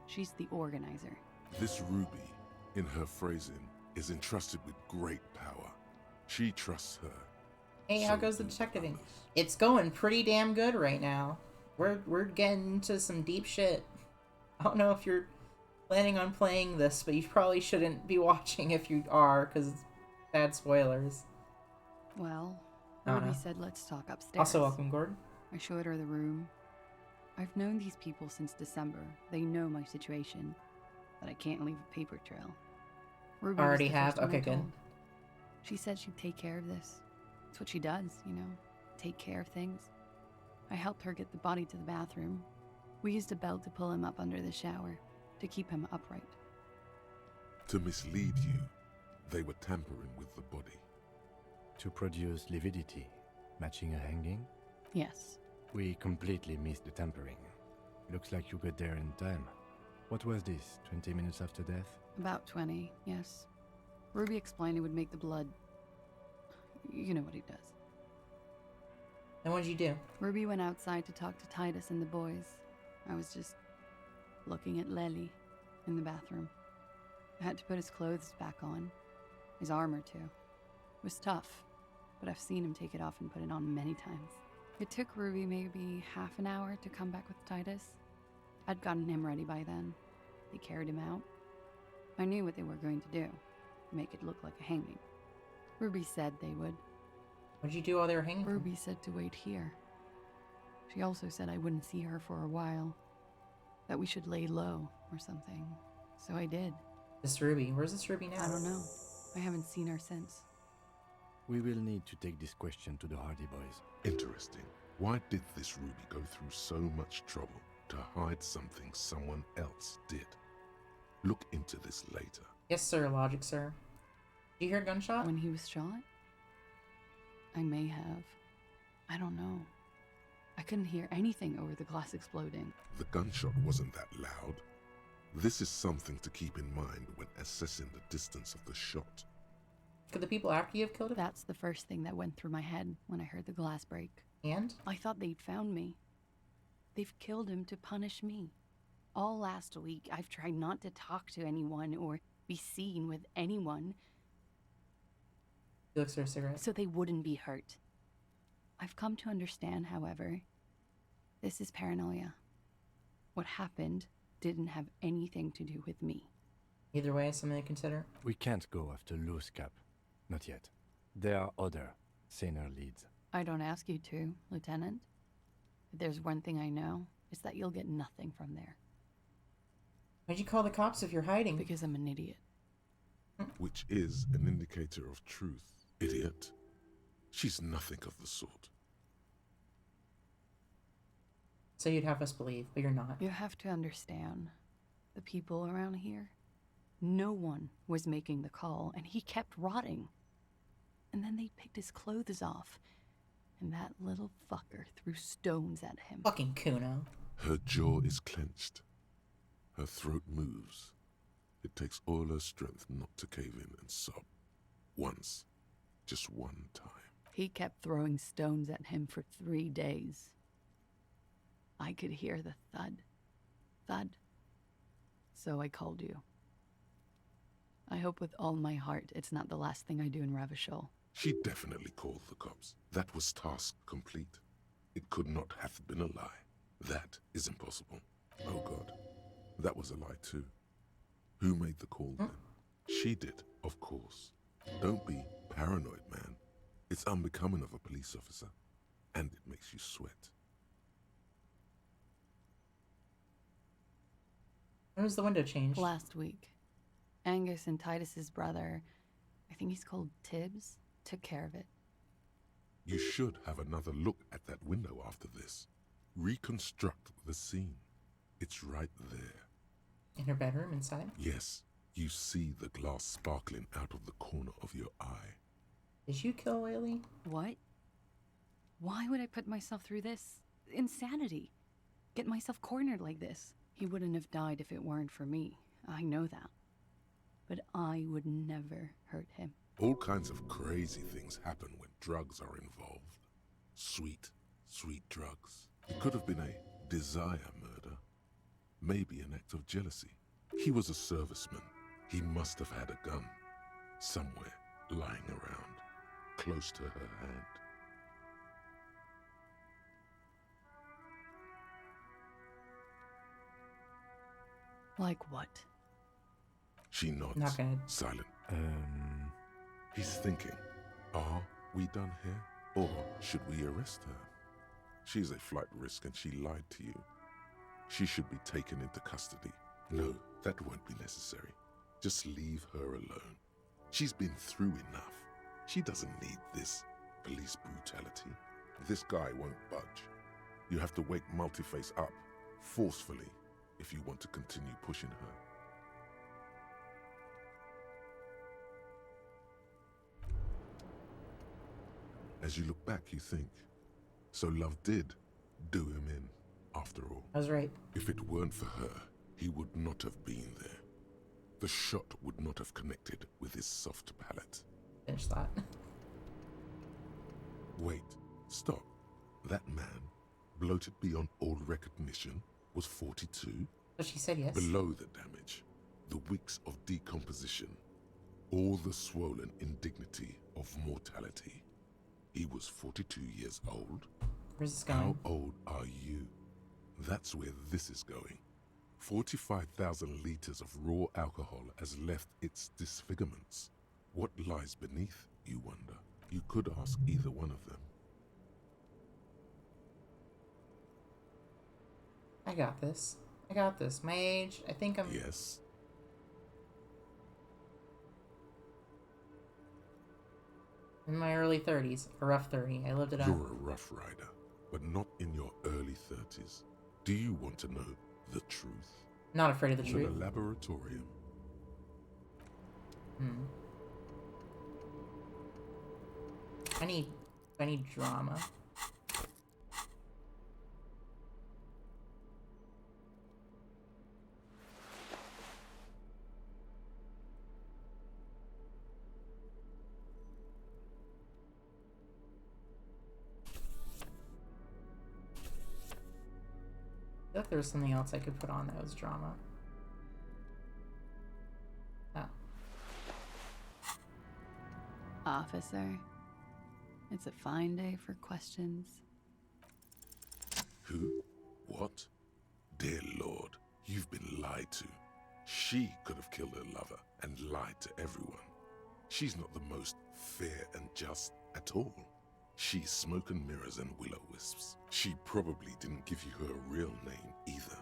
She's the organizer. This Ruby, in her phrasing, is entrusted with great power. She trusts her. Hey, how goes the detectiving? It's going pretty damn good right now. We're getting into some deep shit. I don't know if you're planning on playing this, but you probably shouldn't be watching if you are, because it's bad spoilers. Well, Ruby said let's talk upstairs. Also, welcome, Gordon. I showed her the room. I've known these people since December. They know my situation, but I can't leave a paper trail. Ruby Already was the have? first one I Okay, good. told. She said she'd take care of this. It's what she does, you know, take care of things. I helped her get the body to the bathroom. We used a belt to pull him up under the shower, to keep him upright. To mislead you, they were tampering with the body. To produce lividity, matching a hanging? Yes. We completely missed the tampering. Looks like you got there in time. What was this, 20 minutes after death? About 20, yes. Ruby explained it would make the blood... You know what he does. And what did you do? Ruby went outside to talk to Titus and the boys. I was just looking at Lely in the bathroom. I had to put his clothes back on. His armor, too. It was tough, but I've seen him take it off and put it on many times. It took Ruby maybe half an hour to come back with Titus. I'd gotten him ready by then. They carried him out. I knew what they were going to do. Make it look like a hanging. Ruby said they would. What'd you do while they were hanging? Ruby said to wait here. She also said I wouldn't see her for a while. That we should lay low or something. So I did. This Ruby. Where's this Ruby now? I don't know. I haven't seen her since. We will need to take this question to the Hardy Boys. Interesting. Why did this Ruby go through so much trouble to hide something someone else did? Look into this later. Yes, sir. Logic, sir. Did you hear a gunshot? When he was shot? I may have. I don't know. I couldn't hear anything over the glass exploding. The gunshot wasn't that loud. This is something to keep in mind when assessing the distance of the shot. Could the people after you have killed him? That's the first thing that went through my head when I heard the glass break. And? I thought they'd found me. They've killed him to punish me. All last week, I've tried not to talk to anyone or be seen with anyone. He looks for a cigarette. So they wouldn't be hurt. I've come to understand, however, this is paranoia. What happened didn't have anything to do with me. Either way, something to consider. We can't go after Loose Cap. Not yet. There are other, saner leads. I don't ask you to, Lieutenant. If there's one thing I know, it's that you'll get nothing from there. Why'd you call the cops if you're hiding? Because I'm an idiot. Which is an indicator of truth. Idiot. She's nothing of the sort. So you'd have us believe, but you're not. You have to understand, the people around here, no one was making the call, and he kept rotting. And then they picked his clothes off, and that little fucker threw stones at him. Fucking Kuno. Her jaw is clenched. Her throat moves. It takes all her strength not to cave in and sob. Once. Just one time. He kept throwing stones at him for 3 days. I could hear the thud. Thud. So I called you. I hope with all my heart it's not the last thing I do in Ravishol. She definitely called the cops. That was task complete. It could not have been a lie. That is impossible. Oh God. That was a lie too. Who made the call then? She did, of course. Don't be paranoid, man. It's unbecoming of a police officer. And it makes you sweat. When was the window changed? Last week. Angus and Titus's brother, I think he's called Tibbs, took care of it. You should have another look at that window after this. Reconstruct the scene. It's right there. In her bedroom inside? Yes. You see the glass sparkling out of the corner of your eye. Did you kill Whaley? What? Why would I put myself through this? Insanity. Get myself cornered like this. He wouldn't have died if it weren't for me. I know that. But I would never hurt him. All kinds of crazy things happen when drugs are involved. Sweet, sweet drugs. It could have been a desire murder. Maybe an act of jealousy. He was a serviceman. He must have had a gun. Somewhere, lying around, close to her hand. Like what? She nods, Not good. silent. He's thinking, are we done here? Or should we arrest her? She's a flight risk and she lied to you. She should be taken into custody. No, that won't be necessary. Just leave her alone. She's been through enough. She doesn't need this police brutality. This guy won't budge. You have to wake Multiface up, forcefully, if you want to continue pushing her. As you look back, you think, so love did do him in, after all. I was right. If it weren't for her, he would not have been there. The shot would not have connected with his soft palate. Finish that. Wait, stop. That man, bloated beyond all recognition, was 42? But she said yes. Below the damage, the weeks of decomposition, all the swollen indignity of mortality. He was 42 years old. Where's this going? How old are you? That's where this is going. 45,000 liters of raw alcohol has left its disfigurements. What lies beneath, you wonder? You could ask either one of them. I got this. I got this. My age, I think I'm... Yes? in my early 30s. A rough 30. I lived it up. You're a rough rider, but not in your early 30s. Do you want to know the truth? Not afraid of the truth. In a laboratorium. I need drama. I feel like there was something else I could put on that was drama. Oh. Officer, it's a fine day for questions. Who? What? Dear Lord, you've been lied to. She could have killed her lover and lied to everyone. She's not the most fair and just at all. She's smoke and mirrors and will-o-wisps. She probably didn't give you her real name either.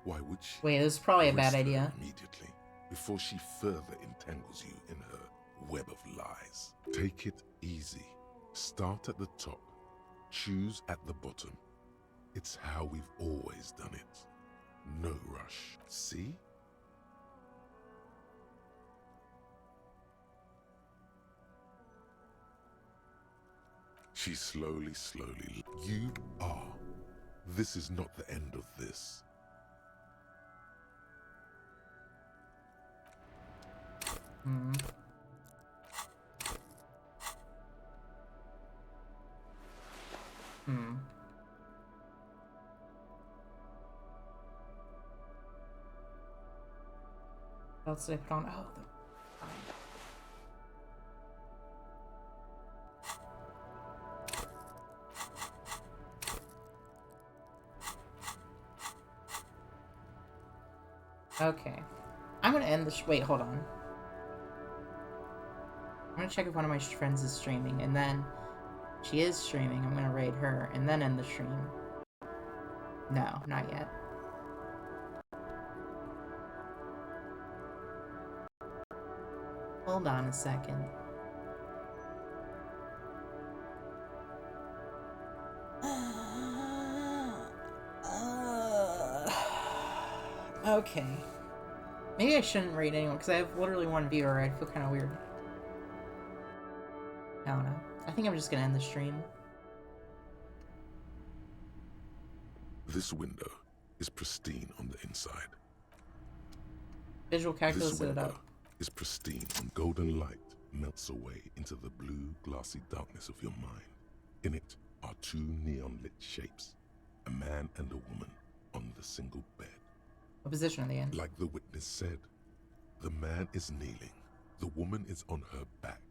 Why would she? Wait, this is probably a bad Arrest her idea. Immediately, before she further entangles you in her web of lies. Take it easy. Start at the top. Choose at the bottom. It's how we've always done it. No rush. See? She slowly. You are. This is not the end of this. What else did I put on? Oh, okay. I'm gonna end this. Wait, hold on. I'm gonna check if one of my friends is streaming, and then she is streaming. I'm gonna raid her, and then end the stream. No, not yet. Hold on a second. Okay. Maybe I shouldn't raid anyone, because I have literally one viewer. I feel kind of weird. I don't know. I think I'm just gonna end the stream. This window is pristine on the inside. Visual calculus set it up. Is pristine and golden light melts away into the blue, glassy darkness of your mind. In it are two neon-lit shapes, a man and a woman on the single bed. What position are they in? Like the witness said, the man is kneeling, the woman is on her back.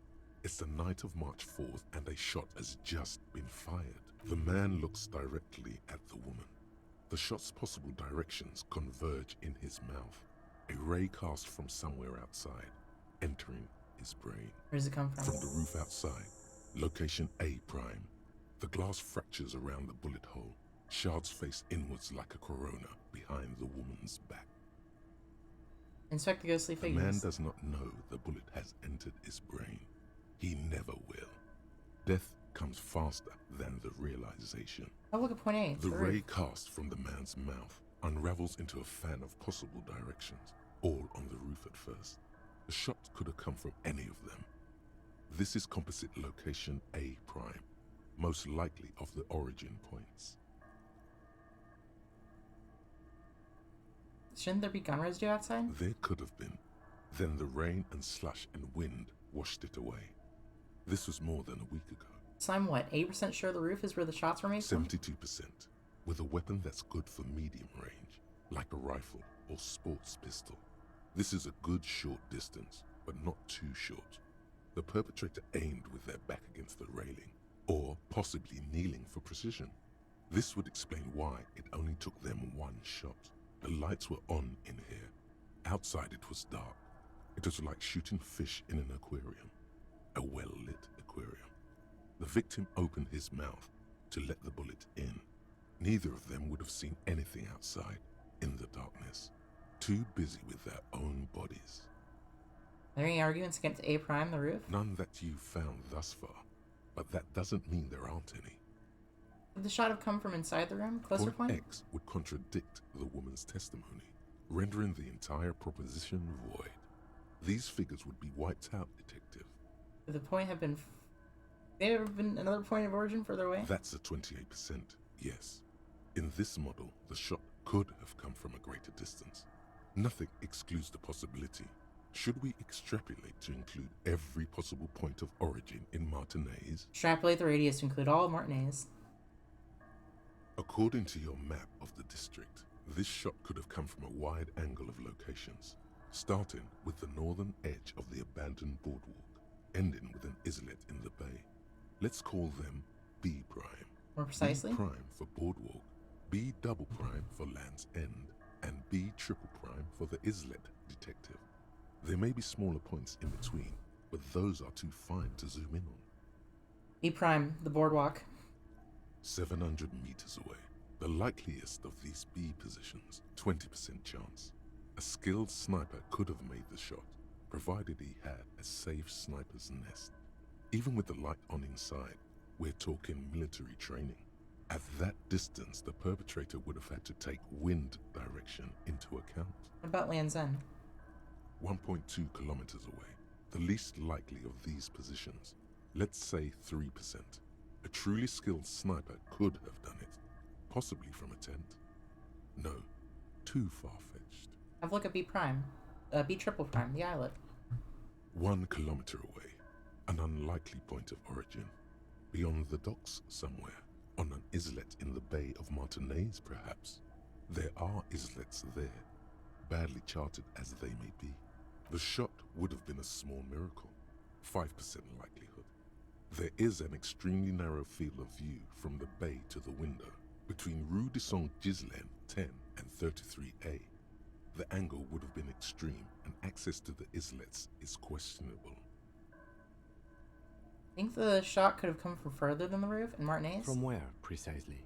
It's the night of March 4th and a shot has just been fired. The man looks directly at the woman. The shot's possible directions converge in his mouth. A ray cast from somewhere outside, entering his brain. Where does it come from? From the roof outside. Location A prime. The glass fractures around the bullet hole. Shards face inwards like a corona behind the woman's back. Inspect the ghostly figures. The man does not know the bullet has entered his brain. He never will. Death comes faster than the realization. Oh, look at point A. The ray cast from the man's mouth unravels into a fan of possible directions, all on the roof at first. The shot could have come from any of them. This is composite location A prime, most likely of the origin points. Shouldn't there be gun residue outside? There could have been. Then the rain and slush and wind washed it away. This was more than a week ago. So I'm what, 80% sure the roof is where the shots were made from? 72%. With a weapon that's good for medium range, like a rifle or sports pistol. This is a good short distance, but not too short. The perpetrator aimed with their back against the railing, or possibly kneeling for precision. This would explain why it only took them one shot. The lights were on in here. Outside it was dark. It was like shooting fish in an aquarium, a well-lit aquarium. The victim opened his mouth to let the bullet in. Neither of them would have seen anything outside. in the darkness, too busy with their own bodies. Are there any arguments against A Prime, the roof? None that you've found thus far, but that doesn't mean there aren't any. Would the shot have come from inside the room? Closer point? X would contradict the woman's testimony, rendering the entire proposition void. These figures would be wiped out, Detective. Would the point have been... There have been another point of origin further away? That's a 28%, yes. In this model, the shot could have come from a greater distance. Nothing excludes the possibility. Should we extrapolate to include every possible point of origin in Martinez? Extrapolate the radius to include all Martinez. According to your map of the district, this shot could have come from a wide angle of locations, starting with the northern edge of the abandoned boardwalk, ending with an islet in the bay. Let's call them B Prime. More precisely? B Prime for boardwalk, B double prime for Land's End, and B triple prime for the islet, Detective. There may be smaller points in between, but those are too fine to zoom in on. B Prime, the boardwalk. 700 meters away. The likeliest of these B positions, 20% chance. A skilled sniper could have made the shot, provided he had a safe sniper's nest. Even with the light on inside, we're talking military training. At that distance, the perpetrator would have had to take wind direction into account. What about Land's End? 1.2 kilometers away. The least likely of these positions. Let's say 3%. A truly skilled sniper could have done it, possibly from a tent. No, too far-fetched. Have a look at B Prime. B triple prime, the islet. 1 kilometer away. An unlikely point of origin. Beyond the docks somewhere. On an islet in the Bay of Martinez, perhaps. There are islets there, badly charted as they may be. The shot would have been a small miracle. 5% likelihood. There is an extremely narrow field of view from the bay to the window, between Rue de Saint-Ghislain 10 and 33A. The angle would have been extreme, and access to the islets is questionable. Think the shot could have come from further than the roof in Martinez? From where, precisely?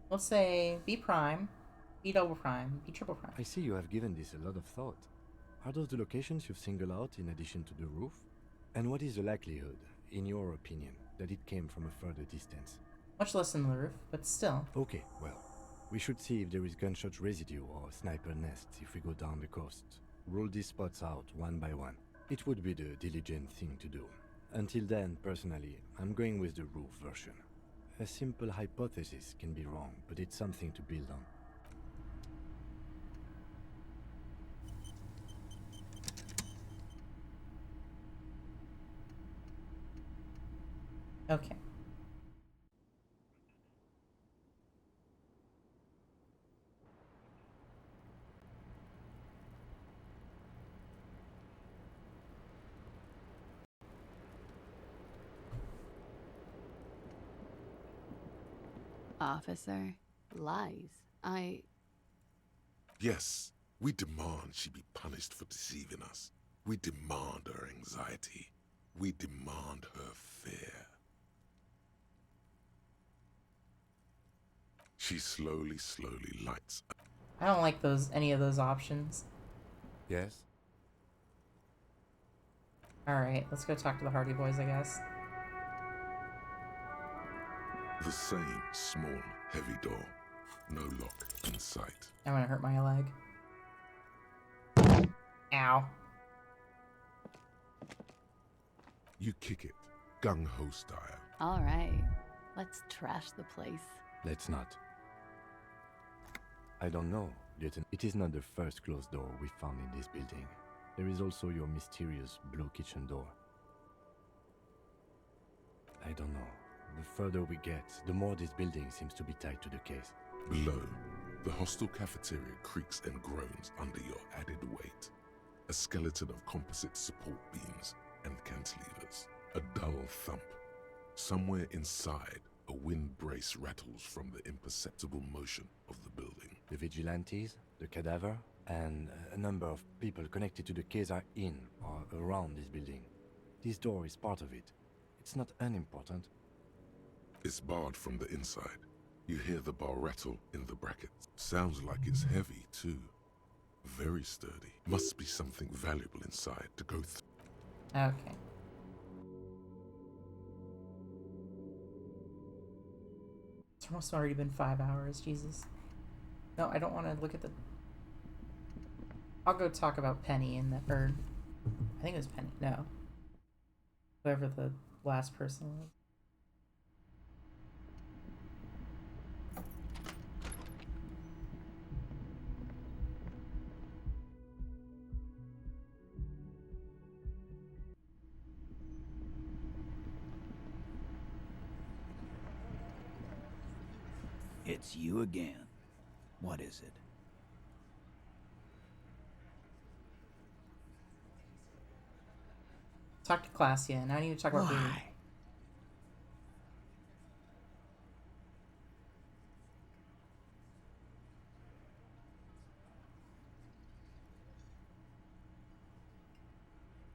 Let's say B Prime, B double prime, B triple prime. I see you have given this a lot of thought. Are those the locations you've singled out in addition to the roof? And what is the likelihood, in your opinion, that it came from a further distance? Much less than the roof, but still. Okay, well, we should see if there is gunshot residue or sniper nests if we go down the coast. Rule these spots out one by one. It would be the diligent thing to do. Until then, personally, I'm going with the roof version. A simple hypothesis can be wrong, but it's something to build on. Okay. Officer, lies. Yes, we demand she be punished for deceiving us. We demand her anxiety. We demand her fear. She slowly lights up. I don't like any of those options. Yes? Alright, let's go talk to the Hardy Boys, I guess. The same small, heavy door. No lock in sight. I'm gonna hurt my leg. Ow. You kick it, gung-ho style. Alright, let's trash the place. Let's not. I don't know, Lieutenant. It is not the first closed door we found in this building. There is also your mysterious blue kitchen door. I don't know. The further we get, the more this building seems to be tied to the case. Below, the hostel cafeteria creaks and groans under your added weight. A skeleton of composite support beams and cantilevers. A dull thump. Somewhere inside, a wind brace rattles from the imperceptible motion of the building. The vigilantes, the cadaver, and a number of people connected to the case are in or around this building. This door is part of it. It's not unimportant. It's barred from the inside. You hear the bar rattle in the brackets. Sounds like it's heavy, too. Very sturdy. Must be something valuable inside to go through. Okay. It's almost already been 5 hours, Jesus. No, I don't want to look at the... I'll go talk about Penny and the... Or... I think it was Penny. No. Whoever the last person was. It's you again. What is it? Talk to Classia. Now I need to talk about Ruby.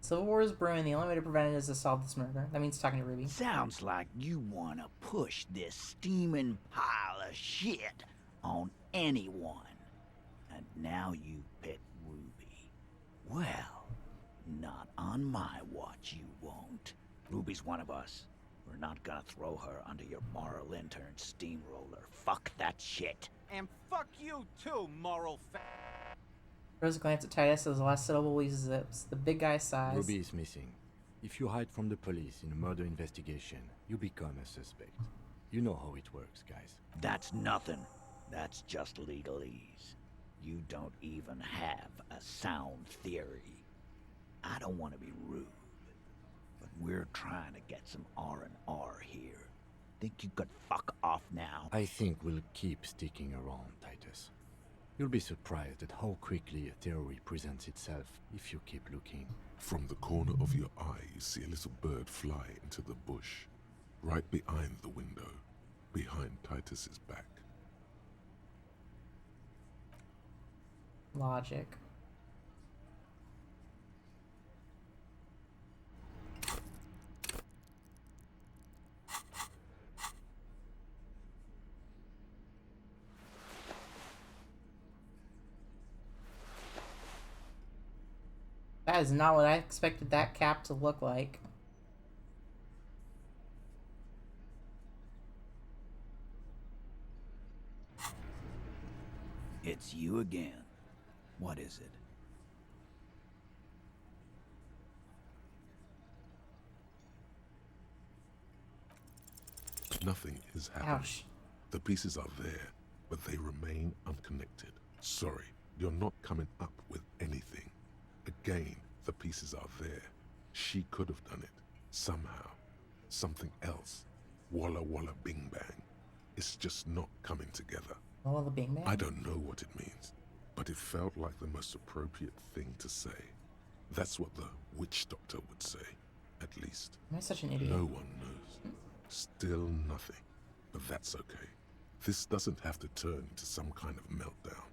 Civil War is brewing. The only way to prevent it is to solve this murder. That means talking to Ruby. Sounds like you want to push this steaming pile of shit on anyone. And now you pick Ruby. Well, not on my watch you won't. Ruby's one of us. We're not gonna throw her under your moral intern steamroller. Fuck that shit. And fuck you too, moral Rose glanced at Titus as the last syllable leaves his lips. The big guy sighs. Ruby is missing. If you hide from the police in a murder investigation, you become a suspect. You know how it works, guys. That's nothing. That's just legalese. You don't even have a sound theory. I don't want to be rude, but we're trying to get some R&R here. Think you could fuck off now? I think we'll keep sticking around, Titus. You'll be surprised at how quickly a theory presents itself if you keep looking. From the corner of your eye, you see a little bird fly into the bush, right behind the window, behind Titus's back. Logic. That is not what I expected that cap to look like. It's you again. What is it? Nothing is happening. Ouch. The pieces are there, but they remain unconnected. Sorry, you're not coming up with anything. Again, the pieces are there. She could have done it. Somehow. Something else. Walla walla bing bang. It's just not coming together. Walla walla bing bang? I don't know what it means, but it felt like the most appropriate thing to say. That's what the witch doctor would say, at least. Am I such an idiot? No one knows. Still nothing. But that's okay. This doesn't have to turn into some kind of meltdown.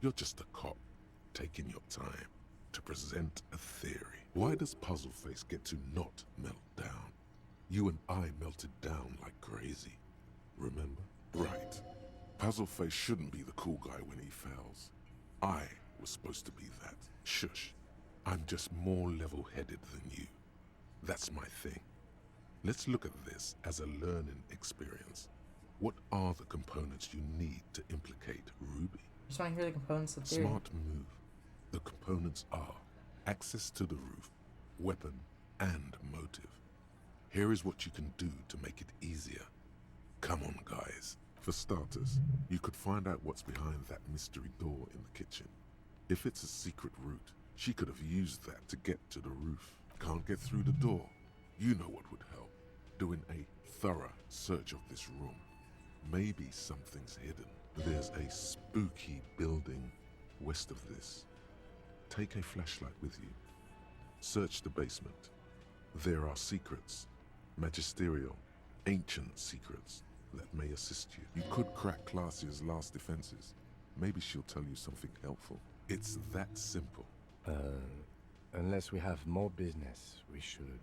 You're just a cop, taking your time to present a theory. Why does Puzzleface get to not melt down? You and I melted down like crazy. Remember? Right. Puzzleface shouldn't be the cool guy when he fails. I was supposed to be that. Shush. I'm just more level-headed than you. That's my thing. Let's look at this as a learning experience. What are the components you need to implicate Ruby? I just want to hear the components of theory. Smart move. The components are access to the roof, weapon, and motive. Here is what you can do to make it easier. Come on, guys. For starters, you could find out what's behind that mystery door in the kitchen. If it's a secret route, she could have used that to get to the roof. Can't get through the door. You know what would help. Doing a thorough search of this room. Maybe something's hidden. There's a spooky building west of this. Take a flashlight with you. Search the basement. There are secrets, magisterial, ancient secrets that may assist you. You could crack Classia's last defenses. Maybe she'll tell you something helpful. It's that simple. Unless we have more business, we should.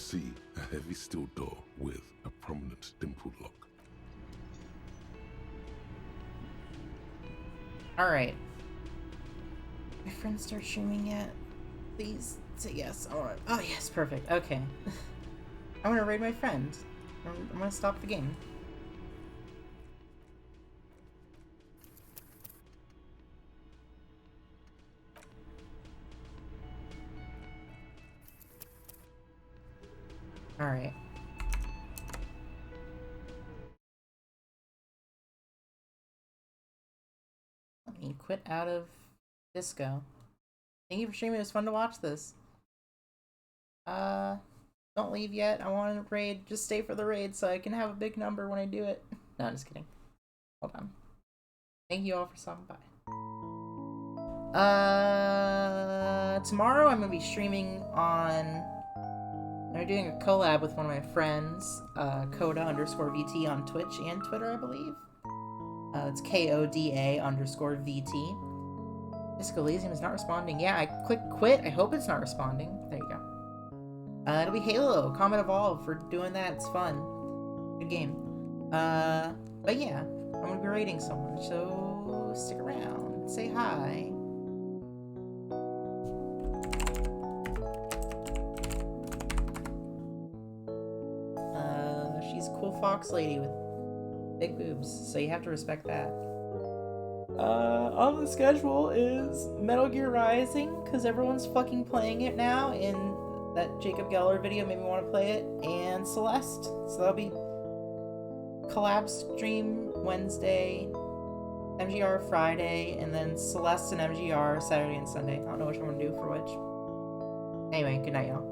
see a heavy steel door with a prominent dimpled lock. Alright. My friend start streaming yet? Please say yes. Alright. Oh yes, perfect. Okay. I'm gonna raid my friend. I'm gonna stop the game. Alright. Let me quit out of disco. Thank you for streaming. It was fun to watch this. Don't leave yet. I want to raid. Just stay for the raid so I can have a big number when I do it. No, I'm just kidding. Hold on. Thank you all for stopping by. Tomorrow I'm gonna be streaming on. I'm doing a collab with one of my friends, Coda_VT on Twitch and Twitter, I believe. It's KODA_VT. Elysium is not responding. Yeah, I clicked quit. I hope it's not responding. There you go. It'll be Halo, Comet Evolve for doing that. It's fun. Good game. But yeah, I'm gonna be raiding someone, so stick around. Say hi. She's a cool fox lady with big boobs, so you have to respect that. On the schedule is Metal Gear Rising, because everyone's fucking playing it now, and that Jacob Geller video made me want to play it, and Celeste. So that'll be collab stream Wednesday, MGR Friday, and then Celeste and MGR Saturday and Sunday. I don't know which I'm gonna do for which. Anyway, good night, y'all.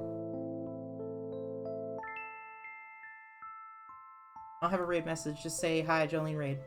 I'll have a raid message. Just say hi, Jolene raid.